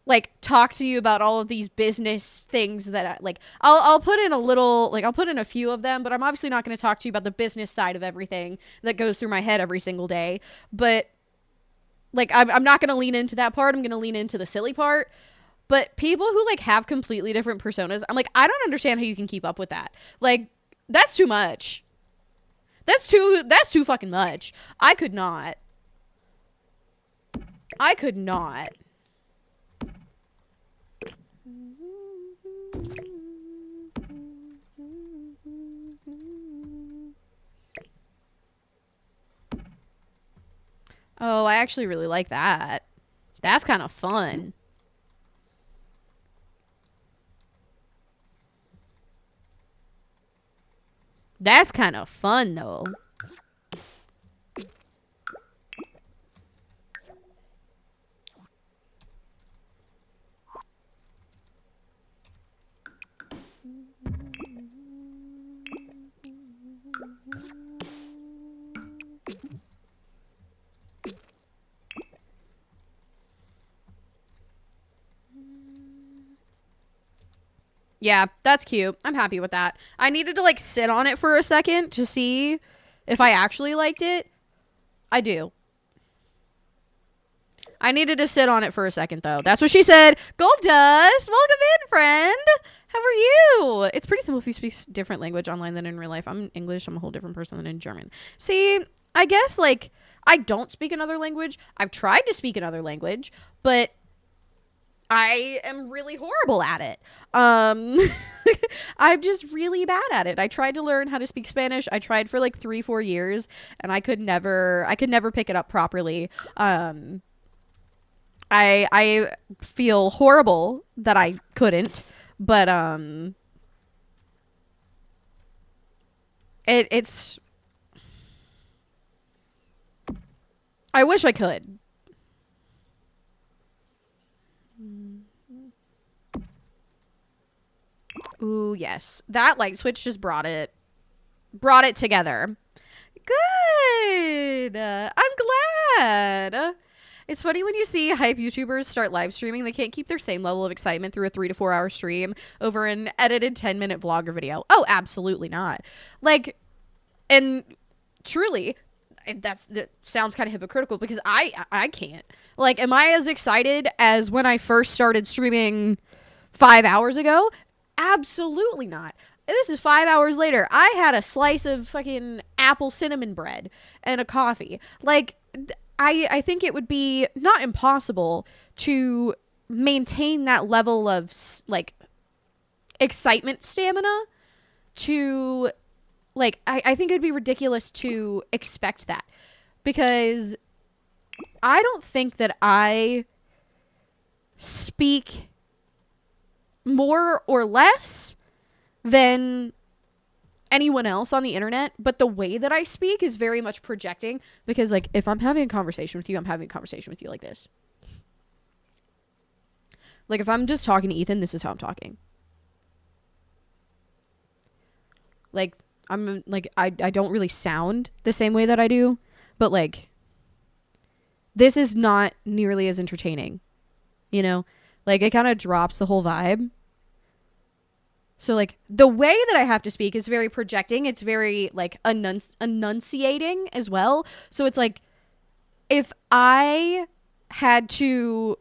like, talk to you about all of these business things that I, like, I'll put in a little, like, I'll put in a few of them, but I'm obviously not gonna talk to you about the business side of everything that goes through my head every single day. But, like, I'm not gonna lean into that part. I'm gonna lean into the silly part. But people who, like, have completely different personas, I'm like, I don't understand how you can keep up with that. Like, that's too much. That's too fucking much. I could not. Oh, I actually really like that. That's kind of fun. That's kind of fun, though. Yeah, that's cute. I'm happy with that. I needed to, like, sit on it for a second to see if I actually liked it. I do. I needed to sit on it for a second, though. That's what she said. Gold Dust, welcome in, friend. How are you? It's pretty simple if you speak different language online than in real life. I'm English. I'm a whole different person than in German. See, I guess, like, I don't speak another language. I've tried to speak another language, but I am really horrible at it. I'm just really bad at it. I tried to learn how to speak Spanish. I tried for like 3-4 years, and I could never pick it up properly. I feel horrible that I couldn't, but it's I wish I could. Ooh, yes. That light switch just brought it together. Good. I'm glad. It's funny when you see hype YouTubers start live streaming, they can't keep their same level of excitement through a 3 to 4 hour stream over an edited 10-minute vlog or video. Oh, absolutely not. Like, and truly, that sounds kind of hypocritical because I can't. Like, am I as excited as when I first started streaming 5 hours ago? Absolutely not. This is 5 hours later. I had a slice of fucking apple cinnamon bread and a coffee. Like, I think it would be not impossible to maintain that level of like excitement stamina to like I think it would be ridiculous to expect that, because I don't think that I speak more or less than anyone else on the internet, but the way that I speak is very much projecting, because like if I'm having a conversation with you, I'm having a conversation with you like this. Like if I'm just talking to Ethan, this is how I'm talking. Like I'm like I don't really sound the same way that I do, but like this is not nearly as entertaining, you know? Like it kind of drops the whole vibe. So, like, the way that I have to speak is very projecting. It's very, like, enunciating as well. So, it's like, if I just had to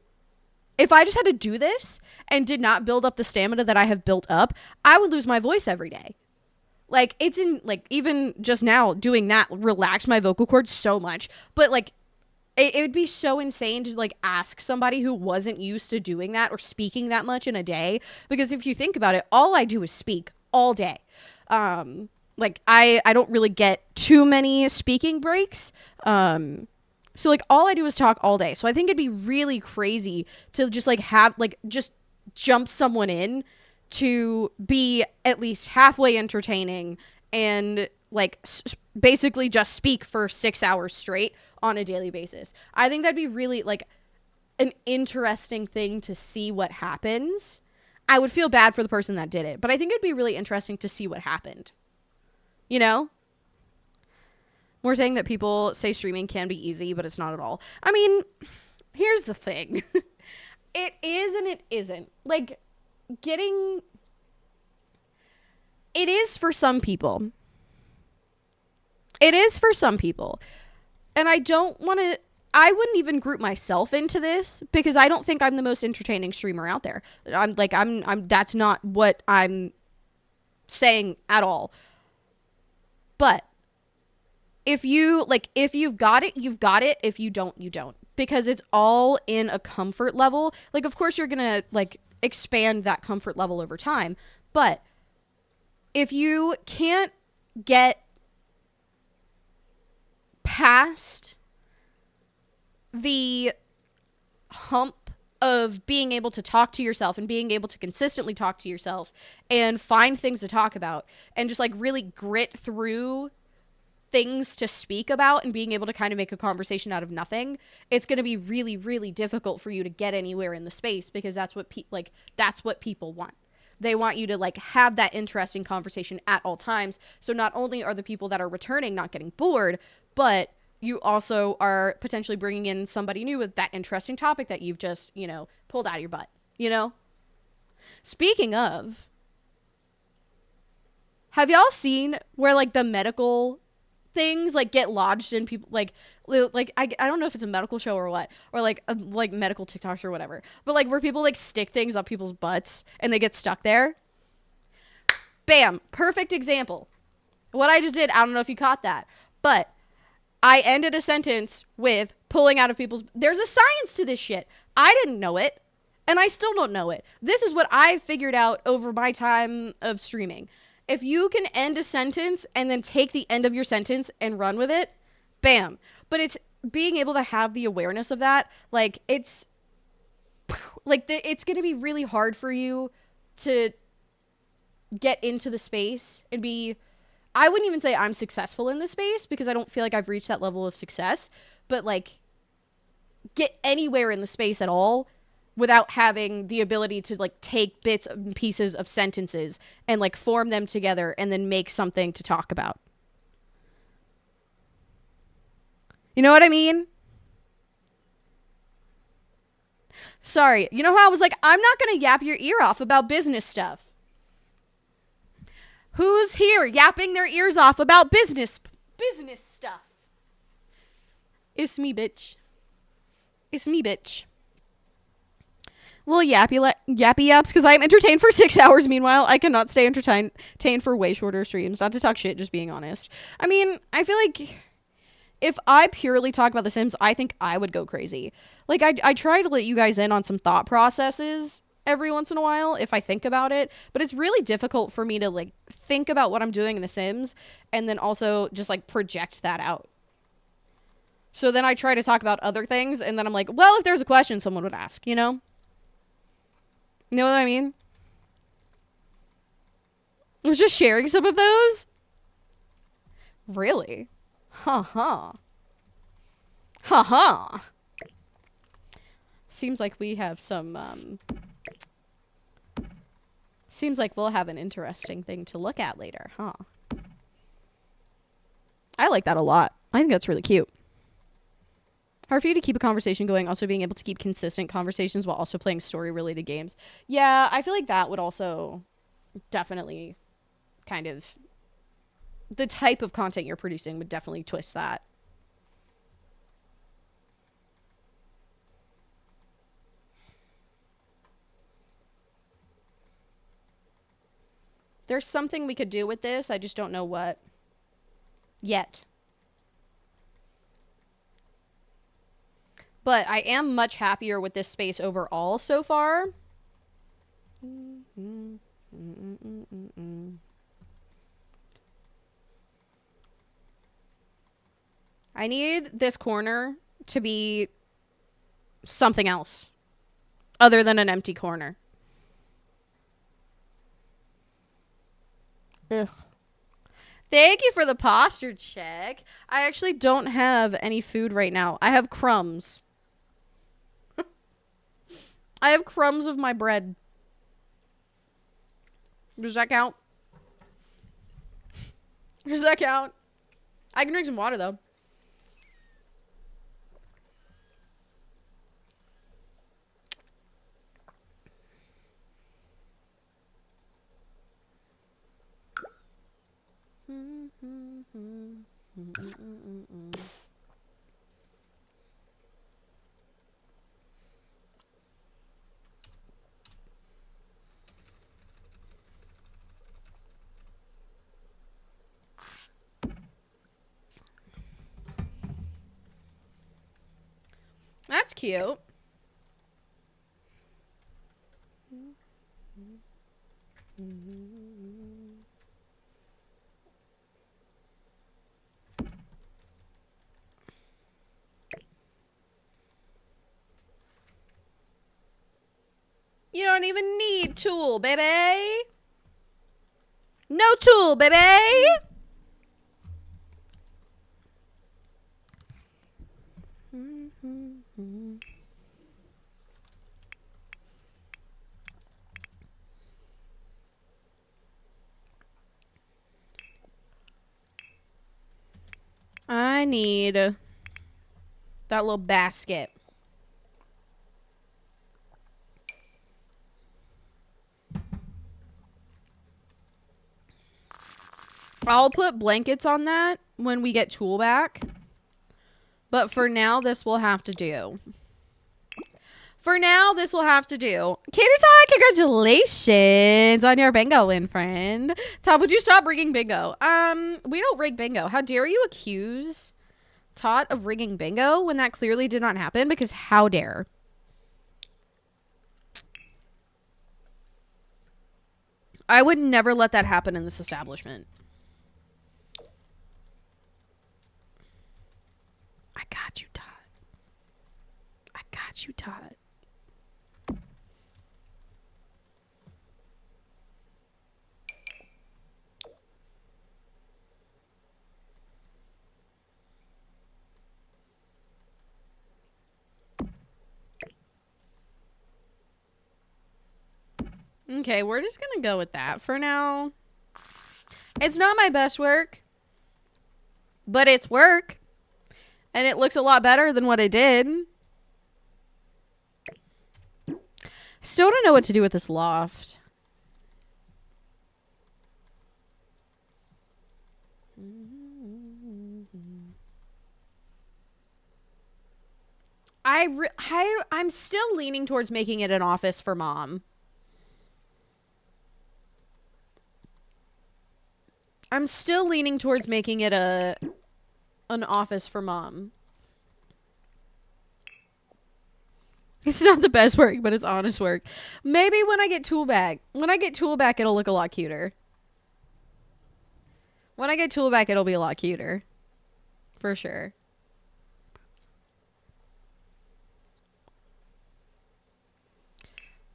do this and did not build up the stamina that I have built up, I would lose my voice every day. Like, it's in, like, even just now doing that relaxed my vocal cords so much. But, like, it would be so insane to like ask somebody who wasn't used to doing that or speaking that much in a day, because if you think about it, all I do is speak all day. Like I don't really get too many speaking breaks. So like all I do is talk all day. So I think it'd be really crazy to just like have like just jump someone in to be at least halfway entertaining and like basically just speak for 6 hours straight on a daily basis. I think that'd be really like an interesting thing to see what happens. I would feel bad for the person that did it, but I think it'd be really interesting to see what happened. You know? We're saying that people say streaming can be easy, but it's not at all. I mean, here's the thing. It is and it isn't. Like, it is for some people. It is for some people. And I wouldn't even group myself into this, because I don't think I'm the most entertaining streamer out there. That's not what I'm saying at all. But if you've got it, you've got it. If you don't, you don't, because it's all in a comfort level. Like, of course you're going to like expand that comfort level over time. But if you can't get past the hump of being able to talk to yourself and being able to consistently talk to yourself and find things to talk about and just like really grit through things to speak about and being able to kind of make a conversation out of nothing, it's going to be really, really difficult for you to get anywhere in the space, because that's what that's what people want. They want you to like have that interesting conversation at all times. So not only are the people that are returning not getting bored, but you also are potentially bringing in somebody new with that interesting topic that you've just, pulled out of your butt, Speaking of, have y'all seen where like the medical things like get lodged in people like I don't know if it's a medical show or what, or like medical TikToks or whatever, but like where people like stick things up people's butts and they get stuck there. Bam, perfect example. What I just did, I don't know if you caught that, but I ended a sentence with pulling out of people's. There's a science to this shit. I didn't know it, and I still don't know it. This is what I figured out over my time of streaming. If you can end a sentence and then take the end of your sentence and run with it, bam. But it's being able to have the awareness of that. Like, it's like it's going to be really hard for you to get into the space and be. I wouldn't even say I'm successful in this space because I don't feel like I've reached that level of success, but like get anywhere in the space at all without having the ability to like take bits and pieces of sentences and like form them together and then make something to talk about. You know what I mean? Sorry. You know how I was like, I'm not going to yap your ear off about business stuff. Who's here yapping their ears off about business stuff? It's me, bitch. It's me, bitch. Little yappy yaps, because I'm entertained for 6 hours. Meanwhile, I cannot stay entertained for way shorter streams. Not to talk shit, just being honest. I mean, I feel like if I purely talk about The Sims, I think I would go crazy. Like, I try to let you guys in on some thought processes every once in a while if I think about it, but it's really difficult for me to like think about what I'm doing in The Sims and then also just like project that out. So then I try to talk about other things and then I'm like, well, if there's a question someone would ask, you know? You know what I mean? I was just sharing some of those. Really? Ha. Seems like we have some seems like we'll have an interesting thing to look at later, huh? I like that a lot. I think that's really cute. Hard for you to keep a conversation going, also being able to keep consistent conversations while also playing story-related games. Yeah, I feel like that would also definitely kind of... The type of content you're producing would definitely twist that. There's something we could do with this. I just don't know what yet. But I am much happier with this space overall so far. I need this corner to be something else other than an empty corner. Ugh. Thank you for the posture check. I actually don't have any food right now. I have crumbs. I have crumbs of my bread. Does that count? Does that count? I can drink some water, though. That's cute. You don't even need tool, baby. No tool, baby. I need that little basket. I'll put blankets on that when we get Tool back. But for now, this will have to do. For now, this will have to do. Katie, congratulations on your bingo win, friend. Todd, would you stop rigging bingo? We don't rig bingo. How dare you accuse Todd of rigging bingo when that clearly did not happen? Because how dare? I would never let that happen in this establishment. I got you, Todd. I got you, Todd. Okay, we're just gonna go with that for now. It's not my best work, but it's work. And it looks a lot better than what I did. Still don't know what to do with this loft. I'm still leaning towards making it an office for Mom. I'm still leaning towards making it an office for Mom. It's not the best work, but it's honest work. Maybe when I get Tool back. When I get Tool back, it'll look a lot cuter. When I get Tool back, it'll be a lot cuter. For sure.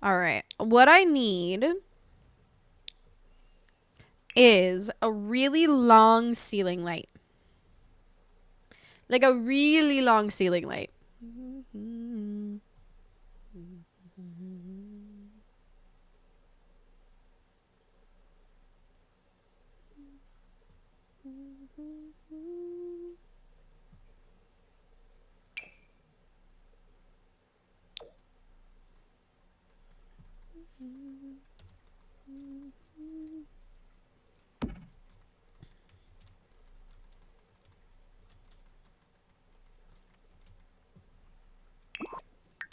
Alright. What I need is a really long ceiling light. Like a really long ceiling light.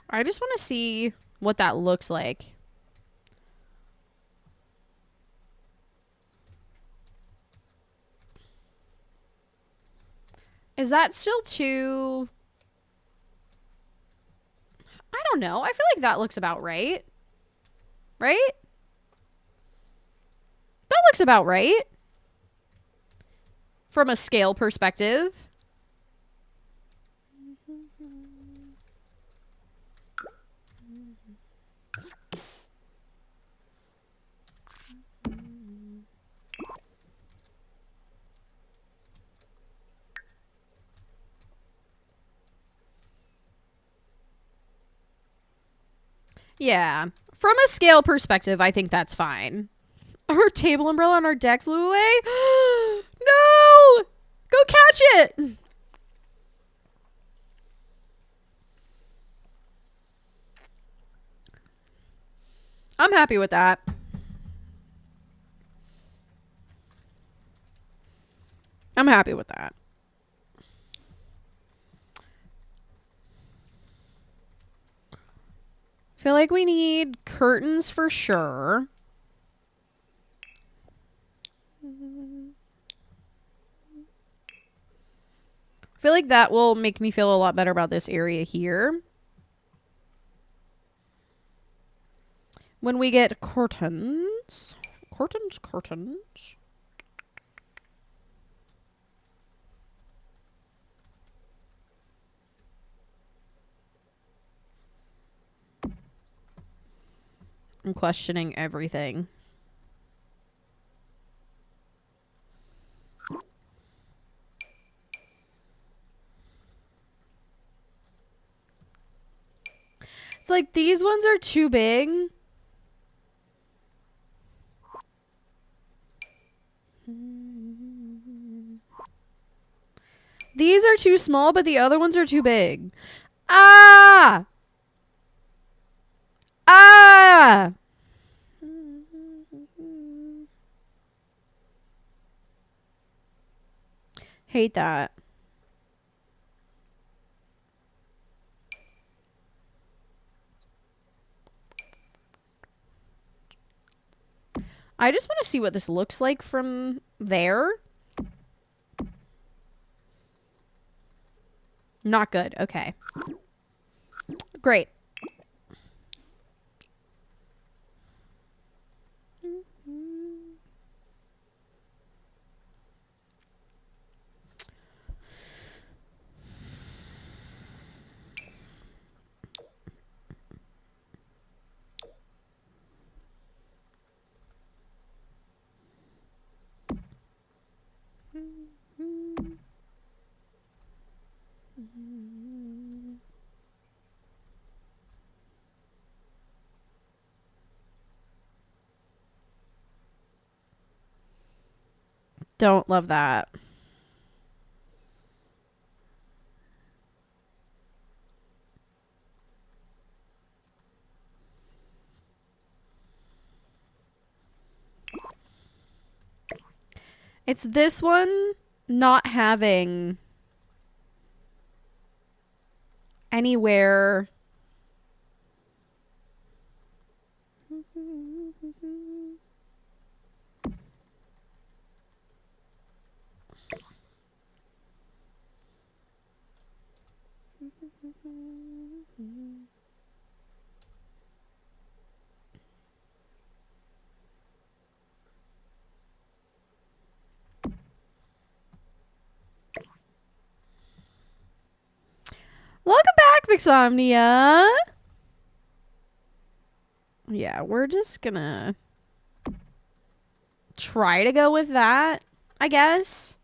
I just want to see what that looks like. Is that still too... I don't know. I feel like that looks about right. Right? That looks about right. From a scale perspective. Yeah. From a scale perspective, I think that's fine. Her table umbrella on our deck flew away? No! Go catch it! I'm happy with that. I'm happy with that. Feel like we need curtains for sure. Feel like that will make me feel a lot better about this area here. When we get curtains. Curtains. I'm questioning everything. It's like these ones are too big. These are too small, but the other ones are too big. Ah! Ah! Hate that. I just want to see what this looks like from there. Not good. Okay. Great. Don't love that. It's this one not having anywhere. Welcome back, Vixomnia. Yeah, we're just gonna try to go with that, I guess.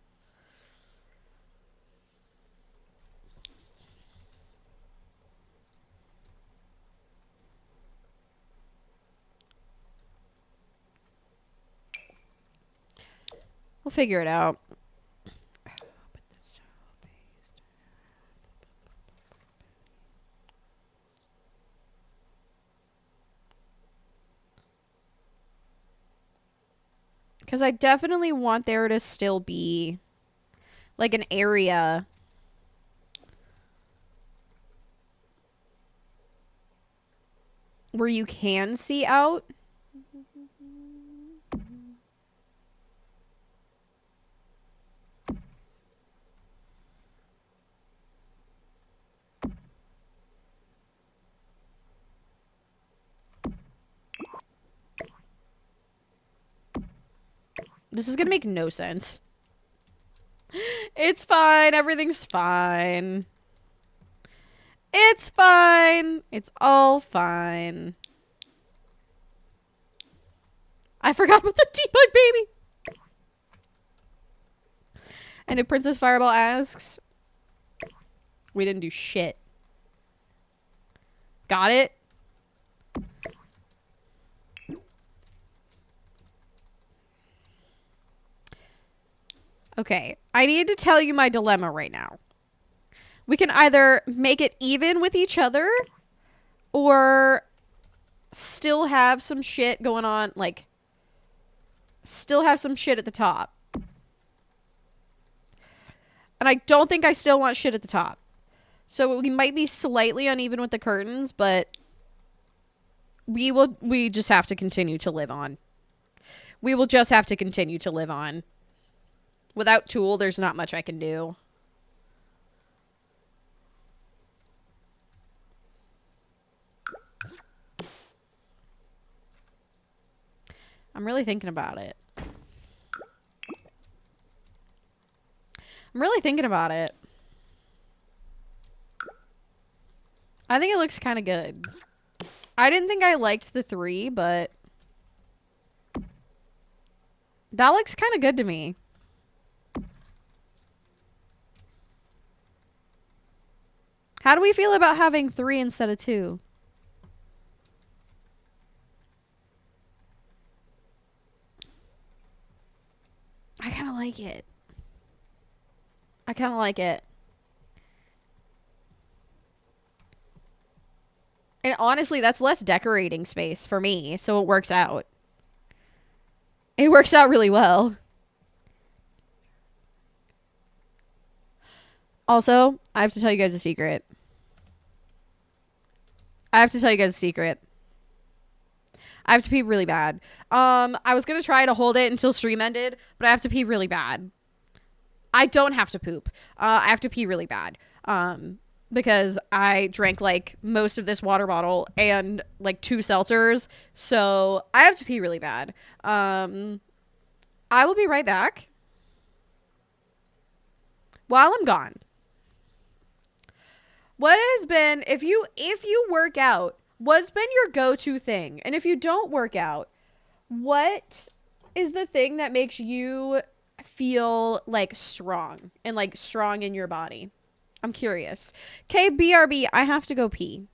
We'll figure it out. Because I definitely want there to still be like an area where you can see out. This is gonna make no sense. It's fine. Everything's fine. It's fine. It's all fine. I forgot about the debug baby. And if Princess Fireball asks, we didn't do shit. Got it? Okay, I need to tell you my dilemma right now. We can either make it even with each other or still have some shit going on, like, still have some shit at the top. And I don't think I still want shit at the top. So we might be slightly uneven with the curtains, but we just have to continue to live on. We will just have to continue to live on. Without Tool, there's not much I can do. I'm really thinking about it. I'm really thinking about it. I think it looks kind of good. I didn't think I liked the 3, but that looks kind of good to me. How do we feel about having 3 instead of 2? I kind of like it. I kind of like it. And honestly, that's less decorating space for me, so it works out. It works out really well. Also, I have to tell you guys a secret. I have to tell you guys a secret. I have to pee really bad. I was gonna try to hold it until stream ended, but I have to pee really bad. I don't have to poop. I have to pee really bad. Because I drank like most of this water bottle and like 2 seltzers, so I have to pee really bad. I will be right back. While I'm gone, what has been if you work out, what's been your go-to thing? And if you don't work out, what is the thing that makes you feel like strong and like strong in your body? I'm curious. Okay, BRB, I have to go pee.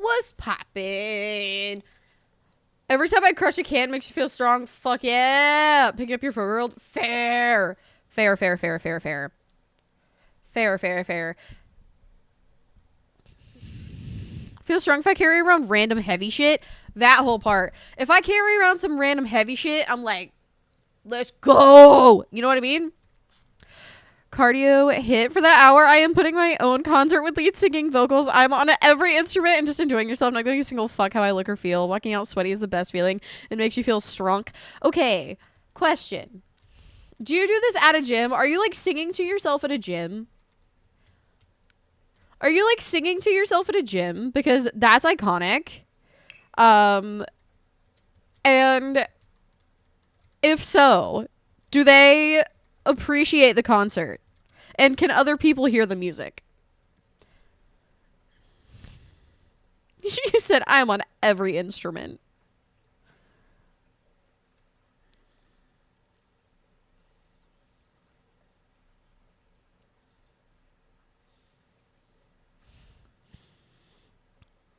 What's poppin'? Every time I crush a can makes you feel strong. Fuck yeah. Pick up your world. Fair. Fair, fair, fair, fair, fair. Fair, fair, fair. Feel strong if I carry around random heavy shit. That whole part. If I carry around some random heavy shit, I'm like, let's go. You know what I mean? Cardio hit for that hour. I am putting my own concert with lead singing vocals. I'm on every instrument and just enjoying yourself, not giving a single fuck how I look or feel. Walking out sweaty is the best feeling. It makes you feel strong. Okay, question. Do you do this at a gym? Are you like singing to yourself at a gym? Are you like singing to yourself at a gym? Because that's iconic. And if so, do they appreciate the concert? And can other people hear the music? She said, I'm on every instrument.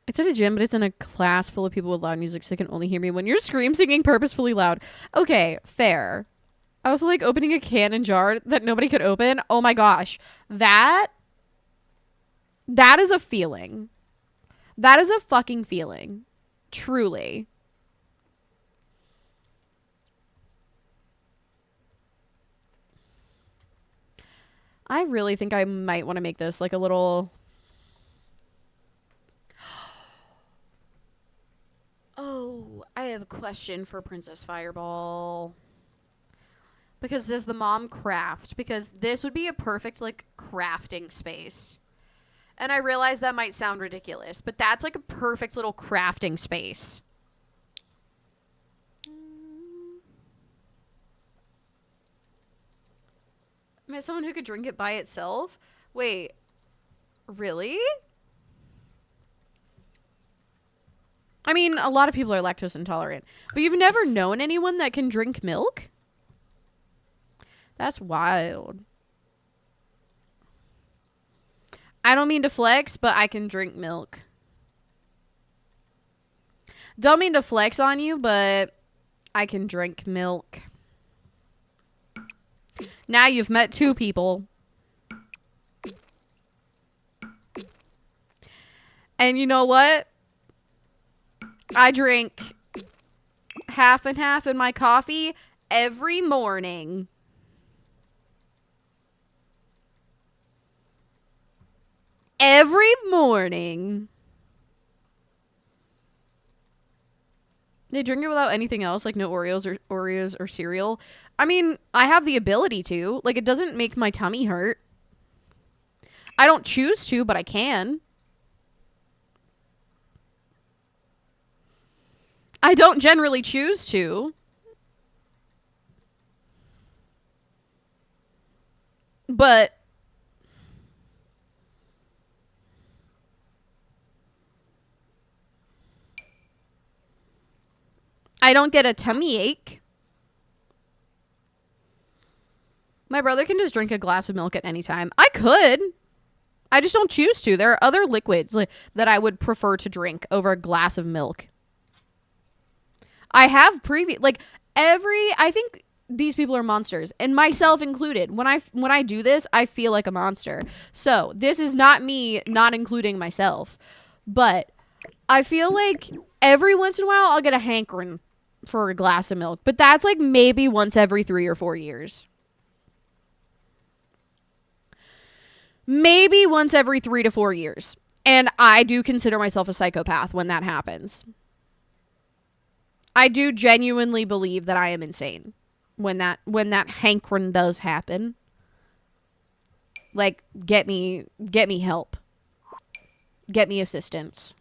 It's at a gym, but it's in a class full of people with loud music, so they can only hear me when you're scream singing purposefully loud. Okay, fair. I also like opening a cannon jar that nobody could open. Oh my gosh. That is a feeling. That is a fucking feeling. Truly. I really think I might want to make this like a little... Oh, I have a question for Princess Fireball. Because does the mom craft? Because this would be a perfect, like, crafting space. And I realize that might sound ridiculous, but that's like a perfect little crafting space. Am I someone who could drink it by itself? Wait, really? I mean, a lot of people are lactose intolerant, but you've never known anyone that can drink milk? That's wild. I don't mean to flex, but I can drink milk. Don't mean to flex on you, but I can drink milk. Now you've met two people. And you know what? I drink half and half in my coffee every morning. Every morning. They drink it without anything else, like no Oreos or cereal. I mean, I have the ability to. Like, it doesn't make my tummy hurt. I don't choose to, but I can. I don't generally choose to. But I don't get a tummy ache. My brother can just drink a glass of milk at any time. I could. I just don't choose to. There are other liquids that I would prefer to drink over a glass of milk. I have I think these people are monsters, and myself included. When I do this, I feel like a monster. So this is not me not including myself, but I feel like every once in a while I'll get a hankering for a glass of milk, but that's like maybe once every 3 or 4 years. Maybe once every 3 to 4 years. And I do consider myself a psychopath when that happens. I do genuinely believe that I am insane when that hankering does happen. Like, get me help. Get me assistance.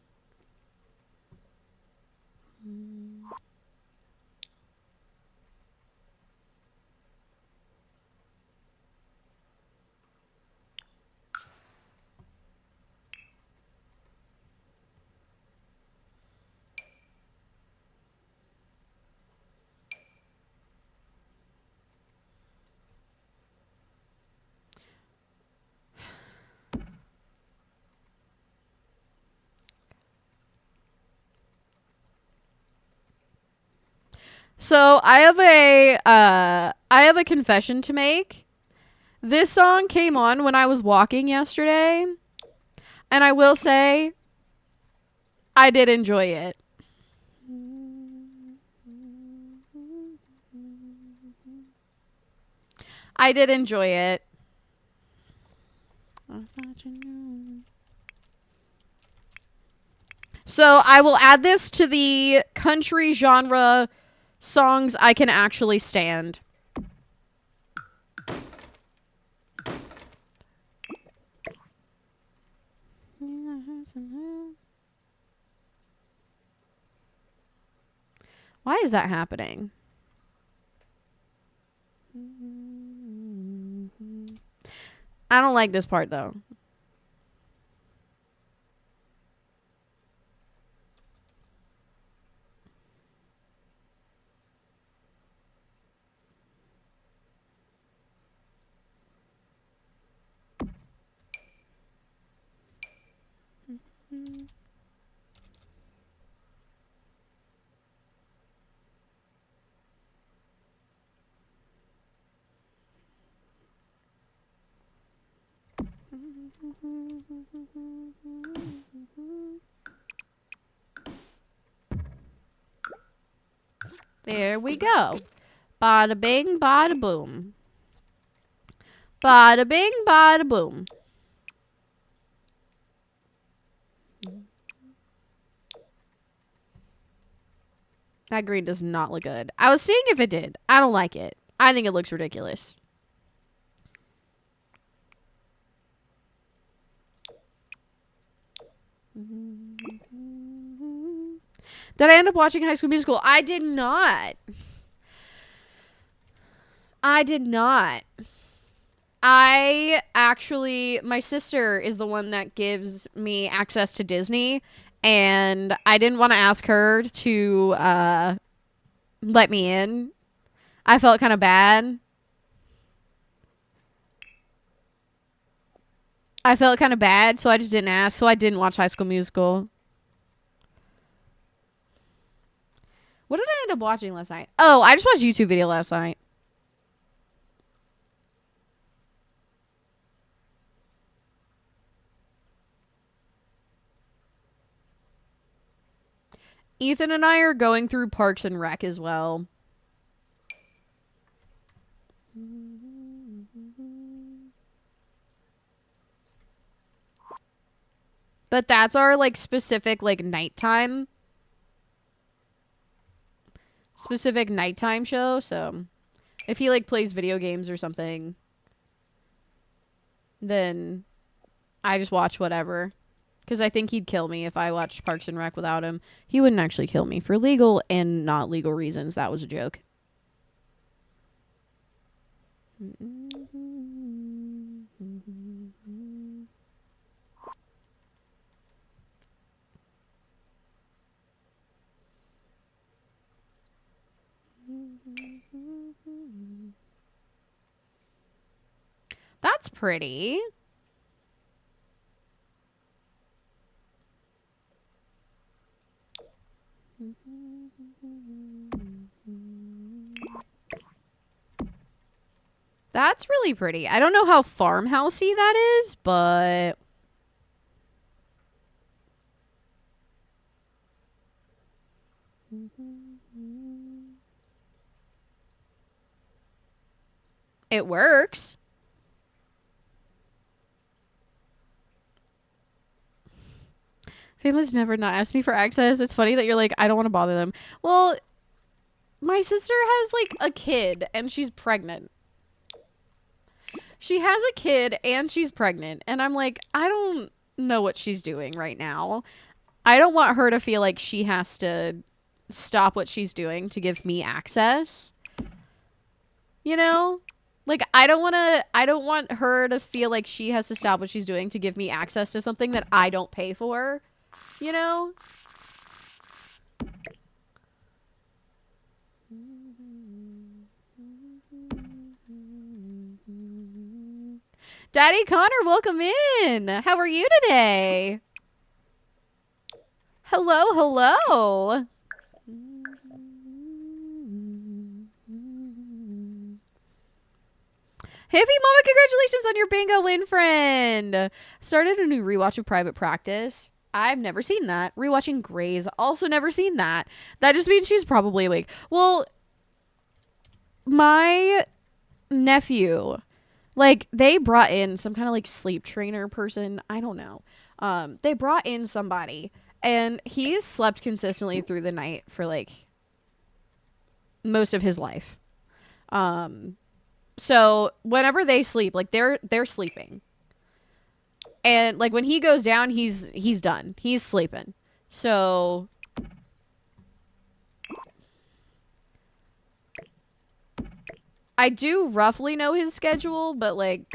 So I have a confession to make. This song came on when I was walking yesterday, and I will say I did enjoy it. I did enjoy it. So I will add this to the country genre songs I can actually stand. Why is that happening? I don't like this part though. There we go. Bada bing, bada boom. Bada bing, bada boom. That green does not look good. I was seeing if it did. I don't like it. I think it looks ridiculous. Did I end up watching High School Musical? I did not. I did not. I actually, my sister is the one that gives me access to Disney, and I didn't want to ask her to let me in. I felt kind of bad. So I just didn't ask. So I didn't watch High School Musical. What did I end up watching last night? Oh, I just watched a YouTube video last night. Ethan and I are going through Parks and Rec as well. But that's our like specific like nighttime show, so if he like plays video games or something, then I just watch whatever. Because I think he'd kill me if I watched Parks and Rec without him. He wouldn't actually kill me for legal and not legal reasons. That was a joke. That's pretty. That's really pretty. I don't know how farmhousey that is, but it works. Family's never not asked me for access. It's funny that you're like, I don't want to bother them. Well, my sister has like a kid and she's pregnant. She has a kid and she's pregnant. And I'm like, I don't know what she's doing right now. I don't want her to feel like she has to stop what she's doing to give me access. You know? Like I don't want her to feel like she has to stop what she's doing to give me access to something that I don't pay for. You know? Daddy Connor, welcome in. How are you today? Hello, hello. Hippie Mama, congratulations on your bingo win, friend. Started a new rewatch of Private Practice. I've never seen that. Rewatching Grey's, also never seen that. That just means she's probably awake. Well, my nephew, like, they brought in some kind of, like, sleep trainer person. I don't know. They brought in somebody, and he's slept consistently through the night for, like, most of his life. So whenever they sleep, like, they're sleeping. And like when he goes down, he's done. He's sleeping. So I do roughly know his schedule, but like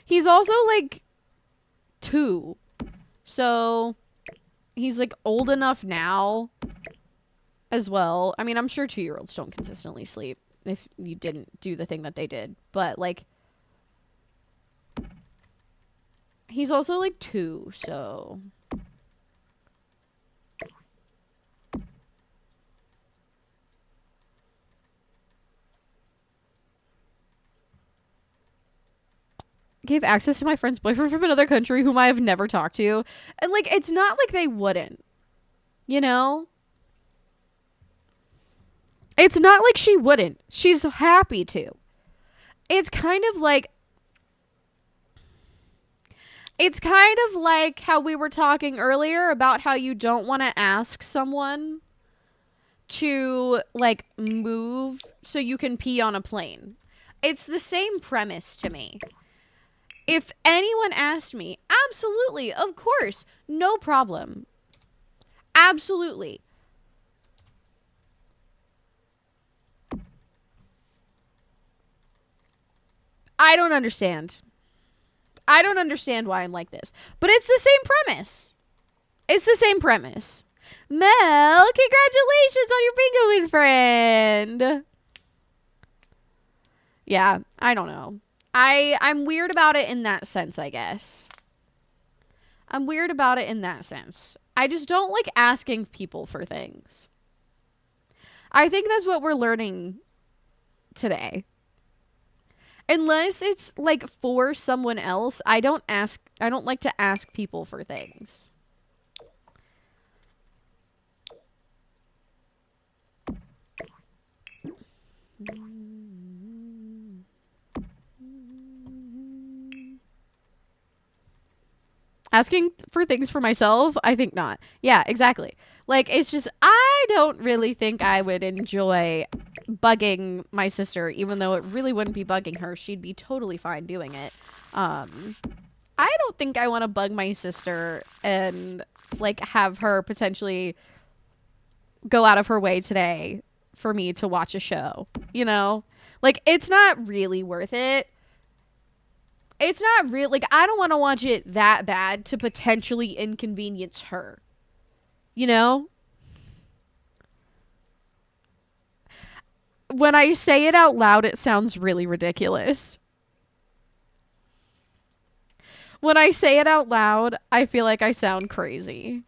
he's also like 2. So he's like old enough now as well. I mean, I'm sure 2-year-olds don't consistently sleep if you didn't do the thing that they did. But like he's also like 2, so gave access to my friend's boyfriend from another country whom I have never talked to. And like it's not like they wouldn't. You know? It's not like she wouldn't. She's happy to. It's kind of like how we were talking earlier about how you don't want to ask someone to like move so you can pee on a plane. It's the same premise to me. If anyone asked me, absolutely, of course, no problem. Absolutely. I don't understand. I don't understand why I'm like this. But it's the same premise. It's the same premise. Mel, congratulations on your bingo win, friend. Yeah, I don't know. I'm weird about it in that sense, I guess. I'm weird about it in that sense. I just don't like asking people for things. I think that's what we're learning today. Unless it's like for someone else, I don't like to ask people for things. Asking for things for myself? I think not. Yeah, exactly. Like, it's just, I don't really think I would enjoy bugging my sister, even though it really wouldn't be bugging her. She'd be totally fine doing it. I don't think I want to bug my sister and, like, have her potentially go out of her way today for me to watch a show, you know? Like, it's not really worth it. It's not real. Like, I don't want to watch it that bad to potentially inconvenience her. You know? When I say it out loud, it sounds really ridiculous. When I say it out loud, I feel like I sound crazy.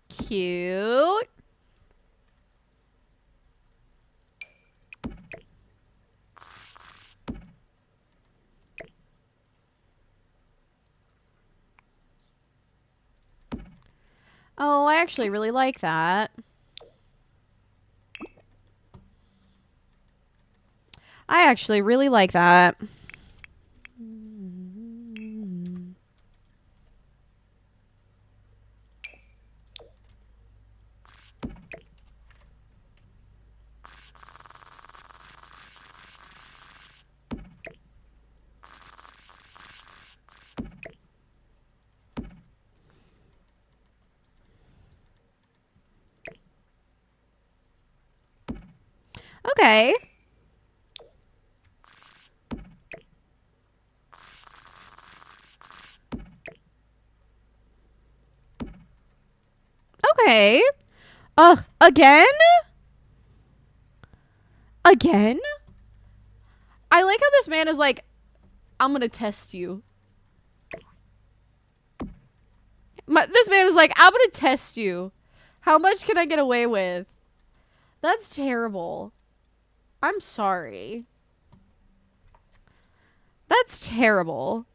Cute. Oh, I actually really like that. I actually really like that. Okay. Okay. Ugh, again? Again? I like how this man is like, I'm gonna test you. This man is like, I'm gonna test you. How much can I get away with? That's terrible. I'm sorry. That's terrible.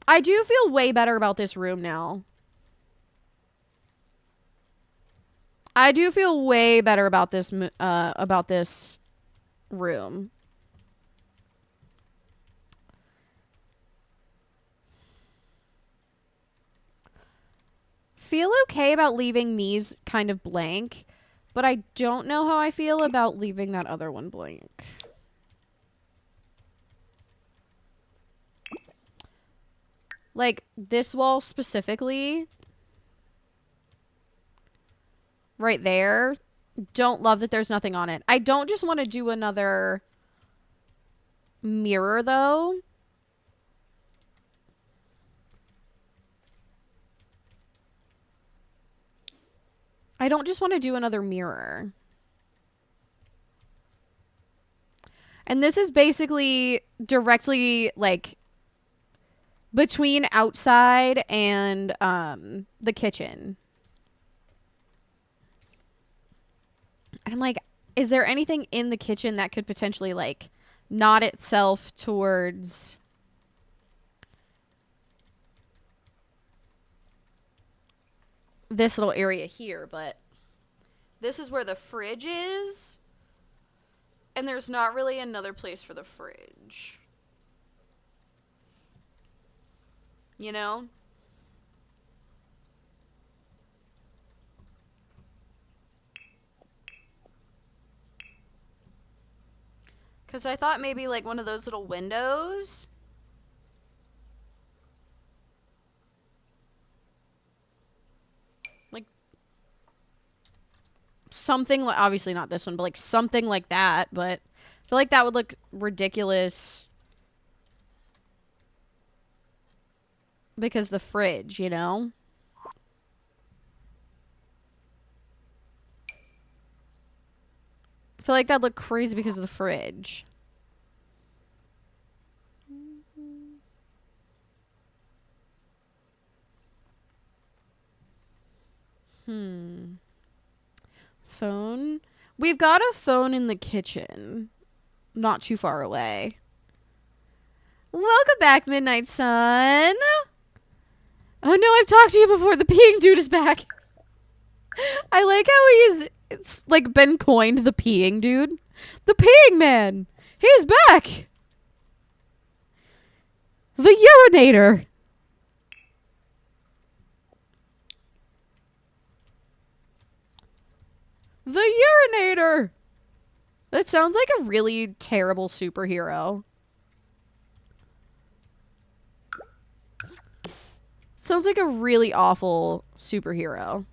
I do feel way better about this room now. I do feel way better about this room. Feel okay about leaving these kind of blank, but I don't know how I feel about leaving that other one blank. Like, this wall specifically, right there, don't love that there's nothing on it. I don't just want to do another mirror, though. I don't just want to do another mirror. And this is basically directly, like, between outside and the kitchen. And I'm like, is there anything in the kitchen that could potentially, like, nod itself towards this little area here? But this is where the fridge is. And there's not really another place for the fridge. You know? Because I thought maybe like one of those little windows. Like something like, obviously not this one, but like something like that. But I feel like that would look ridiculous. Because the fridge, you know? I feel like that'd look crazy because of the fridge. Phone? We've got a phone in the kitchen. Not too far away. Welcome back, Midnight Sun. Oh no, I've talked to you before. The peeing dude is back. I like how it's like been coined the peeing dude. The peeing man. He's back. The urinator. The urinator. That sounds like a really terrible superhero. Sounds like a really awful superhero.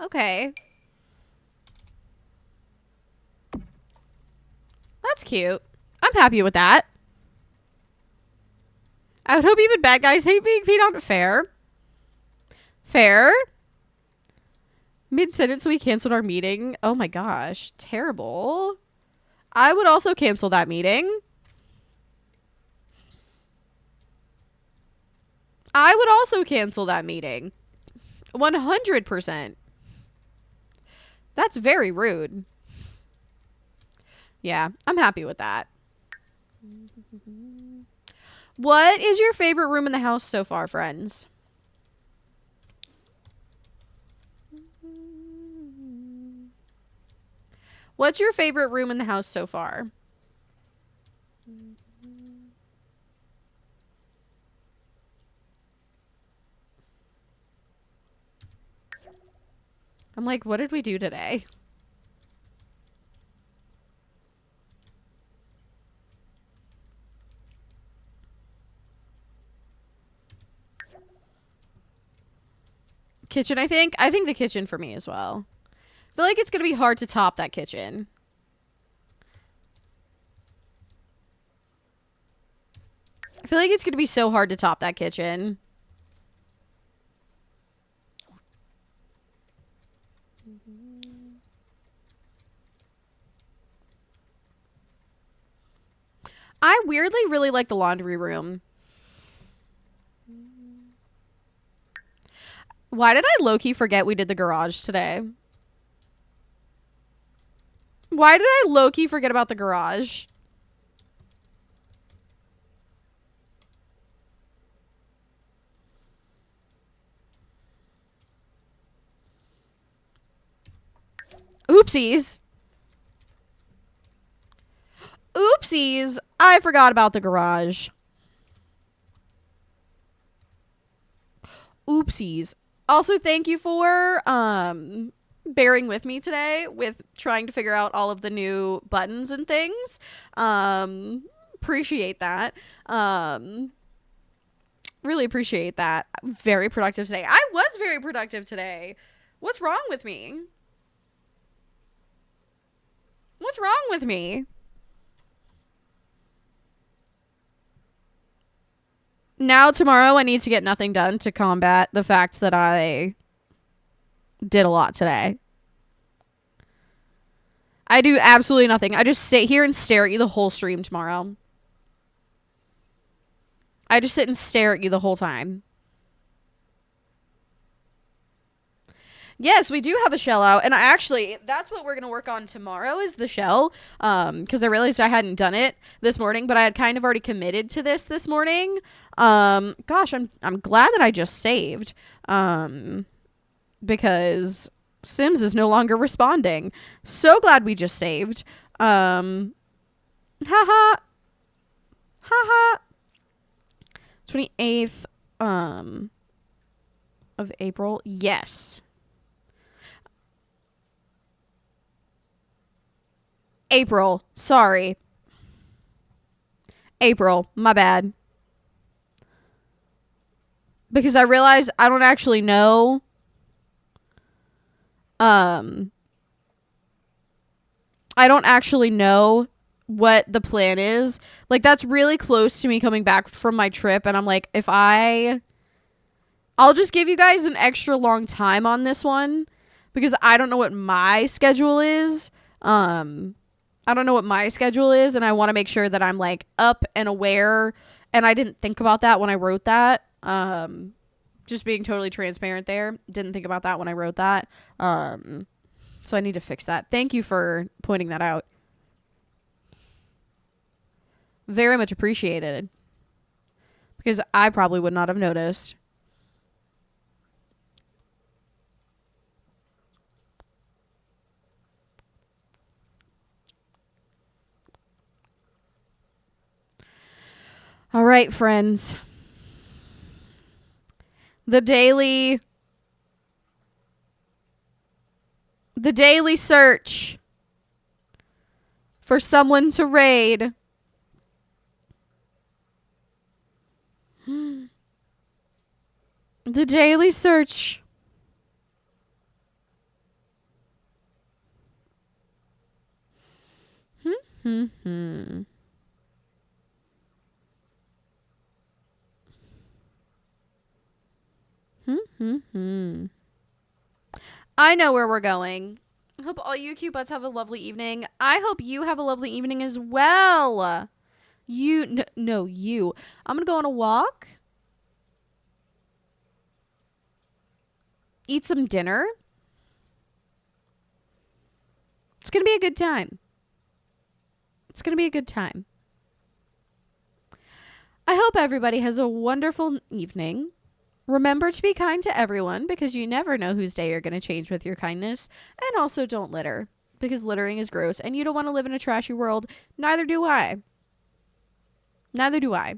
Okay. That's cute. I'm happy with that. I would hope even bad guys hate being peed on. Fair. Fair. Mid-sentence, we canceled our meeting. Oh my gosh. Terrible. I would also cancel that meeting. I would also cancel that meeting. 100%. That's very rude. Yeah, I'm happy with that. What is your favorite room in the house so far, friends? What's your favorite room in the house so far? I'm like, what did we do today? Kitchen, I think. I think the kitchen for me as well. I feel like it's going to be hard to top that kitchen. I feel like it's going to be so hard to top that kitchen. I weirdly really like the laundry room. Why did I low-key forget we did the garage today? Why did I low-key forget about the garage? Oopsies. Oopsies. I forgot about the garage. Oopsies. Also, thank you for bearing with me today with trying to figure out all of the new buttons and things. Appreciate that. Really appreciate that. Very productive today. I was very productive today. What's wrong with me? What's wrong with me? Now tomorrow I need to get nothing done to combat the fact that I did a lot today. I do absolutely nothing. I just sit here and stare at you the whole stream tomorrow. I just sit and stare at you the whole time. Yes, we do have a shell out. And that's what we're going to work on tomorrow is the shell. Because I realized I hadn't done it this morning, but I had kind of already committed to this morning. Gosh, I'm glad that I just saved. Because Sims is no longer responding. So glad we just saved. Haha. Haha. 28th of April. Yes. April. Sorry. April. My bad. Because I realized I don't actually know. I don't actually know what the plan is. Like, that's really close to me coming back from my trip. And I'm like, I'll just give you guys an extra long time on this one. Because I don't know what my schedule is. I don't know what my schedule is, and I want to make sure that I'm like up and aware. And I didn't think about that when I wrote that. Just being totally transparent there. Didn't think about that when I wrote that. So I need to fix that. Thank you for pointing that out. Very much appreciated. Because I probably would not have noticed. All right, friends. The daily search for someone to raid. The daily search. I know where we're going. I hope all you cute butts have a lovely evening. I hope you have a lovely evening as well. You. I'm going to go on a walk. Eat some dinner. It's going to be a good time. It's going to be a good time. I hope everybody has a wonderful evening. Remember to be kind to everyone because you never know whose day you're going to change with your kindness. And also don't litter because littering is gross and you don't want to live in a trashy world. Neither do I. Did I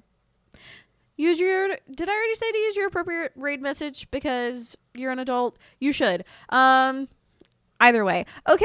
already say to use your appropriate raid message because you're an adult? You should. Either way. Okay.